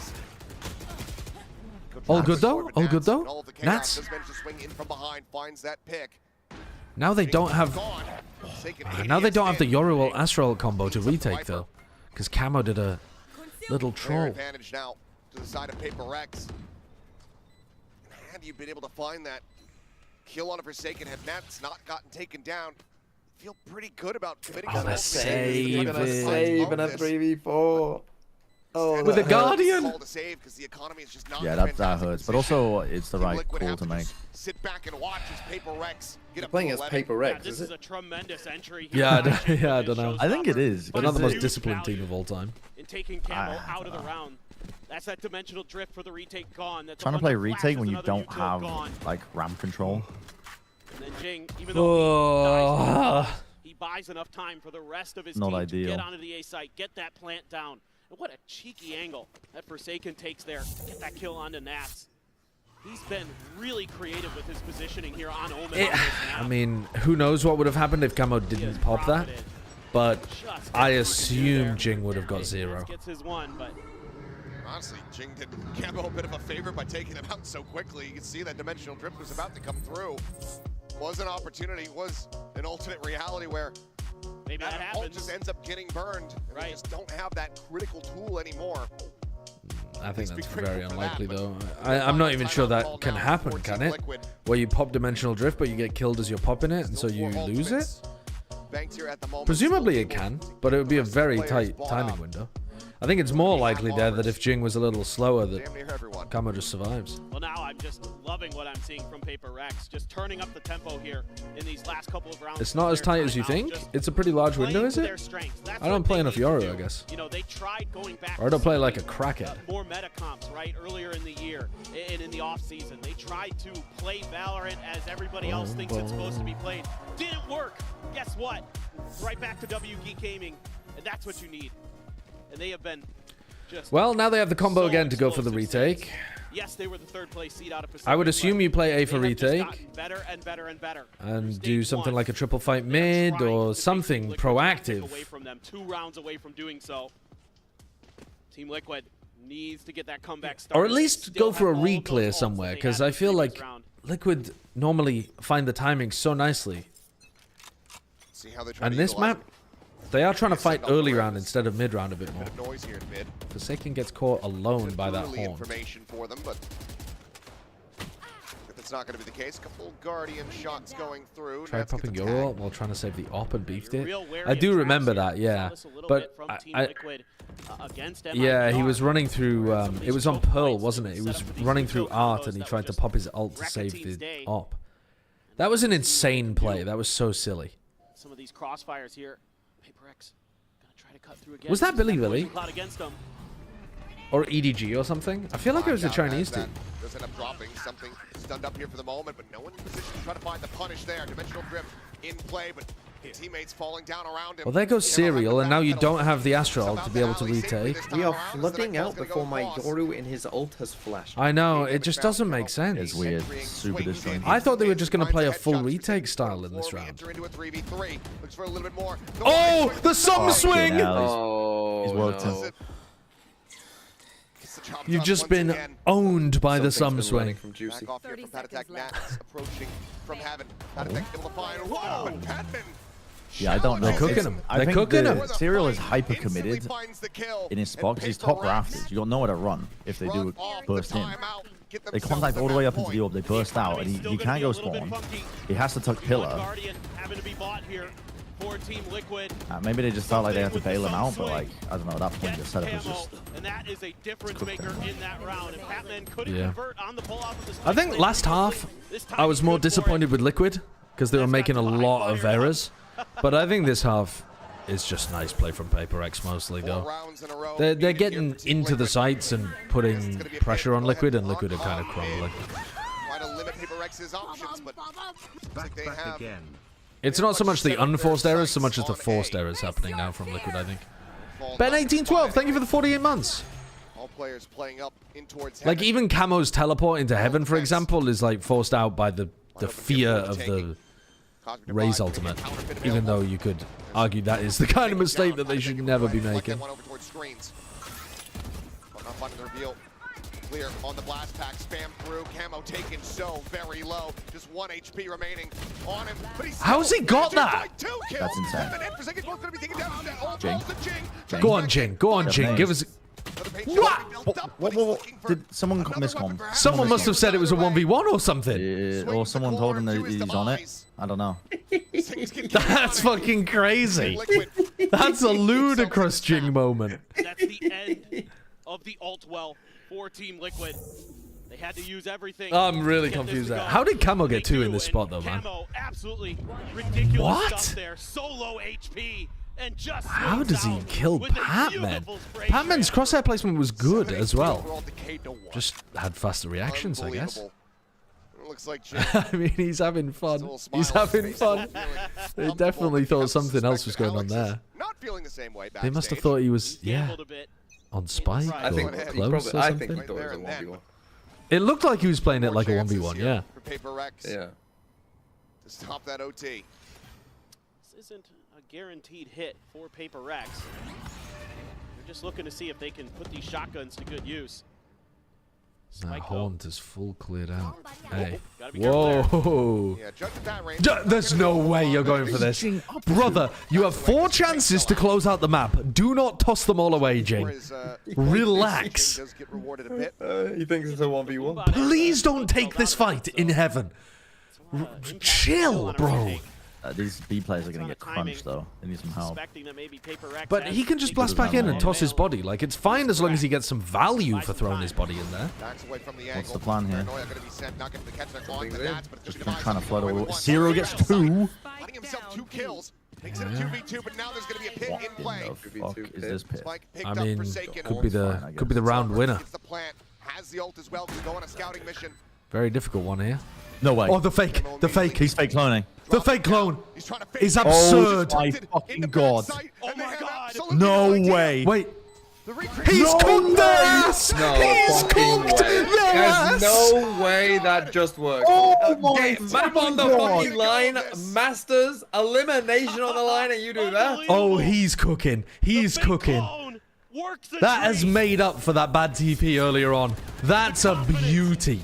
All good though? All good though? Nats? Now they don't have... Now they don't have the Yoruel Astral combo to retake though. Because Camo did a little troll. Advantage now to the side of PRX. Had you been able to find that kill on a Forsaken, had Nats not gotten taken down, feel pretty good about committing to they're saving a 3v4. Oh, with a Guardian. Yeah, that hurts. But also, it's the right call to make. Sit back and watch as PRX get playing as PRX. This is a tremendous entry. Yeah, I don't know. I think it is. They're not the most disciplined team of all time. In taking Camo out of the round. That's that dimensional drift for the retake gone. That's trying to play retake when you don't have like ramp control. And then Jing, even though he buys enough time for the rest of his team to get onto the A site, get that plant down. And what a cheeky angle that Forsaken takes there. Get that kill onto Nats. He's been really creative with his positioning here on Omen. I mean, who knows what would have happened if Camo didn't pop that? But I assume Jing would have got 0. Gets his one, but honestly, Jing did Camo a bit of a favor by taking him out so quickly. You can see that dimensional drift was about to come through. Was an opportunity, was an alternate reality where maybe that happens. Just ends up getting burned. And they just don't have that critical tool anymore. I think that's very unlikely, though. I'm not even sure that can happen, can it? Where you pop dimensional drift, but you get killed as you're popping it, and so you lose it? Presumably it can, but it would be a very tight timing window. I think it's more likely there that if Jing was a little slower, that Camo just survives. Well, now I'm just loving what I'm seeing from PRX, just turning up the tempo here in these last couple of rounds. It's not as tight as you think. It's a pretty large window, is it? I don't play enough Yoru, I guess. You know, they tried going back. Or I don't play like a crackhead. More meta comps, right? Earlier in the year and in the off season, they tried to play Valorant as everybody else thinks it's supposed to be played. Didn't work. Guess what? Right back to WG Gaming, and that's what you need. And they have been just well, now they have the combo again to go for the retake. Yes, they were the 3rd place seed out of Pacific. I would assume you play A for retake. Better and better and better. And do something like a triple fight mid or something proactive. Away from them, 2 rounds away from doing so. Team Liquid needs to get that comeback started. Or at least go for a re-clear somewhere, because I feel like Liquid normally find the timing so nicely. And this map, they are trying to fight early round instead of mid round a bit more. Forsaken gets caught alone by that horn. Information for them, but if it's not going to be the case, a couple Guardian shots going through. Tried popping your ult while trying to save the op and beefed it. I do remember that, yeah. But yeah, he was running through. It was on Pearl, wasn't it? He was running through Art and he tried to pop his ult to save the op. That was an insane play. That was so silly. Some of these crossfires here. PRX gonna try to cut through again. Was that Billy? Against them. Or EDG or something? I feel like it was a Chinese team. Does end up dropping something stunned up here for the moment, but no one in position to try to find the punish there. Dimensional drift in play, but teammates falling down around him. Well, there goes Serial, and now you don't have the Astral to be able to retake. We are flooding out before my Yoru in his ult has flashed. I know, it just doesn't make sense. It's weird. Super disjointed. I thought they were just going to play a full retake style in this round. Oh, the sum swing! He's worked him. You've just been owned by the sum swing. From Juicy. Back off here from Pat Attack. Nats approaching from heaven. Pat Attack able to find one, but Patman Yeah, I don't know. They're cooking him. I They're think cooking him. Serial is hyper committed in his spot because he's top rafters. You got nowhere to run if they do burst in. They contact all the way up into the orb, they burst out, and he can't go spawn. He has to tuck pillar. Having to be bought here for Team Liquid. Maybe they just felt like they had to bail him out, but like, I don't know, at that point the setup was just... And that is a difference maker in that round. And Patman couldn't Yeah. convert on the pull-off of the I think last half, I was more disappointed with Liquid because they were making a lot of errors. But I think this half is just nice play from PRX mostly, though. They're getting into the sites and putting pressure on Liquid, and Liquid are kind of crumbling. Trying to limit PRX's options, but Back again. It's not so much the unforced errors, so much as the forced errors happening now from Liquid, I think. Ben1812, thank you for the 48 months. All players playing up in towards Like, even Camo's teleport into heaven, for example, is like forced out by the fear of the Raze ultimate, even though you could argue that is the kind of mistake that they should never be making. One over towards screens. But not finding the reveal. Clear on the blast pack, spam through. Camo taken so very low. Just 1 HP remaining on him. But he's How's he got that? That's insane. Jing. Go on, Jing. Go on, Jing. Give us... What? Did someone miscom? Someone must have said it was a 1v1 or something. Or someone told him that he's on it. I don't know. That's fucking crazy. That's a ludicrous Jing moment. That's the end of the ult well for Team Liquid. They had to use everything. I'm really confused there. How did Camo get 2 in this spot, though, man? Camo, absolutely ridiculous What? stuff there. So low HP. And just How does he kill Patman? Patman's crosshair placement was good as well. Just had faster reactions, I guess. Looks like I mean, he's having fun. He's having fun. They definitely thought something else was going on there. Not feeling the same way They must have thought he was, yeah, on Spike I or think close or I something. think he thought it was a 1v1. It looked like he was playing it like a 1v1, yeah. Yeah. To stop that OT. This isn't a guaranteed hit for PRX. They're just looking to see if they can put these shotguns to good use. That haunt is full cleared out. Hey. Gotta be careful Whoa. There's no way you're going for this. Brother, you have 4 chances to close out the map. Do not toss them all away, Jing. Relax. He thinks it's a 1v1. Please don't take this fight in heaven. Chill, bro. These B players are going to get crunched, though. They need some help. But he can just blast back in and toss his body. Like, it's fine as long as he gets some value for throwing his body in there. What's the plan here? Just trying to flood all the way. Zero gets 2. Finding himself 2 kills. Makes it a 2v2, but now there's going to be a pit in play. What the fuck is this pit? I mean, could be the round winner. The plant has the ult as well to go on a scouting mission. Very difficult one here. No way. Oh, the fake. The fake. He's fake cloning. The fake clone is absurd. Oh my fucking god. Oh my god. No way. Wait. He's cooked their ass. No He's fucking cooked way. their ass. There's no way that just works. Oh my Map on the fucking line, Masters, elimination on the line, and you do that? Oh, he's cooking. He's cooking. That has made up for that bad TP earlier on. That's a beauty.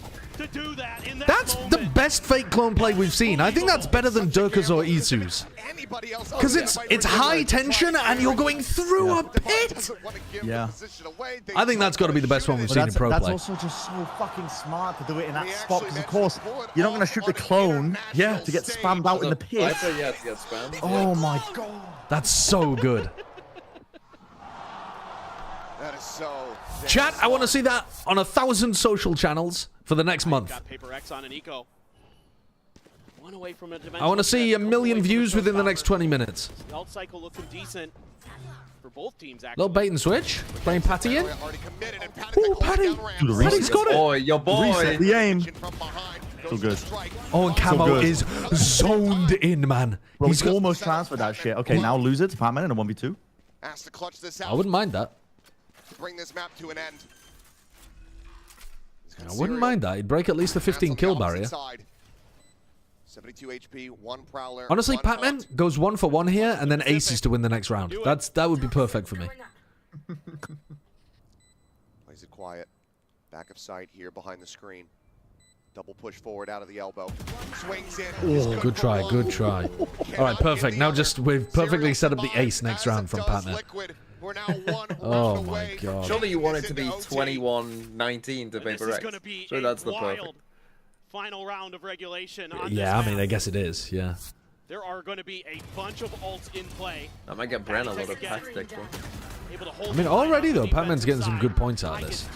That's the best fake clone play we've seen. I think that's better than Durka's or Isu's. Because it's high tension and you're going through a pit. Yeah. I think that's got to be the best one we've seen in pro that's play. also just so fucking smart to do it in that spot. Because, of course, you're not going to shoot the clone to get spammed out in the pit. I say yeah to get spammed. Oh my god. That's so good. That is so... Chat, I want to see that on 1,000 social channels for the next month. Got PRX on an eco. One away from a I want to see 1 million views within the next 20 minutes. The ult cycle looking decent for both teams, actually. Little bait and switch. Playing Patty in. Oh, Patty. Patty's got it. Boy, your boy. Reset the aim. So good. Oh, and Camo good. is zoned in, man. Bro, he's almost transferred that shit. Okay, now lose it to Patman in a 1v2. Has to clutch this out. I wouldn't mind that. To bring this map to an end. I wouldn't mind that. He'd break at least the 15 kill barrier. 72 HP, 1 prowler. Honestly, Patman goes 1 for 1 here and then aces to win the next round. That would be perfect for me. Plays it quiet. Back of sight here behind the screen. Double push forward out of the elbow. Swings in. Oh, good try, good try. All right, perfect. Now we've perfectly set up the ace next round from Patman. Oh my god. Surely you want it to be 21-19 to Paper X. So that's the perfect. Final round of regulation. Yeah, I mean, I guess it is. Yeah. There are going to be a bunch of ults in play. I might get Bren a lot of tactics. I mean, already though, Patman's getting some good points out of this.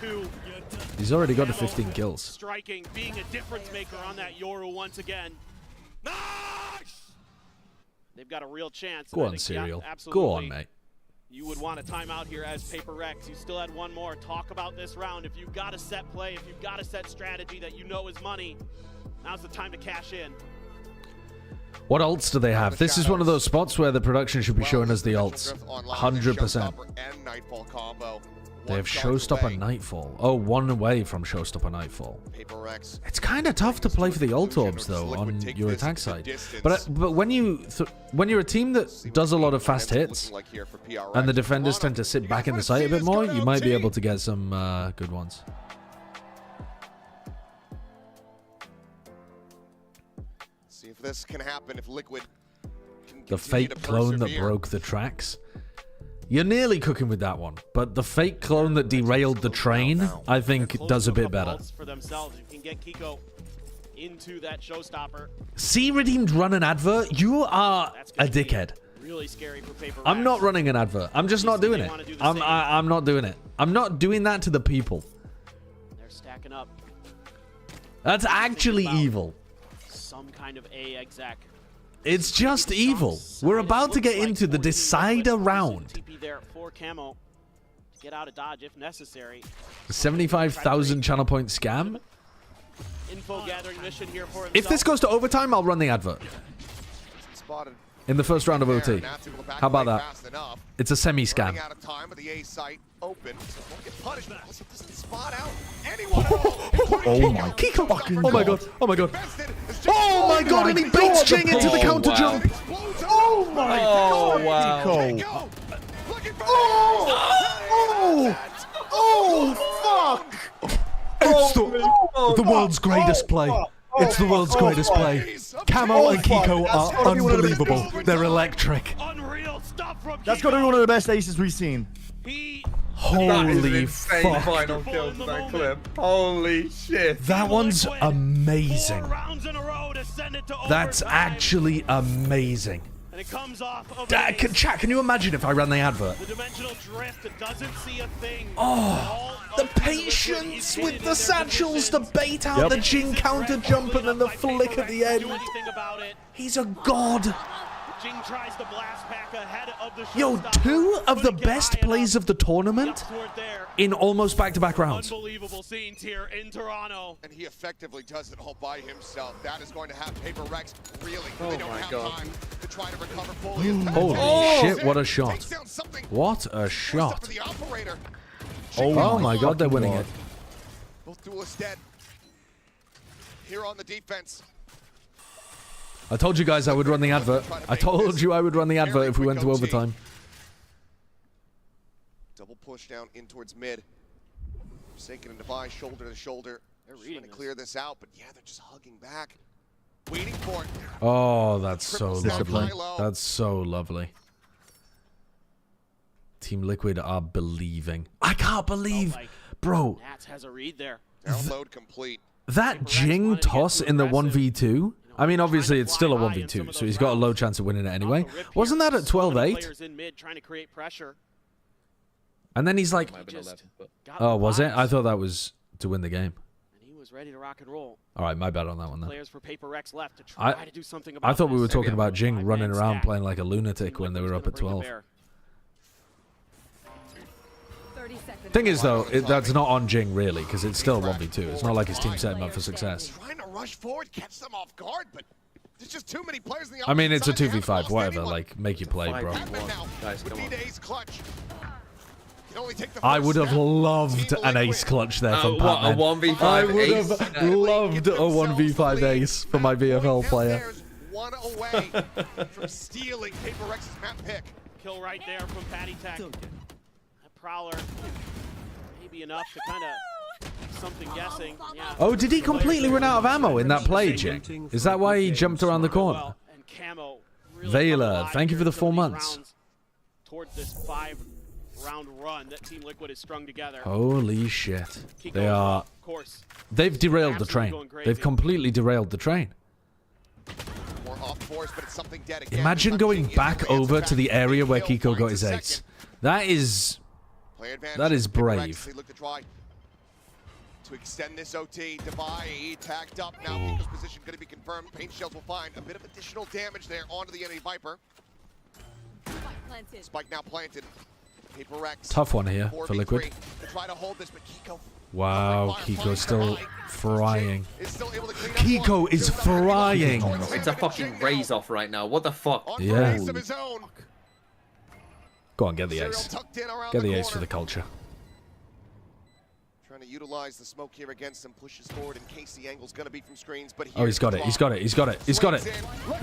He's already got to 15 kills. Striking, being a difference maker on that Yoru once again. Nice! They've got a real chance. Go on, Serial. Go on, mate. You would want a timeout here as Paper X. You still had one more. Talk about this round. If you've got a set play, if you've got a set strategy that you know is money, now's the time to cash in. What ults do they have? This is one of those spots where the production should be showing us the ults. 100%. They have Showstopper Nightfall. Oh, one away from Showstopper Nightfall. It's kind of tough to play for the ult orbs though on your attack side. But when you're a team that does a lot of fast hits and the defenders tend to sit back in the site a bit more, you might be able to get some good ones. See if this can happen. If Liquid can the fake clone that broke the tracks. You're nearly cooking with that one, but the fake clone that derailed the train, I think, does a bit better. For themselves, you can get Kiko into that showstopper. See Redeemed run an advert? You are a dickhead. Really scary for Paper I'm not running an advert. I'm just not doing it. I'm not doing it. I'm not doing that to the people. They're stacking up. That's actually evil. Some kind of A exec. It's just evil. We're about to get into the decider round. TP there for Camo. Get out of dodge if necessary. 75,000 channel point scam. Info gathering mission here for himself. If this goes to overtime, I'll run the advert. Spotted. In the first round of OT. How about that? It's a semi-scam. Oh my Kiko! Oh my god! Oh my god! Oh my god! And he baits Jing into the counter jump! Oh my god! Wow. Kiko! Oh fuck! It's the world's greatest play. It's the world's greatest play. Camo and Kiko are unbelievable. They're electric. That's got to be one of the best aces we've seen. Holy fuck. Final kill to that clip. Holy shit. That one's amazing. That's actually amazing. And it comes off of Chat, can you imagine if I ran the advert? The dimensional drift doesn't see a thing. Oh, the patience with the satchels to bait out the Jing counter jump and then the flick at the end. He's a god. Jing tries to blast back ahead of the Yo, two of the best plays of the tournament in almost back-to-back rounds. Unbelievable scenes here in Toronto. And he effectively does it all by himself. That is going to have Paper Rex reeling. Oh they don't my have God. time to try to recover fully. Holy shit, what a shot. What a shot. Oh my god, they're winning it. Both duelists dead. Here on the defense. I told you guys I would run the advert. I told you I would run the advert if we went to overtime. Double push down in towards mid. Forsaken and Device, shoulder to shoulder. They're trying to clear this out, but yeah, they're just hugging back. Waiting for it. Oh, that's so lovely. That's so lovely. Team Liquid are believing. I can't believe, bro. Nats has a read there. Download complete. That Jing toss in the 1v2. I mean, obviously, it's still a 1v2, so he's got a low chance of winning it anyway. Wasn't that at 12-8? And then he's like, oh, was it? I thought that was to win the game. And he was ready to rock and roll. All right, my bad on that one then. Players for Paper X left to try to do something about I thought we were this. talking about Jing running around playing like a lunatic when they were up at 12. Thing is, though, that's not on Jing, really, because it's still 1v2. It's not like his team set him up for success. Trying to rush forward, catch them off guard, but there's just too many players in the I mean, it's a opposite side. 2v5, whatever. Like, make your play, bro. Guys, come on. I would have loved an ace clutch there from Patman. A 1v5 I would ace? have loved a 1v5 ace for my VFL player. One away from stealing Paper Rex's map pick. Kill right there from Patty Tech. That Prowler may be enough to kind of something guessing. Yeah. Oh, did he completely run out of ammo in that play, Jake? Is that why he jumped around the corner? And Camo really Vela, thank you for the 4 months. Towards this 5-round run that Team Liquid has strung together. Holy shit. Kiko, They are... of course, They've derailed the train. They've completely derailed the train. More off course, but it's something dead again. Imagine going back over to the area where Kiko got his ace. That is brave. They look to try to extend this OT. Divide tagged up. Now Kiko's position going to be confirmed. Paint shells will find a bit of additional damage there onto the enemy Viper. Spike now planted. PRX. Tough one here for Liquid. To try to hold this, but Kiko. Wow, Kiko's still frying. Kiko is frying. It's a fucking raise off right now. What the fuck? Yeah. Go on, get the ace. Get the ace for the culture. Trying to utilize the smoke here against him, pushes forward in case the angle's going to be from screens, but Oh, he's got it. He's got it. He's got it. He's got it.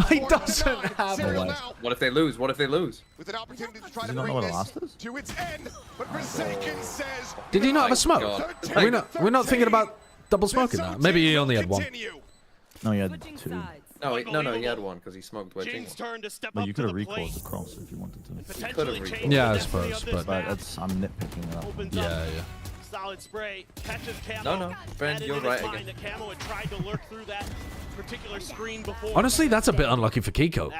He doesn't have it. What if they lose? What if they lose? With an opportunity to try Does to he not know bring what the this to its end, but Forsaken says. Did he not have a smoke? We're not thinking about double smoking that. Maybe he only had one. No, he had 2. No, he had one because he smoked wedging. Well, you could have recalled the cross if you wanted to. Could have recalled. Yeah, I suppose, but that's, I'm nitpicking it up. Yeah. Solid spray catches Camo. No, Brent, you're right again. That Camo had tried to lurk through that particular screen before. Honestly, that's a bit unlucky for Kiko.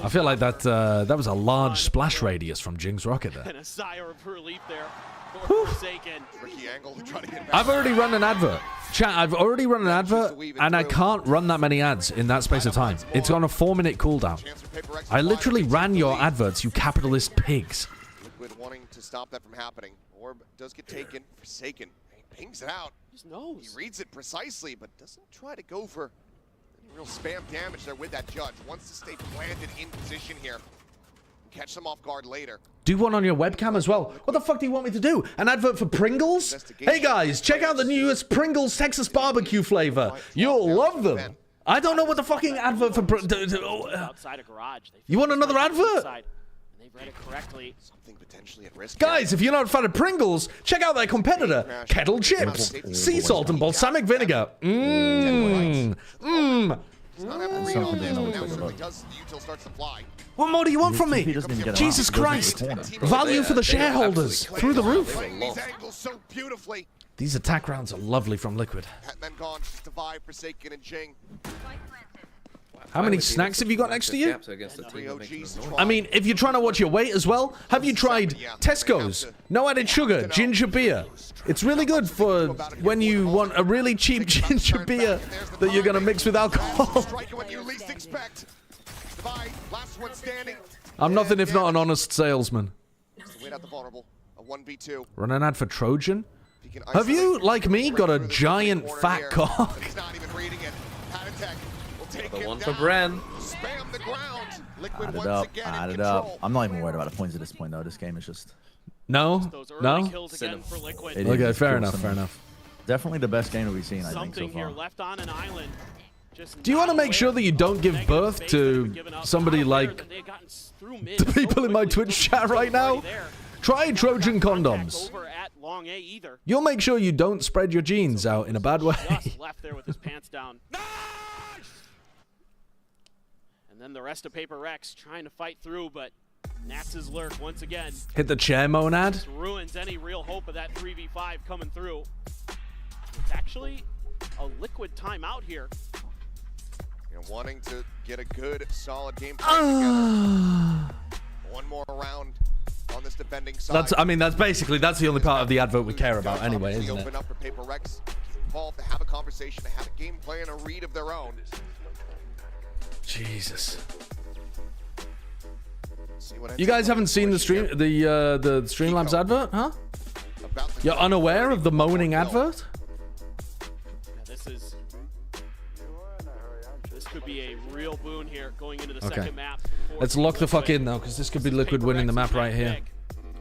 I feel like that was a large splash radius from Jing's rocket there. And a sigh of relief there for Forsaken. Tricky angle to try to get back. I've already run an advert. Chat, I've already run an advert, and I can't run that many ads in that space of time. It's on a 4-minute cooldown. I literally ran your adverts, you capitalist pigs. Liquid wanting to stop that from happening. Orb does get taken. Forsaken. He pings it out. Just knows. He reads it precisely, but doesn't try to go for any real spam damage there with that judge. Wants to stay planted in position here. Catch them off guard later. Do one on your webcam as well. What the fuck do you want me to do? An advert for Pringles? Hey guys, check out the newest Pringles Texas barbecue flavor. You'll love them. I don't know what the fucking advert for... Outside a garage. You want another advert? They've read it correctly. Something potentially at risk. Guys, if you're not a fan of Pringles, check out their competitor, Kettle Chips. Sea salt and balsamic vinegar. Mmm. Mmm. What more do you want from me? Jesus Christ. Value for the shareholders. Through the roof. These attack rounds are lovely from Liquid. Forsaken and Jing. How many snacks have you got next to you? I mean, if you're trying to watch your weight as well, have you tried Tesco's? No added sugar, ginger beer. It's really good for when you want a really cheap ginger beer that you're going to mix with alcohol. I'm nothing if not an honest salesman. Run an ad for Trojan? Have you, like me, got a giant fat cock? The one for Bren. Add it up, add it up. I'm not even worried about the points at this point, though. This game is just... No? No? Okay, fair enough, fair enough. Definitely the best game that we've seen, I think, so far. Left on an island. Do you want to make sure that you don't give birth to somebody like the people in my Twitch chat right now? Try Trojan condoms. You'll make sure you don't spread your genes out in a bad way. Left there with his pants down. And then the rest of PRX trying to fight through, but Nats's lurk once again. Hit the chair monad. Just ruins any real hope of that 3v5 coming through. It's actually a Liquid timeout here. Wanting to get a good, solid game plan together. One more round on this defending side. That's basically the only part of the advert we care about anyway, isn't it? Open up for PRX, involved to have a conversation, to have a game plan, a read of their own. Jesus. You guys haven't seen the Streamlabs advert, huh? You're unaware of the moaning advert? This could be a real boon here going into the second map. Let's lock the fuck in though, because this could be Liquid winning the map right here.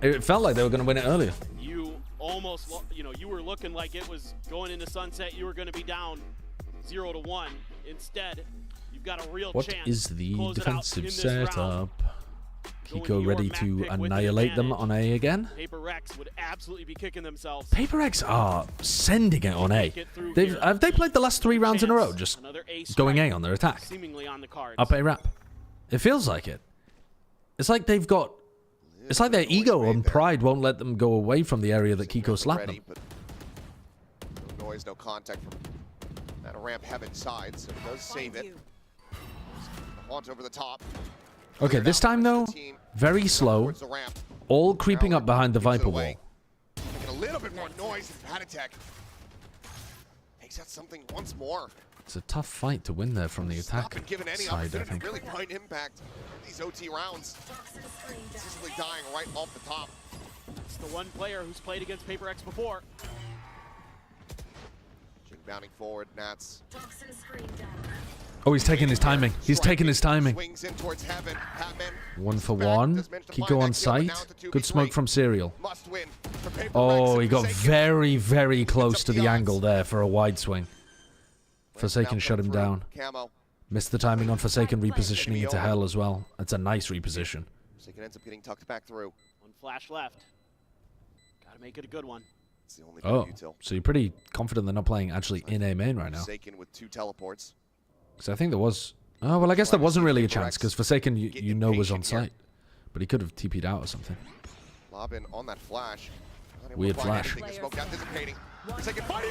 It felt like they were going to win it earlier. You almost, you were looking like it was going into sunset. You were going to be down 0-1. Instead, you've got a real chance. What is the defensive setup? Kiko ready to annihilate them on A again. PRX would absolutely be kicking themselves. PRX are sending it on A. Have they played the last 3 rounds in a row, just going A on their attack? Seemingly on the cards. Up A ramp. It feels like it. It's like they've got... It's like their ego and pride won't let them go away from the area that Kiko slapped them. No noise, no contact from that ramp heaven side, so it does save it. Haunt over the top. Okay, this time though, very slow, all creeping up behind the Viper wall. Making a little bit more noise than Patatech. Takes out something once more. It's a tough fight to win there from the attack side, I think. Really point impact these OT rounds. Consistently dying right off the top. It's the one player who's played against PRX before. Jing bounding forward, Nats. Oh, he's taking his timing. He's taking his timing. 1 for 1. Kiko on site. Good smoke from Serial. Oh, he got very, very close to the angle there for a wide swing. Forsaken shut him down. Missed the timing on Forsaken repositioning into hell as well. That's a nice reposition. Forsaken ends up getting tucked back through. One flash left. Gotta make it a good one. Oh, so you're pretty confident they're not playing actually in A main right now. Forsaken with 2 teleports. Because I think there was... Oh, well, I guess there wasn't really a chance, because Forsaken, you know, was on site. But he could have TP'd out or something. Lobbin on that flash. Weird flash.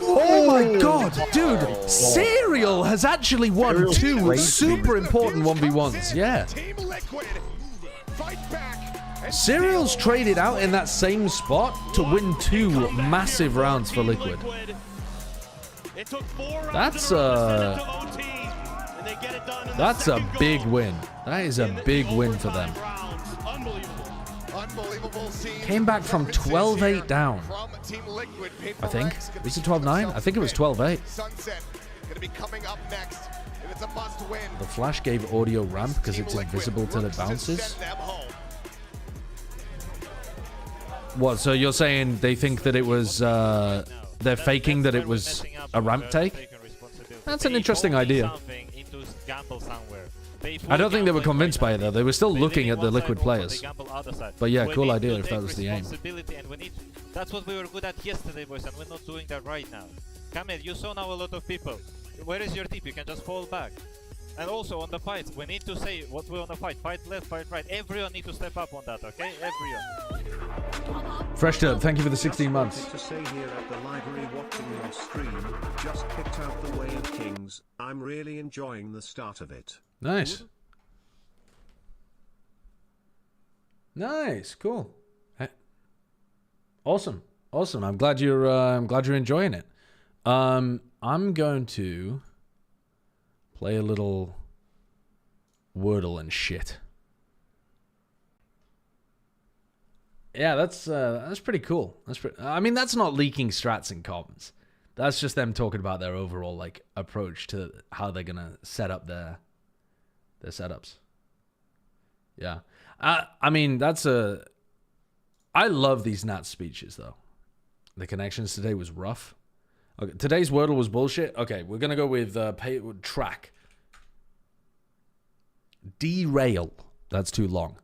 Oh my god, dude! Serial has actually won 2 super important 1v1s, yeah. Serial's traded out in that same spot to win 2 massive rounds for Liquid. That's a big win. That is a big win for them. Came back from 12-8 down. I think. Was it 12-9? I think it was 12-8. The flash gave audio ramp because it's invisible till it bounces. What, so you're saying they think that it was, they're faking that it was a ramp take? That's an interesting idea. I don't think they were convinced by it though. They were still looking at the Liquid players. But yeah, cool idea if that was the aim. That's what we were good at yesterday, boys, and we're not doing that right now. Kamed, you saw now a lot of people. Where is your tip? You can just fall back. And also on the fights, we need to say what we want to fight. Fight left, fight right. Everyone need to step up on that, okay? Everyone. Fresh Dirt, thank you for the 16 months. To say here at the library watching your stream, just picked out the Way of Kings. I'm really enjoying the start of it. Nice. Nice, cool. Awesome, awesome. I'm glad you're enjoying it. I'm going to play a little Wordle and shit. Yeah, that's pretty cool. I mean, that's not leaking strats and comms. That's just them talking about their overall like approach to how they're gonna set up their setups. Yeah, I mean I love these Nats speeches though. The connections today was rough. Okay, today's Wordle was bullshit. Okay, we're gonna go with track. Derail. That's too long.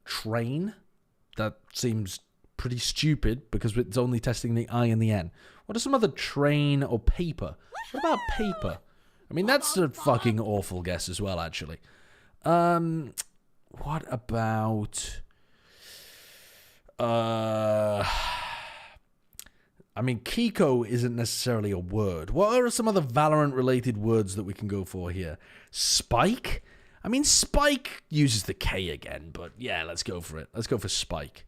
Train. That seems pretty stupid because it's only testing the I and the N. What are some other train or paper? What about paper? I mean, that's a fucking awful guess as well, actually. What about... I mean, Kiko isn't necessarily a word. What are some other Valorant-related words that we can go for here? Spike? I mean, Spike uses the K again, but yeah, let's go for it. Let's go for Spike.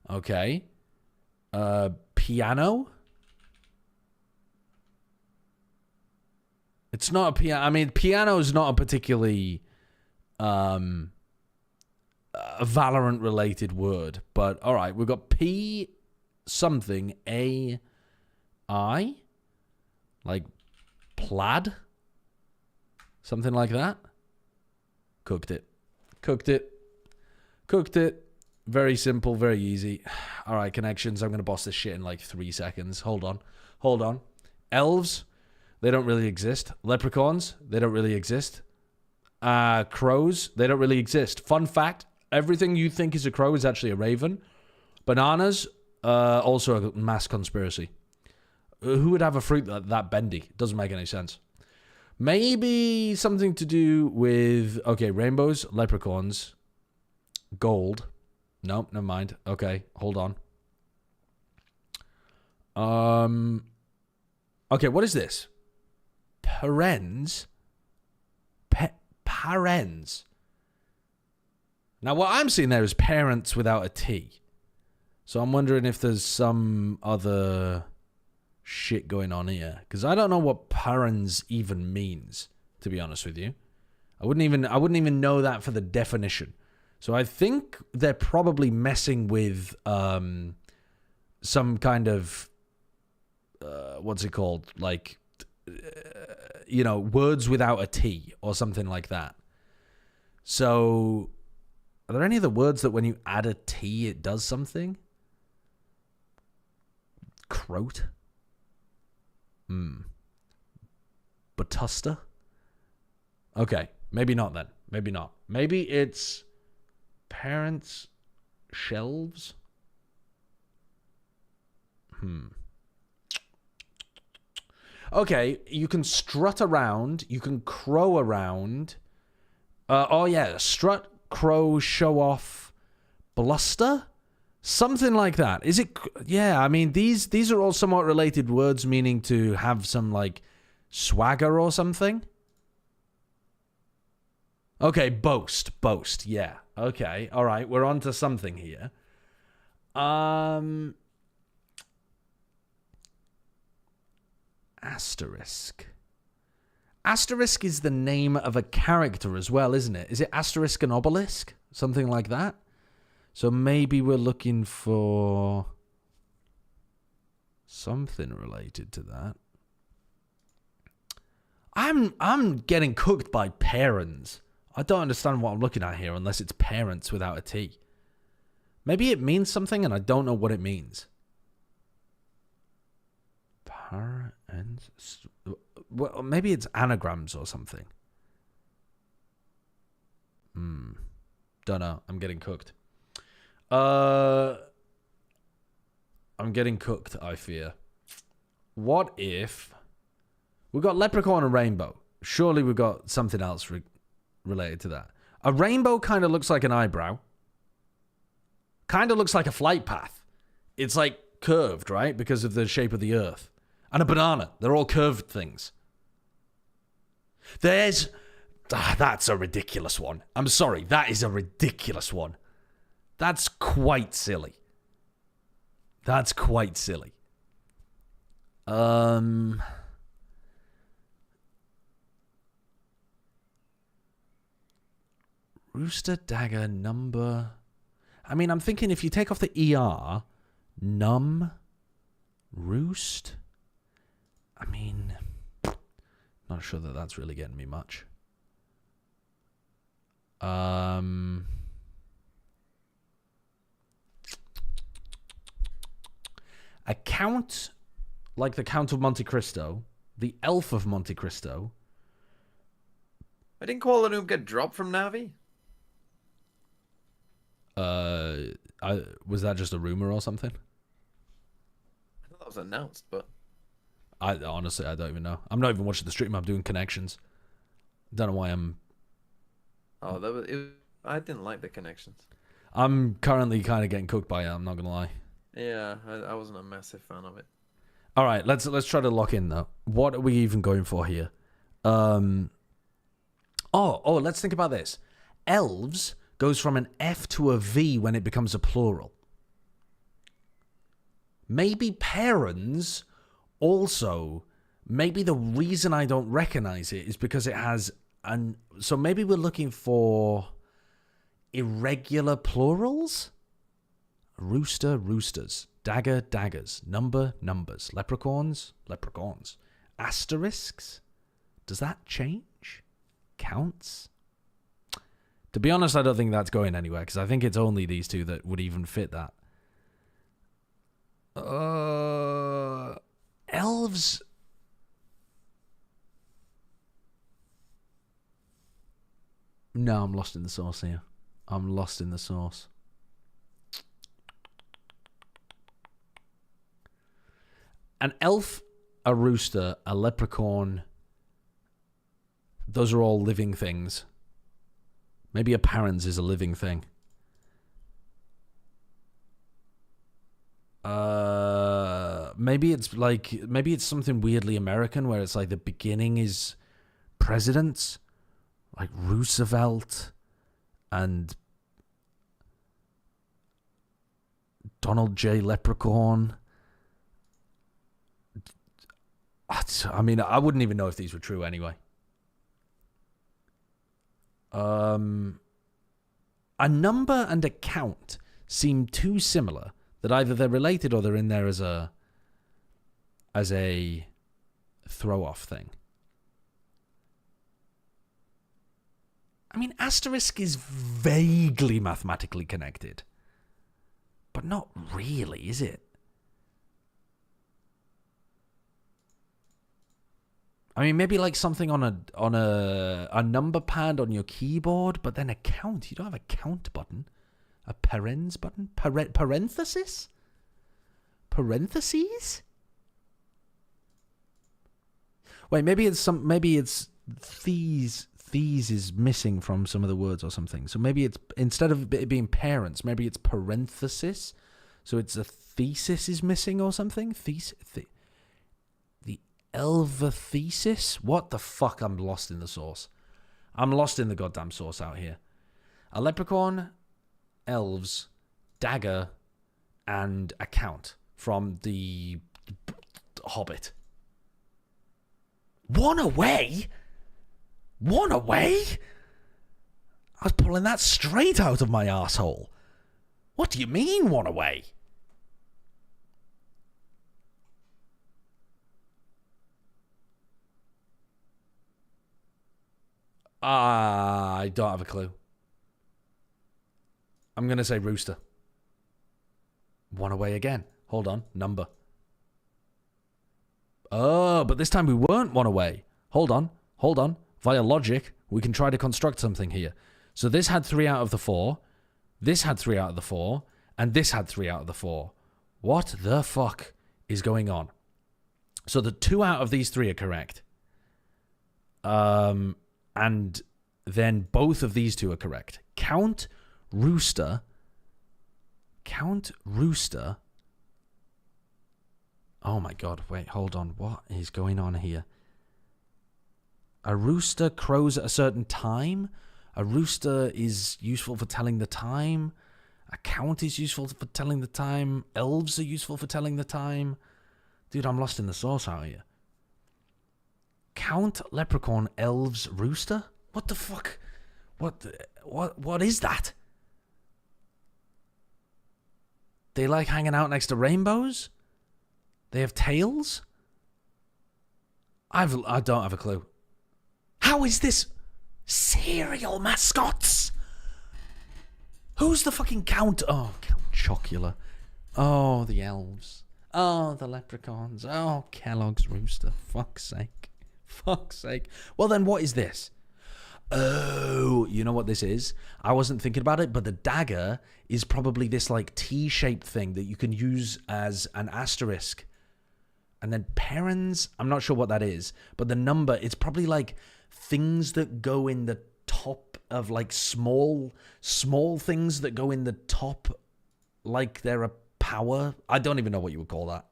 Okay. Piano? It's not a piano. I mean, piano is not a particularly a Valorant-related word, but all right, we've got P something A I, like plaid, something like that. Cooked it. Very simple, very easy. All right, connections. I'm gonna boss this shit in like 3 seconds. Hold on. Elves, they don't really exist. Leprechauns, they don't really exist. Crows, they don't really exist. Fun fact, Everything you think is a crow is actually a raven. Bananas, also a mass conspiracy. Who would have a fruit that bendy? Doesn't make any sense. Maybe something to do with, okay, rainbows, leprechauns, gold. Nope, never mind. Okay, hold on. Okay, what is this? Parens? Parens. Now, what I'm seeing there is parents without a T. So I'm wondering if there's some other shit going on here. Because I don't know what parens even means, to be honest with you. I wouldn't even know that for the definition. So I think they're probably messing with some kind of what's it called? Like, you know, words without a T or something like that. So, are there any other words that when you add a T, it does something? Croat? Batusta? Okay, maybe not then. Maybe not. Maybe it's parents' shelves? Okay, you can strut around. You can crow around. Oh, yeah. Strut, crow, show off, bluster? Something like that. Is it? Yeah, I mean, these are all somewhat related words meaning to have some, like, swagger or something. Okay, boast. Boast, yeah. Okay, all right. We're on to something here. Asterisk. Asterisk is the name of a character as well, isn't it? Is it asterisk and obelisk? Something like that? So maybe we're looking for something related to that. I'm getting cooked by parents. I don't understand what I'm looking at here unless it's parents without a T. Maybe it means something and I don't know what it means. Parents. Well, maybe it's anagrams or something. Don't know. I'm getting cooked. I'm getting cooked, I fear. What if we've got leprechaun and rainbow? Surely we've got something else related to that. A rainbow kind of looks like an eyebrow. Kind of looks like a flight path. It's like curved, right? Because of the shape of the earth. And a banana. They're all curved things. There's... that's a ridiculous one. I'm sorry. That is a ridiculous one. That's quite silly. That's quite silly. Rooster, dagger, number. I mean, I'm thinking if you take off the ER, num, roost. I mean, not sure that that's really getting me much. A count, like the Count of Monte Cristo, the Elf of Monte Cristo. I didn't Kuala Lumpur get dropped from Navi? Was that just a rumor or something? I thought that was announced, but honestly, I don't even know. I'm not even watching the stream. I'm doing connections. Don't know why I'm... Oh, I didn't like the connections. I'm currently kind of getting cooked by it, I'm not going to lie. Yeah, I wasn't a massive fan of it. All right, let's try to lock in, though. What are we even going for here? Let's think about this. Elves goes from an F to a V when it becomes a plural. Maybe parents also, maybe the reason I don't recognize it is because it has an... So maybe we're looking for irregular plurals? Rooster, roosters. Dagger, daggers. Number, numbers. Leprechauns, leprechauns. Asterisks? Does that change? Counts? To be honest, I don't think that's going anywhere, because I think it's only these two that would even fit that. Elves... No, I'm lost in the sauce here. I'm lost in the sauce. An elf, a rooster, a leprechaun. Those are all living things. Maybe a parents is a living thing. Maybe it's something weirdly American where it's like the beginning is presidents, like Roosevelt and Donald J. Leprechaun. I mean, I wouldn't even know if these were true anyway. A number and a count seem too similar that either they're related or they're in there as a throw-off thing. I mean, asterisk is vaguely mathematically connected, but not really, is it? I mean, maybe like something on a number pad on your keyboard, but then a count. You don't have a count button. A parens button? Parenthesis? Parentheses? Wait, maybe it's these is missing from some of the words or something. So maybe it's, instead of it being parents, maybe it's parenthesis. So it's a thesis is missing or something? The Elvathesis? What the fuck? I'm lost in the sauce. I'm lost in the goddamn sauce out here. A leprechaun, elves, dagger, and a count from the Hobbit. One away? One away? I was pulling that straight out of my asshole. What do you mean, one away? I don't have a clue. I'm going to say rooster. One away again. Hold on. Number. Oh, but this time we weren't one away. Hold on. Hold on. Via logic, we can try to construct something here. So this had 3 out of the 4. This had 3 out of the 4. And this had 3 out of the 4. What the fuck is going on? So the 2 out of these 3 are correct. And then both of these 2 are correct. Count rooster. Oh my god, wait, hold on. What is going on here? A rooster crows at a certain time. A rooster is useful for telling the time. A count is useful for telling the time. Elves are useful for telling the time. Dude, I'm lost in the sauce out here. Count, leprechaun, elves, rooster? What the fuck? What is that? They like hanging out next to rainbows? They have tails? I don't have a clue. How is this cereal mascots? Who's the fucking count? Oh, Count Chocula. Oh, the elves. Oh, the leprechauns. Oh, Kellogg's rooster. Fuck's sake. Fuck's sake. Well, then what is this? Oh, you know what this is? I wasn't thinking about it, but the dagger is probably this like T-shaped thing that you can use as an asterisk. And then parents, I'm not sure what that is, but the number, it's probably like things that go in the top of like small things that go in the top like they're a power. I don't even know what you would call that.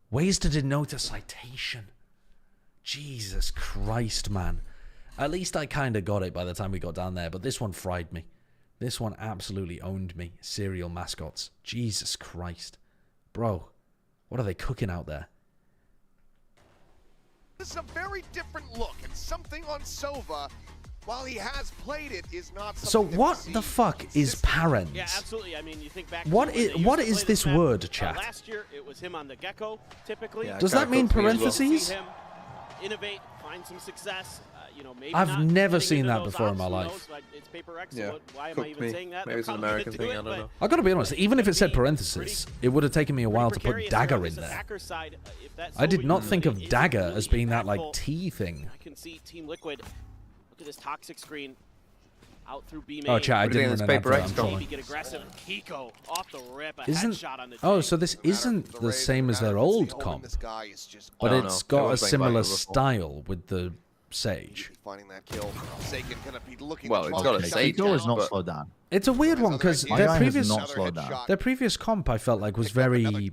Ways to denote a citation. Jesus Christ, man. At least I kind of got it by the time we got down there, but this one fried me. This one absolutely owned me. Cereal mascots. Jesus Christ. Bro, what are they cooking out there? This is a very different look, and something on Sova, while he has played it, is not something. So what the fuck is parents? Yeah, absolutely. I mean, you think back. What is this word, chat? Last year, it was him on the Gecko, typically. Yeah, does that mean parentheses? Innovate, find some success. You know, maybe I've never seen that before in my life. It's PRX, Yeah. so why am I even saying that? Maybe it's an American thing, I don't know. I gotta be honest, even if it said parentheses, it would have taken me a while to put dagger in there. I did not think of dagger as being that like T thing. I can see Team Liquid. Look at this toxic screen. Out through B Oh, chat, I didn't run an paper advert, X I'm going. trolling. Get aggressive. Kiko off the rip. A Isn't... headshot on the Oh, tank. so this isn't the same as their old comp. But Oh, it's no. got a Everyone's playing similar Viper before. style with the Sage. Finding that kill. Sagan gonna be looking Well, it's got a Sage. Kiko is not but- slowed down. It's a weird one because My their guy has previous not slowed down. their previous comp I felt like was very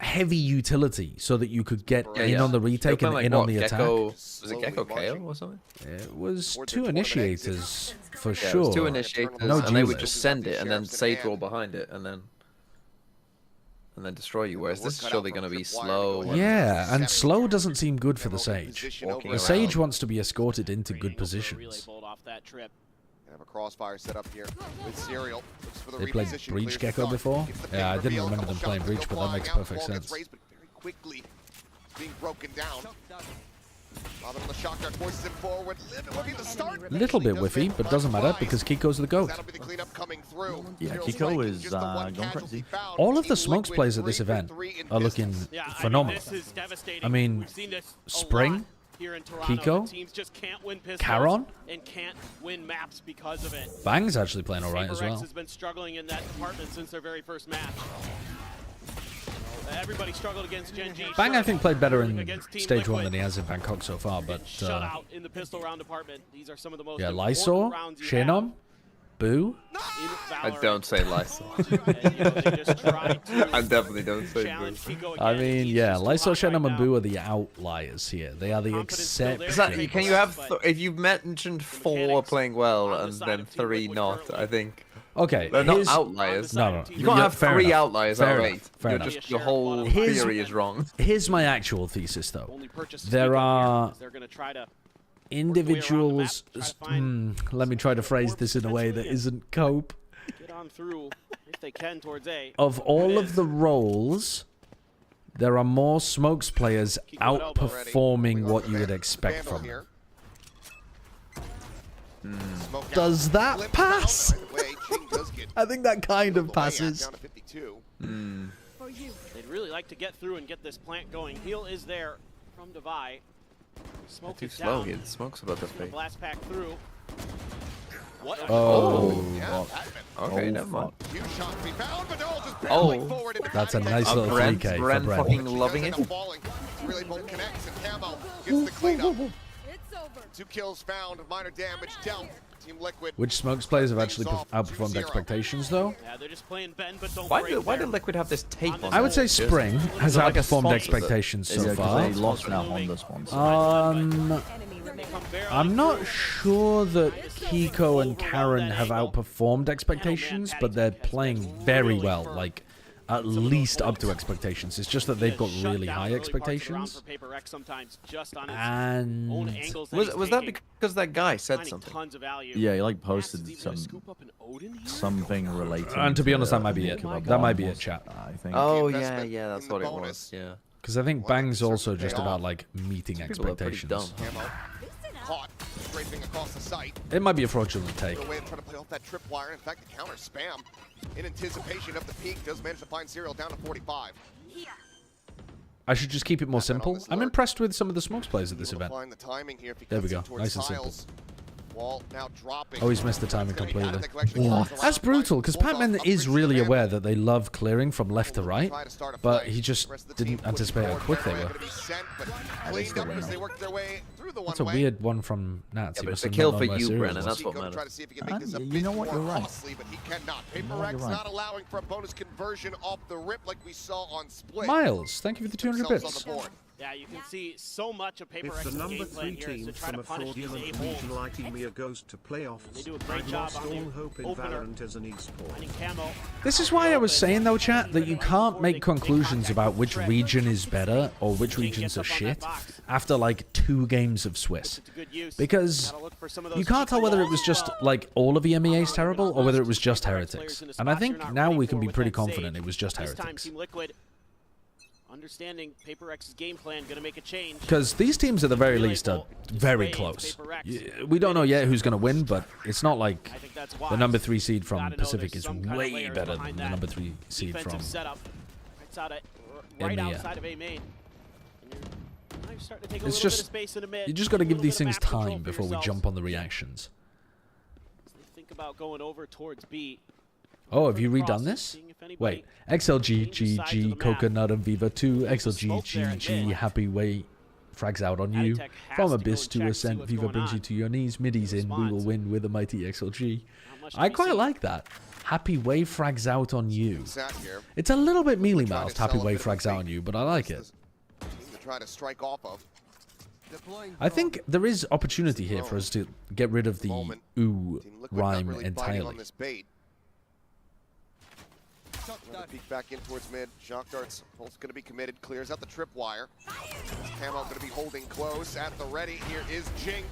heavy utility, so that you could get in on the retake and in on the attack. Was it Gecko KO or something? It was 2 initiators for Yeah, sure. it was 2 initiators, No and they would duelist. just send it and then Sage roll behind it and then destroy you. Whereas this is surely going to be slow. Yeah, and slow doesn't seem good for the Sage. Walking The Sage around. wants to be escorted into good positions. Off that trip. Have a crossfire set up here with Serial. Looks for the They played reposition, Breach clears the Gecko dart. before? Gets the Yeah, I big didn't reveal, remember couple them playing shots Breach, go but that flying makes out. perfect Ball gets sense. raised, but very quickly being broken down. Robin on the shock dart forces him forward. It would be the start. Little bit whiffy, but doesn't matter because Kiko's the GOAT. That'll be the cleanup coming through. Yeah, Kiko is going crazy. All of the Smokes players at this event are looking phenomenal. I mean, Spring, Here in Toronto, Kiko, teams just can't win pistols Caron, and can't win maps because of it. Bang's actually playing alright as PRX well. has been struggling in that department since their very first match. Everybody struggled against Gen G. Bang, I think, played better in Against Team Stage 1 Liquid. than he has in Bangkok so far, but Shut out in the pistol round department. These are some of the most yeah, important Lysor, rounds you Shenom, Boo. I don't say Lysol. I definitely don't say Boo. I mean, yeah, Lysor, Shenom, and Boo are the outliers here. They are the exceptions. Can you have if you've mentioned 4 playing well and then 3 not? I think. Okay, they're not outliers. No. You can't have Fair 3 enough. outliers Fair out of enough. 8. Fair You're enough. just your whole theory is wrong. Here's my actual thesis, though. There are individuals. Let me try to phrase this in a way that isn't cope. Get on through if they can towards A. Of all of the roles, there are more Smokes players outperforming what you would expect from them. Does that pass? I think that kind of passes. They'd really like to get through and get this plant going. Heal is there from Devi. Smoke Too is slow down. here. The smoke's about to fade. Blast pack through. What? Okay, never mind. Oh, that's a nice little 3K for Bren Bren. fucking loving it. Really both connects and Camo gets the cleanup. 2 kills found, minor damage dealt. Team Liquid. Which Smokes players have actually outperformed expectations, though? Yeah, they're just playing Ben, but don't Why break did Liquid have this tape on? I would say Spring has Is it like a outperformed sponsor expectations that- so Yeah, far. because they lost now on this one. I'm not sure that Kiko and Karen have outperformed expectations, but they're playing very well, like at least up to expectations. It's just that they've got really high expectations. And was that because that guy said something? Yeah, he like posted something related. And to be honest, that might be it. That might be it, chat. I think. Oh yeah, that's what it was. Yeah. Because I think Bang's also just about like meeting expectations. Caught, scraping across the site. It might be a fraudulent take. Way of trying to play off that tripwire. In fact, the counter spam in anticipation of the peak does manage to find Serial down to 45. I should just keep it more simple. I'm impressed with some of the Smokes players at this event. Find the timing here if he There we cuts go. in towards Nice and simple. Styles. Wall now dropping. Oh, he's missed the timing completely. Yeah. That's brutal, because Pac-Man is really aware that they love clearing from left to right, but he just didn't anticipate how quick they were. That's a weird one from Nats. Yeah, but it's a kill for you, Brennan. That's what matters. You know what? You're right. But he cannot. PRX not allowing for a bonus conversion off the rip like we saw on Split. Miles, thank you for the 200 bits. Yeah, you can see so much of If PRX's the number game 3 plan here is team to try from to a punish these fraudulent A-holes. region like EMEA goes to playoffs, They do a great I've job lost on the all hope in opener. Valorant as an esport. Finding Camo. This is why I was saying, though, chat, that you can't make conclusions about which region is better or which regions are shit after, like, 2 games of Swiss. Because you can't tell whether it was just, like, all of EMEA is terrible or whether it was just Heretics. And I think now we can be pretty confident it was just Heretics. Understanding PRX's game plan, gonna make a change. Because these teams, at the very least, are very close. We don't know yet who's going to win, but it's not like the number 3 seed from Pacific is way better than the number 3 seed from right EMEA. outside of A main. It's just, you just got to give these things time before we jump on the reactions. think about going over towards B. Oh, have you redone this? Wait, XLG, GG, Coconut and Viva 2, XLG, GG, Happy Way, frags out on you. From Abyss to Ascent, Viva brings you to your knees, middies in, we will win with a mighty XLG. I quite like that. Happy Way frags out on you. It's a little bit mealy-mouthed, Happy Way frags out on you, but I like it. Try to strike off of. I think there is opportunity here for us to get rid of the ooh rhyme entirely. Peek back in towards mid. Shock darts. Pulse going to be committed. Clears out the tripwire. Camo going to be holding close at the ready. Here is Jing.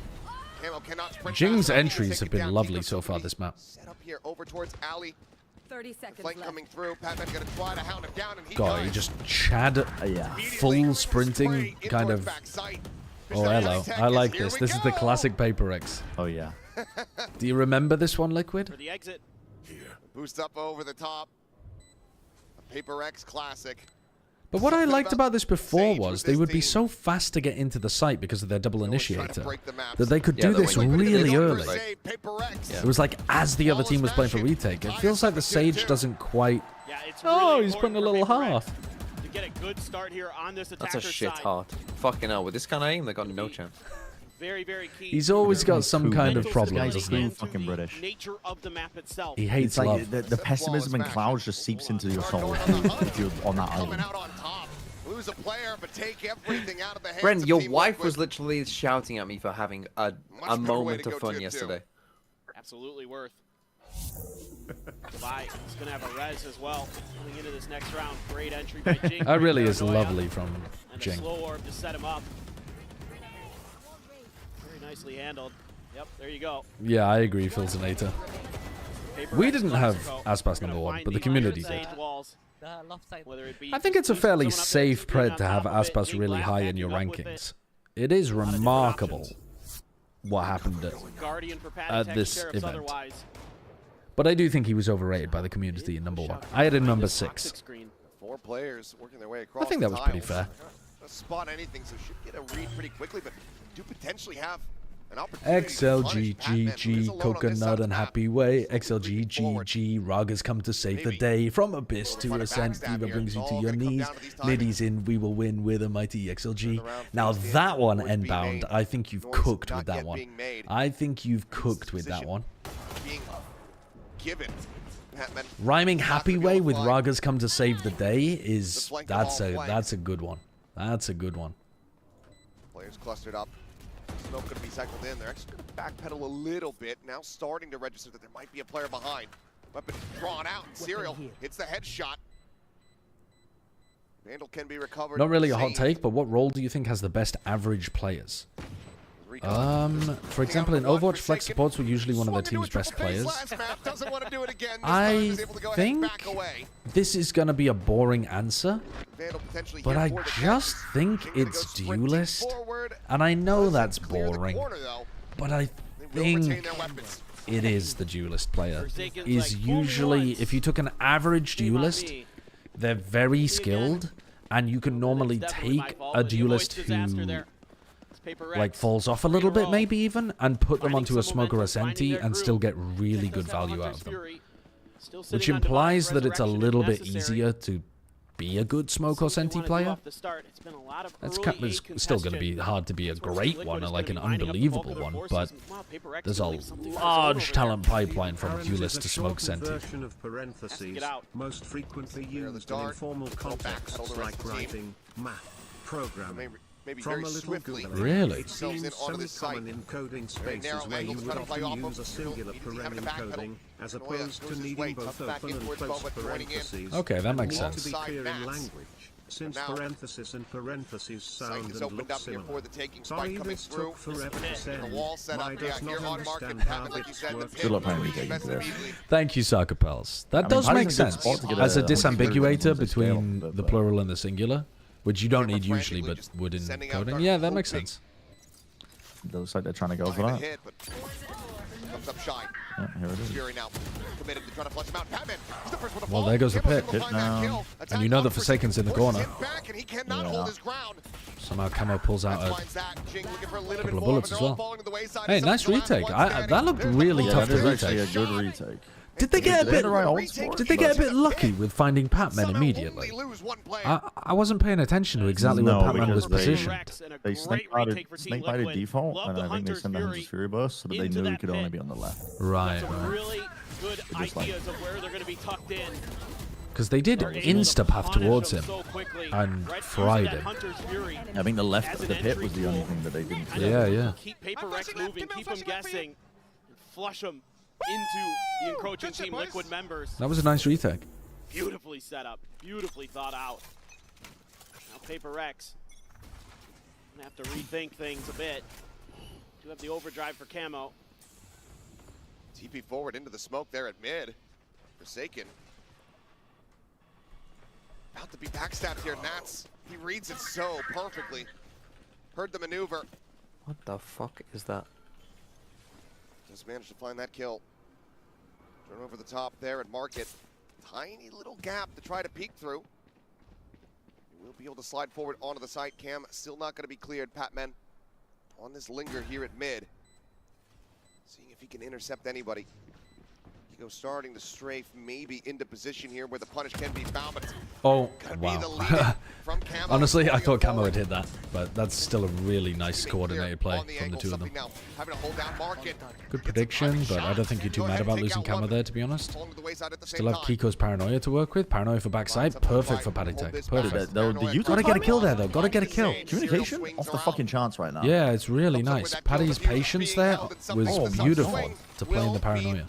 Camo cannot sprint. Jing's entries have been lovely so far this map. Set up here over towards Ali. 30 seconds Flank left. coming through. Patman's going to try to hound him down, and he God, he just Chad full sprinting kind of. Oh, hello. I like this. This is the classic PRX. Oh, yeah. Do you remember this one, Liquid? For the exit. Boost up over the top. A PRX classic. But what I liked about this before was they would be so fast to get into the site because of their double initiator that they could do this really early. It was like as the other team was playing for retake. It feels like the Sage doesn't quite... Oh, he's putting a little half. To get a good start here on this That's a shit heart. Fucking hell, with this kind of aim, they got no chance. Very, very key. He's always got some kind of problem, doesn't he? Fucking British. Nature of the map itself. He hates like love. the pessimism and clouds just seeps into your soul if you're on that island. Lose a player, but take everything out of the hands Brent, of your Team wife Liquid. was literally shouting at me for having a moment of fun yesterday. Absolutely worth. Levi is going to have a res as well coming into this next round. Great entry by Jing. That really is lovely from And Jing. a slow orb to set him up. Very nicely handled. Yep, there you go. Yeah, I agree, Filzonator. We didn't have Aspas #1, but the community did. I think it's a fairly safe pred to have Aspas really high in your rankings. It is remarkable what happened at this event. But I do think he was overrated by the community in #1. I had him number 6. 4 players working their way across. I think that was pretty fair. Spot anything, so should get a read pretty quickly, but do potentially have an opportunity. XLG, GG, Coconut and Happy Way. XLG, GG, Raga's come to save the day. From Abyss to Ascent, Diva brings you to your knees. Middies in, we will win with a mighty XLG. Now that one, Endbound, I think you've cooked with that one. I think you've cooked with that one. Given. Rhyming Happy Way with Raga's come to save the day is that's a good one. That's a good one. Players clustered up. Smoke going to be cycled in. They're actually going to backpedal a little bit. Now starting to register that there might be a player behind. Weapon drawn out. Serial hits the headshot. Vandal can be recovered. Not really a hot take, but what role do you think has the best average players? For example, in Overwatch, flex supports were usually one of their team's best players. I think this is going to be a boring answer, but I just think it's Duelist. And I know that's boring, but I think it is the Duelist player. Is usually, if you took an average Duelist, they're very skilled, and you can normally take a Duelist who like falls off a little bit maybe even and put them onto a Smoke or a Senti and still get really good value out of them, which implies that it's a little bit easier to be a good Smoke or Senti player. It's still going to be hard to be a great one or like an unbelievable one, but there's a large talent pipeline from Duelist to Smoke Senti. Most frequently used in informal contexts like writing, math, programming. From a little Google, really? It seems semi-common in coding spaces where you would often use a singular paren encoding as opposed to needing both open and close parentheses. Okay, that makes And sense. to be clear in language, since parenthesis and parentheses sound and look similar. Sorry this took forever to send. My does not understand how bits work. Good luck playing retaking for this. Thank you, Sarkopels. That does make sense as a disambiguator between the plural and the singular. Which you don't need usually, but would in coding. Yeah, that makes sense. It looks like they're trying to go for that. comes up shy. Yeah, here it is. Fury now committed to try to flush him out. Batman, he's the first one to Well, fall. there goes the Camo's pit. able to find that kill. And you know the Forsaken's in the corner. Forces him back, and he cannot hold his ground. Somehow Camo pulls out a Finds that. Jing looking for a little couple bit of more, bullets but as they're all well. falling to the wayside. Hey, nice retake. That looked really tough to that is actually retake. a good retake. Did they get a bit? right odds for it, Did they get a but- bit lucky with finding Patman immediately? I wasn't paying attention to exactly where Patman was because positioned. They snake bited default, and I think they sent the Hunter's Fury burst so that they knew he could only be on the left. Right. Really good ideas of where they're going to be tucked in. Because they did insta-path towards him and fried him. I think the left of the pit was the only thing that they didn't clear. Yeah, yeah. Keep Paper X moving, keep them guessing, and flush them into the encroaching Team Liquid members. That was a nice retake. Beautifully set up, beautifully thought out. Now Paper X gonna have to rethink things a bit. Do have the overdrive for Camo. TP forward into the smoke there at mid. Forsaken. About to be backstabbed here, Nats. He reads it so perfectly. Heard the maneuver. What the fuck is that? Just managed to find that kill. Turn over the top there at Market. Tiny little gap to try to peek through. He will be able to slide forward onto the site. Cam still not going to be cleared. Patman on this linger here at mid. Seeing if he can intercept anybody. Kiko starting to strafe maybe into position here where the punish can be found, but it's Oh, gonna be the wow. lead from Camo. Honestly, I thought Camo had hit that, but that's still a really nice coordinated play from the two of them. Now, having to hold down Market. Good prediction, but I don't think you're too mad about losing Camo there, to be honest. Still have Kiko's Paranoia to work with. Paranoia for backside, perfect for Paddy Tech. Perfect. Gotta get a kill there, though. Gotta get a kill. Communication off the fucking chance right now. Yeah, it's really nice. Paddy's patience there was beautiful to play in the Paranoia.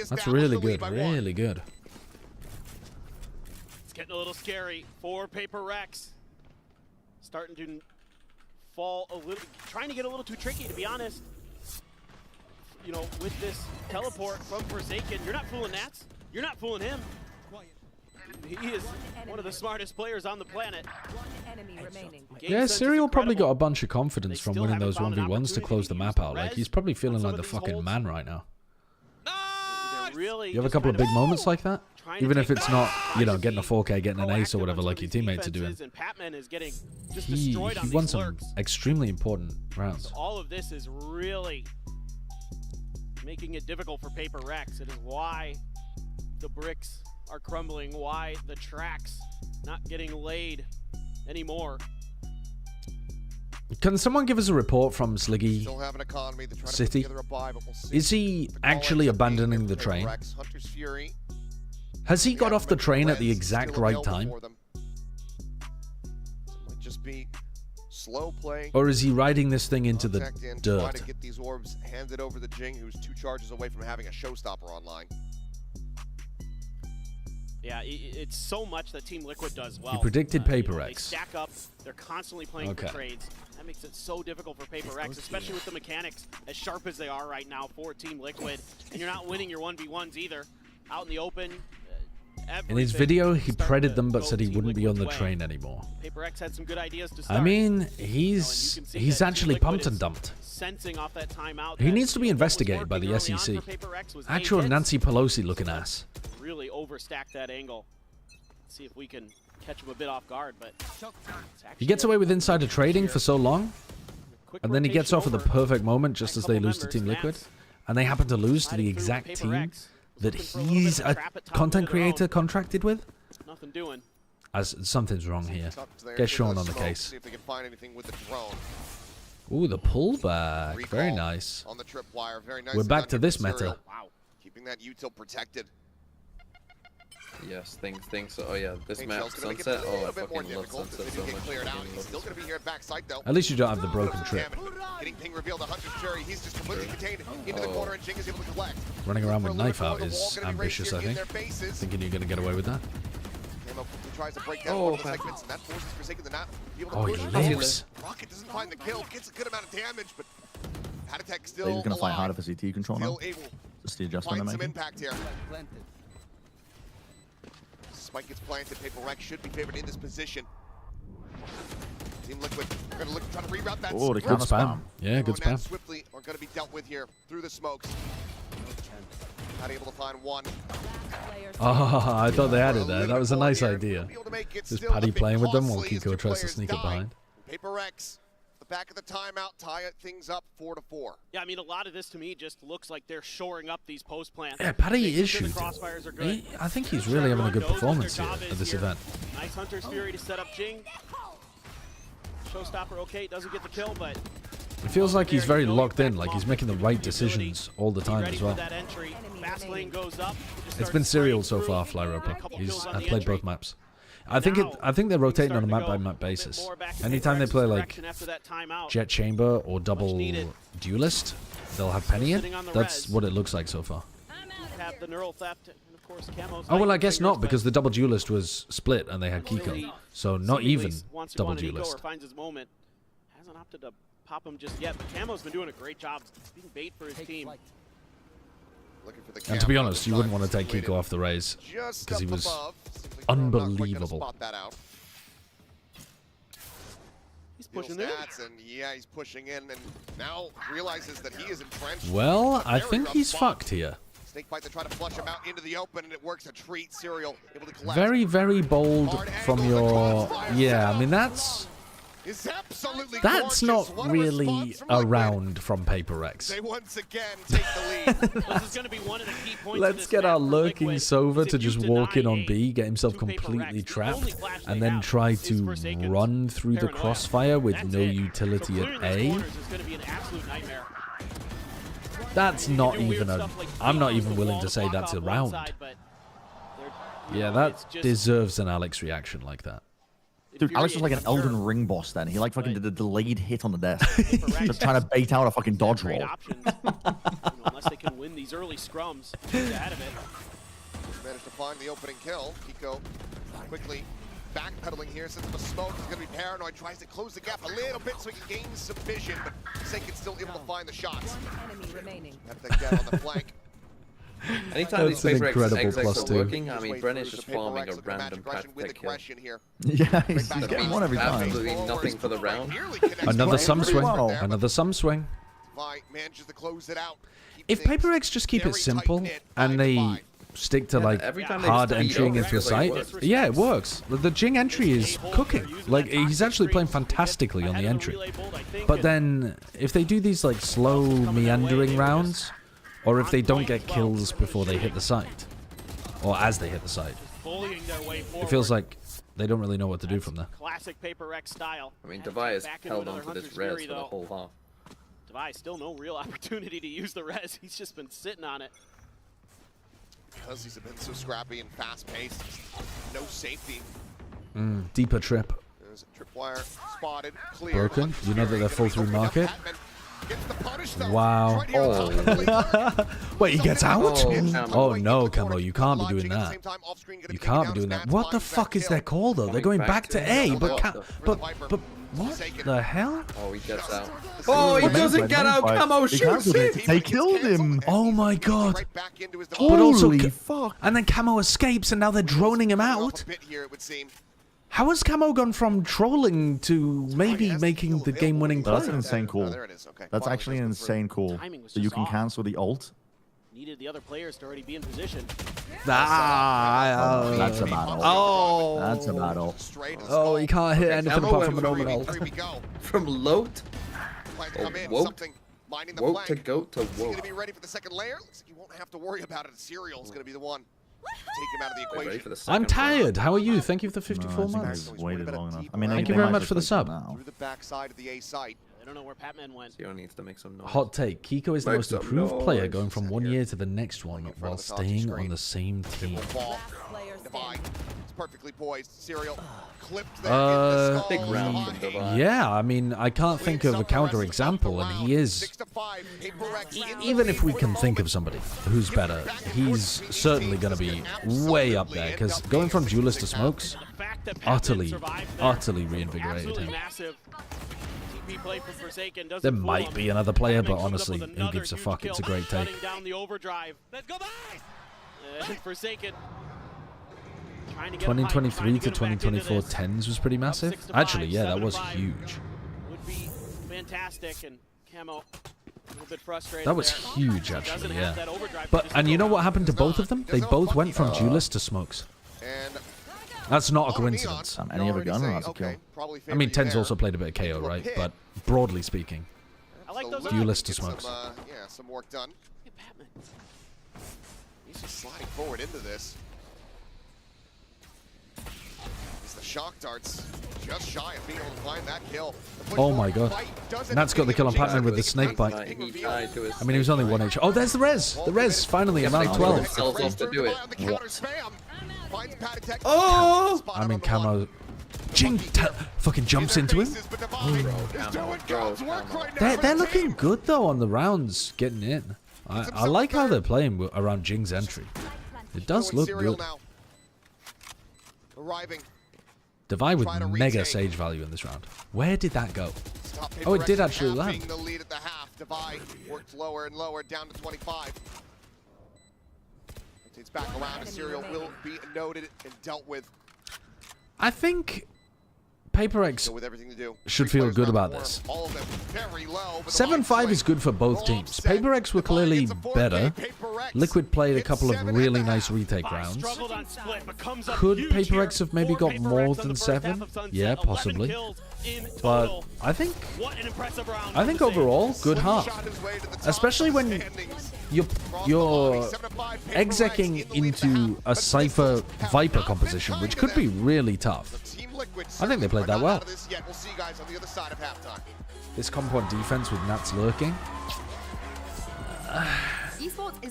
That's really good, really good. It's getting a little scary for Paper Rex. Starting to fall a little, trying to get a little too tricky, to be honest. You know, with this teleport from Forsaken, you're not fooling Nats. You're not fooling him. He is one of the smartest players on the planet. Yeah, Serial probably got a bunch of confidence from winning those 1v1s to close the map out. Like, he's probably feeling like the fucking man right now. Really You have a couple of big moments like that? Even if it's not, you know, getting a 4K, getting an ace or whatever like your teammates are doing. He won some extremely important rounds. All of this is really making it difficult for Paper Rex. It is why the bricks are crumbling, why the tracks not getting laid anymore. Can someone give us a report from Sliggy City? Is he actually abandoning the train? Has he got off the train at the exact right time? Just be slow play. Or is he riding this thing into the dirt? Try to get these orbs handed over to Jing, who's 2 charges away from having a showstopper online. Yeah, it's so much that Team Liquid does well. He predicted Paper They X. stack up. They're constantly playing for trades. That makes it so difficult for Paper X, especially with the mechanics as sharp as they are right now for Team Liquid. And you're not winning your 1v1s either. Out in the open. In his video, he predicted them but said he wouldn't be on the train anymore. Paper X had some good ideas to start. I mean, he's actually pumped and dumped. Sensing off that timeout. He needs to be investigated by the SEC. Actual Nancy Pelosi looking ass. Really overstack that angle. See if we can catch him a bit off guard, but He gets away with insider trading for so long, and then he gets off at the perfect moment just as they lose to Team Liquid, and they happen to lose to the exact team that he's a content creator contracted with. Nothing doing. As something's wrong here. Get Sean on the case. See if they can find anything with the drone. Ooh, the pullback. Very nice. On the tripwire. Very nice. We're back to this meta. Wow. Keeping that util protected. Yes, things. Oh yeah, this map sunset. Oh, I fucking love sunset so much. He's still gonna be here at backside though. At least you don't have the broken trip. Getting ping revealed to Hunter's Fury. He's just completely contained into the corner, and Jing is able to collect. Running around with knife out is ambitious, I think. Thinking you're going to get away with that. Tries to break down one of the segments, and that forces Forsaken to not be able to Oh, push he it. lives. Rocket doesn't find the kill, gets a good amount of damage, but Haditech still They're just gonna fight alive. harder for CT control now. Still able Just the to adjustment find they're some making. impact here. Spike gets planted. Paper Rex should be favored in this position. Team Liquid are going to try to reroute that. Oh, the Good counter spam. spam. Yeah, good spam. Swiftly are going to be dealt with here through the smokes. Not able to find one. Oh, I thought they had it there. That was a nice idea. Is Paddy playing with them while Kiko tries to sneak up behind? PRX, the back of the timeout, tie things up 4-4. Yeah, I mean, a lot of this to me just looks like they're shoring up these post plants. Yeah, Paddy is shooting. I think he's really having a good performance here at this event. Nice Hunter's Fury to set up Jing. Showstopper, okay, doesn't get the kill, but It feels like he's very locked in, like he's making the right decisions all the time as well. It's been serial so far, Flyroper. I've played both maps. I think they're rotating on a map-by-map basis. Anytime they play like Jet Chamber or double Duelist, they'll have Penny in. That's what it looks like so far. Oh well, I guess not, because the double Duelist was split and they had Kiko, so not even double Duelist. Hasn't opted to pop him just yet, but Camo's been doing a great job being bait for his team. And to be honest, you wouldn't want to take Kiko off the Rays because he was unbelievable. He's pushing in. And yeah, he's pushing in, and now realizes that he is entrenched. Well, I think he's fucked here. Snake bite to try to flush him out into the open, and it works a treat. Serial able to collect. Very, very bold from your... Yeah, I mean, that's not really around from PRX. They once again take the lead. This is going to be one of the key points. Let's get our lurking Sova to just walk in on B, get himself completely trapped, and then try to run through the crossfire with no utility at A. That's not even a... I'm not even willing to say that's a round. Yeah, that deserves an Alex reaction like that. Dude, Alex was like an Elden Ring boss then. He like fucking did a delayed hit on the desk. Just trying to bait out a fucking dodge roll. Unless they can win these early scrums, get ahead of it. Managed to find the opening kill. Kiko quickly backpedaling here, sets up a smoke. He's going to be paranoid, tries to close the gap a little bit so he can gain some vision, but Saken's still able to find the shots. Have the gap on the flank. Anytime That's these an PRX incredible execs +2. are working, I mean, Brenner's just farming a random patch pick here. Yeah, he's getting one every time. Absolutely nothing for the round. Another sum swing. Another sum swing. Manages to close it out. If PRX just keep it simple and they stick to like hard entering into the site, yeah, it works. The Jing entry is cooking. Like, he's actually playing fantastically on the entry. But then if they do these like slow meandering rounds, or if they don't get kills before they hit the site, or as they hit the site, it feels like they don't really know what to do from there. Classic PRX style. I mean, Devi has held on to this res for the whole half. Devi still no real opportunity to use the res. He's just been sitting on it. Because he's been so scrappy and fast-paced, no safety. Deeper trip. There's a tripwire spotted, cleared. Broken. You know that they're full through market. Wow. Oh. Wait, he gets out? Oh no, Camo, you can't be doing that. You can't be doing that. What the fuck is their call though? They're going back to A, but what the hell? Oh, he gets out. Oh, he doesn't get out. Camo shoots him. They killed him. Oh my god. But Holy also, fuck. and then Camo escapes, and now they're droning him out. How has Camo gone from trolling to maybe making the game-winning play? That's an insane call. That's actually an insane call. So you can cancel the ult. Needed the other players to already be in position. That's a bad ult. Oh. That's a bad ult. Oh, he can't hit anything apart from an omen ult. From Loat? Woke? Woke to goat to He's going woke. to be ready for the second layer. Looks like you won't have to worry about it. Serial is going to be the one. Take him out of the equation. I'm tired. How are you? Thank you for the 54 months. Waited long enough. I mean, thank you very much for the sub. Through the backside of the A site. I don't know where Patman went. Zero needs to make some noise. Hot take. Kiko is the Make most some improved player noise. going from one year to the next one while staying on the same team. It's perfectly poised. Serial clipped there. Big round from Devi. Yeah, I mean, I can't think of a counter example, and he is. Even if we can think of somebody who's better, he's certainly going to be way up there, because going from Duelist to Smokes utterly reinvigorated him. There might be another player, but honestly, who gives a fuck? It's a great take. Down the overdrive. Let's go back. Forsaken trying to get him high, trying 2023 to to get him back into 2024 this. tens was pretty massive. 6 to Actually, 5, yeah, that 7 to was 5 huge. Would be fantastic, and Camo a little bit frustrated. That was there. huge, Doesn't actually, have yeah. that overdrive But, just and to you go know what out. happened to both of them? They both went from duelist to smokes. And That's not a coincidence. Any other gun, or that's a kill. I mean, Tens also played a bit of KO, right? But broadly speaking, I like those duelist to Get smokes. yeah, some work done. He's just sliding forward into this. It's the shock darts, just shy of being able to find that kill. Oh my god. Nat's got the kill on Pac-Man with the snake bite. I He died to his mean, he was only 1 HP. Oh, there's the res! The res, finally, in round 12. Sells off to do it. Oh! I mean, Camo... fucking jumps into him. They're looking good, though, on the rounds getting in. I like how they're playing around Jing's entry. It does look good. Arriving. Divide with mega Sage value in this round. Where did that go? Oh, it did actually land. The lead at the half. Divide worked lower and lower, down to 25. Rotates back around. A serial will be noted and dealt with. I think PRX With everything to do. should feel good about this. All of them very low. 7-5 is good for both teams. PRX were clearly better. Liquid played a couple of really nice retake rounds. Could PRX have maybe got more than 7? Yeah, possibly. But I think overall, good half. Especially when you're execing into a Cypher Viper composition, which could be really tough. I think they played that well. This comp on defense with Nats lurking.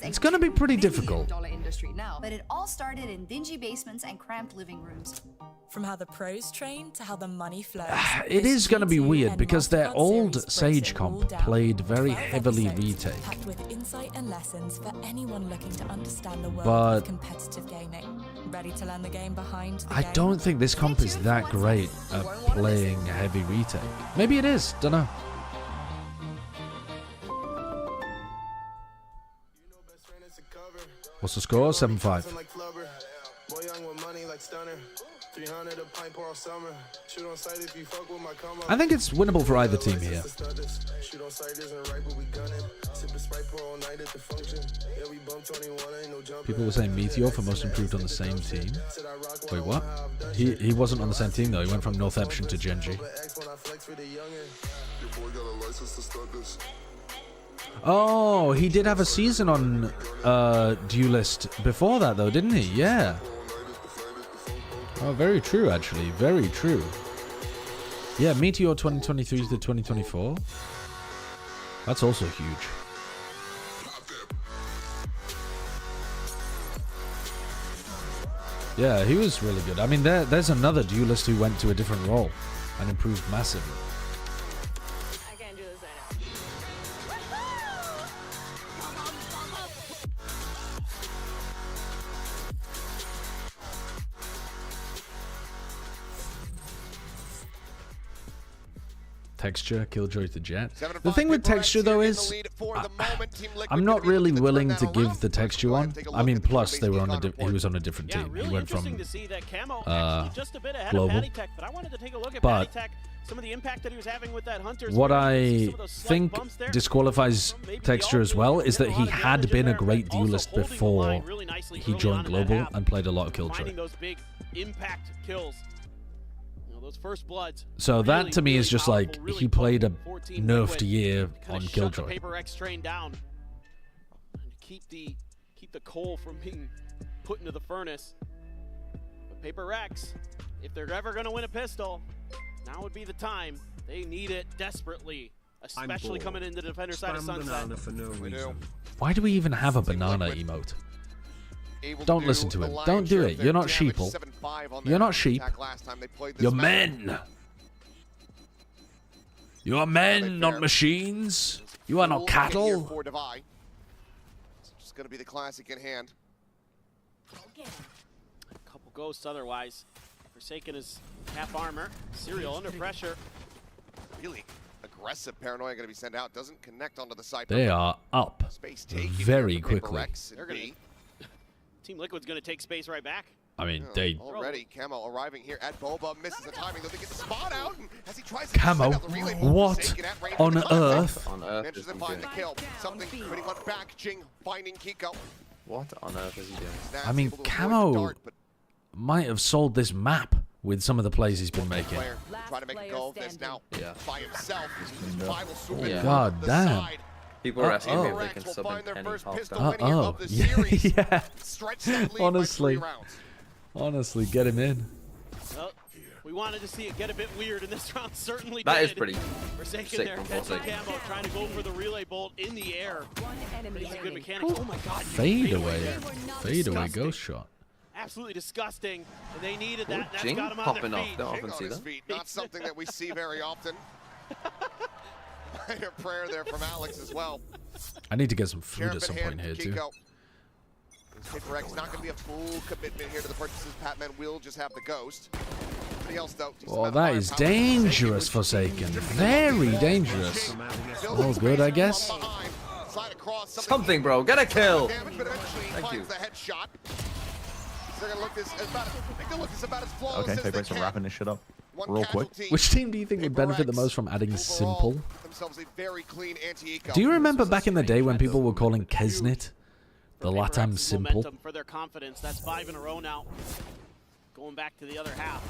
It's going to be pretty difficult. Industry now, but it all started in dingy basements and cramped living rooms. From how the pros train to how the money flows. It is going to be weird because their old Sage comp played very heavily retake. Packed with insight and lessons for anyone looking to understand the world But of competitive gaming. Ready to learn the game behind the I game? don't think this comp is that great at playing heavy retake. Maybe it is, don't know. What's the score? 7-5. I think it's winnable for either team here. People were saying Meteor for most improved on the same team. Wait, what? He wasn't on the same team though. He went from Northampton to Genji. Oh, he did have a season on Duelist before that though, didn't he? Yeah. Oh, very true, actually. Very true. Yeah, Meteor 2023 to 2024. That's also huge. Yeah, he was really good. I mean, there's another duelist who went to a different role and improved massively. I can't do this right now. Texture, Killjoy to Jet. The thing with texture though is, I'm not really willing to give the texture one. I mean, plus they were on he was on a different team. He went from global. But what I think disqualifies texture as well is that he had been a great duelist before he joined global and played a lot of Killjoy. Those first bloods. So that to me is just like he played a nerfed year on Killjoy. The PRX train down and keep the coal from being put into the furnace. But PRX, if they're ever going to win a pistol, now would be the time. They need it desperately, especially coming into the defender side of Sunset. For no reason. Why do we even have a banana emote? Don't listen to him. Don't do it. You're not sheeple. You're not sheep. You're men. You are men, not machines. You are not cattle. It's going to be the classic in hand. A couple ghosts otherwise. Forsaken his half armor. Serial under pressure. Really aggressive paranoia going to be sent out. Doesn't connect onto the side. They are up very quickly. Team Liquid's going to take space right back. I mean, they... Already, Camo arriving here at Boba, misses the timing, though they get the spot out, and as he tries to Camo, send out the relay ball, what Forsaken at range on of the earth? manages to find the kill. Something pretty much back, Jing finding Kiko. What on earth is he doing? I mean, Camo might have sold this map with some of the plays he's been making. Trying to make a go of this now by himself. God damn. People are asking me if they can sub in Penny Honestly. Honestly, get him in. Well, we wanted to see it get a bit weird, and this round certainly that did. Is pretty Forsaken sick there, from catching Forsaken. Camo, trying to go for the relay bolt in the air. Pretty good mechanics. Oh my god. Fade away. Fade away ghost shot. Absolutely disgusting. And they needed that. That's Jing got him on popping their off. feet. Don't often see that. Not something that we see very often. Minor prayer there from Alex as well. I need to get some food at some point here, too. PRX not going to be a full commitment here to the purchases. Patman will just have the ghost. Everybody else, though, Oh, that is dangerous, Forsaken. Very dangerous. Oh, good, I guess. Something, bro. Get a kill. Thank you. Okay, PRX are wrapping this shit up real quick. Which team do you think would benefit the most from adding simple? Do you remember back in the day when people were calling Kesnit the Latam simple? For their confidence. That's 5 in a row now. Going back to the other half.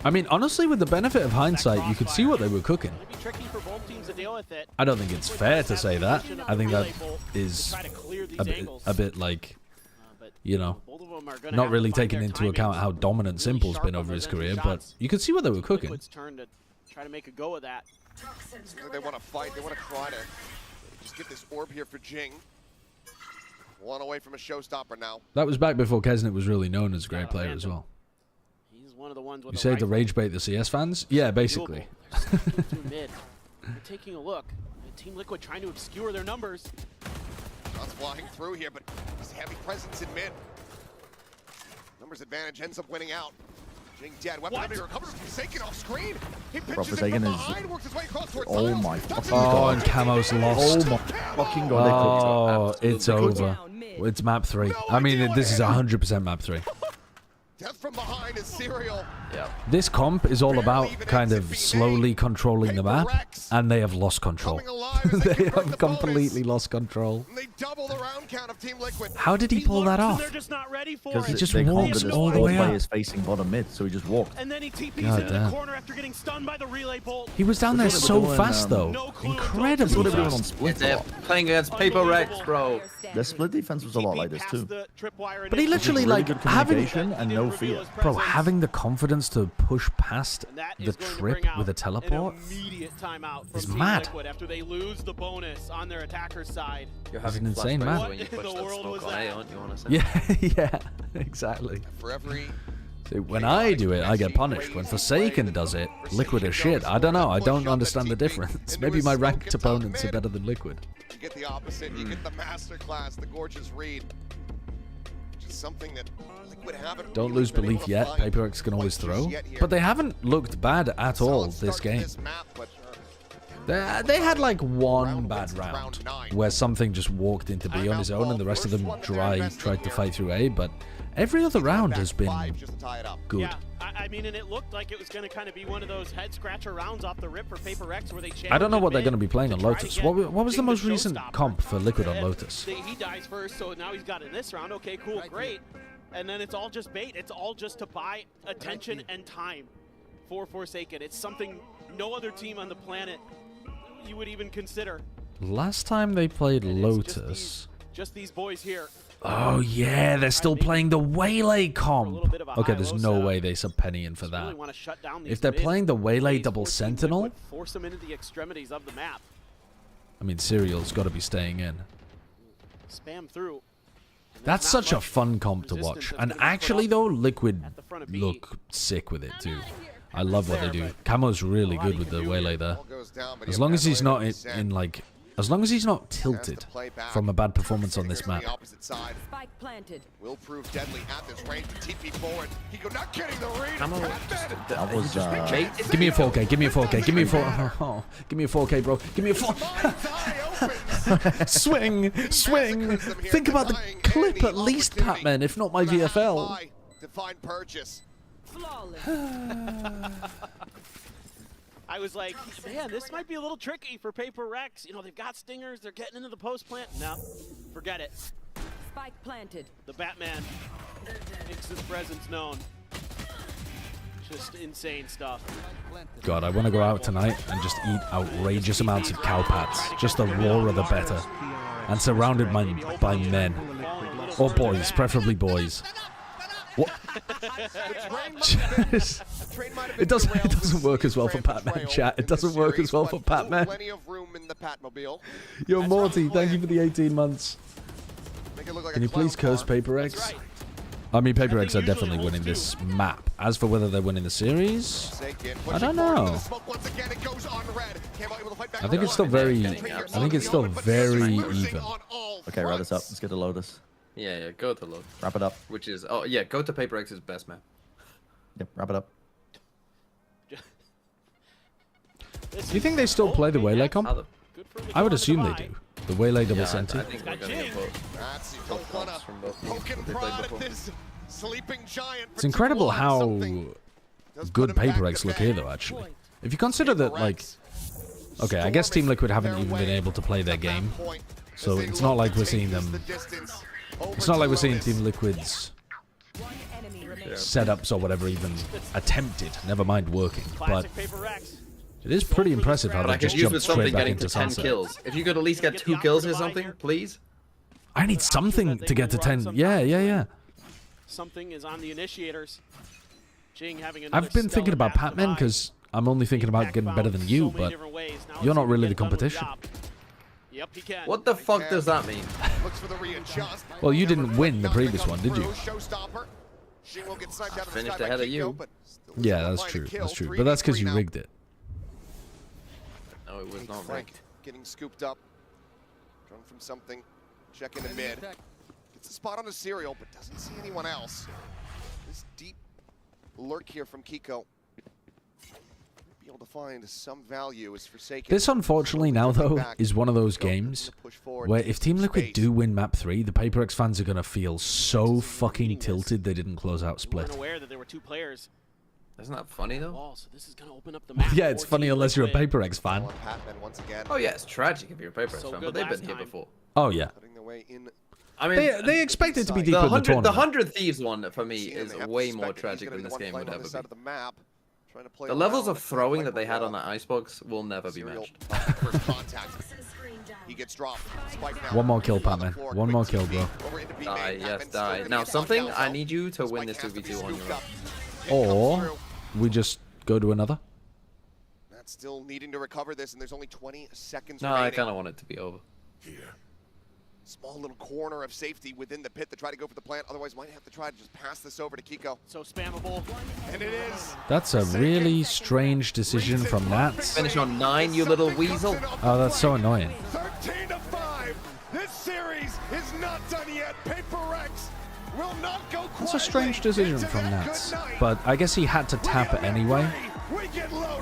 I mean, honestly, with the benefit of hindsight, you could see what they were cooking. It'd be tricky for both teams to deal with it. I don't think it's fair to say that. I think that is a bit like, you know, not really taking into account how dominant Simple's been over his career, but you could see what they were cooking. Turn to try to make a go of that. They want to fight. They want to try to just get this orb here for Jing. One away from a showstopper now. That was back before Kesnit was really known as a great player as well. He's one of the ones with You say to rage bait the CS fans? Yeah, basically. Mid. Taking a look. Team Liquid trying to obscure their numbers. Shots flying through here, but his heavy presence in mid. Numbers advantage ends up winning out. Jing dead. Weapon recovered from Forsaken off screen. He pitches it from behind, works his way across towards Oh my fucking Oh, god. and Camo's lost. Oh my fucking god. Oh, it's over. It's map 3. I mean, this is 100% map 3. Death from behind is Serial. Yeah. This comp is all about kind of slowly controlling the map, and they have lost control. They have completely lost control. They double the round count of Team Liquid. How did he pull that off? They're just not ready for Because it. He just they walked can't get all the four way up. players facing bottom mid, so he just walked. And then he TPs God into the damn. corner after getting stunned by the relay bolt. He was down there That's what so they were doing, fast, though. No clue Incredibly That's what they were doing on fast. split. They're playing against PRX, bro. Their split defense was a lot like this too. But he literally, Really like, good having... communication and no fear. Bro, having the confidence to push past the trip with a teleport is mad. After they lose the bonus on their attacker's side. You're It's having an insane flashbacks map. when you push the that world smoke was on A, that? aren't you, want to say? Yeah, yeah, exactly. For every See, when I do it, I get punished. When Forsaken does it, Liquid is shit. I don't know. I don't understand the difference. Maybe my ranked opponents are better than Liquid. you get the opposite. You get the masterclass, the gorgeous read. Which is something that Liquid haven't Don't really lose been belief able to yet. find PRX can always quite throw. yet here. But they haven't looked bad at all Solid this start to game. this map, but They had like one bad round where something just walked into B on his own and the rest of them tried to fight through A, but every other round has been good. Yeah, I mean, and it looked like it was going to kind of be one of those head-scratcher rounds off the rip for PRX where they I don't know what they're going to to be playing on Lotus. What was the most recent comp for Liquid on Lotus? He dies first, so now he's got it in this round. Okay, cool, great. And then it's all just bait. It's all just to buy attention and time for Forsaken. It's something no other team on the planet you would even consider. Last time they played Lotus... Just these boys here. Oh yeah, they're still playing the Waylay comp. Okay, there's no way they sub Penny in for that. If they're playing the Waylay double Sentinel, Force them into the extremities of the map. I mean, Serial's got to be staying in. Spam through. That's such a fun comp to watch. And actually, though, Liquid look sick with it too. I love what they do. Camo's really good with the Waylay there. As long as he's not in like... As long as he's not tilted from a bad performance on this map. Spike planted. Will prove deadly at this range. TP forward. He not getting the read. That was Give me a 4K. Give me a 4K. Give me a 4K. Oh, give me a 4K, bro. Give me a 4K. Swing. Swing. Think about the clip at least, Patman, if not my VFL. to find purchase. Flawless. I was like, man, this might be a little tricky for PRX. You know, they've got stingers. They're getting into the post plant. No, forget it. Spike planted. The Batman makes his presence known. Just insane stuff. God, I want to go out tonight and just eat outrageous amounts of cowpats. Just the rawer the better. And surrounded by men. Or boys, preferably boys. What? It doesn't work as well for Patman, chat. It doesn't work as well for Patman. Plenty of room in the Patmobile. Yo, Morty, thank you for the 18 months. Can you please curse PRX? I mean, PRX are definitely winning this map. As for whether they're winning the series, I don't know. I think it's still very even. Okay, wrap this up. Let's get to Lotus. Yeah, go to Lotus. Wrap it up. Which is, oh yeah, go to PRX's best map. Yep, wrap it up. Do you think they still play the Waylay comp? I would assume they do. The Waylay double senti. I think we're gonna get both comps from both teams that they played before. It's incredible how good PRX look here, though, actually. If you consider that, like... Okay, I guess Team Liquid haven't even been able to play their game. So it's not like we're seeing them... It's not like we're seeing Team Liquid's setups or whatever even attempted, never mind working. But it is pretty impressive how they just jumped straight back into Sunset. Kills. If you could at least get 2 kills or something, please. I need something to get to 10. Yeah. Something is on the initiators. Jing having I've been thinking about Patman because I'm only thinking about getting better than you, but you're not really the competition. Yep, he can. What the fuck does that mean? Well, you didn't win the previous one, did you? I finished ahead of you. Yeah, that's true. That's true. But that's because you rigged it. No, it was not rigged. Getting scooped up. Drawn from something. Check in the mid. Gets a spot on the serial, but doesn't see anyone else. This deep lurk here from Kiko. Be able to find some value is Forsaken. This, unfortunately, now, though, is one of those games where if Team Liquid do win Map 3, the PRX fans are going to feel so fucking tilted they didn't close out Split. Aware that there were 2 players. Isn't that funny, though? So this is going to open up the map. Yeah, it's funny unless you're a PRX fan. Oh, yeah, it's tragic if you're a PRX fan, but they've been here before. Oh, yeah. I mean, they expect it to be deeper in the tournament. The 100 Thieves one, for me, is way more tragic than this game would ever be. The levels of throwing that they had on that icebox will never be matched. He gets dropped. One more kill, Patman. One more kill, bro. Die, yes, die. Now, something, I need you to win this 2v2 on your own. Or we just go to another. That's still needing to recover this, and there's only 20 seconds remaining. I kind of want it to be over. Here. Small little corner of safety within the pit to try to go for the plant. Otherwise, might have to try to just pass this over to Kiko. So spammable. And it is. That's a really strange decision from Nats. Finish on 9, you little weasel. Oh, that's so annoying. 13-5. This series is not done yet. PRX will not go quite. That's a strange decision from Nats. But I guess he had to tap it anyway.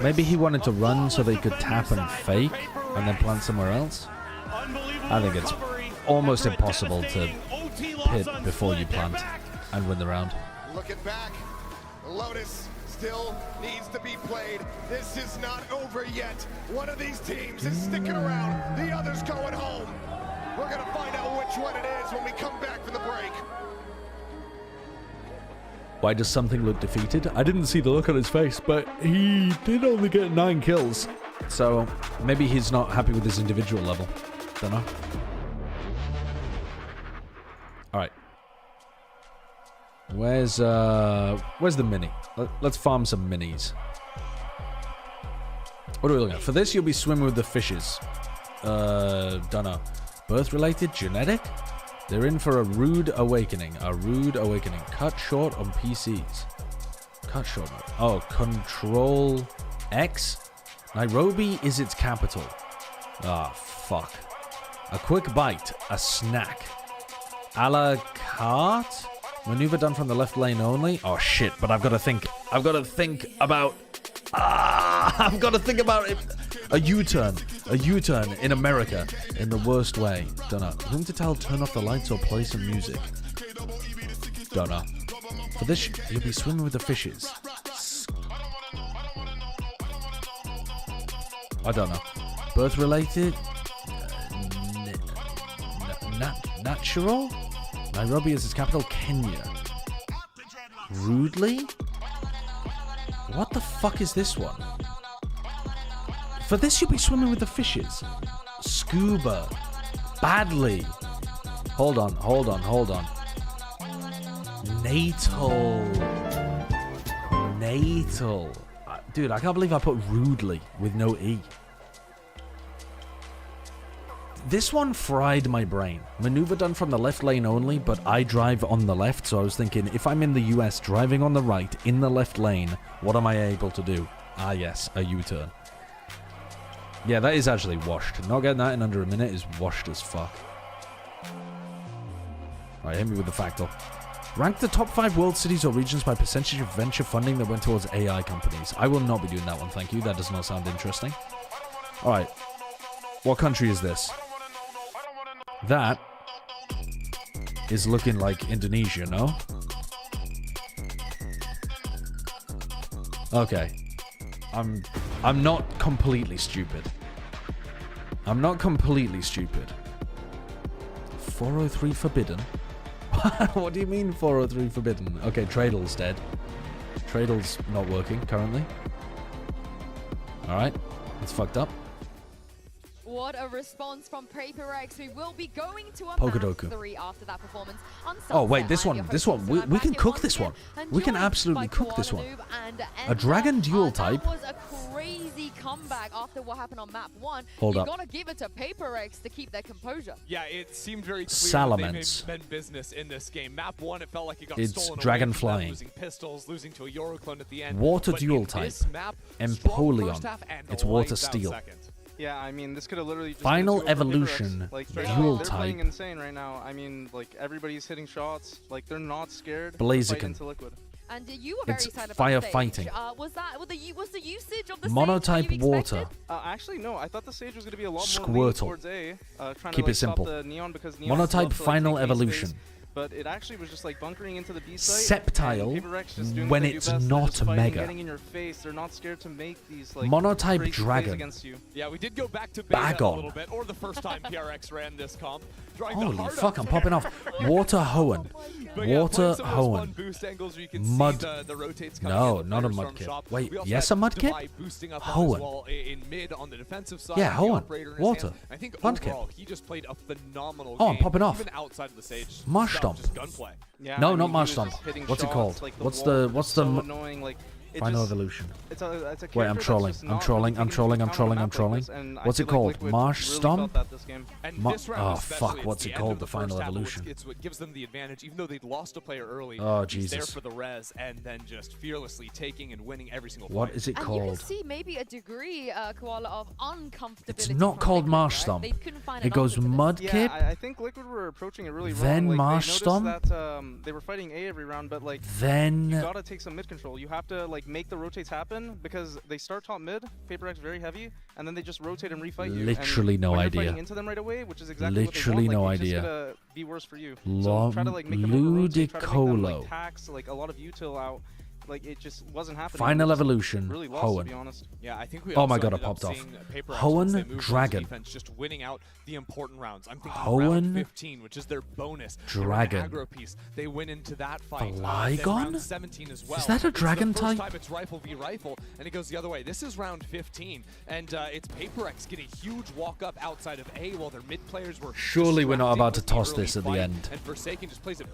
Maybe he wanted to run so they could tap and fake and then plant somewhere else. I think it's almost impossible to pit before you plant and win the round. Looking back, Lotus still needs to be played. This is not over yet. One of these teams is sticking around. The other's going home. We're going to find out which one it is when we come back from the break. Why does something look defeated? I didn't see the look on his face, but he did only get 9 kills. So maybe he's not happy with his individual level. Don't know. All right. Where's the mini? Let's farm some minis. What are we looking at? For this, you'll be swimming with the fishes. Don't know. Birth-related? Genetic? They're in for a rude awakening. A rude awakening. Cut short on PCs. Cut short. Oh, Control X? Nairobi is its capital. Ah, fuck. A quick bite. A snack. A la carte? Maneuver done from the left lane only? Oh shit, but I've got to think about it. A U-turn. A U-turn in America in the worst way. Don't know. Whom to tell, turn off the lights or play some music? Don't know. For this, you'll be swimming with the fishes. I don't know. Birth-related? Natural? Nairobi is its capital. Kenya. Rudely? What the fuck is this one? For this, you'll be swimming with the fishes. Scuba. Badly. Hold on. Natal. Dude, I can't believe I put rudely with no E. This one fried my brain. Maneuver done from the left lane only, but I drive on the left, so I was thinking, if I'm in the US driving on the right, in the left lane, what am I able to do? Ah yes, a U-turn. Yeah, that is actually washed. Not getting that in under a minute is washed as fuck. Alright, hit me with the factor. Rank the top 5 world cities or regions by percentage of venture funding that went towards AI companies. I will not be doing that one, thank you. That does not sound interesting. Alright. What country is this? That is looking like Indonesia, no? Okay. I'm not completely stupid. 403 forbidden? What do you mean 403 forbidden? Okay, Tradle's dead. Tradle's not working currently. Alright, that's fucked up. What a response from PRX. We will be going to a Pokedoku. match 3 after that performance. Oh wait, this one. We can cook this one. We can absolutely cook this one. A dragon dual type. That was a crazy comeback after what happened on map 1. Hold up. You gotta give it to PRX to keep their composure. Yeah, it seemed very clear Salamence. they made business in this game. Map 1, it felt like it got It's stolen dragon away from them, flying. losing pistols, losing to a Euroclone at the end. Water But dual in type. this map, Empoleon. first half and It's water lights out steel. second. Yeah, I mean, this could have literally just Final been 2-0 for evolution, PRX. Like, dual they're type. playing insane right now. I mean, like, everybody's hitting shots. Like, they're not scared to Blaziken. fight into Liquid. And you were very It's excited about the firefighting. stage. Was the usage of the Monotype sage what you water. expected? Actually, no. I thought the stage was going to be a lot more Squirtle. leaning towards A. Trying Keep to, it simple. Stop the Neon because Neon Monotype loves to, final take A evolution. space, but it actually was just like bunkering into the B site. Septile and PRX just doing when what they do it's best. They're not just fighting, mega. Getting in your face. They're not scared to make these like Monotype crazy plays dragon. against you. Yeah, we did go back to Bag beta a on. little bit, or the first time PRX ran this comp. Drawing the Holy hard fuck, up I'm popping off. Water Hoenn. But yeah, Water playing some of those fun Hoenn. boost angles where you can Mud. see the rotates coming No, in, not a the mud Firestorm kid. shop. Wait, We also yes, had a mud kid? Divide boosting up Hoenn. as well in mid on the defensive side. Yeah, the Hoenn. operator in his Water. hands. I think Mud kid. overall he just played a phenomenal Oh, I'm game, popping off. even outside of the stage. Marsh Stuff, Stomp. just gunplay. Yeah, No, I mean, not he Marsh was Stomp. just hitting What's it shots, called? like, What's wall the was what's so the annoying, like, it final just- evolution? It's a Wait, I'm character that's trolling. just I'm not trolling. really I'm taken trolling. into I'm account trolling. on a I'm map like trolling. this, and I What's it feel like called? Liquid Marsh really Stomp? felt that this game. And Ma- this round oh especially, fuck! it's What's the it end called? of The the final first half, evolution. It's what gives them the advantage, even though they'd lost a player early. Oh, He's there Jesus. for the res, and then just fearlessly taking and winning every single What fight. is it And you can called? see maybe a degree, Koala, of uncomfortability. It's not from called Liquid, Marsh right? Stomp. They couldn't find It an goes answer to this. Mud Yeah, Kip. I think Liquid were approaching it really Then wrong. Like, Marsh they Stomp? noticed that they were fighting A every round, but like Then- you gotta take some mid control. You have to like make the rotates happen because they start top mid, PRX very heavy, and then they just rotate and refight you. Literally and no when idea. You're fighting into them right away, which is exactly Literally what they want, no like, it's idea. just gonna be worse for you. Lo- So try to like make them over-rotate, try to make them Ludicolo. like tax like a lot of util out. Like it just wasn't happening. Final They just evolution, Really lost, Hoenn. to be honest. Yeah, I think we Oh my also god, I ended up popped off. seeing PRX Hoenn once they moved into Dragon. defense, just winning out the important rounds. I'm thinking Hoenn round 15, which is their bonus. They were an Dragon. aggro piece. They went into that fight. Then Flygon? round 17 as well. Is that a It's dragon the first type? time it's rifle v rifle, and it goes the other way. This is round 15, and it's PRX getting a huge walk up outside of A while their mid players were. Surely we're not distracting about to with the toss early this at the fight, end. And Forsaken just plays it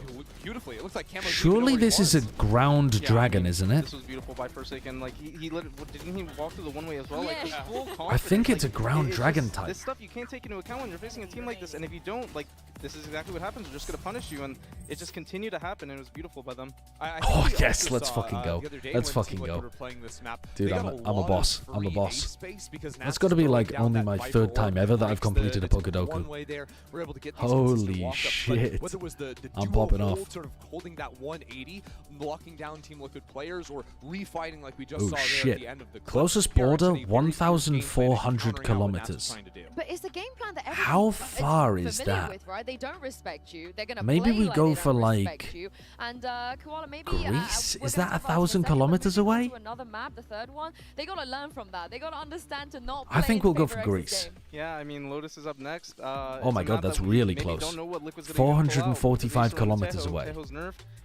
beautifully. It looks like Camo's Surely this is a ground Yeah, dragon, I mean, isn't it? This was beautiful by Forsaken. Like he didn't he walk through the one way as well? Like Yeah. full I think confidence, it's a like, ground it's dragon just- type. This stuff you can't take into account when you're facing a team like this, and if you don't, like this is exactly what happens. They're just gonna punish you, and it just continued to happen. And it was beautiful by them. I Oh think we yes, also let's saw, fucking go. the other day Let's when fucking Team go. Liquid were playing this map, Dude, they I'm got a lot of boss. I'm a free boss. A space because That's Nats got to is be throwing like down only that my Viper third time orb ever that breaks I've completed a the Pokedoku. one way there. We're able to get these Holy consistent walk-ups, but shit. whether it was the I'm duo popping hold, off. sort of holding that 180, locking down Team Liquid players, or refighting like we just Oh saw there at shit. the end of the clip. Closest PRX border, had a very clear game plan in 1,400 countering out what Nats was kilometers. trying to do. But it's a game plan that How everyone's far is familiar that? with, right? they don't respect you. They're gonna Maybe play we like go they for don't like respect you. And Koala, maybe Greece? we're Is gonna that talk about 1,000 the second, but kilometers moving on away? to another map, the third one. They gotta learn from that. They gotta understand to not. I think play we'll go into for PRX's Greece. game. Yeah, I mean, Lotus is up next. Oh my god, that's really close. 445 kilometers away.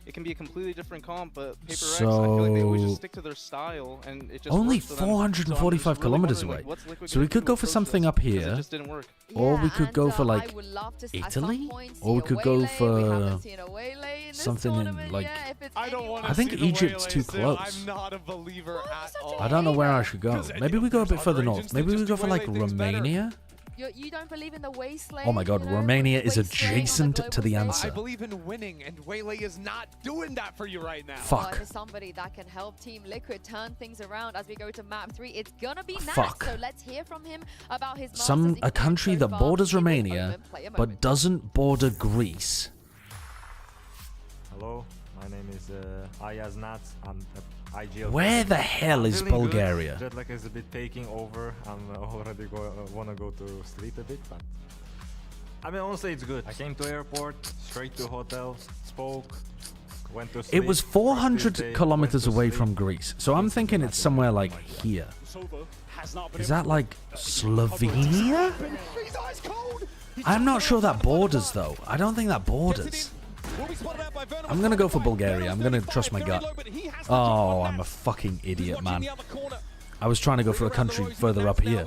It can be a completely different comp, but PRX, I feel like they always just stick to their style, and it just Only works for them. 445 So kilometers away. So we could go for something up here, or we could go for like Italy, or we could go for something in like. I think Egypt's too close. I'm not a believer at all. I don't know where I should go. Maybe we go a bit further north. Maybe we go for like Romania. You don't believe in the wasteland? Oh my god, Romania is adjacent to the I answer. believe in winning, and Waylay is not doing that for you right now. Fuck. For somebody that can help Team Liquid turn things around as we go to map 3, it's gonna be Nat. Fuck. So let's hear from him about his A country that borders Romania but doesn't border Greece. Hello, my name is Ayaz Nat. I'm IGL. Where the hell is feeling good. Bulgaria? Jet lag is a bit taking over. I'm already wanna go to sleep a bit, but I mean honestly it's good. I came to airport, straight to hotel, spoke, went to sleep. It was 400 kilometers away from Greece, so I'm thinking it's somewhere like here. Is that like Slovenia? I'm not sure that borders though. I don't think that borders. I'm gonna go for Bulgaria. I'm gonna trust my gut. Oh, I'm a fucking idiot, man. I was trying to go for a country further up here.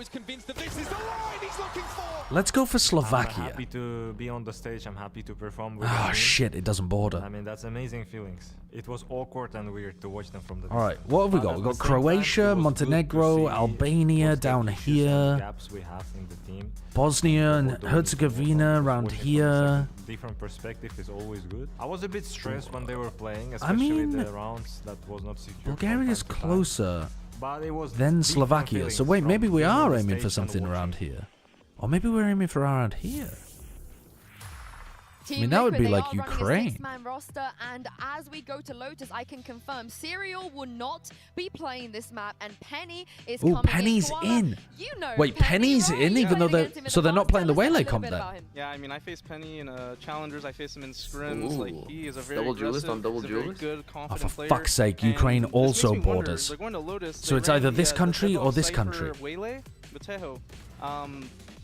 Let's go for Slovakia. I'm happy to be on the stage. I'm happy to perform with Oh the team. shit, it doesn't border. I mean, that's amazing feelings. It was awkward and weird to watch them from the Alright, what have we got? We've got Croatia, Montenegro, Albania down here, gaps we have in the team. Bosnia and Herzegovina around here. Different perspective is always good. I was a bit stressed when they were playing, I especially mean, the rounds that was not secure. Bulgaria's closer But it was than different Slovakia. feelings So wait, from maybe we being on are the aiming stage for and something watching. around here. Or maybe we're aiming for around here. Team I mean, that would Liquid, be they like are running a Ukraine. 6-man roster, and as we go to Lotus, I can confirm Serial will not be playing this map, and Penny is Ooh, coming Penny's Koala, in. You know Wait, Penny's in, even though they're so they're not playing the Waylay comp then. Yeah, I mean, I faced Penny in challengers. I faced him in scrims. Like he is a very Double duelist on double he's a very duelist? good, Oh, confident for player. fuck's sake, And Ukraine this also makes me wonder, borders. they're going to Lotus, So they it's either ran this the country or default this site country. for Waylay, Matejo.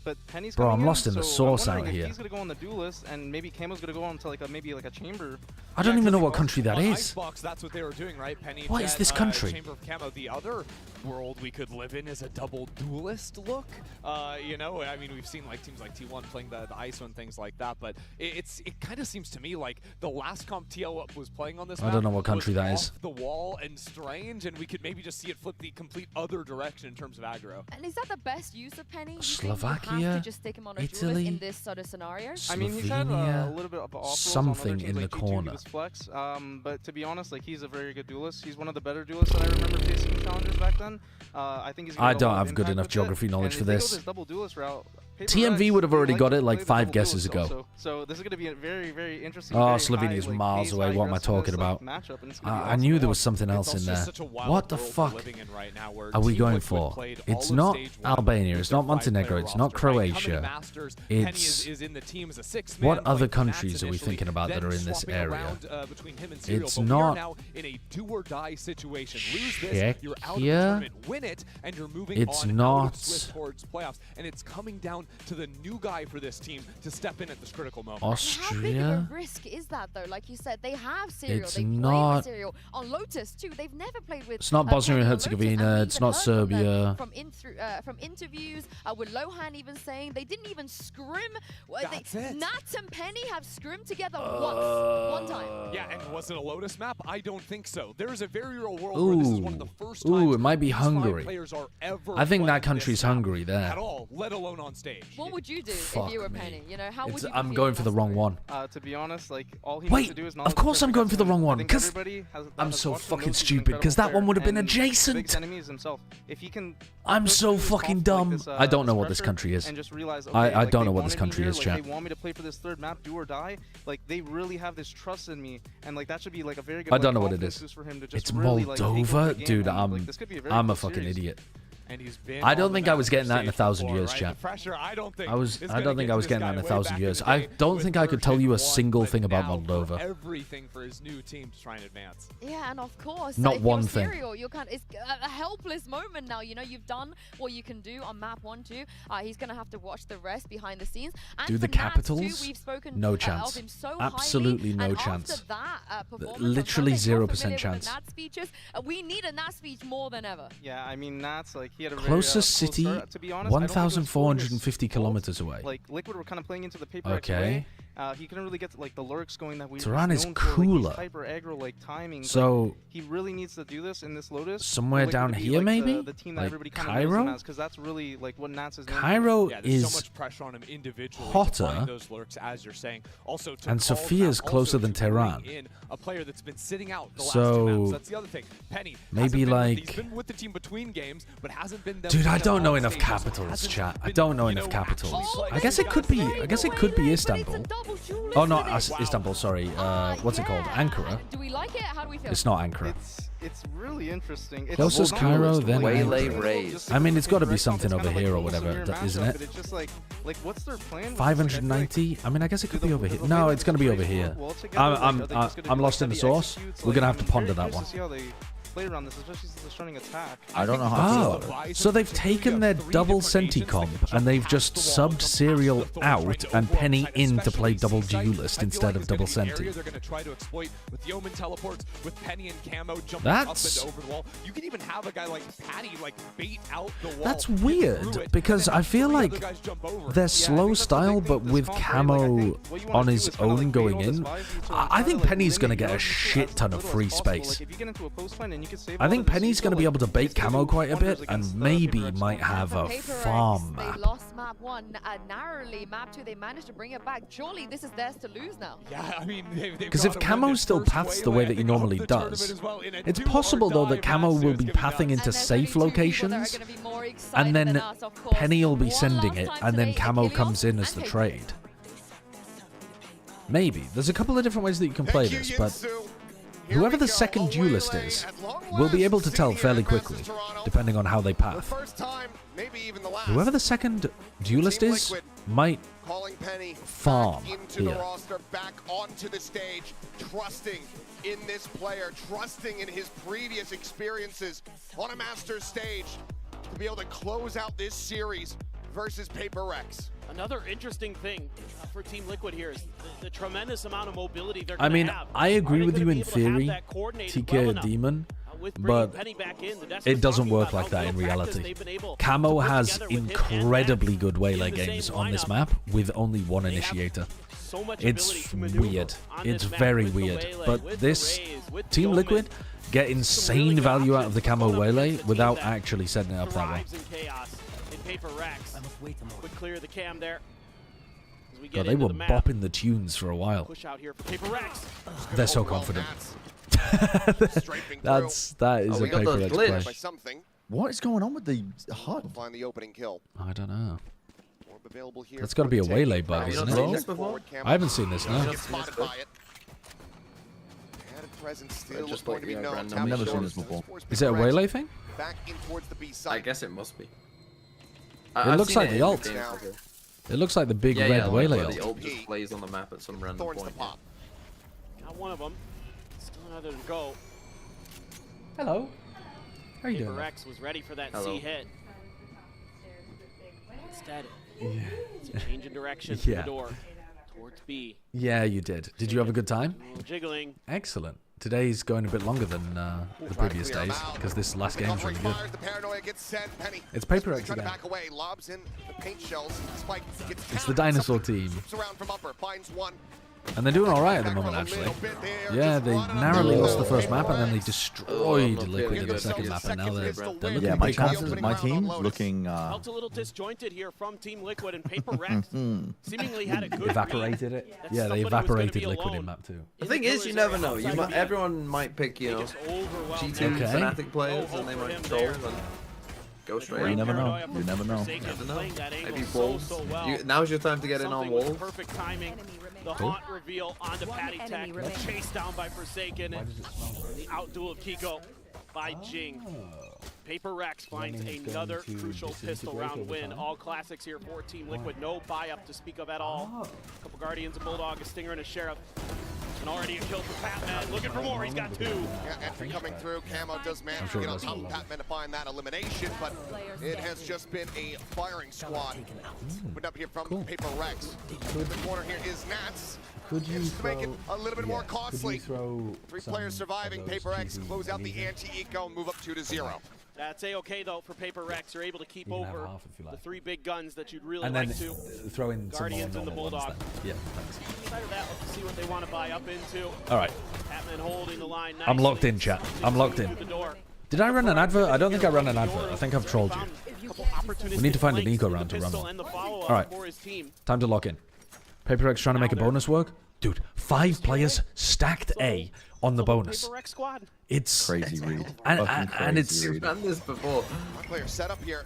But Penny's Bro, coming I'm lost in the so sauce I'm out wondering if here. He's gonna go on the duelist, and maybe Camo's gonna go on to like maybe like a chamber. I don't even know what country that On is. Icebox, that's what they were doing, right? Penny, What is this country? Chamber of Camo. The other world we could live in is a double duelist look. You know, I mean, we've seen like teams like T1 playing the ISO and things like that, but it kind of seems to me like the last comp TL was playing on this I map don't know what country was that is. off the wall and strange, and we could maybe just see it flip the complete other direction in terms of aggro. And is that the best use of Penny? You think you Slovakia, have to just stick him on a duelist Italy, in this sort of scenario? I mean, he's had a Slovenia, little bit of off something in the corner. Flex, but to be honest, like he's a very good duelist. He's one of the better duelists that I remember facing in challengers back then. I think he's. I don't have good enough geography knowledge for this. Double duelist route, TMV would have already got it like 5 guesses ago. Also. So this is going to be a very, very interesting. Oh, very Slovenia's high, like, miles pace, away. high What am I talking aggressiveness, about? like, matchup, and it's gonna be I awesome knew to there was watch. something else in there. What the fuck? What are we going for? It's not Albania. It's not Montenegro. It's not Croatia. It's what other countries are we thinking about that are in this area? It's not Czechia. It's not. And it's coming down to the new guy for this team to step in at this critical moment. How big of a Austria. risk is that, though? Like you said, they have Serial. It's They play not- with Serial on Lotus too. They've never played with. It's not Bosnia and Penny on Lotus, Herzegovina, and we've it's even not heard from them Serbia. From interviews, with Lohan even saying they didn't even scrim. That's it. Nats and Penny have scrimmed together one time. Yeah, and was it a Lotus map? I don't think so. There is a very real world where this is one of the first times Ooh, it might be these 5 Hungary. players are ever I think that playing country's this map Hungary there. at all, let alone on stage. What would you do Fuck if you were me. Penny? You know, how would you? I'm going for the wrong one. To be honest, like all he Wait, needs to do is of course I'm going for the wrong one, because I'm I'm so fucking stupid, because that one would have been adjacent. If he can I'm so fucking dumb. I don't know what this pressure country is. and just realize, I okay, like, don't they know what this wanted me country here, is, like, chat. They want me to play for this third map, do or die. Like they really have this trust in me, and like that should be like a very good. I don't like, know what it confidence is. boost for him to just it's really, like, take over Moldova, the game, dude. and, like, this could be a very I'm a good fucking series. idiot. And he's been I don't think I was getting that in 1,000 years, right? chat. The pressure, I don't think I don't think I was getting that in 1,000 years. I don't think I could tell you a single thing about Moldova. Everything for his new team to try and advance. Yeah, and of course, not if one you're thing. Serial, you're kind of, it's a helpless moment now. You know, you've done what you can do on map 1-2. He's gonna have to watch the rest behind the scenes. And Do the for Nats Capitals? Too, we've spoken No of chance. him so Absolutely highly, no and chance. After that, performance Literally on Sunday, you're 0% familiar with chance. the Nats speeches. We need a Nats speech more than ever. Yeah, I mean, Nats, like, he had a very, Closest close city, start. To be honest, I don't think it was fully his 1,450 fault. kilometers away. Like, Liquid were kind of playing into the paper Okay. He couldn't really get like the lurks going that we Tehran is known for, like, cooler. these hyper aggro like timing. So he really needs to do this in this Lotus. somewhere for Liquid down to be, here, like, maybe? the team that Like everybody kind Cairo? of knows because that's really like what Nats is known for. Cairo Yeah, there's is so much pressure on him individually hotter, to find those lurks, as you're saying. Also, to and call Sophia's them out, closer also than to bring Tehran. in a player that's been sitting out the So, last two maps. That's the other thing. Penny maybe hasn't been like- he's been with the team between games, but hasn't been them Dude, I kind of don't know on enough stages. capitals, Hasn't chat. I been, don't know you enough capitals. actually I guess it could be. I guess it could be Istanbul. Oh, not Istanbul. Sorry. What's it called? Ankara. Do we like it? How do we feel? It's not Ankara. It's really interesting. It's Closest well, Cairo, it's then Waylay Ankara. Rays. I mean, it's got to be something It's over kinda here or like whatever, close to your isn't matchup, it? but it's just like what's their plan? 590. I mean, I guess it could be over here. No, it's going to be over here. I'm lost in the source. We're going to have to ponder that one. Play around this, especially since they're starting attack. I don't know how. Oh, so they've taken their double Senti comp and they've just subbed Serial out and Penny in to play double duelist instead of double Senti. They're going to try to exploit with the Omen teleports, with Penny and Camo jumping That's- up and over the wall. You can even have a guy like Patty like bait out the wall. That's get through weird it, because and then I feel three like other guys jump over. their slow style, but with Camo on his own going in. I think Penny's going to get a shit ton of free space. I think Penny's going to be able to bait Camo quite a bit and maybe might have a farm They map. lost map 1 narrowly. Map 2, they managed to bring it back. Surely this is theirs to lose now. Yeah, I mean, Because if Camo still paths the way that he normally does, it's possible though that Camo will be pathing into safe locations, and then Penny will be sending it, and then Camo comes in as the trade. Maybe. There's a couple of different ways that you can play this, but whoever the second duelist is will be able to tell fairly quickly, depending on how they path. Whoever the second duelist is might farm into the here. roster, back onto the stage, trusting in this player, trusting in his previous experiences on a Masters stage to be able to close out this series versus PRX. Another interesting thing for Team Liquid here is the tremendous amount of mobility they're I going mean, to have. I agree with you in Are they gonna be able to have theory, that coordinated TK well enough? Demon, With bringing but Penny back in, that's it what doesn't we're work talking like that about. in Little practice reality. they've been able Camo to put has together with him and incredibly Matt good in waylay the same games on this lineup. map with only one initiator. So much ability It's to maneuver weird. on It's this map very with the weird. Waylay, But with this the Rays, with the Team Omen. Liquid get insane value out of the Camo waylay without actually setting it up that way. Thrives in chaos in PRX. Would clear the cam there. As we get God, they into were the map. bopping the tunes for a while. Push out here for PRX. They're so confident. That is a we got the PRX glitch. play. Something. What is going on with the HUD? Find the opening kill. I don't know. Orb available here That's got to be a for waylay taking. bug, Right, isn't you it? don't see this before. I haven't seen this now. Gets spotted by it. Added presence still Just going like, to be yeah, known. random. Tap I've never seen shores. this before. Is it a waylay thing? Back in towards the B side. I guess it must be. It looks like the ult. Now. It looks like the big Yeah, red yeah, like waylay where ult. the ult just plays on the map at some random Thorns point. to pop. Got one of them. Still another to go. Hello. How are you doing? PRX was ready for that Hello. C hit. Instead, it's a change in direction from Yeah. the door towards B. Yeah, you did. Did you have a good time? A little jiggling. Excellent. Today's going a bit longer than the previous days because this last game's really good. The paranoia gets sent. Penny. It's PRX Trying to again. back away. Lobs in the paint shells. Spike gets It's the countered. dinosaur team. Swoops around from upper. Finds one. And they're doing all right at the moment, actually. Yeah, they narrowly lost the first map, and then they destroyed Liquid in the second map, and now they're looking Yeah, my pretty chances, confident. my team looking Felt a little disjointed here from Team Liquid, and PRX seemingly had a good Evaporated read it. that Yeah, they somebody was gonna evaporated be Liquid in alone. map 2. The thing is, you never know. You might, everyone might pick, you know, G2 Okay. Fnatic players, and they might troll and go straight. You in. never know. You never know. Never know. Maybe so walls. well. Now's your time to get in on Something with walls. perfect timing. The Cool. haunt reveal onto Patty Tech. Chased down by Forsaken. And the outduel of Kiko by Jing. Paper Rex finds another crucial pistol round win. All classics here for Team Liquid. No buy-up to speak of at all. A couple Guardians, a Bulldog, a Stinger, and a Sheriff. And already a kill for Patman. Looking for more. He's got 2. Yeah, entry coming through. Camo does manage to get on top of Patman to find that elimination, but it has just been a firing squad. Put up here from Paper Rex. In the corner here is Nats. Could you to make it a little bit more costly. 3 players surviving. Paper X close out the anti-eco and move up 2-0. That's a-okay though for Paper Rex. You're able to keep over the 3 big guns that you'd really and like then to. Throw in Guardians some and the more Bulldog. Yeah, thanks. Inside of that, let's see what they want to buy up into. All right. Patman holding the line nicely. I'm locked in, chat. I'm locked in. Did I run an advert? I don't think I ran an advert. I think I've trolled you. We need to find an eco round to run on. All right. Time to lock in. Paper X trying to make a bonus work. Dude, 5 players stacked A on the bonus. It's crazy read. And it's. We've done this before. Player set up here.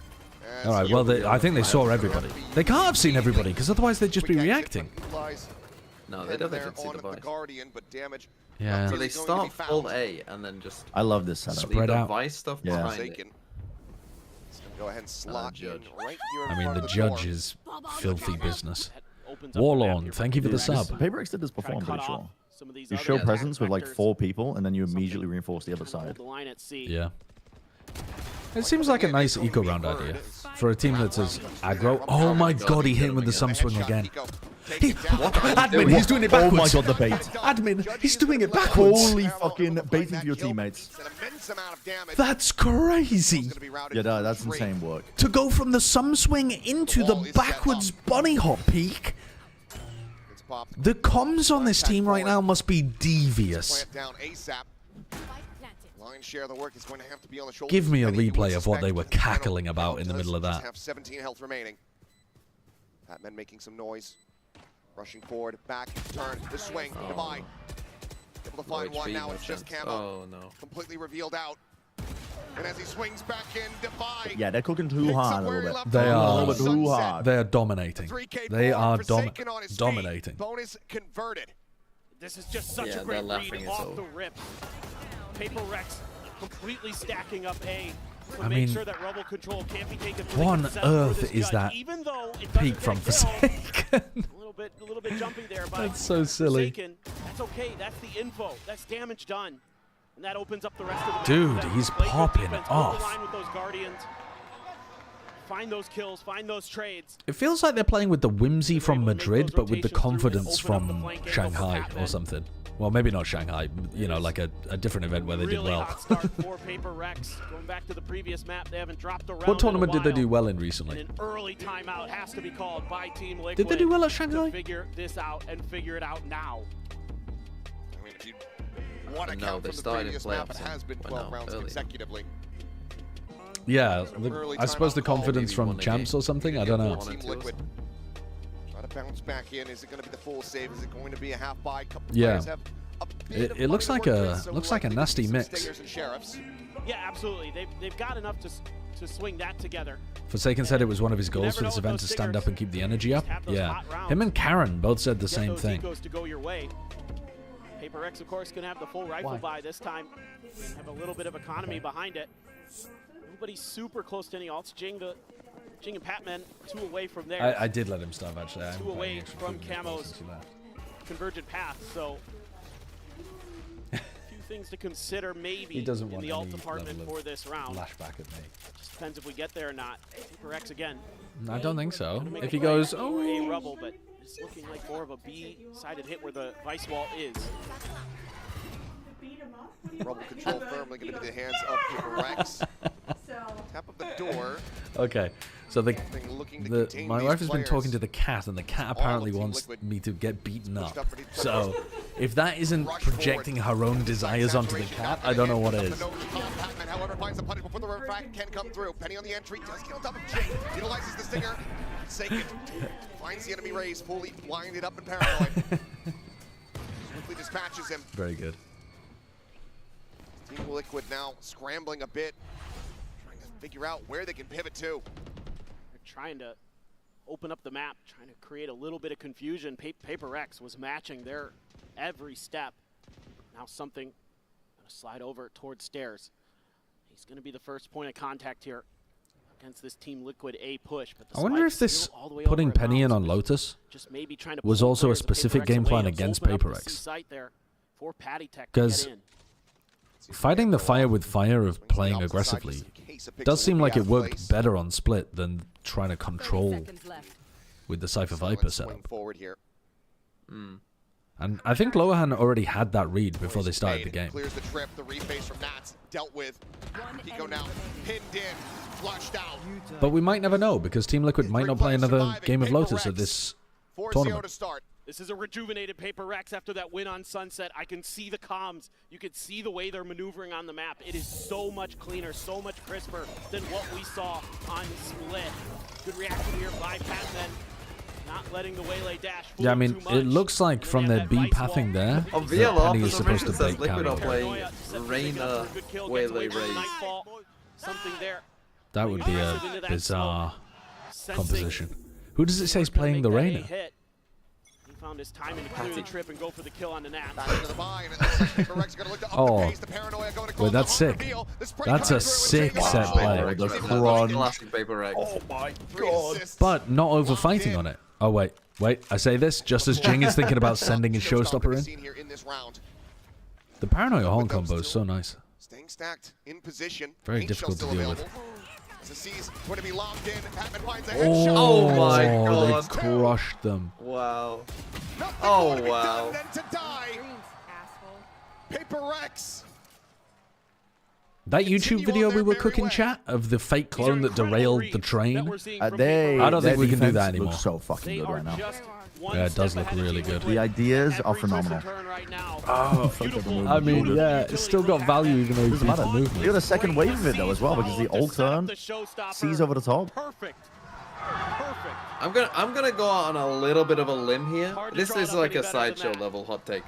All right. Well, I think they saw everybody. They can't have seen everybody because otherwise they'd just be reacting. No, they definitely did see the device. Guardian, but damage. Yeah. So they start full A and then just. I love this setup. Spread out. Device stuff behind it. Go ahead and slot in right here. I mean, the judge is filthy business. Warlorn, thank you for the sub. Paper X did this before, I'm pretty sure. You show presence with like 4 people, and then you immediately reinforce the other side. Yeah. It seems like a nice eco round idea for a team that's as aggro. Oh my god, he hit him with the sum swing again. Admin, he's doing it backwards. Oh my god, the bait. Admin, he's doing it backwards. Holy fucking baiting for your teammates. That's crazy. Yeah, that's insane work. To go from the sum swing into the backwards bunny hop peak. The comms on this team right now must be devious. Share the work is going to have to be on the shoulders. Give me a replay of what they were cackling about in the middle of that. Have 17 health remaining. Batman making some noise. Rushing forward, back, turn, the swing, divide. Able to find one now, it's just Camo. Oh no. Completely revealed out. And as he swings back in, divide. Yeah, they're cooking too hard a little bit. They are. A little bit too hard. They are dominating. They are dominating. Bonus converted. This is just such a great read off the rip. Paper Rex completely stacking up A to make sure that rebel control can't be taken. What on earth is that peak from Forsaken? a little bit jumpy there, but that's so silly. Forsaken, that's okay. That's the info. That's damage done, and that opens up the rest of the dude. map. He's popping off. Line with those Guardians. Find those kills. Find those trades. It feels like they're playing with the whimsy from Madrid, but with the confidence from Shanghai or something. Well, maybe not Shanghai, you know, like a different event where they did well. Hot start for Paper Rex. Going back to the previous map, they haven't dropped a round. What tournament did they do well in recently? And an early timeout has to be called by Team Liquid. Did they do well at Shanghai? To figure this out and figure it out now. I mean, if you want to count from the previous map, it has been 12 rounds consecutively. Yeah, I suppose the confidence from champs or something. I don't know. Team Liquid. Bounce back in. Is it going to be the full save? Is it going to be a half buy? Yeah. It looks like a nasty mix. Yeah, absolutely. They've got enough to swing that together. Forsaken said it was one of his goals for this event to stand up and keep the energy up. Yeah. Him and Karen both said the same thing. To go your way. Paper X, of course, can have the full rifle buy this time. Have a little bit of economy behind it. Nobody's super close to any alts. Jing and Patman 2 away from there. I did let him stop, actually. 2 away from Camo's convergent path, so a few things to consider maybe in the alt department for this round. Flashback at me. Just depends if we get there or not. Paper X again. I don't think so. If he goes, oh, a rubble, but it's looking like more of a B-sided hit where the vice wall is. Rubble control firmly going to be the hands of Paper Rex. Tap of the door. Okay, so my wife has been talking to the cat, and the cat apparently wants me to get beaten up. So, if that isn't projecting her own desires onto the cat, I don't know what is. Patman, however, finds the punish before the refract can come through. Penny on the entry, does get on top of Jake, utilizes the stinger. Forsaken finds the enemy raise, fully blinded up and paranoid. Swiftly dispatches him. Very good. Team Liquid now scrambling a bit, trying to figure out where they can pivot to. They're trying to open up the map, trying to create a little bit of confusion. Paper X was matching their every step. Now something gonna slide over towards stairs. He's going to be the first point of contact here against this Team Liquid A push. But the I wonder if this putting Penny in on Lotus was also a specific game plan against PRX. Because fighting the fire with fire of playing aggressively does seem like it worked better on Split than trying to control with the Cypher Viper setup. And I think Lohan already had that read before they started the game. Clears the trip, the reface from Nats dealt with. Pico now pinned in, flushed out. But we might never know, because Team Liquid might not play another game of Lotus at this tournament. This is a rejuvenated PRX after that win on Sunset. I can see the comms. You can see the way they're maneuvering on the map. It is so much cleaner, so much crisper than what we saw on Split. Good reaction here by Patman. Not letting the waylay dash. Yeah, I mean, it looks like from their B pathing there, On that VLR, Penny for is some supposed reason, to says bait Liquid are carry. playing Reina Waylay Raise. Something there. That would be a bizarre composition. Who does it say is playing the Reyna? He found his timing to clear the trip and go for the kill on the Nats. Oh, wait, that's sick. That's a sick set play. The Kron. Classic PRX. Oh my god. But not over fighting on it. Oh, wait. I say this just as Jing is thinking about sending his showstopper in. The Paranoia Horn combo is so nice. Staying stacked in position. Very difficult to deal with. Zaz's going to be locked in. Patman finds a headshot. Oh my god. They crushed them. Wow. Oh wow. PRX. That YouTube video we were cooking, chat, of the fake clone that derailed the train, I don't think we can do that anymore. Looks so fucking good right now. Yeah, it does look really good. The ideas are phenomenal. Oh, I mean, yeah, it's still got value even though you beat the movement. Look at the second wave of it though as well, because the old turn sees over the top. I'm gonna go on a little bit of a limb here. This is like a sideshow level hot take.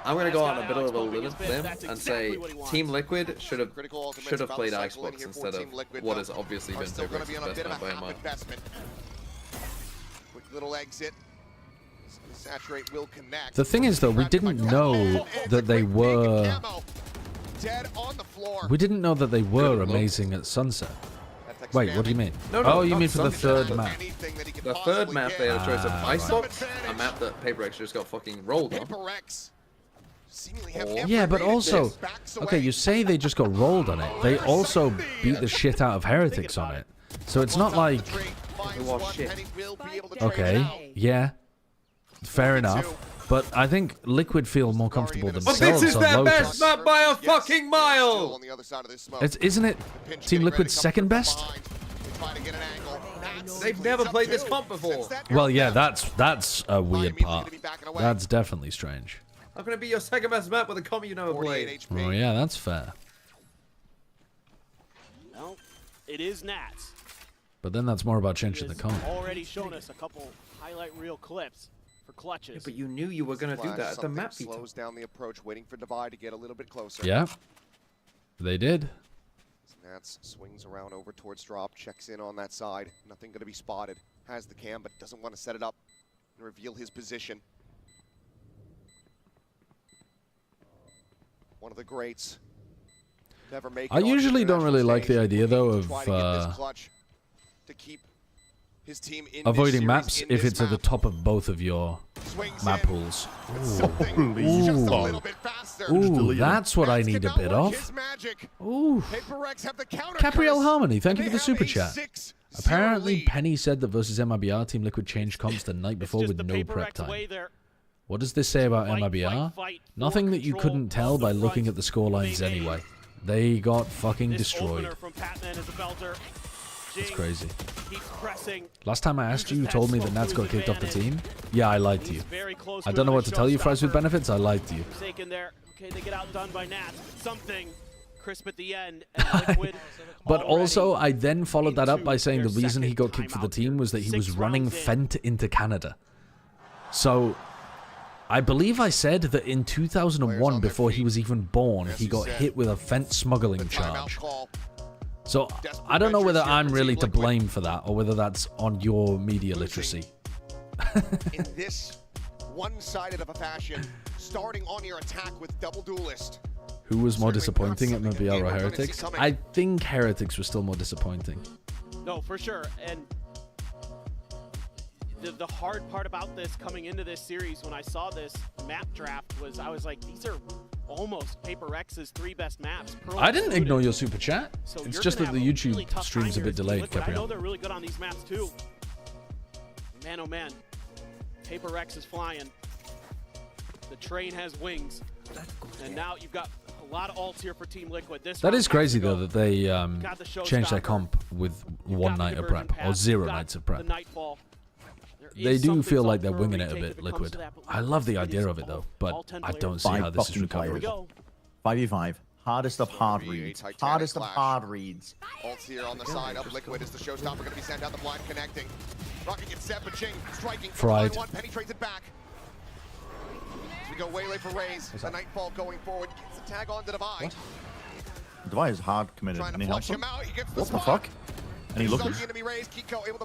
I'm gonna go on a bit of a limb and say Team Liquid should have played Icebox instead of what has obviously been PRX's best map by a mile. Quick little exit. Saturate will connect. The thing is, though, we didn't know that they were. We didn't know that they were amazing at Sunset. Wait, what do you mean? No, you mean for the Sunset. third map? The third map, they had a choice of Icebox, a map that PRX just got fucking rolled on. Yeah, but also, okay, you say they just got rolled on it. They also beat the shit out of Heretics on it. So it's not like. Okay, yeah. Fair enough. But I think Liquid feel more comfortable themselves on Lotus. But this is their best map by a fucking mile! Isn't it Team Liquid's second best? They've never played this comp before. Well, yeah, that's a weird part. That's definitely strange. How can it be your second best map with a comp you never played? Oh, yeah, that's fair. Well, it is Nats. But then that's more about changing the comp. Already shown us a couple highlight reel clips for clutches. Yeah, but you knew you were going to do that at the map. Slows down the approach, waiting for Divide to get a little bit closer. Yeah, they did. Nats swings around over towards drop, checks in on that side. Nothing going to be spotted. Has the cam, but doesn't want to set it up and reveal his position. One of the greats. Never make I usually don't really like the idea, though, of to keep his team in avoiding maps if it's at the top of both of your map pools. Ooh, that's what I need a bit of. Ooh. Capriel Harmony, thank you for the super chat. Apparently, Penny said that versus MIBR, Team Liquid changed comps the night before with no prep time. What does this say about MIBR? Nothing that you couldn't tell by looking at the scorelines anyway. They got fucking destroyed. It's crazy. Last time I asked you, you told me that Nats got kicked off the team. Yeah, I lied to you. I don't know what to tell you, Fries with Benefits. I lied to you. Okay, they get outdone by Nats. Something crisp at the end. But also, I then followed that up by saying the reason he got kicked for the team was that he was running Fent into Canada. So, I believe I said that in 2001, before he was even born, he got hit with a Fent smuggling charge. So, I don't know whether I'm really to blame for that, or whether that's on your media literacy. In this one-sided of a fashion, starting on your attack with double duelist. Who was more disappointing at MBL or Heretics? I think Heretics was still more disappointing. No, for sure. And the hard part about this coming into this series, when I saw this map draft, was I was like, these are almost PRX's 3 best maps. I didn't ignore your super chat. So It's just that the YouTube really stream's a bit delayed, I know Gabriel. they're really good on these maps too. Man, oh man, PRX is flying. The train has wings, and now you've got a lot of ults here for Team Liquid. That is crazy though that they changed their comp with 1 night of prep or 0 nights of prep. They do feel like they're winging it a bit, Liquid. I love the idea of it though, but I don't see how this is recoverable. 5v5. Hardest of hard reads. Hardest of hard reads. Ults here on the side of Liquid is the showstopper going to be sent out the blind connecting. Rocket gets set, but Ching striking. Fried. One penetrates it back. As we go waylay for Raze. The Nightfall going forward. Gets the tag on to Divide. Divide is hard committed. Trying to And he flush helps him. him out. He gets What the fuck? And he looks.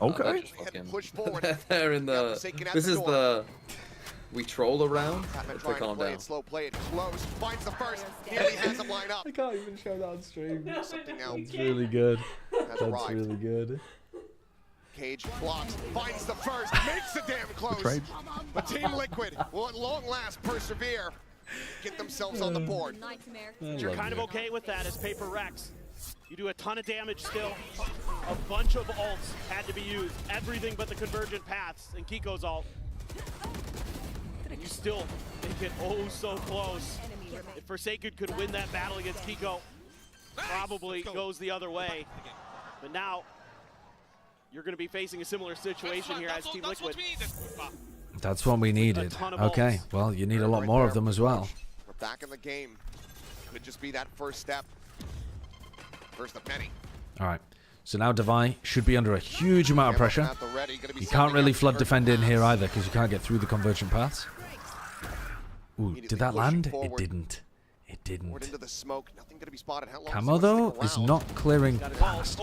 Okay. Push forward. They're in the. This is the. We troll around. Patman Let's trying to calm play down. it slow, play it close. Finds the first. Nearly has him line up. I can't even show that on stream. Something now. That's really good. Has That's arrived. really good. Cage blocks, finds the first, makes the damn close. But Team Liquid will at long last persevere, get themselves on the board. You're kind of okay with that as PRX. You do a ton of damage still. A bunch of ults had to be used. Everything but the convergent paths and Kiko's ult. You still make it oh so close. If Forsaken could win that battle against Kiko, probably goes the other way. But now, you're going to be facing a similar situation here as Team Liquid. That's what we needed. Okay, well, you need a lot more of them as well. We're back in the game. Could just be that first step. First of many. All right. So now Devi should be under a huge amount of pressure. You can't really flood defend in here either because you can't get through the convergent paths. Ooh, did that land? It didn't. It didn't. Into the smoke. Nothing going to be spotted. How long Camo though is not clearing past.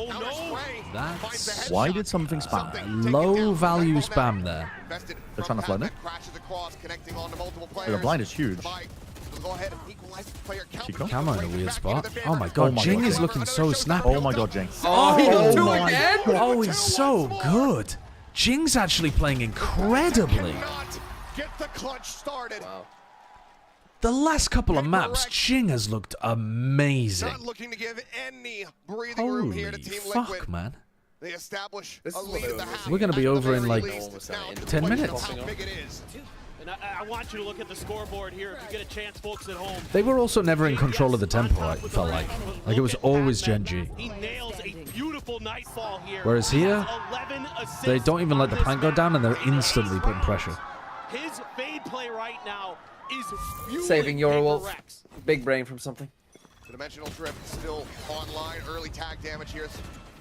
That's why did something spam? Low value spam there. They're trying to flood it. The blind is huge. Camo in a weird spot. Oh my god, Jing is looking so snappy. Oh my god, Jing. Oh, he got two again? Oh, he's so good. Jing's actually playing incredibly. Get the clutch started. Wow. The last couple of maps, Jing has looked amazing. Not looking to give any breathing room here to Team Liquid. Fuck, man. They establish a lead at the half. We're going to be over in like 10 minutes. How big it is. And I want you to look at the scoreboard here if you get a chance, folks at home. They were also never in control of the tempo, I felt like. Like it was always Genji. He nails a beautiful Nightfall here. Whereas here, they don't even let the plant go down and they're instantly putting pressure. His fade play right now is Saving your wolf. Big brain from something. The dimensional drift still online. Early tag damage here.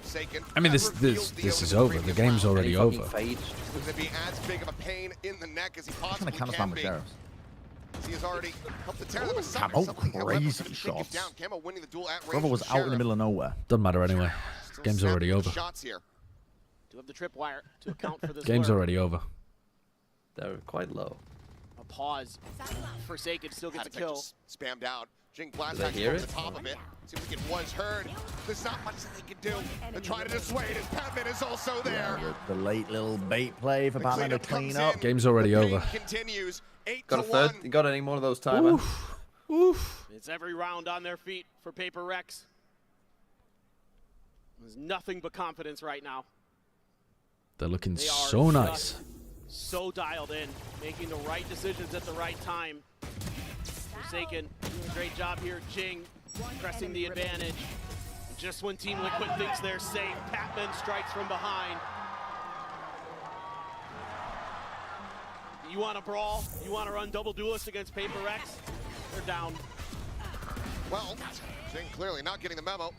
Forsaken. I mean, this is over. The game's already over. It's going to be as big of a pain in the neck as he possibly can be. He has already helped to tear them aside. Camo crazy shots. Camo winning the duel at range. Brother was out in the middle of nowhere. Doesn't matter anyway. Game's already over. Shots here. Do have the tripwire to account for this. Game's already over. They're quite low. A pause. Forsaken still gets a kill. Spammed out. Jing blast back from the top of it. Seems like it was heard. There's not much that they can do. They're trying to dissuade as Patman is also there. Yeah, the late little bait play for Patman to clean up. Game's already over. Continues. 8 got a third. You got any more of those time? Oof. Oof. It's every round on their feet for PRX. There's nothing but confidence right now. They're looking so nice. So dialed in, making the right decisions at the right time. Forsaken doing a great job here. Jing pressing the advantage. Just when Team Liquid thinks they're safe, Patman strikes from behind. You want to brawl? You want to run double duelist against PRX? They're down. Well, Jing clearly not getting the memo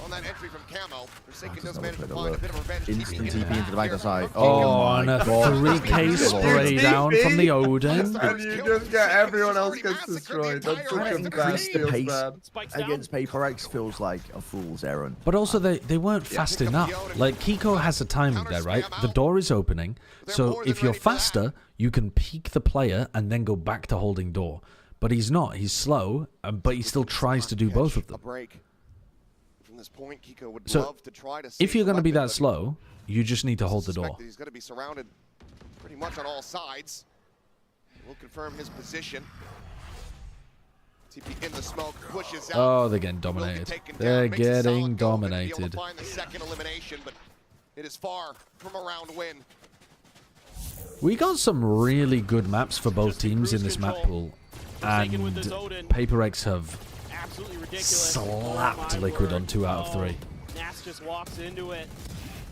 on that entry from Camo. Forsaken does manage to find a bit of revenge. Instant TP into the back of the side. Oh, and a 3k spray down from the Odin. And you just get everyone else gets destroyed. That's such a bad the pace bad. against PRX feels like a fool's errand. But also, they weren't fast enough. Like, Kiko has a timing there, right? The door is opening, so if you're faster, you can peek the player and then go back to holding door. but he's not. He's slow, but he still tries to do both of them. From this point, Kiko would So, love to try to if you're going to be weapon, that slow, you just need to hold the door. He's going to be surrounded pretty much on all sides. We'll confirm his position. TP in the smoke, pushes out. Oh, they're getting dominated. They're getting dominated. Find the second elimination, but it is far from a round win. We got some really good maps for both teams in this map pool, and PaperX have slapped Liquid on 2 out of 3. Nas just walks into it.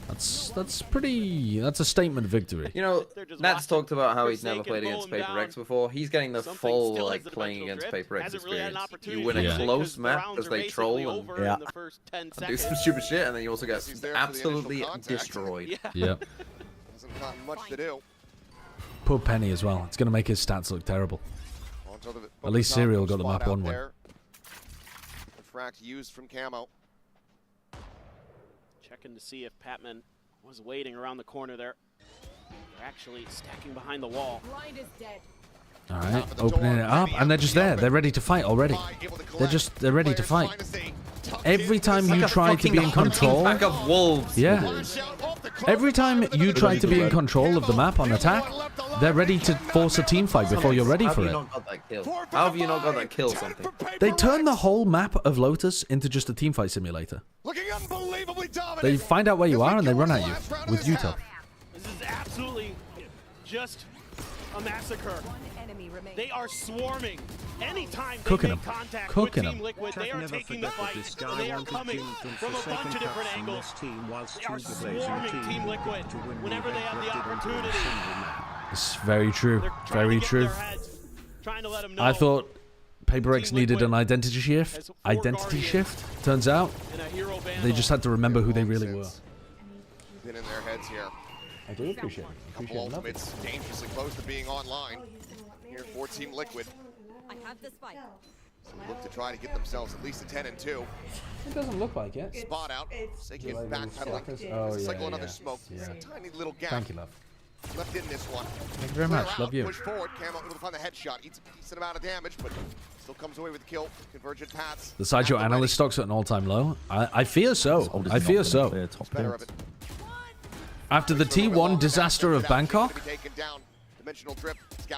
That's pretty. That's a statement victory. You know, Nat's talked about how he's never played against PaperX before. He's getting the full like playing against PaperX experience. You win a close map as they troll and do some stupid shit, and then you also get absolutely destroyed. Yep. Hasn't got much to do. Poor Penny as well. It's going to make his stats look terrible. At least Serial got the map 1 win. Fract used from Camo. Checking to see if Patman was waiting around the corner there. They're actually stacking behind the wall. Blind is dead. All right, opening it up, and they're just there. They're ready to fight already. They're ready to fight. Every time you try to be in control, pack of wolves. Yeah. Every time you try to be in control of the map on attack, they're ready to force a team fight before you're ready for it. How have you not got that kill? Something. They turn the whole map of Lotus into just a team fight simulator. They find out where you are and they run at you with Utah. This is absolutely just a massacre. They are swarming. Anytime they make contact with Team Liquid, they are taking the fight. And they are coming from a bunch of different angles. They are swarming Team Liquid whenever they have the opportunity. It's very true. Very true. I thought PaperX needed an identity shift. Turns out they just had to remember who they really were. Been in their heads here. I do appreciate it. Couple ultimates dangerously close to being online here for Team Liquid. I have the spike. So look to try to get themselves at least a 10-2. It doesn't look like it. Spot out. Sakian backpedaling. Oh, Cycle another smoke. It's a tiny little gap. Thank you, love. Left in this one. Thank you very much. Love you. Push forward. Camo able to find the headshot. Eats a decent amount of damage, but still comes away with the kill. Convergent paths. The Sideshow analyst stock's at an all-time low. I fear so. I fear so. After the T1 disaster of Bangkok,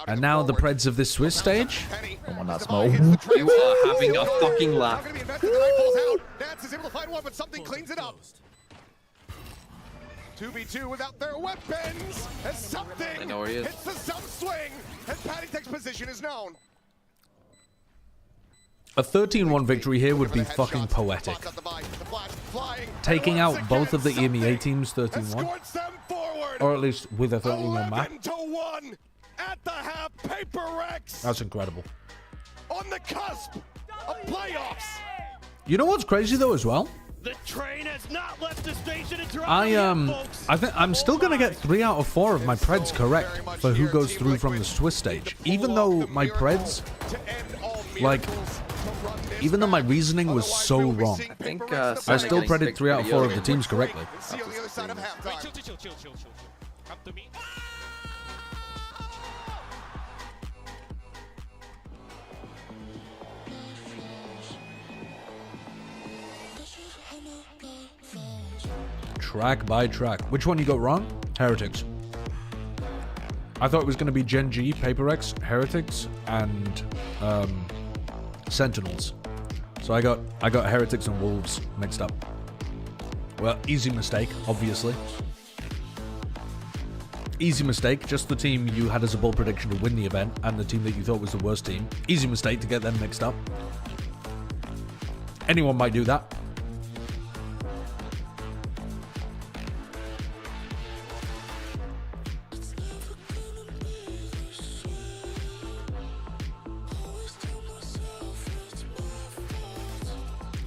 and now the Preds of this Swiss stage. Come on, that smoke. You are having a fucking laugh. Nats is able to find one, but something cleans it up. 2v2 without their weapons. As something hits the sub swing, and Patty Tech's position is known. A 13-1 victory here would be fucking poetic. Taking out both of the EMEA teams 13-1. Or at least with a 13-1 map. At the half, PaperX That's incredible. on the cusp of playoffs. You know what's crazy though as well? The train has not left the station. I think I'm still gonna get 3 out of 4 of my Preds correct for who goes through from the Swiss stage. Even though my Preds, like, even though my reasoning was so wrong, I think I still predicted 3 out of 4 of the teams correctly. Come to me. Track by track. Which one you got wrong? Heretics. I thought it was going to be Gen G, PaperX, Heretics, and Sentinels. So I got Heretics and Wolves mixed up. Well, easy mistake, obviously. Easy mistake. Just the team you had as a bold prediction to win the event, and the team that you thought was the worst team. Easy mistake to get them mixed up. Anyone might do that.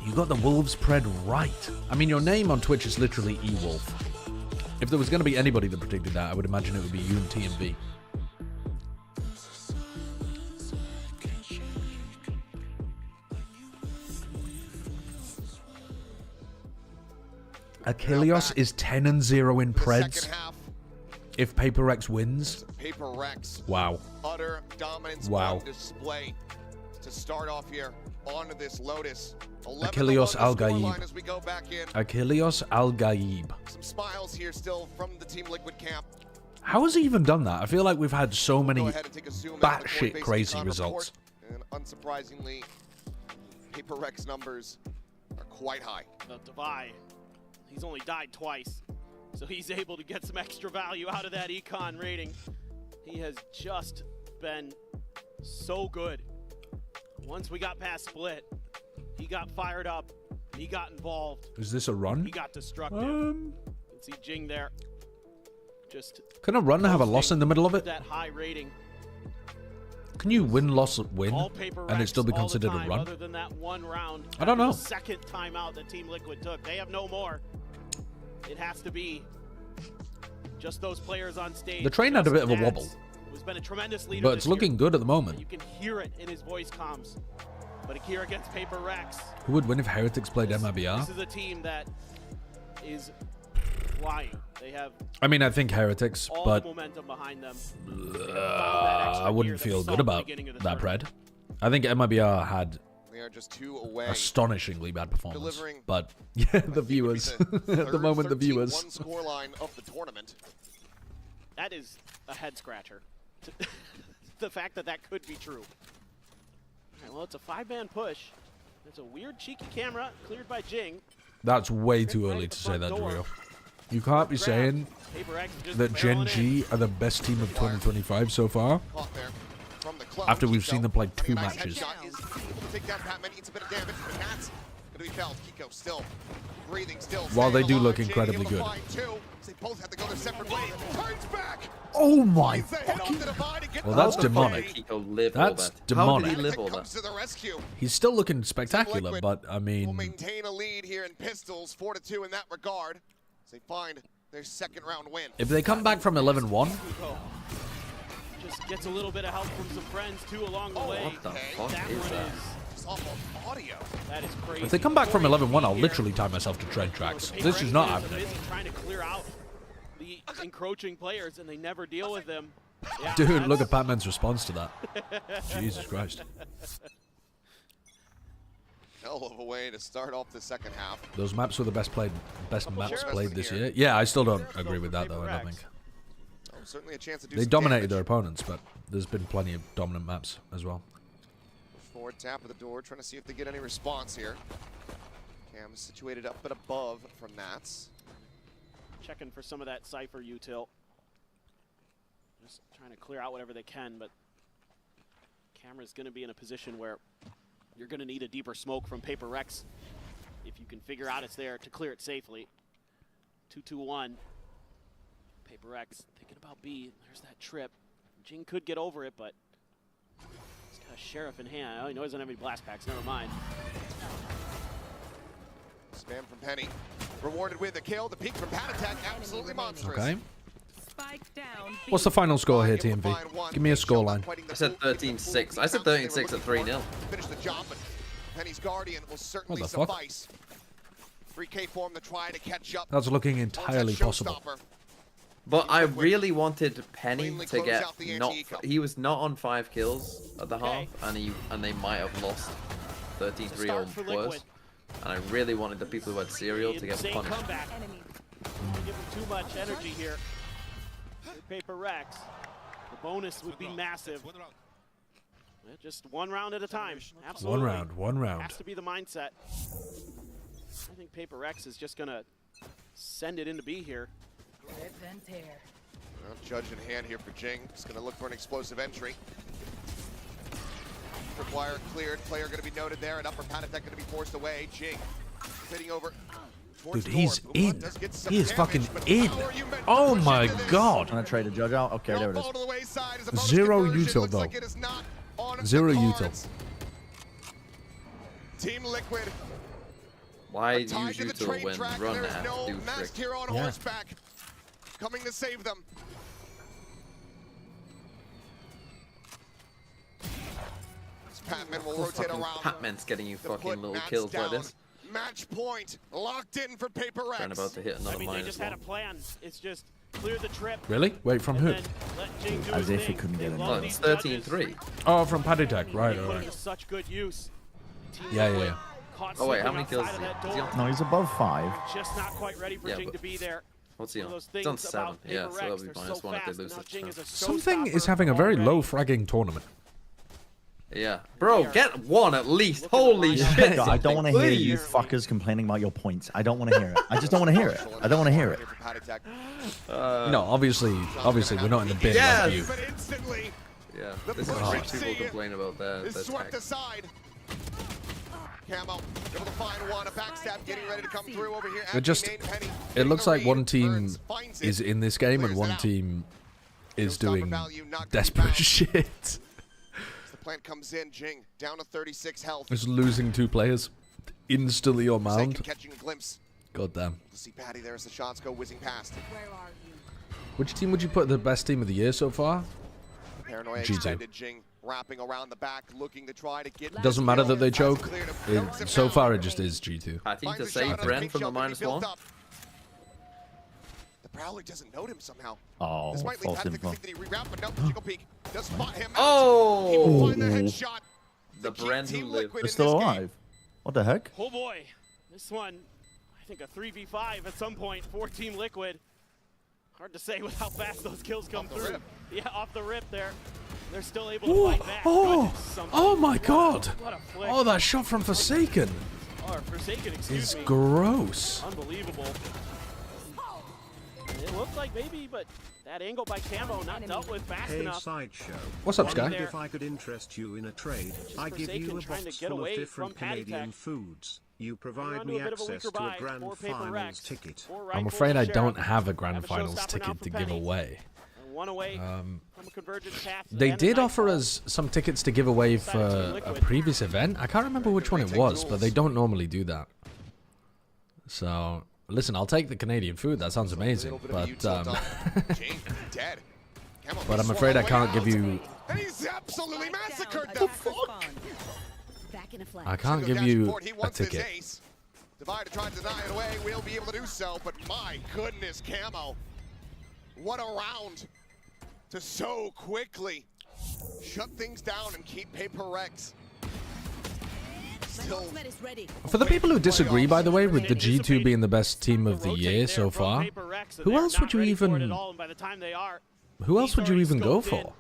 You got the Wolves pred right. I mean, your name on Twitch is literally eWolf. If there was going to be anybody that predicted that, I would imagine it would be you and TMB. Achilles is 10-0 in Preds. If PaperX wins. PaperX. Wow. Utter dominance wow. on display. to start off here on this Lotus. Achilleos Al-Gaib. As we go back in. Achilleos Al-Gaib. Some smiles here still from the Team Liquid camp. How has he even done that? I feel like we've had so many batshit crazy results. And unsurprisingly, PRX numbers are quite high. The Devi, he's only died twice, so he's able to get some extra value out of that econ rating. He has just been so good. Once we got past split, he got fired up, he got involved. Is this a run? He got destructive. You can see Jing there. Just can a run have a loss in the middle of it? That high rating. Can you win, loss, win, and it still be considered a run? Other than that one round. I don't know. The second timeout that Team Liquid took, they have no more. It has to be just those players on stage. The train had a bit of a wobble, who's been a tremendous leader but it's looking good at the moment. You can hear it in his voice comms. But here against PRX. Who would win if Heretics played MIBR? This is a team that is flying. They have. I mean, I think Heretics, all but the momentum behind them. I wouldn't feel good about that, Pred. I think MIBR had They are just 2 away. Astonishingly bad performance. But yeah, the viewers. At the moment, the viewers. One scoreline of the tournament. That is a head scratcher. The fact that that could be true. All right, well, it's a 5-man push. There's a weird cheeky camera cleared by Jing. That's way too early to say that, Dario. You can't be saying that Gen G are the best team of 2025 so far after we've seen them play 2 matches. While they do look incredibly good. Oh my fucking... Well, that's demonic. That's demonic. He's still looking spectacular, but I mean... Maintain a lead here in pistols, 4-2 in that regard. They find their second round win. If they come back from 11-1, just gets a little bit of help from some friends too along the way. What the fuck is that? Audio. That is crazy. if they come back from 11-1, I'll literally tie myself to train tracks. This is not happening. Trying to clear out the encroaching players, and they never deal with them. Yeah, dude, look at Batman's response to that. Jesus Christ. Hell of a way to start off the second half. Those maps were the best maps played this year. Yeah, I still don't agree with that though. I don't think. Certainly a chance to do they dominated their opponents, but there's been plenty of dominant maps as well. Forward tap of the door, trying to see if they get any response here. Cam is situated up and above from Nats. Checking for some of that Cypher util. Just trying to clear out whatever they can, but Camera's going to be in a position where you're going to need a deeper smoke from PRX if you can figure out it's there to clear it safely. 2-2-1. PRX thinking about B. There's that trip. Jing could get over it, but he's got a Sheriff in hand. Oh, he knows he doesn't have any blast packs. Never mind. Spam from Penny. Rewarded with a kill. The peak from Patatek. Absolutely monstrous. Okay. What's the final score here, TMV? Give me a scoreline. I said 13-6. I said 13-6 at 3-0. Finish the job, but Penny's Guardian will certainly suffice. 3K form to try to catch up. That's looking entirely possible. But I really wanted Penny to get not. He was not on 5 kills at the half, and they might have lost 13-3 or worse. And I really wanted the people who had Serial to get punished. Give him too much energy here. PRX. The bonus would be massive. Just one round at a time. Absolutely. One round. Has to be the mindset. I think PRX is just gonna send it into B here. Well, judge in hand here for Jing. Just gonna look for an explosive entry. Wire cleared. Player gonna be noted there. And upper Patatek gonna be forced away. Jing fitting over. Dude, he's in. He is fucking in. Oh my god. I'm gonna trade a judge out. Okay, there it is. 0 util though. 0 util. Team Liquid. Why use util when run have to do Masked here on horseback. Coming to save them. Patman will rotate around. Patman's getting you fucking little kills like this. Match point locked in for PRX. Trying about to hit another they just had a plan. It's just clear the trip. Really? Wait, from who? As if it couldn't get in. Oh, it's 13-3. Oh, from Paddy Tech. Right, all right. Such good use. Yeah. Oh wait, how many kills is he on? No, he's above 5. Just not quite ready for Jing to be there. What's he on? He's on 7. Yeah, so that'll be minus 1 if they lose this. Something is having a very low fragging tournament. Yeah. Bro, get 1 at least. Holy shit. I don't want to hear you fuckers complaining about your points. I don't want to hear it. I just don't want to hear it. I don't want to hear it. No, obviously, we're not in the bin like you. Yeah, this is what people complain about their swept aside. Camo, able to find one. A backstab getting ready to come through over here. It looks like one team is in this game and one team is doing desperate shit. The plant comes in, Jing down to 36 health. Just losing 2 players instantly on mound. Catching a glimpse. God damn. You see Patty there as the shots go whizzing past. Which team would you put the best team of the year so far? Paranoia G2. extended, Jing wrapping around the back, looking to try to get. Doesn't matter that they choke. So far, it just is G2. I think to save Bren from the -1. The Prowler doesn't note him somehow. Oh, this might lead false Pat to info. think that he reroute, but no, Jiggle Peak does spot him. Oh! He will find the headshot. The Bren who lived. They're still alive. What the heck? Oh boy, this one, I think a 3v5 at some point for Team Liquid. Hard to say with how fast those kills come through. Yeah, off the rip there. They're still able to fight back. Oh my god. What a flick. Oh, that shot from Forsaken Or Forsaken, excuse is me. gross. Unbelievable. It looks like maybe, but that angle by Camo not dealt with fast Hey, enough. Sideshow. What's up, Sky? If I could interest you in a trade, I give you a trying to box get full of away different from Patty Canadian Tech. foods. You provide onto me a bit of a access weaker to a buy grand for Paper finals Rex. ticket. I'm afraid I don't have a grand finals ticket to give away. One away from a convergence path. They did offer us some tickets to give away for a previous event. I can't remember which one it was, but they don't normally do that. So, listen, I'll take the Canadian food. That sounds amazing. But but I'm afraid I can't give you. And he's absolutely massacred The fuck. I can't give you a ticket. Divide to try to deny it away. We'll be able to do so, but my goodness, Camo. What a round to so quickly shut things down and keep Paper Rex. Still. For the people who disagree, by the way, with the G2 being the best team of the year so far, who else would you even? Who else would you even go for?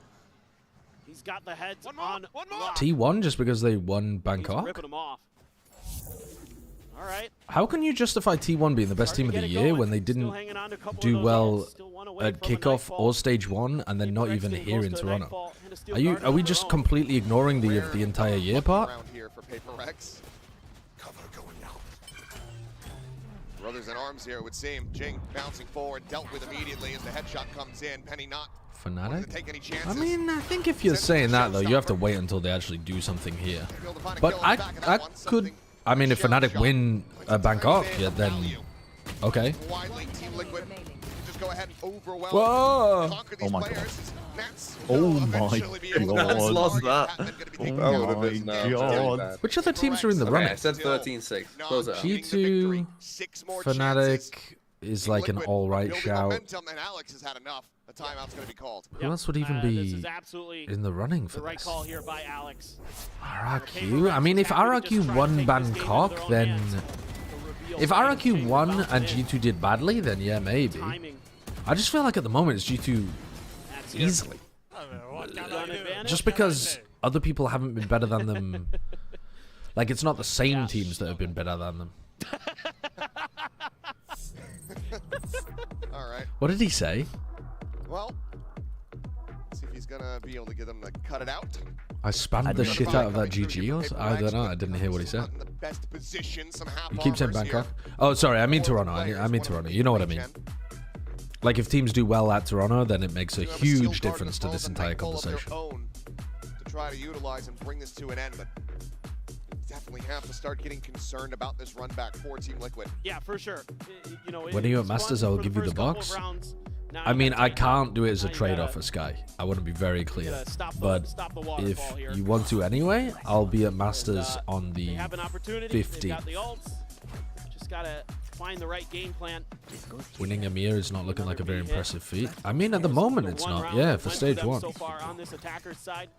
He's got the heads on T1 just because they won Bangkok? ripping him off. All right. How can you justify T1 being the best team of the year when they didn't do well at kickoff or stage 1 and then not even here in Toronto? Are we just completely ignoring the entire year part? Around here for Paper Rex. Cover going out. Brothers in arms here, it would seem. Jing bouncing forward, dealt with immediately as the headshot comes in. Penny not. Fnatic? Take any I chances. mean, I think if you're saying that, though, you have to wait until they actually do something here. But I could... I mean, if Fnatic win Bangkok, yeah, then... Okay. Widely, Team Liquid just go ahead and overwhelm. Whoa! Conquer these Oh my god. players. Nats Oh will my eventually be able to Nats lost that. Oh my god. Which other teams are in the Okay, running? I said 13-6. Close it out. G2, Fnatic is like an alright shout. Momentum, and Alex has had enough. A timeout's going to be called. Who else would even This be is absolutely in the running for the right this? call here by Alex. RRQ? I mean, if RRQ won Bangkok, then... If RRQ won and G2 did badly, then yeah, maybe. I just feel like at the moment it's G2 easily. Just because other people haven't been better than them. Like, it's not the same teams that have been better than them. All right. What did he say? Well, see if he's going to be able to get them to cut it out. I spammed the shit out of that GG. I don't know. I didn't hear what he said. You keep saying Bangkok. Oh, sorry. I mean Toronto. I mean Toronto. You know what I mean. Like, if teams do well at Toronto, then it makes a huge difference to this entire conversation. To try to utilize and bring this to an end, but definitely have to start getting concerned about this run back for Team Liquid. Yeah, for sure. You know, When are you at Masters, I'll give you the box. I mean, I can't do it as a trade-off for Sky. I want to be very clear. But if you want to anyway, I'll be at Masters on the 15th. gotta find the right game plan. Winning a mirror is not looking like a very impressive feat. I mean, at the moment, it's not. Yeah, for stage 1. So far on this attacker's side,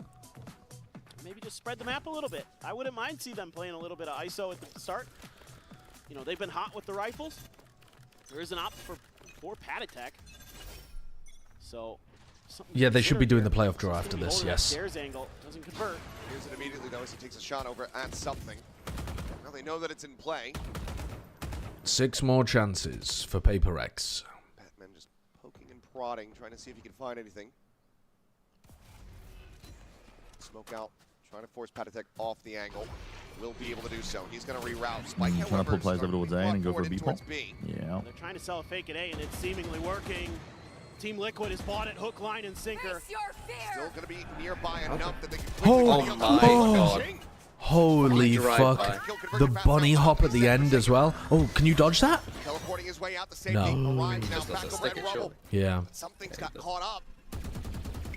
maybe just spread the map a little bit. I wouldn't mind see them playing a little bit of ISO at the start. You know, they've been hot with the rifles. There is an opt for Patatech. So, yeah, they should be doing the playoff draw after this, yes. Stairs angle doesn't convert. Here's it immediately, though, as he takes a shot over at something. Now they know that it's in play. 6 more chances for PRX. Batman just poking and prodding, trying to see if he can find anything. Smoke out, trying to force Patatech off the angle. Will be able to do so. He's going to reroute. Spike, trying to pull players over towards A and go for a B pop. Yeah. They're trying to sell a fake at A, and it's seemingly working. Team Liquid has bought it hook, line, and sinker. Still going to be nearby enough that they can Oh quickly my god. Holy fuck. The bunny hop at the end as well. Oh, can you dodge that? Teleporting his way out the safety. No. Arrives now back over at Rubble. Yeah. But something's got caught up.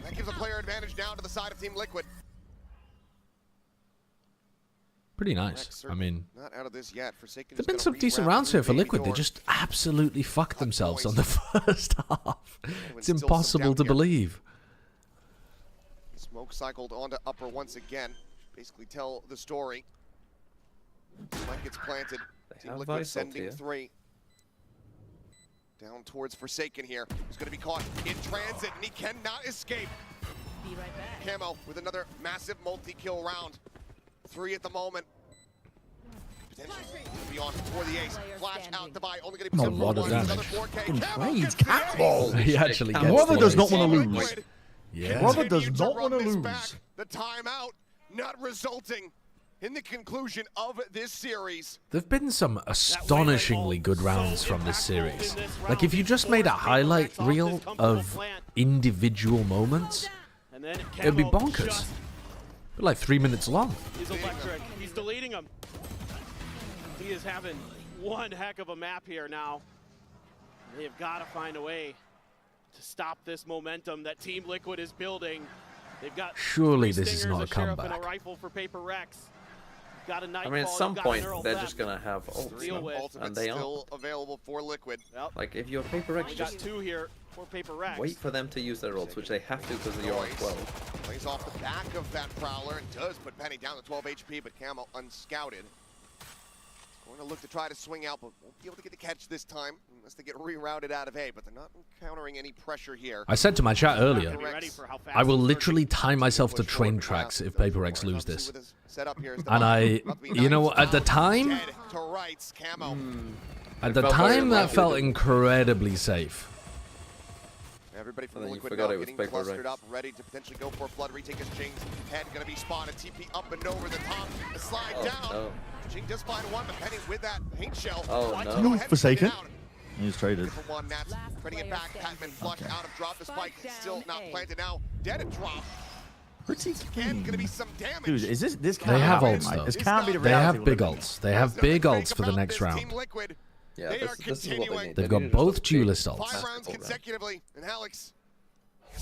That gives a player advantage now to the side of Team Liquid. Pretty nice. I mean, not out of this yet. Forsaken there've been some decent rounds here for Liquid. They just absolutely fucked themselves on the first half. It's impossible to believe. Smoke cycled onto upper once again. Basically tell the story. Mike gets planted. Team Liquid sending 3. Down towards Forsaken here. He's going to be caught in transit, and he cannot escape. Be right back. Camo with another massive multi-kill round. 3 at the moment. Potentially beyond for the ace. Flash out to buy. Only going to be a lot of damage. another 4K. Trades, catball. He actually gets Brother does not twice. want to lose. Yeah. Brother does not want to lose. The timeout not resulting in the conclusion of this series. There've been some astonishingly good rounds from this series. Like, if you just made a highlight reel of individual moments, it'd be bonkers. But like 3 minutes long. He's electric. He's deleting them. He is having one heck of a map here now. They have got to find a way to stop this momentum that Team Liquid is building. They've got surely this is not a Sheriff comeback. And a rifle for PRX. Got a I mean, at some point, they're just going to have ults, and they are. Still available for Liquid. Like, if you're PRX, We got just 2 here for PRX. wait for them to use their ults, which they have to because you're on 12. Plays off the back of that Prowler and does put Penny down to 12 HP, but Camo unscouted. Going to look to try to swing out, but won't be able to get the catch this time unless they get rerouted out of A, but they're not encountering any pressure here. I said to my chat earlier, I will literally tie myself to train tracks if PRX lose this. And you know, at the time, that felt incredibly safe. Everybody from Liquid now getting clustered up, ready to potentially go for a flood. Retake as Jing's head going to be spotted. TP up and over the top. The slide down. No. Jing does find one, but Penny with that paint shell. No. Forsaken. He's traded. For one, Nats turning it back. Patman flushed out of drop. The spike still not planted now. Dead at drop. Pretty Again, going to be some damage. Dude, is this They have ults though. This can't be the They reality. have big ults. They have big ults for the next round. Yeah, this is what they need. They've got both duelist 5 ults. rounds consecutively, and Alex.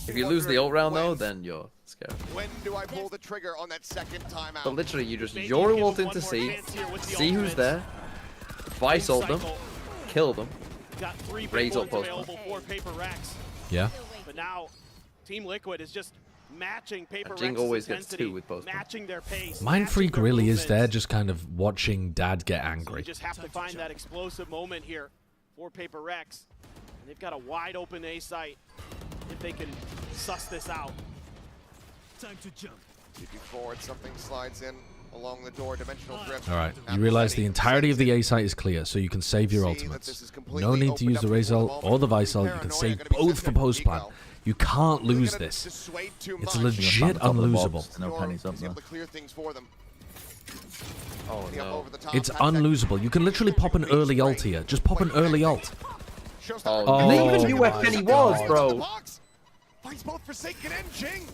If you lose the ult round, though, then you're scared. When do I pull the trigger on that second timeout? But literally, you just Yoru ult into C, see who's there, Vice ult them, kill them, Got 3 raise ult boards post. available for PRX. Yeah. But now, Team Liquid is just matching PRX's Jing always gets intensity, 2 with post. matching their pace. Mindfreak really is there just kind of watching Dad get So you angry. just have to find that explosive moment here for PRX. And they've got a wide open A site if they can suss this out. Time to jump. TP forward, something slides in along the door, dimensional drift. All right, you realize the entirety of the A site is clear, so you can save your ultimates. No need to use the Raze ult or the Vice ult. You can save both for post plan. You can't lose this. It's legit unlosable. No pennies up there. Oh no. It's unlosable. You can literally pop an early ult here. Just pop an early ult. Oh, Oh, they even knew where my Penny God. was, bro. Fights both Forsaken and Jing.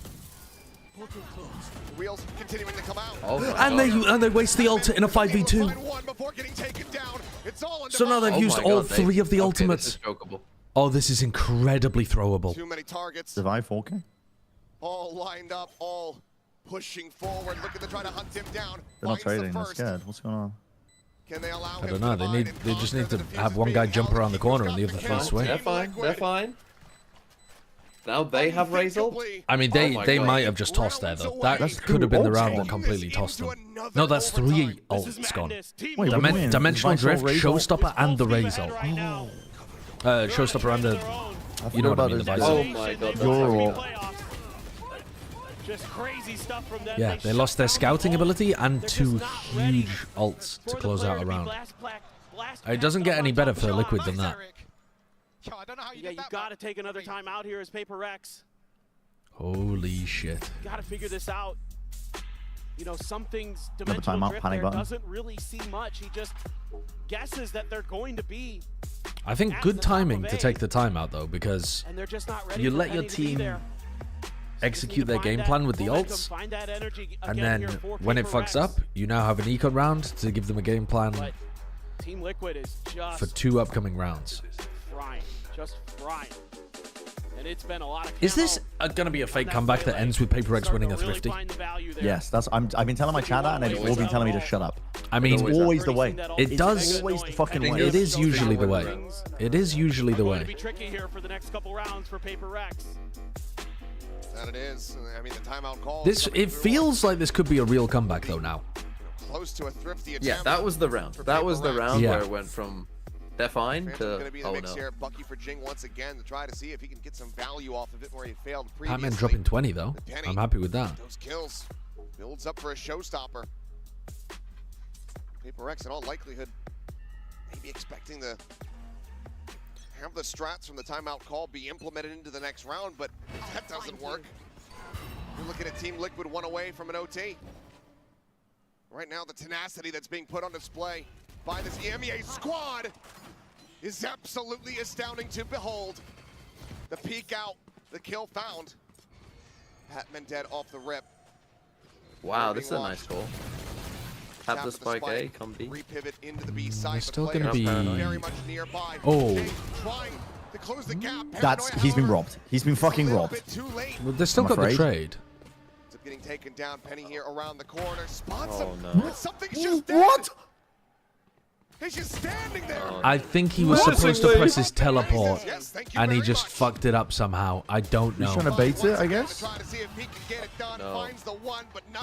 Wheels continuing to come out. Oh, And they waste the ult in a 5v2. So now they've used all 3 of the ultimates. Oh, this is incredibly throwable. Too many targets. Survive 4K. All lined up, all pushing forward, looking to try to hunt him down. They're not trading. They're scared. What's going on? Can they allow I don't know. They just need to have one guy jump around the corner and the other three swing. They're fine. They're fine. Now they have result. I mean, they might have just tossed there though. That could have been the round that completely tossed them. No, that's 3 ults gone. Wait, Dimensional Drift, Showstopper, and the Raise ult. Showstopper and the... You know what I mean, the Visor. Oh my god. Just crazy stuff from them. Yeah, they lost their scouting ability and 2 huge ults to close out a round. It doesn't get any better for Liquid than that. Yeah, you gotta take another time out here as PRX. Holy shit. Gotta figure this out. You know, something's Another Dimensional timeout, Drift panic there button. doesn't really see much. He just guesses that they're going to be. I think good timing to take the timeout though, because And they're just not ready you for let your Penny to be team there. execute their game plan with the ults, and then when it fucks up, you now have an eco round to give them a game plan Team Liquid is just for 2 upcoming rounds. frying, just frying. And it's been a lot of Is this going to be a fake comeback that ends with PRX winning a Thrifty? Yes, that's. I've been telling my chat that, and they've all been telling me to shut up. I mean, it's always the way. It does. It's always the fucking way. It is usually the way. It is usually the Going to way. be tricky here for the next couple rounds for PRX. That it is. I mean, the timeout call. It feels like this could be a real comeback though now. Close to a thrifty attempt. Yeah, that was the round. That was the round Yeah. where it went from they're fine Phantom's to gonna be in the oh mix no. here. Bucky for Jing once again to try to see if he can get some value off of it where he failed previously. Patman dropping 20 though. I'm happy with that. Those kills builds up for a showstopper. PRX in all likelihood maybe expecting to have the strats from the timeout call be implemented into the next round, but that doesn't work. We're looking at Team Liquid 1 away from an OT. Right now, the tenacity that's being put on display by this EMEA squad is absolutely astounding to behold. The peek out, the kill found. Patman dead off the rip. Wow, this is a nice call. Tap the spike A, come B. Repivot into the B side. They're still going to be... Very much nearby. Oh. Trying to close the gap. He's been robbed. He's been fucking robbed. Well, they've still got the trade. Getting taken down. Penny here around the corner. Spots Oh, him. no. But something's just dead. What? He's just standing there. I think he was supposed to press his teleport, and he just fucked it up somehow. I don't know. He's trying to bait it, I guess.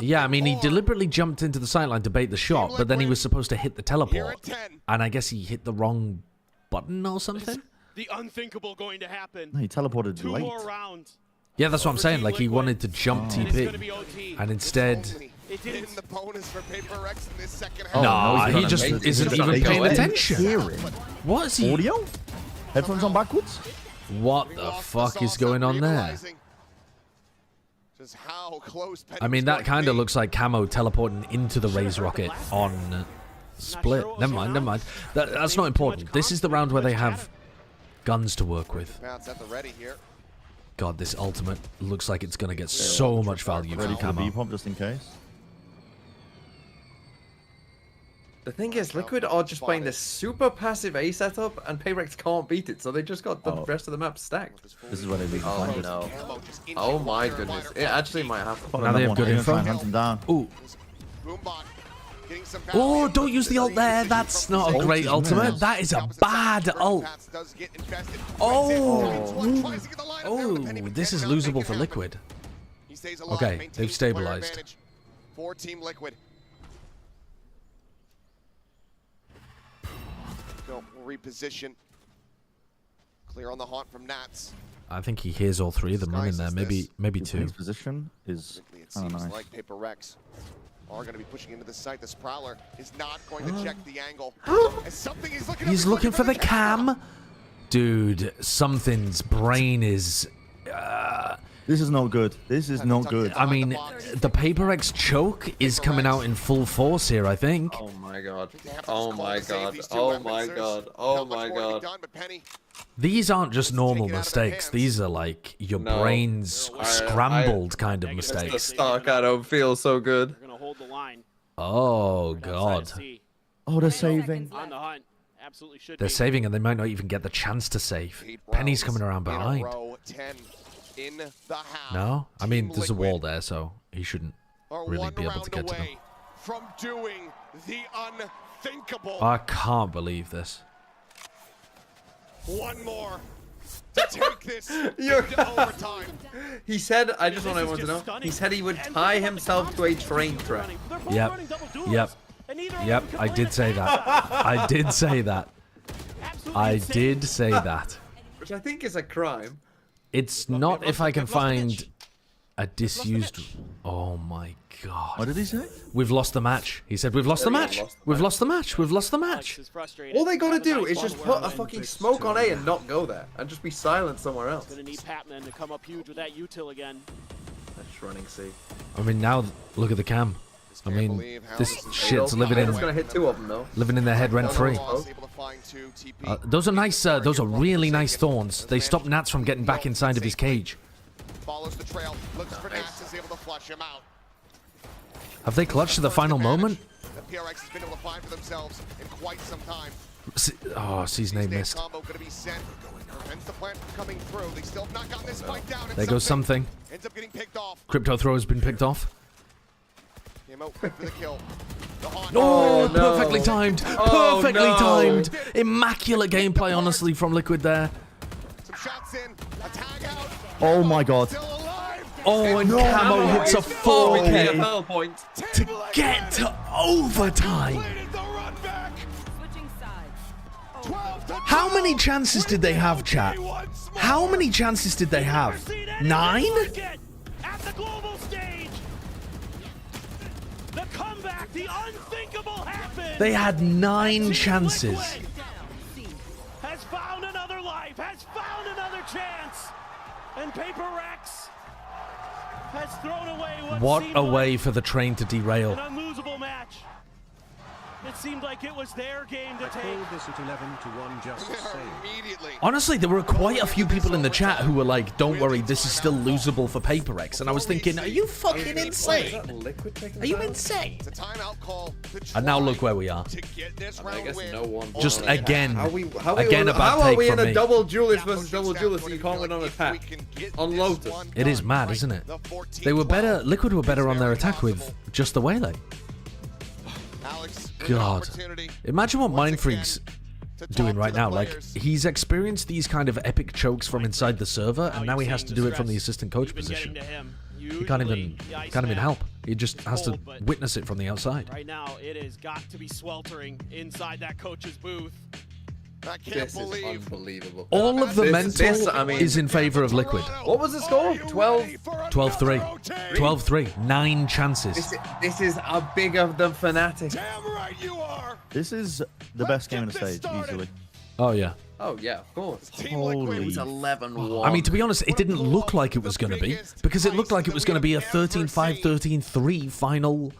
Yeah, I mean, he deliberately jumped into the sideline to bait the shot, but then he was supposed to hit the teleport, and I guess he hit the wrong button or something? The unthinkable going to happen. No, he teleported Two late. more rounds. Yeah, that's what I'm saying. Like, he wanted to jump TP, and instead... In the bonus for PRX in this second Oh, half. no, he just isn't even paying attention. Hearing. What is he... Audio? Headphones on backwards? What the fuck is going on there? Just how close I mean, that kind of looks like Camo teleporting into the Raise rocket on Split. Never mind. That's not important. This is the round where they have guns to work with. Bounce at the ready here. God, this ultimate looks like it's going to get so much value Ready from for the Camo. B-pop just in case. The thing is, Liquid are just playing this super passive A setup, and PRX can't beat it, so they just got the rest of the map stacked. This is where they leave the Oh flank. no. Oh my goodness. It actually might happen. Now they have good info. Hunt him down. Ooh. Oh, don't use the ult there. That's not a great ultimate. That is a bad ult. Oh. Oh, this is losable for Liquid. Okay, they've stabilized. For Team Liquid. Go reposition. Clear on the haunt from Nats. I think he hears all 3 of them running there. Maybe 2. His position is It kind seems of nice. like PRX are going to be pushing into the site. The Prowler is not going to check the angle. As something he's looking for the cam. Dude, something's brain is... This is no good. This is no good. I mean, the PRX choke is coming out in full force here, I think. Oh my god. Oh my god. Oh my god. Oh my god. These aren't just normal mistakes. These are like your brain's scrambled kind of mistakes. The Stark Arrow feels so good. They're going to hold the line. Oh, God. Oh, they're saving. On the hunt. Absolutely should They're be. saving, and they might not even get the chance to save. Penny's coming around behind. In the half. No? I mean, there's a wall there, so he shouldn't really be able to get to them. From doing the unthinkable. I can't believe this. One more to take this into overtime. He said, I just want everyone to know, he said he would tie himself to a train track. Yep. Yep. Yep. I did say that. I did say that. I did say that. Which I think is a crime. It's not if I can find a disused... Oh my god. What did he say? We've lost the match. He said, we've lost the match. We've lost the match. We've lost the match. All they gotta do is just put a fucking smoke on A and not go there. And just be silent somewhere else. Gonna need Patman to come up huge with that util again. That's running C. I mean, now look at the cam. I mean, this shit's living in... It's gonna hit 2 of them though. Living in their head rent-free. Those are nice, those are really nice thorns. They stop Nats from getting back inside of his cage. Follows the trail, looks for Nats, is able to flush him out. Have they clutched to the final moment? The PRX has been able to find for themselves in quite some time. Oh, C's name missed. Combo gonna be sent. Prevents the plant from coming through. They still have not gotten this fight down. There goes something. Ends up getting picked off. Crypto throw has been picked off. Came out for the kill. Oh, no. Perfectly timed. Perfectly timed. Immaculate gameplay, honestly, from Liquid there. Some shots in. A tag out. Oh my god. Oh, and Camo hits a 4K point to get to overtime. How many chances did they have, chat? How many chances did they have? 9? At the global stage. The comeback, the unthinkable happened. They had 9 chances. Has found another life, has found another chance. And PRX has thrown away What a way for the train to derail. an unlosable match. It seemed like it was their game to take. This at 11-1 just immediately. Honestly, there were quite a few people in the chat who were like, don't worry, this is still losable for PRX. And I was thinking, are you fucking insane? Are you insane? It's a timeout call to And now look where we are. to get this round I guess win. no one. Just again, How again a bad how are take we from in a me. double duelist versus double duelist and you can't win on attack? On Lotus. It is mad, isn't it? They were better, Liquid were better on their attack with just the Waylay. God. Imagine what Mind Freak's doing right now. Like, he's experienced these kind of epic chokes from inside the server, and now he has to do it from the assistant coach position. He can't even help. He just has to witness it from the outside. Right now, it has got to be sweltering inside that coach's booth. I can't This believe. is unbelievable. All of the mental I mean, is in favor of Liquid. What was the score? 12? 12-3. 12-3. 9 chances. This is a bigger than Fnatic. Damn right you are. This is the best game on the stage, easily. Oh, yeah. Oh, yeah, of course. Holy. It's 11-1. I mean, to be honest, it didn't look like it was going to be, because it looked like it was going to be a 13-5, 13-3 final.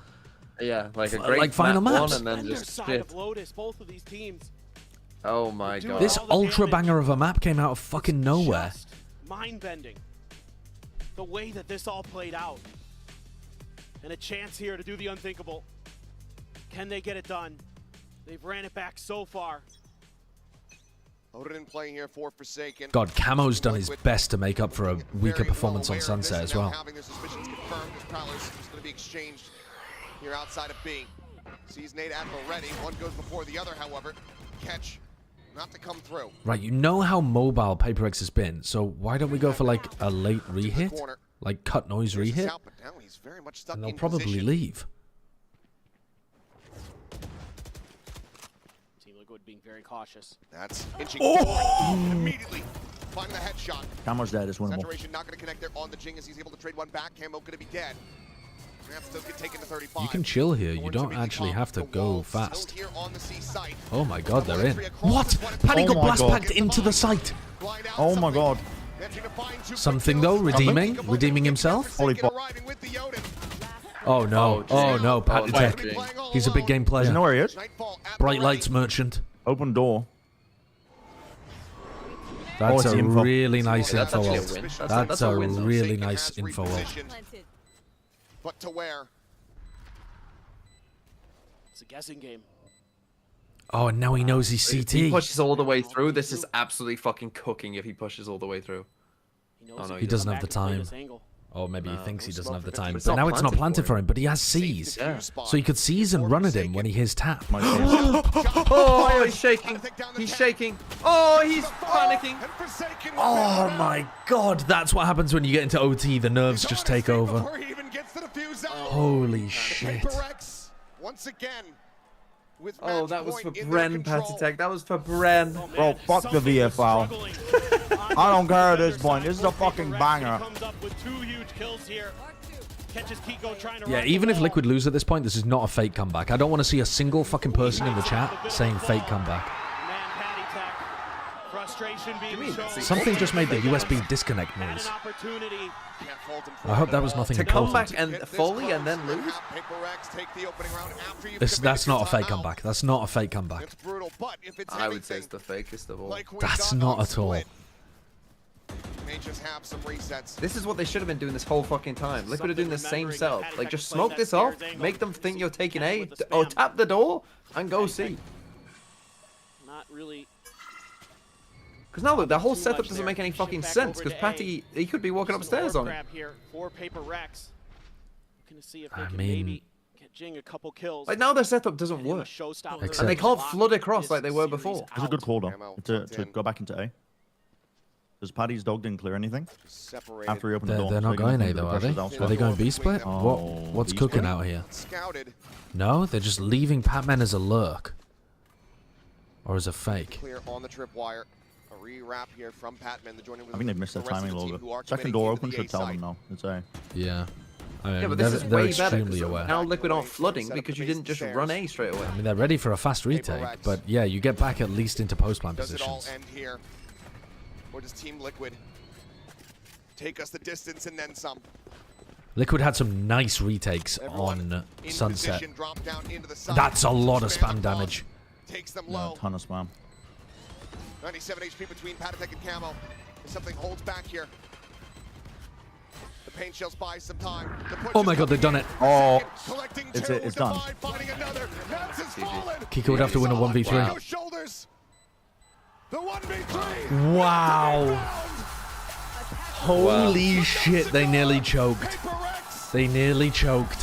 Yeah, like a great like final map maps. one and then just shit. Lotus, both of these teams. Oh my god. This ultra banger of a map came out of fucking nowhere. Mind-bending. The way that this all played out. And a chance here to do the unthinkable. Can they get it done? They've ran it back so far. Odin playing here for Forsaken. God, Camo's done his best to make up for a weaker performance on Sunset as well. Having their suspicions confirmed, this Prowler's is going to be exchanged here outside of B. Sees Nate Admiral ready. One goes before the other, however. Catch not to come through. Right, you know how mobile PRX has been, so why don't we go for like a late rehit? Like cut noise rehit? And they'll probably leave. Team Liquid being very cautious. That's inching forward. Immediately finding the headshot. Camo's dead, it's winnable. Saturation not going to connect there on the Jingus. He's able to trade one back. Camo going to be dead. Maps does get taken to 35. You can chill here, you don't actually have to go fast. Oh my god, they're in. What? Paddy got blast packed into the site. Oh my god. Something though, redeeming himself. Holy fuck. Oh no, oh no, Paddy Tech. He's a big game player. Does he know where he is? Bright Lights Merchant. Open door. That's it's a info. really nice That's info actually a ult. win. That's a a win. really nice info ult. But to where? It's a guessing game. Oh, and now he knows he's If CT. he pushes all the way through, this is absolutely fucking cooking if he pushes all the way through. He knows Oh, no, He doesn't have the time. Or maybe he thinks he doesn't have the time. But it's But not now it's not planted planted for for him, but he has seize. Yeah. So he could seize and run at him when he hears tap. Oh, he's shaking. He's shaking. Oh, he's panicking. Oh my god, that's what happens when you get into OT. The nerves just take over. Holy shit. Once again. Oh, that was for Bren, Patitech. That was for Bren. Bro, fuck the VFL. I don't care at this point. This is a fucking banger. Yeah, even if Liquid lose at this point, this is not a fake comeback. I don't want to see a single fucking person in the chat saying fake comeback. Something just made the USB disconnect noise. I hope that was nothing to come important. back and fully and then lose. That's not a fake comeback. That's not a fake comeback. I would say it's the fakest of all. That's not at all. May just have some resets. This is what they should have been doing this whole fucking time. Liquid are doing the same setup. Like, just smoke this off, make them think you're taking A, or tap the door, and go C. Not really. Because now look, the whole setup doesn't make any fucking sense, because Patty, he could be walking upstairs on it. For Paper Rex. Gonna see if they I can mean, maybe get Jing a couple kills. Like, now their setup doesn't work. And they can't flood across like they were before. It's a good call, though, to go back into A. Does Paddy's dog didn't clear anything? After he opened the door. They're not going A though, are they? Are they going B split? What's cooking out here? No, they're just leaving Patman as a lurk. Or as a fake. Clear on the tripwire. A re-wrap here from Patman. I think they've missed their timing a little bit. Second door open should tell them no. It's A. Yeah. I mean, Yeah, but this is way better. extremely aware. Now Liquid aren't flooding because you didn't just run A straight away. I mean, they're ready for a fast retake, but yeah, you get back at least into post-plan Does it all positions. end here? Or does Team Liquid take us the distance and then some? Liquid had some nice retakes on Sunset. That's a lot of spam damage. Takes them Yeah, low. a ton of spam. 97 HP between Patitech and Camo. If something holds back here. The paint shells buy some time. Oh my god, they've done it. Oh, it's done. Kiko would have to win a 1v3. The 1v3. Wow. Holy shit, they nearly choked. They nearly choked.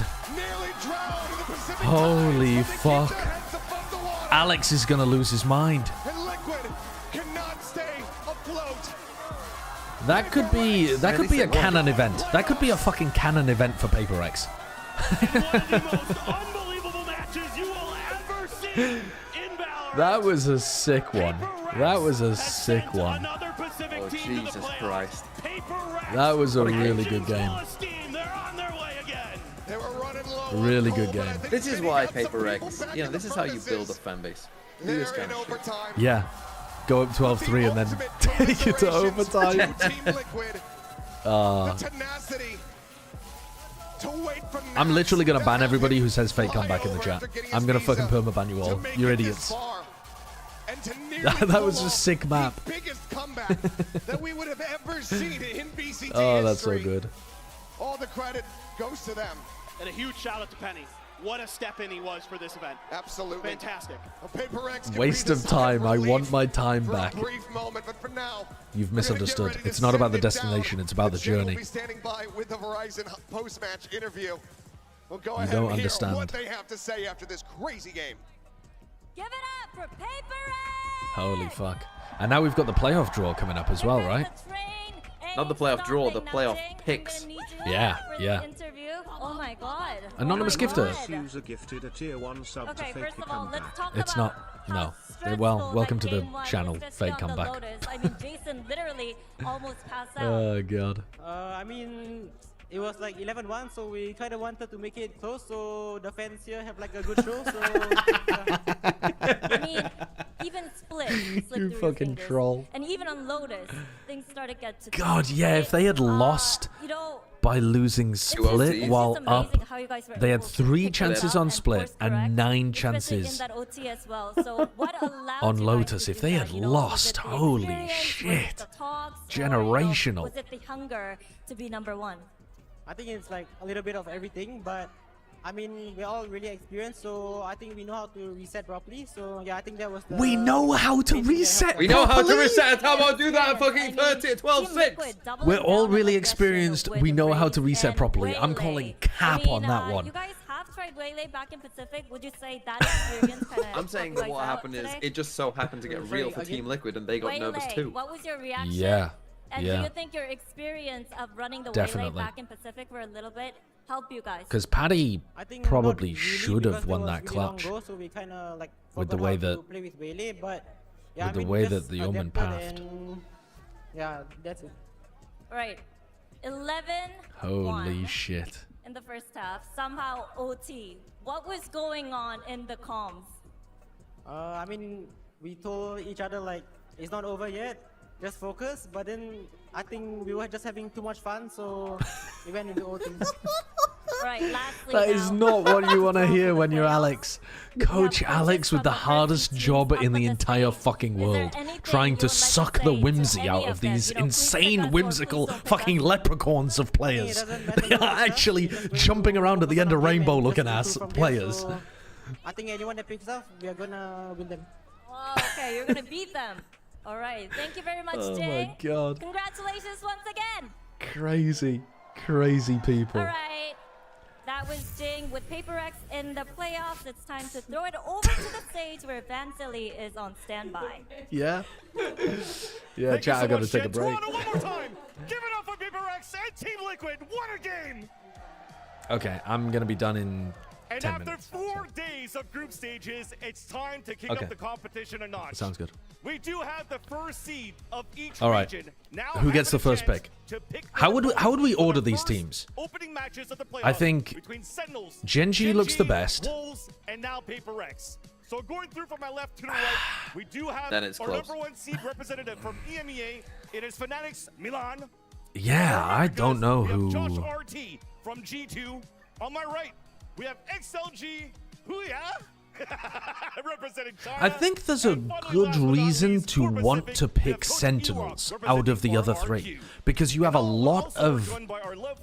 Holy fuck. Alex is gonna lose his mind. That could be a canon event. That could be a fucking canon event for PRX. That was a sick one. That was a sick one. Oh, Jesus Christ. That was a really good game. Really good game. This is why PRX, you know, this is how you build a fan base. Do this kind of shit. Yeah. Go up 12-3 and then take it to overtime. I'm literally going to ban everybody who says fake comeback in the chat. I'm going to fucking permaban you all. You're idiots. That was a sick map. that we would have ever seen in BCT Oh, that's so history. good. All the credit goes to them. And a huge shout out to Penny. What a step in he was for this event. Absolutely. Fantastic. Waste of time. I want my time back. Brief moment, but for now, You've misunderstood. It's not about the destination, it's about the journey. we'll be standing by with the Verizon post-match interview. We'll go You ahead don't and hear understand. what they have to say after this crazy game. Give it up for PRX! Holy fuck. And now we've got the playoff draw coming up as well, right? Not the playoff draw, the playoff picks. Yeah, yeah. Oh my god. Anonymous gifter. User gifted a tier 1 sub Okay, to fake first a of all, let's comeback. talk It's about not. No. Well, welcome to the game one, channel. especially Fake on the comeback. Lotus. I mean, Jason literally almost passed out. Oh, God. I mean, it was like 11-1, so we kind of wanted to make it close, so the fans here have like a good show. So, I mean, even split slipped through your fucking fingers. troll. And even on Lotus, things started to get to God, yeah, if they had lost you know, by losing split while up, how you guys were they had able to 3 pick it chances up on and split course and correct, 9 especially chances in that OT as well. So what allowed on you guys Lotus. to If do they that, had you know? Was lost, it the holy experience? Was it shit. the talks? Generational. Was it the hunger to be number 1? I think it's like a little bit of everything, but I mean, we're all really experienced, so I think we know how to reset properly. So yeah, I think that was the... We know how to reset We know how to properly? reset. How about do that at fucking 30, 12, 6? We're all really experienced. We know how to reset properly. I'm calling cap on that one. You guys have tried Waylay back in Pacific. Would you say that experience kind of... I'm saying that what happened is it just so happened to get real for Team Liquid and they got nervous too. What was your reaction? Yeah. And do you think your experience of running the Waylay back in Pacific for a little bit helped you guys? Because Patty probably should have won that clutch. So we kind of like with the way that play with Waylay, but yeah, with the way that the Omen pathed. Yeah, that's it. Right. 11. Holy shit. In the first half, somehow OT. What was going on in the comms? I mean, we told each other like it's not over yet. Just focus, but then I think we were just having too much fun, so we went into OT. Right, lastly That is not what you want to hear when you're Alex. Coach Alex with the hardest job in the entire fucking world, trying to suck the whimsy out of these insane, whimsical fucking leprechauns of players. They are actually jumping around at the end of Rainbow looking ass players. I think anyone that picks up, we are gonna win them. Oh, okay, you're gonna beat them. All right, thank you very much, Oh Jay. my god. Congratulations once again. Crazy, crazy people. All right, that was Jing with PRX in the playoffs. It's time to throw it over to the stage where Vansily is on standby. Yeah? Yeah, chat, I gotta take a break. Toronto, one more time. Give it up for PRX and Team Liquid. What a game. Okay, I'm gonna be done in And 10 after minutes. 4 days of group stages, it's time to kick Okay. up the competition a notch. That sounds good. We do have the first seed of each All right. region. Now Who gets the having a first chance pick? to pick How the would we order first these teams? opening matches of the I playoffs think between Sentinels, Genji looks the best. Wolves, and now PRX. So going through from my left to the right, we do have Then it's our close. #1 seed representative from EMEA. It is Fanatics Milan. Yeah, I don't know We have who. Josh RT from G2. On my right, we have XLG. Huya. Representing China. I think there's a good reason to want to pick Sentinels out of the other three, because you have a lot of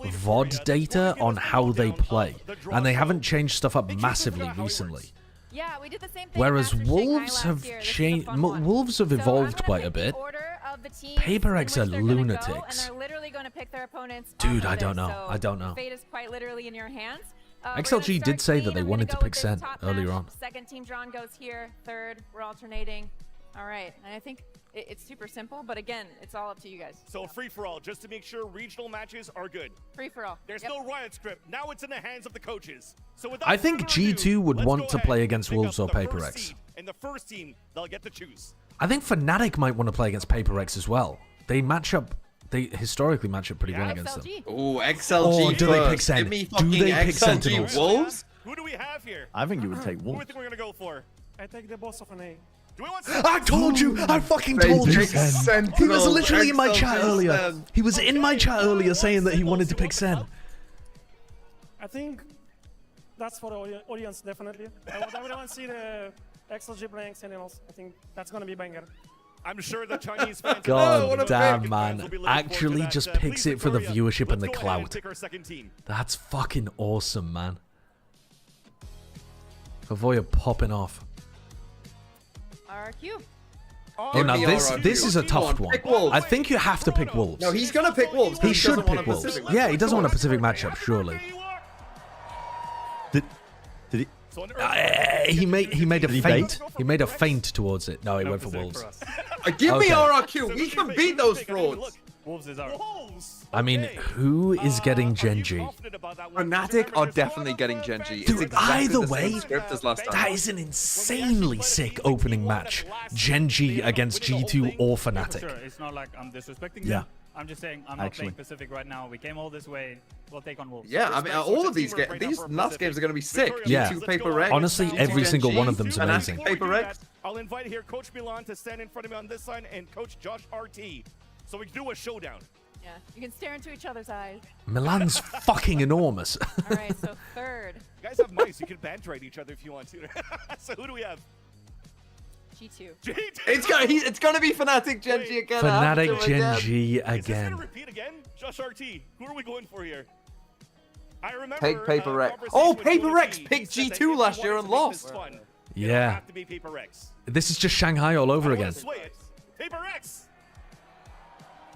VOD data on how they play, and they haven't changed stuff up massively recently. Yeah, we did the same thing. Whereas after Shanghai Wolves last have year. This is a changed. fun one. Wolves have So I'm evolved gonna quite a pick the bit. order of the teams PRX in are which they're gonna go, lunatics. and they're literally going to pick their opponents. Dude, on I don't this, know. so I don't know. Fate is quite literally in your hands. We're XLG gonna did start say that clean. they I'm wanted gonna to go pick with this Sen top earlier match. on. Second team drawn goes here. Third, we're alternating. All right, and I think it's super simple, but again, it's all up to you guys. So free for all, just to make sure regional matches are good. Free for all. There's Yep. no riot script. Now it's in the hands of the coaches. So without I think further ado, G2 would let's want go to ahead play and against pick Wolves up or the first PRX. seed. And the first team, they'll get to choose. I think Fnatic might want to play against PRX as well. They match up. They historically match up pretty well against them. Oh, XLG Or do they pick first. Sen? Give me Do fucking they pick XLG Sentinels? Wolves? Who do we have here? I think you would take Who do we Wolves. think we're gonna go for? I take the boss of an A. Do we want I told you! I fucking told you, Sen! He was literally in my chat earlier. He was in my chat earlier saying that he wanted to pick Sen. I think that's for the audience, definitely. I want to see the XLG playing Sentinels. I think that's going to be banger. I'm sure the Chinese fans. God damn, man. Actually just picks it for the viewership and the clout. That's fucking awesome, man. Avoya popping off. RQ. Oh, now this is a tough one. I think you have to pick Wolves. No, he's gonna pick Wolves. He should pick Wolves. Yeah, he doesn't want a Pacific matchup, surely. Did he? He made a Did he feint. bait? He made a feint towards it. No, he went for Wolves. Give me Okay. RRQ. We can beat those frauds. Wolves is ours. I mean, who is getting Genji? Fnatic are definitely getting Genji. Dude, it's exactly either the same way, script as last time. that is an insanely sick opening match. Genji against G2 or Fnatic. Sure, it's not like I'm disrespecting Yeah. them. I'm just saying I'm not Actually. playing Pacific right now. We came all this way. We'll take on Wolves. Yeah, I mean, all of these games, these last games are going to be sick. Yeah. G2 PRX. Honestly, G2 every single Genji, one of them's Fnatic amazing. PRX. I'll invite here Coach Milan to stand in front of me on this side and Coach Josh RT, so we can do a showdown. Yeah, you can stare into each other's eyes. Milan's fucking enormous. All right, so third. You guys have mice. You can banter at each other if you want to. So who do we have? G2. It's gonna be Fnatic Genji again. I have to Fnatic do it again. Genji Is this again. gonna repeat again? Josh RT, who are we going for here? I remember, Take Paper X. Oh, Paper X picked G2 last year and lost. Yeah. Have to be Paper X. This is just Shanghai all over again. Paper X.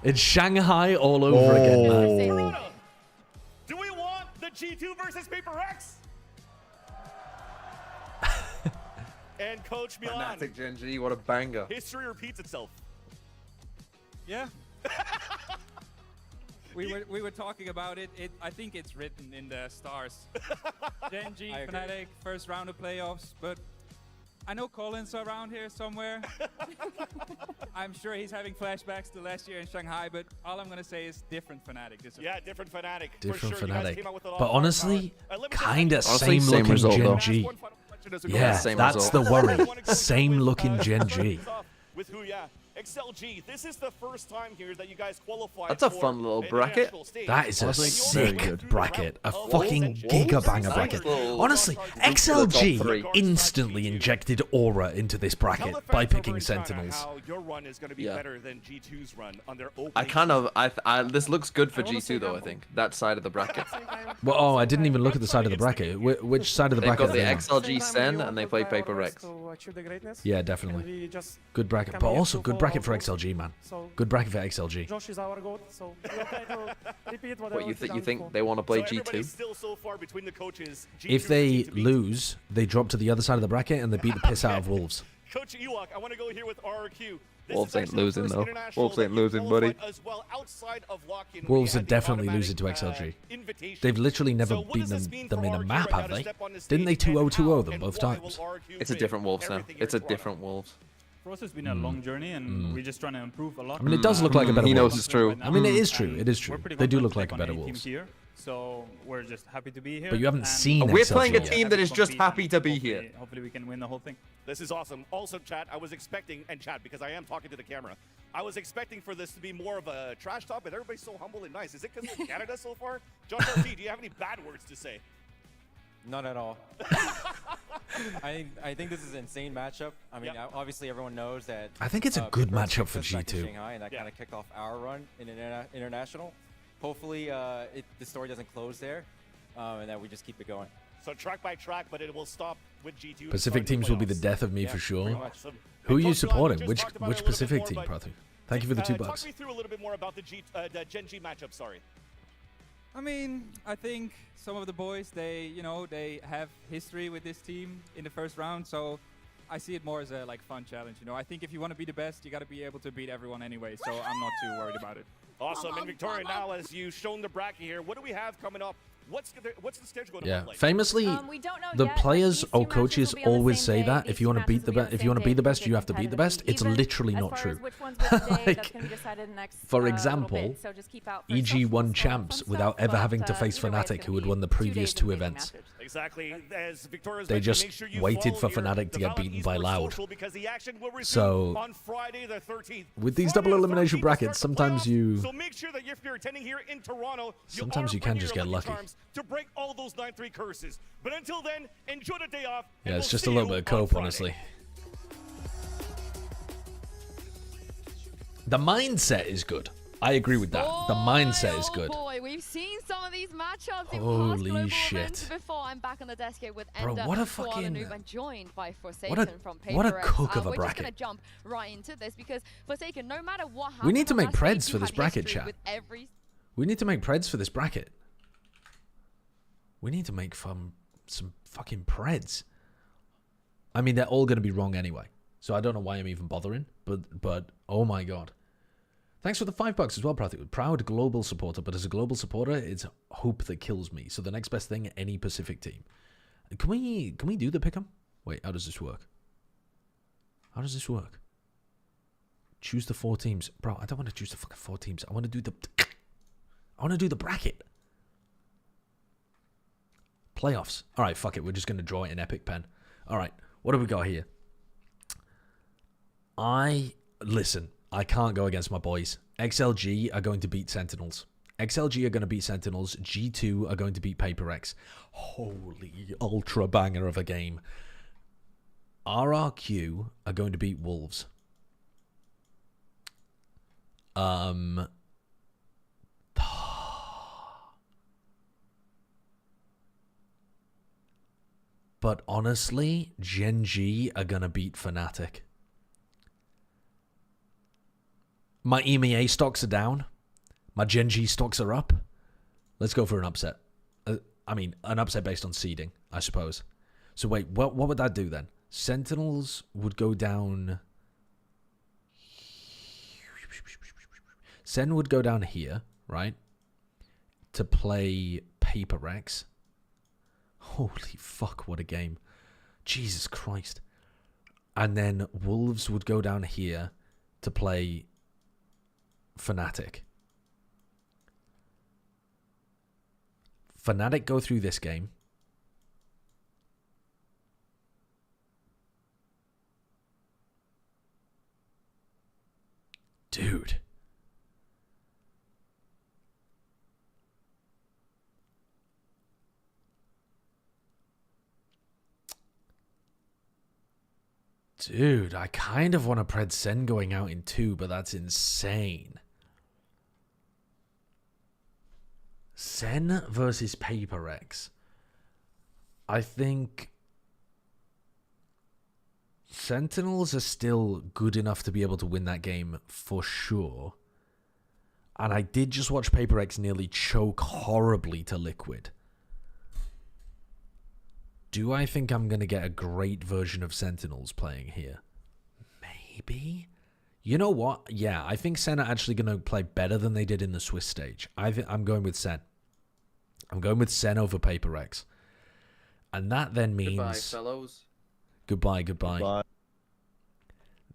It's Shanghai all over again, man. Do we want the G2 versus Paper X? And Coach Milan. Fnatic Gen G, what a banger. History repeats itself. Yeah. we were talking about it. I think it's written in the stars. Gen G, Fnatic, first round of playoffs, but I know Colin's around here somewhere. I'm sure he's having flashbacks to last year in Shanghai, but all I'm gonna say is different Fnatic. Yeah, different Fnatic. Different for sure. Fnatic. But honestly, kinda Honestly, same looking result, Gen though. G. Yeah, that's the worry. Same looking Gen G. With who, yeah. XLG, this is the first time here that you guys qualified. That's a fun little bracket. That is a sick bracket. A fucking gigabanger bracket. Honestly, XLG instantly injected aura into this bracket by picking Sentinels. How your run is going to be better than G2's run on their opening. This looks good for G2 though, I think. That side of the bracket. Well, oh, I didn't even look at the side of the bracket. Which side of the bracket? They've got the XLG Sen and they play Paper X. Yeah, definitely. Good bracket, but also good bracket for XLG, man. Good bracket for XLG. Josh is our goat, so we'll try to repeat whatever What, you think they want to play G2? Still so far between the coaches. If they lose, they drop to the other side of the bracket and they beat the piss out of Wolves. Coach Ewok, I want to go here with RRQ. Wolves ain't losing though. Wolves ain't losing, buddy. Wolves are definitely losing to XLG. They've literally never beaten them in a map, have they? Didn't they 2-0-2-0 them both times? It's a different Wolves now. It's a different Wolves. For us, it's been a long journey, and we're just trying to improve a lot. I mean, it does look like a better He knows Wolves. it's true. I mean, it is true. It is true. We're They do look like a better team Wolves. here, so we're just happy to be here. But you haven't seen We're XLG playing a yet. team that is just happy to be here. Hopefully we can win the whole thing. This is awesome. Also, chat, I was expecting, and chat, because I am talking to the camera, I was expecting for this to be more of a trash talk, but everybody's so humble and nice. Is it because of Canada so far? Josh RT, do you have any bad words to say? Not at all. I think this is an insane matchup. I mean, obviously everyone knows that. I think it's a good matchup for G2. Shanghai, and that kind of kicked off our run in international. Hopefully, the story doesn't close there, and that we just keep it going. So track by track, but it will stop with G2. Pacific teams will be the death of me for sure. Who are you supporting? Which Pacific team, Prathu? Thank you for the $2. Talk me through a little bit more about the Gen G matchup. Sorry. I mean, I think some of the boys, they have history with this team in the first round, so I see it more as a fun challenge. I think if you want to be the best, you got to be able to beat everyone anyway, so I'm not too worried about it. Awesome. And Victoria, now as you've shown the bracket here, what do we have coming up? What's the schedule going to look like? Famously, the players or coaches always say that if you want to beat the best, you have to beat the best. It's literally not true. For example, EG won champs without ever having to face Fnatic, who had won the previous 2 events. Exactly. As Victoria's They just waited for Fnatic Fnatic to get beaten by Loud. So, So, on Friday the 13th, with these double elimination brackets, sometimes you so make sure that if you're attending here in Toronto, you can just get lucky. To break all those 9-3 curses. But until then, enjoy the day off. Yeah, it's just a little bit of cope, honestly. The mindset is good. I agree with that. The mindset is good. Boy, we've seen some of these matchups in Holy past global shit. events before. I'm back on the desk here with Bro, Ender, what a Koala fucking- Noob, and joined by Forsaken from PRX. what a cook of a We're just going bracket. to jump right into this because Forsaken, no matter what happens, We need to make last week, preds you for this had bracket, history chat. with every We need to make preds for this bracket. We need to make some fucking preds. I mean, they're all going to be wrong anyway. So I don't know why I'm even bothering. But oh my god. Thanks for the $5 as well, Pratik. Proud global supporter, but as a global supporter, it's hope that kills me. So the next best thing, any Pacific team. Can we do the pick'em? Wait, how does this work? How does this work? Choose the 4 teams. Bro, I don't want to choose the fucking 4 teams. I want to do the bracket. Playoffs. All right, fuck it. We're just going to draw it in Epic Pen. All right, what do we got here? Listen, I can't go against my boys. XLG are going to beat Sentinels. XLG are going to beat Sentinels. G2 are going to beat Paper X. Holy ultra banger of a game. RRQ are going to beat Wolves. But honestly, Gen G are going to beat Fnatic. My EMEA stocks are down. My Gen G stocks are up. Let's go for an upset. I mean, an upset based on seeding, I suppose. So wait, what would that do then? Sentinels would go down... Sen would go down here, right? To play PRX. Holy fuck, what a game. Jesus Christ. And then Wolves would go down here to play Fnatic. Fnatic go through this game. Dude. Dude, I kind of want to pred Sen going out in 2, but that's insane. Sen versus PRX. I think Sentinels are still good enough to be able to win that game for sure. And I did just watch PRX nearly choke horribly to Liquid. Do I think I'm going to get a great version of Sentinels playing here? Maybe. You know what? Yeah, I think Sen are actually going to play better than they did in the Swiss stage. I'm going with Sen. I'm going with Sen over PRX. And that then means... Goodbye, fellows. Goodbye, goodbye. Goodbye.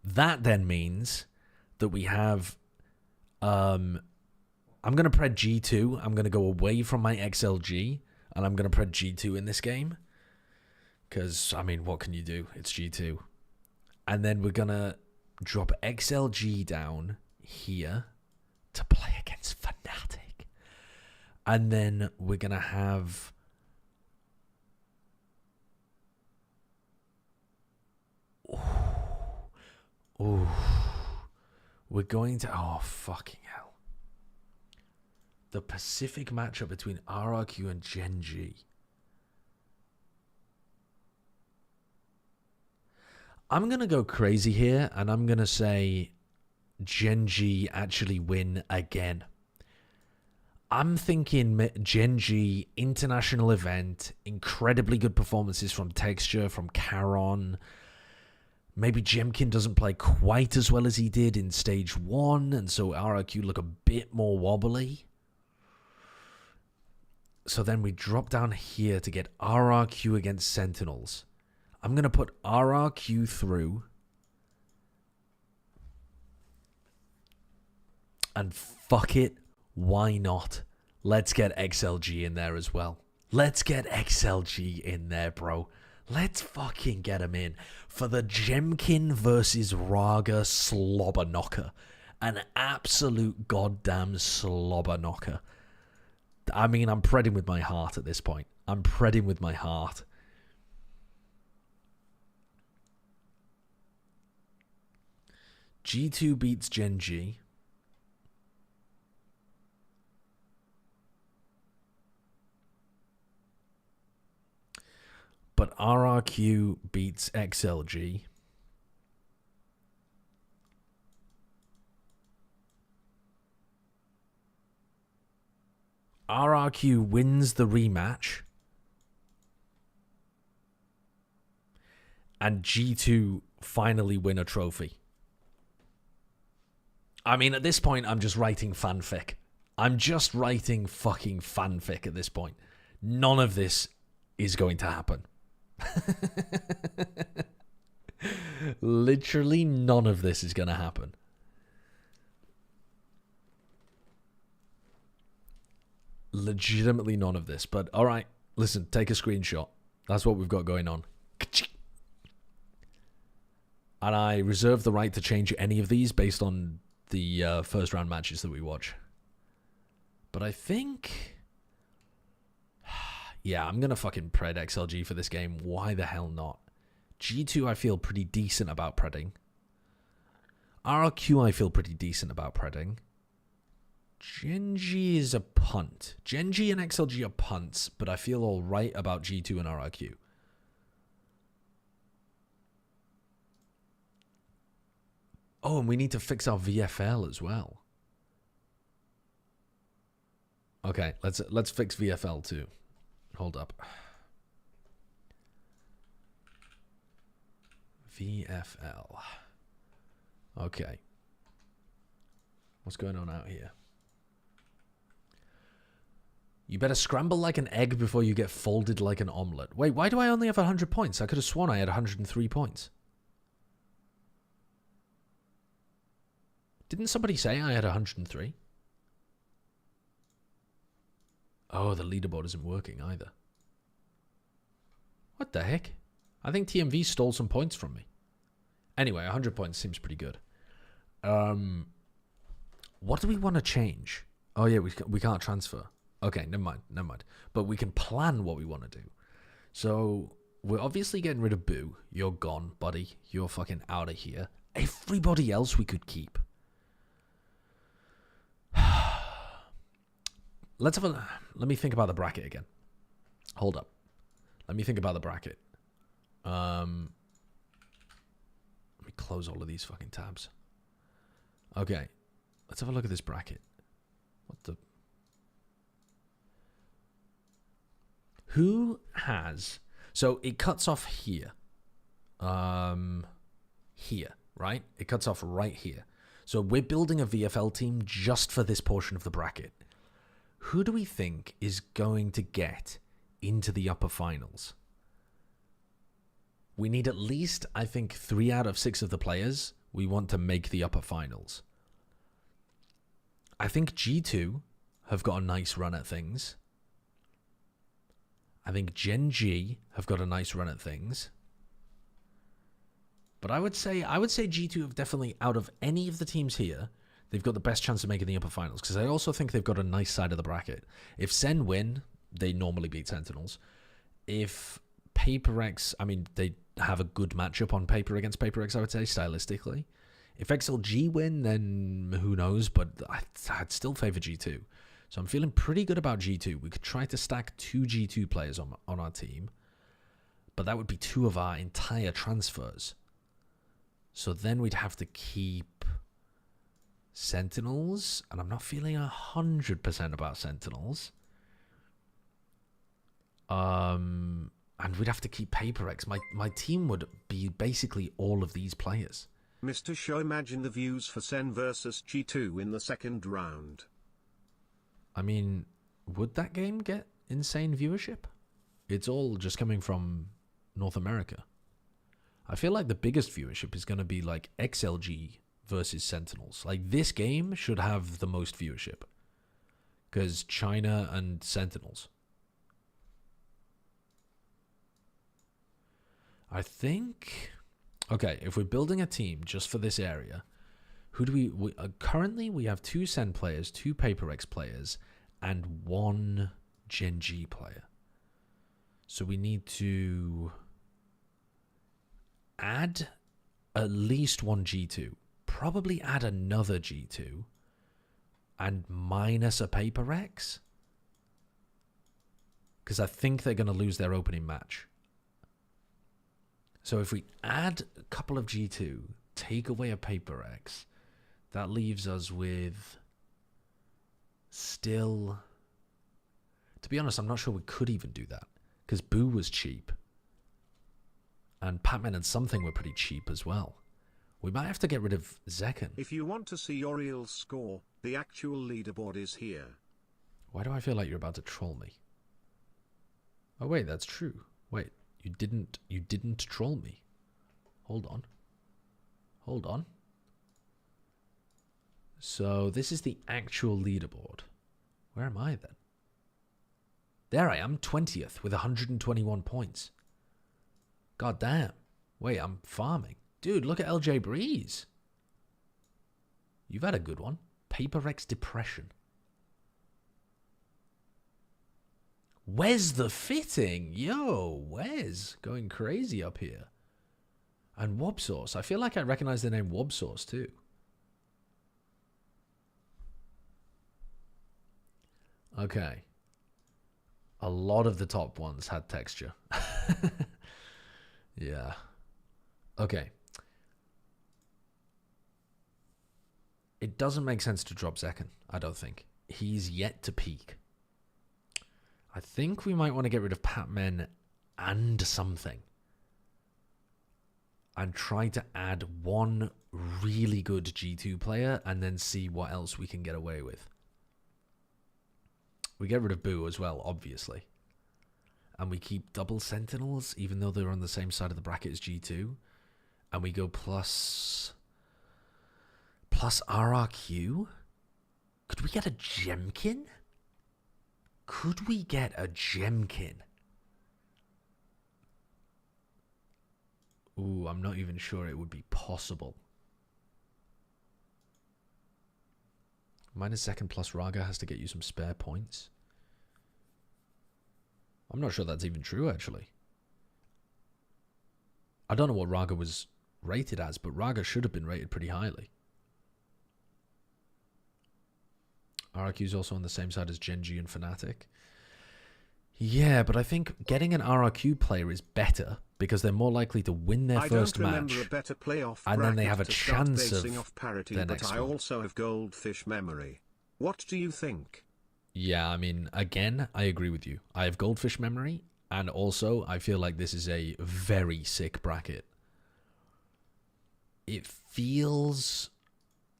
That then means that we have... I'm going to pred G2. I'm going to go away from my XLG. And I'm going to pred G2 in this game. Because, I mean, what can you do? It's G2. And then we're going to drop XLG down here to play against Fnatic. And then we're going to have... Ooh. We're going to... Oh, fucking hell. The Pacific matchup between RRQ and Gen G. I'm going to go crazy here, and I'm going to say Gen G actually win again. I'm thinking Gen G, international event, incredibly good performances from Texture, from Caron. Maybe Jemkin doesn't play quite as well as he did in stage 1, and so RRQ look a bit more wobbly. So then we drop down here to get RRQ against Sentinels. I'm going to put RRQ through. And fuck it, why not? Let's get XLG in there as well. Let's get XLG in there, bro. Let's fucking get him in. For the Jemkin versus Raga slobber knocker. An absolute goddamn slobber knocker. I mean, I'm predding with my heart at this point. I'm predding with my heart. G2 beats Gen G. But RRQ beats XLG. RRQ wins the rematch. And G2 finally win a trophy. I mean, at this point, I'm just writing fanfic. I'm just writing fucking fanfic at this point. None of this is going to happen. Literally none of this is going to happen. Legitimately none of this. But, alright, listen, take a screenshot. That's what we've got going on. And I reserve the right to change any of these based on the first round matches that we watch. But I think... Yeah, I'm going to fucking pred XLG for this game. Why the hell not? G2 I feel pretty decent about predding. RRQ I feel pretty decent about predding. Gen G is a punt. Gen G and XLG are punts, but I feel alright about G2 and RRQ. Oh, and we need to fix our VFL as well. Okay, let's fix VFL too. Hold up. VFL. Okay. What's going on out here? You better scramble like an egg before you get folded like an omelette. Wait, why do I only have 100 points? I could have sworn I had 103 points. Didn't somebody say I had 103? Oh, the leaderboard isn't working either. What the heck? I think TMV stole some points from me. Anyway, 100 points seems pretty good. What do we want to change? Oh yeah, we can't transfer. Okay, never mind. But we can plan what we want to do. So, we're obviously getting rid of Boo. You're gone, buddy. You're fucking out of here. Everybody else we could keep. Let me think about the bracket again. Hold up. Let me think about the bracket. Let me close all of these fucking tabs. Okay. Let's have a look at this bracket. What the... Who has... So it cuts off here. Here, right? It cuts off right here. So we're building a VFL team just for this portion of the bracket. Who do we think is going to get into the upper finals? We need at least, I think, 3 out of 6 of the players we want to make the upper finals. I think G2 have got a nice run at things. I think Gen G have got a nice run at things. But I would say G2 have definitely, out of any of the teams here, they've got the best chance of making the upper finals. Because I also think they've got a nice side of the bracket. If Sen win, they normally beat Sentinels. If PRX, I mean, they have a good matchup on paper against PRX, I would say, stylistically. If XLG win, then who knows, but I'd still favor G2. So I'm feeling pretty good about G2. We could try to stack 2 G2 players on our team, but that would be 2 of our entire transfers. So then we'd have to keep Sentinels, and I'm not feeling 100% about Sentinels. And we'd have to keep PaperX. My team would be basically all of these players. Mr. Show, imagine the views for Sen versus G2 in the second round. I mean, would that game get insane viewership? It's all just coming from North America. I feel like the biggest viewership is going to be like XLG versus Sentinels. Like, this game should have the most viewership. Because China and Sentinels. I think... Okay, if we're building a team just for this area, who do we currently we have 2 Sen players, 2 PaperX players, and 1 Gen G player. So we need to add at least 1 G2. Probably add another G2. And minus a PaperX. Because I think they're going to lose their opening match. So if we add a couple of G2, take away a PaperX, that leaves us with still... To be honest, I'm not sure we could even do that. Because Boo was cheap. And Pac-Man and Something were pretty cheap as well. We might have to get rid of Zekken. If you want to see your real score, the actual leaderboard is here. Why do I feel like you're about to troll me? Oh wait, that's true. Wait, you didn't troll me. Hold on. Hold on. So this is the actual leaderboard. Where am I then? There I am, 20th with 121 points. God damn. Wait, I'm farming. Dude, look at LJ Breeze. You've had a good one. PaperX Depression. Wes the Fitting. Yo, Wes. Going crazy up here. And Wobsource. I feel like I recognize the name Wobsource too. Okay. A lot of the top ones had texture. Yeah. Okay. It doesn't make sense to drop second, I don't think. He's yet to peak. I think we might want to get rid of Patmen and something. And try to add one really good G2 player and then see what else we can get away with. We get rid of Boo as well, obviously. And we keep double Sentinels, even though they're on the same side of the bracket as G2. And we go plus RRQ? Could we get a Gemkin? Could we get a Gemkin? Ooh, I'm not even sure it would be possible. Minus second plus Raga has to get you some spare points. I'm not sure that's even true, actually. I don't know what Raga was rated as, but Raga should have been rated pretty highly. RRQ is also on the same side as Genji and Fnatic. Yeah, but I think getting an RRQ player is better because they're more likely to win their first match, a better playoff and then they have a to start chance basing of off parity, their but next I one. also have goldfish memory. What do you think? Yeah, I mean, again, I agree with you. I have goldfish memory, and also I feel like this is a very sick bracket. It feels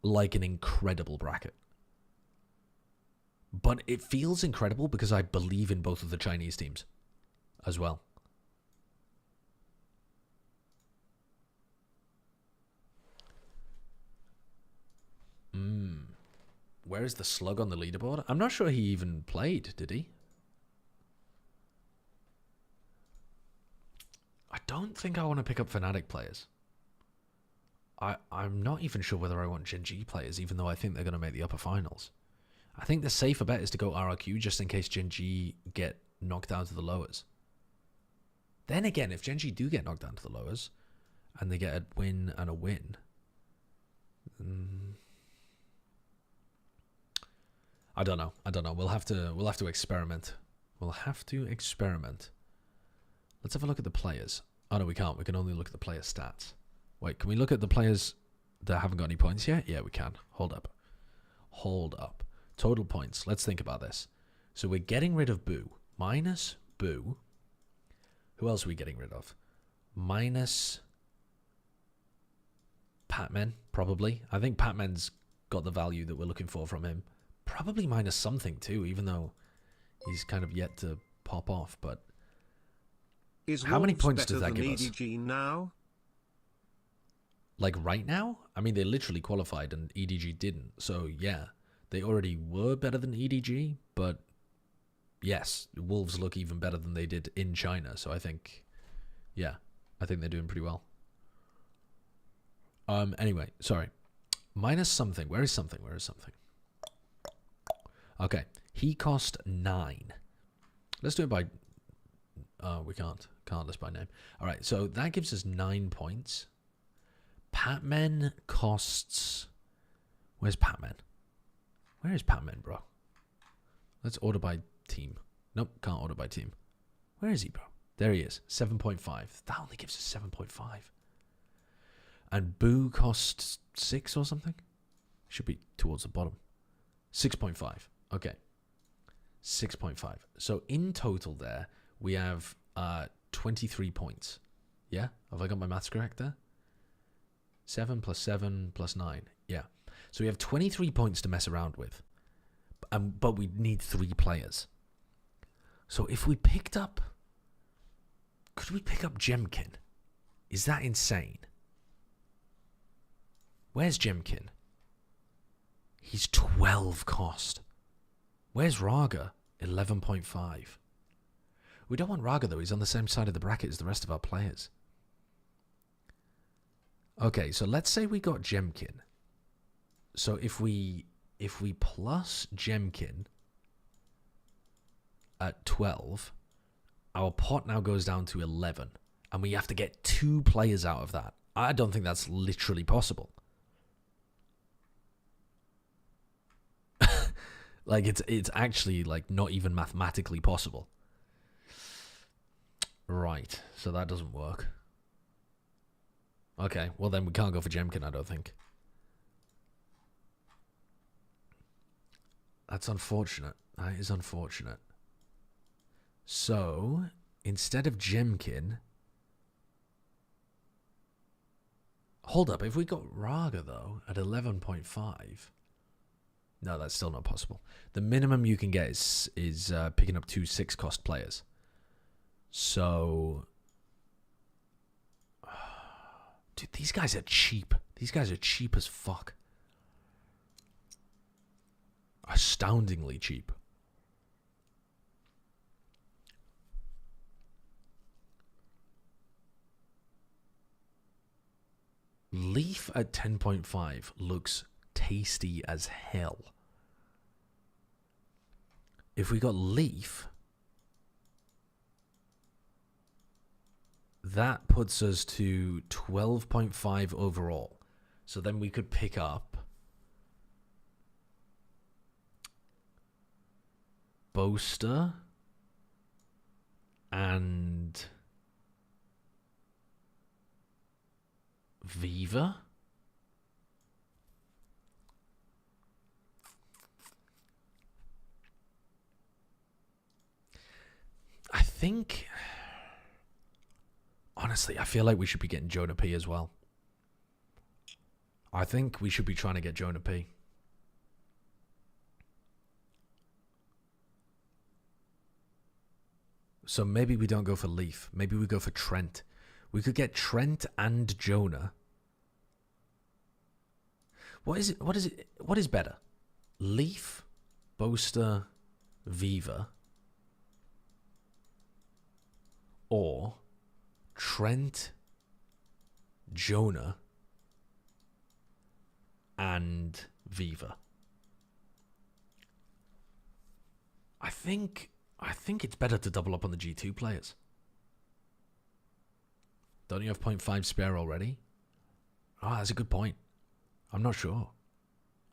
like an incredible bracket. But it feels incredible because I believe in both of the Chinese teams as well. Where is the slug on the leaderboard? I'm not sure he even played, did he? I don't think I want to pick up Fnatic players. I'm not even sure whether I want Genji players, even though I think they're going to make the upper finals. I think the safer bet is to go RRQ just in case Genji get knocked down to the lowers. Then again, if Genji do get knocked down to the lowers, and they get a win and a win, I don't know. We'll have to experiment. We'll have to experiment. Let's have a look at the players. Oh no, we can't. We can only look at the player stats. Wait, can we look at the players that haven't got any points yet? Yeah, we can. Hold up. Total points. Let's think about this. So we're getting rid of Boo. Minus Boo. Who else are we getting rid of? Minus Patmen, probably. I think Patmen's got the value that we're looking for from him. Probably minus something too, even though he's kind of yet to pop off. But how many points does that give us? EDG now? Like right now? I mean, they literally qualified and EDG didn't. So yeah, they already were better than EDG, but yes, Wolves look even better than they did in China. So I think, yeah, I think they're doing pretty well. Anyway, sorry. Minus something. Where is something? Okay, he cost 9. Let's do it by... we can't list by name. All right, so that gives us 9 points. Patmen costs... Where's Patmen? Where is Patmen, bro? Let's order by team. Nope, can't order by team. Where is he, bro? There he is, 7.5. That only gives us 7.5. And Boo costs 6 or something? Should be towards the bottom. 6.5. Okay. 6.5. So in total there, we have 23 points. Yeah? Have I got my maths correct there? 7 plus 7 plus 9. Yeah. So we have 23 points to mess around with. But we need 3 players. So if we picked up... Could we pick up Gemkin? Is that insane? Where's Gemkin? He's 12 cost. Where's Raga? 11.5. We don't want Raga though. He's on the same side of the bracket as the rest of our players. Okay, so let's say we got Gemkin. So if we plus Gemkin at 12, our pot now goes down to 11, and we have to get 2 players out of that. I don't think that's literally possible. Like it's actually like not even mathematically possible. Right, so that doesn't work. Okay, well then we can't go for Gemkin, I don't think. That's unfortunate. That is unfortunate. So, instead of Jemkin... Hold up, if we got Raga, though, at 11.5... No, that's still not possible. The minimum you can get is picking up 2 6-cost players. So... Dude, these guys are cheap. These guys are cheap as fuck. Astoundingly cheap. Leaf at 10.5 looks tasty as hell. If we got Leaf, that puts us to 12.5 overall. So then we could pick up Boaster and Viva. I think, honestly, I feel like we should be getting Jonah P as well. I think we should be trying to get Jonah P. So maybe we don't go for Leaf. Maybe we go for Trent. We could get Trent and Jonah. What is it? What is better? Leaf, Boaster, Viva, or Trent, Jonah, and Viva? I think it's better to double up on the G2 players. Don't you have 0.5 spare already? Oh, that's a good point. I'm not sure.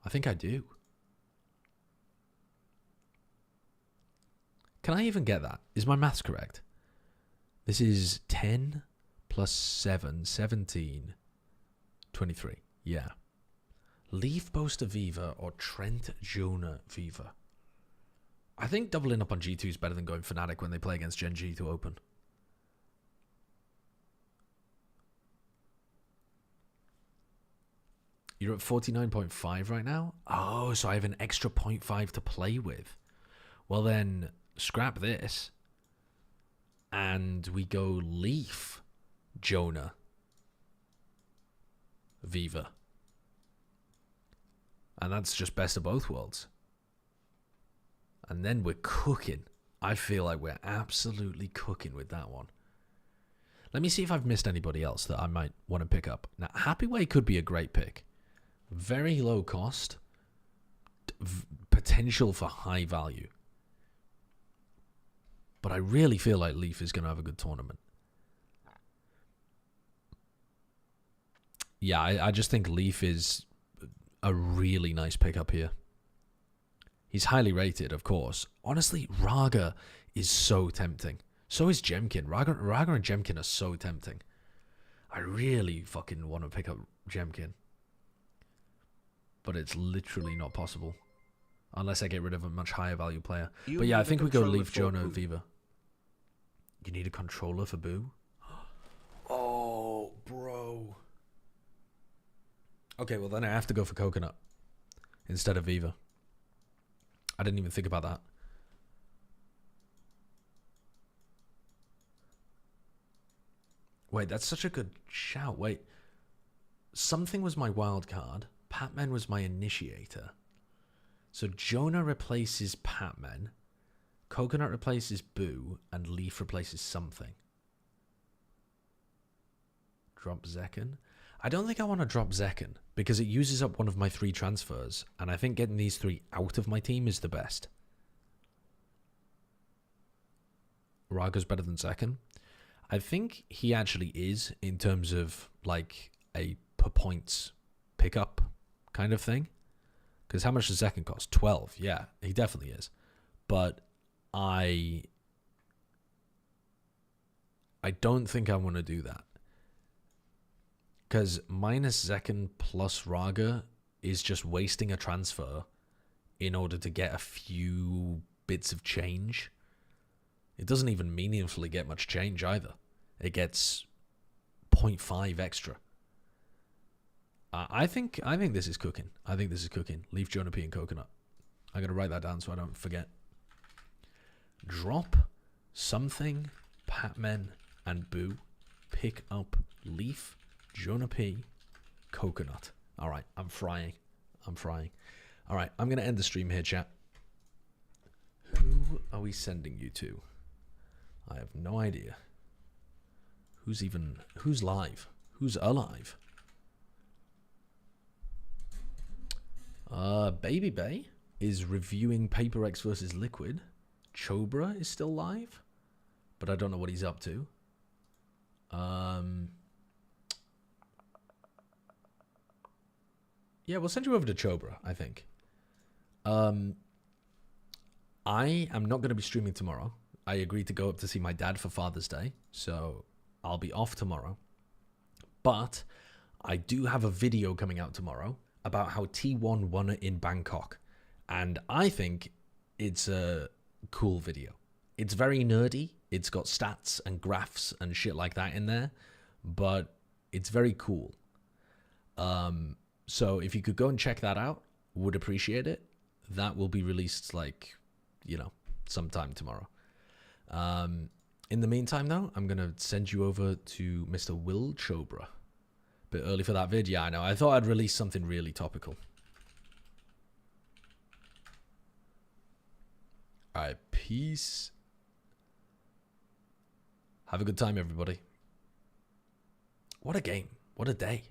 I think I do. Can I even get that? Is my maths correct? This is 10 plus 7, 17, 23. Yeah. Leaf, Boaster, Viva, or Trent, Jonah, Viva. I think doubling up on G2 is better than going Fnatic when they play against Gen G to open. You're at 49.5 right now? Oh, so I have an extra 0.5 to play with. Well then, scrap this. And we go Leaf, Jonah, Viva. And that's just best of both worlds. And then we're cooking. I feel like we're absolutely cooking with that one. Let me see if I've missed anybody else that I might want to pick up. Now, Happy Way could be a great pick. Very low cost. Potential for high value. But I really feel like Leaf is going to have a good tournament. Yeah, I just think Leaf is a really nice pickup here. He's highly rated, of course. Honestly, Raga is so tempting. So is Jemkin. Raga and Jemkin are so tempting. I really fucking want to pick up Jemkin. But it's literally not possible. Unless I get rid of a much higher value player. But yeah, I think we go Leaf, Jonah, Viva. You need a controller for Boo? Oh, bro. Okay, well then I have to go for Coconut instead of Viva. I didn't even think about that. Wait, that's such a good shout. Wait. Something was my wild card. Patman was my initiator. So Jonah replaces Patman. Coconut replaces Boo. And Leaf replaces something. Drop Zekken. I don't think I want to drop Zekken, because it uses up one of my 3 transfers, and I think getting these 3 out of my team is the best. Raga's better than Zekken. I think he actually is, in terms of like a per points pickup kind of thing. Because how much does Zekken cost? 12. Yeah, he definitely is. But I don't think I want to do that. Because minus Zekken plus Raga is just wasting a transfer in order to get a few bits of change. It doesn't even meaningfully get much change either. It gets 0.5 extra. I think this is cooking. I think this is cooking. Leaf, Jonah P, and Coconut. I'm going to write that down so I don't forget. Drop something, Patmen, and Boo. Pick up Leaf, Jonah P, Coconut. All right, I'm frying. All right, I'm going to end the stream here, chat. Who are we sending you to? I have no idea. Who's live? Who's alive? Baby Bay is reviewing PaperX versus Liquid. Chobra is still live, but I don't know what he's up to. Yeah, we'll send you over to Chobra, I think. I am not going to be streaming tomorrow. I agreed to go up to see my dad for Father's Day, so I'll be off tomorrow. But I do have a video coming out tomorrow about how T1 won it in Bangkok. And I think it's a cool video. It's very nerdy. It's got stats and graphs and shit like that in there. But it's very cool. So if you could go and check that out, would appreciate it. That will be released like, you know, sometime tomorrow. In the meantime, though, I'm going to send you over to Mr. Will Chobra. Bit early for that vid, yeah, I know. I thought I'd release something really topical. Alright, peace. Have a good time, everybody. What a game. What a day.